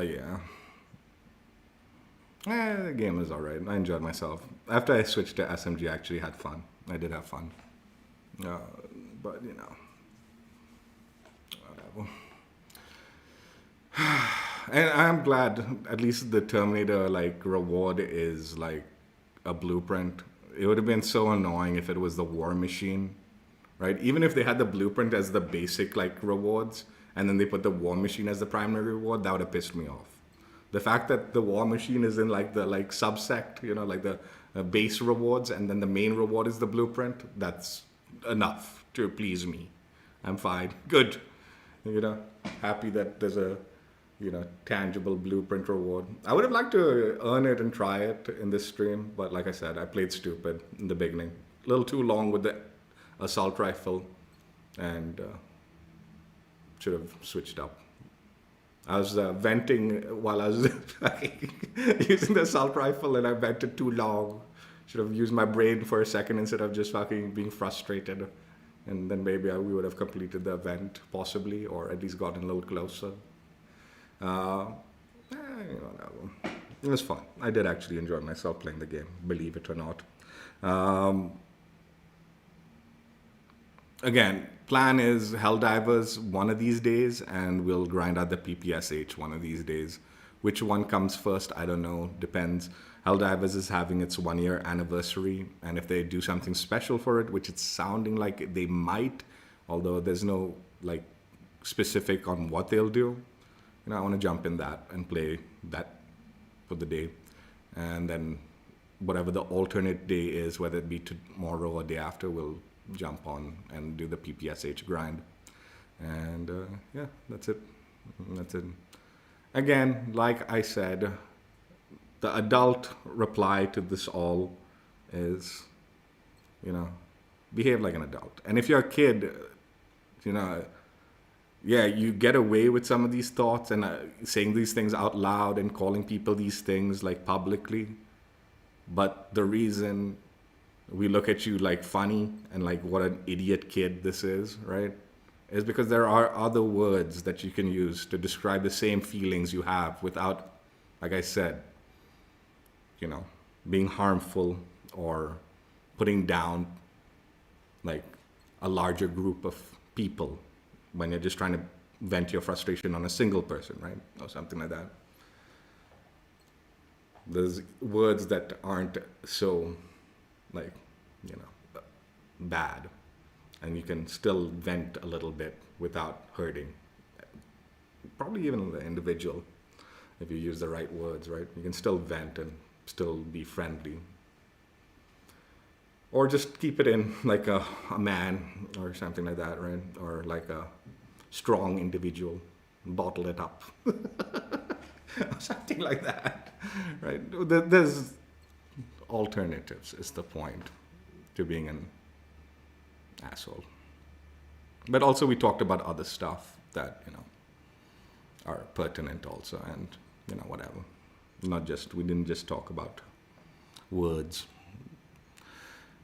yeah. The game is alright. I enjoyed myself. After I switched to SMG, I actually had fun. I did have fun. But whatever. And I'm glad at least the Terminator like reward is like a blueprint. It would have been so annoying if it was the war machine, right? Even if they had the blueprint as the basic like rewards and then they put the war machine as the primary reward, that would have pissed me off. The fact that the war machine is in like the like subsect, like the base rewards, and then the main reward is the blueprint, that's enough to please me. I'm fine. Good. Happy that there's a tangible blueprint reward. I would have liked to earn it and try it in this stream, but like I said, I played stupid in the beginning. A little too long with the assault rifle, and should have switched up. I was venting while I was using the assault rifle, and I vented too long. Should have used my brain for a second instead of just fucking being frustrated. And then maybe we would have completed the event, possibly, or at least gotten a little closer. It was fun. I did actually enjoy myself playing the game, believe it or not. Again, plan is Helldivers one of these days, and we'll grind out the PPSH one of these days. Which one comes first, I don't know. Depends. Helldivers is having its 1-year anniversary, and if they do something special for it, which it's sounding like they might, although there's no like specific on what they'll do, I want to jump in that and play that for the day, and then whatever the alternate day is, whether it be tomorrow or day after, we'll jump on and do the PPSH grind. And yeah, that's it. Again, like I said, the adult reply to this all is, behave like an adult. And if you're a kid, yeah, you get away with some of these thoughts and saying these things out loud and calling people these things like publicly. But the reason we look at you like funny and like what an idiot kid this is, right, is because there are other words that you can use to describe the same feelings you have without, like I said, being harmful or putting down like a larger group of people when you're just trying to vent your frustration on a single person, right? Or something like that. There's words that aren't so like, bad, and you can still vent a little bit without hurting. Probably even the individual, if you use the right words, right? You can still vent and still be friendly. Or just keep it in like a man or something like that, right? Or like a strong individual, bottle it up. Or something like that, right? There's alternatives is the point to being an asshole. But also we talked about other stuff that, are pertinent also, and, whatever. We didn't just talk about words.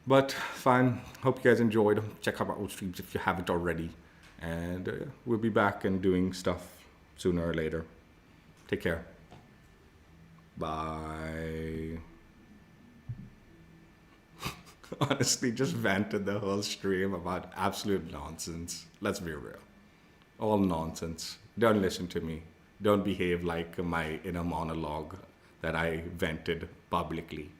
But fine. Hope you guys enjoyed. Check out our old streams if you haven't already. And we'll be back and doing stuff sooner or later. Take care. Bye. Honestly, just vented the whole stream about absolute nonsense. Let's be real. All nonsense. Don't listen to me. Don't behave like my inner monologue that I vented publicly.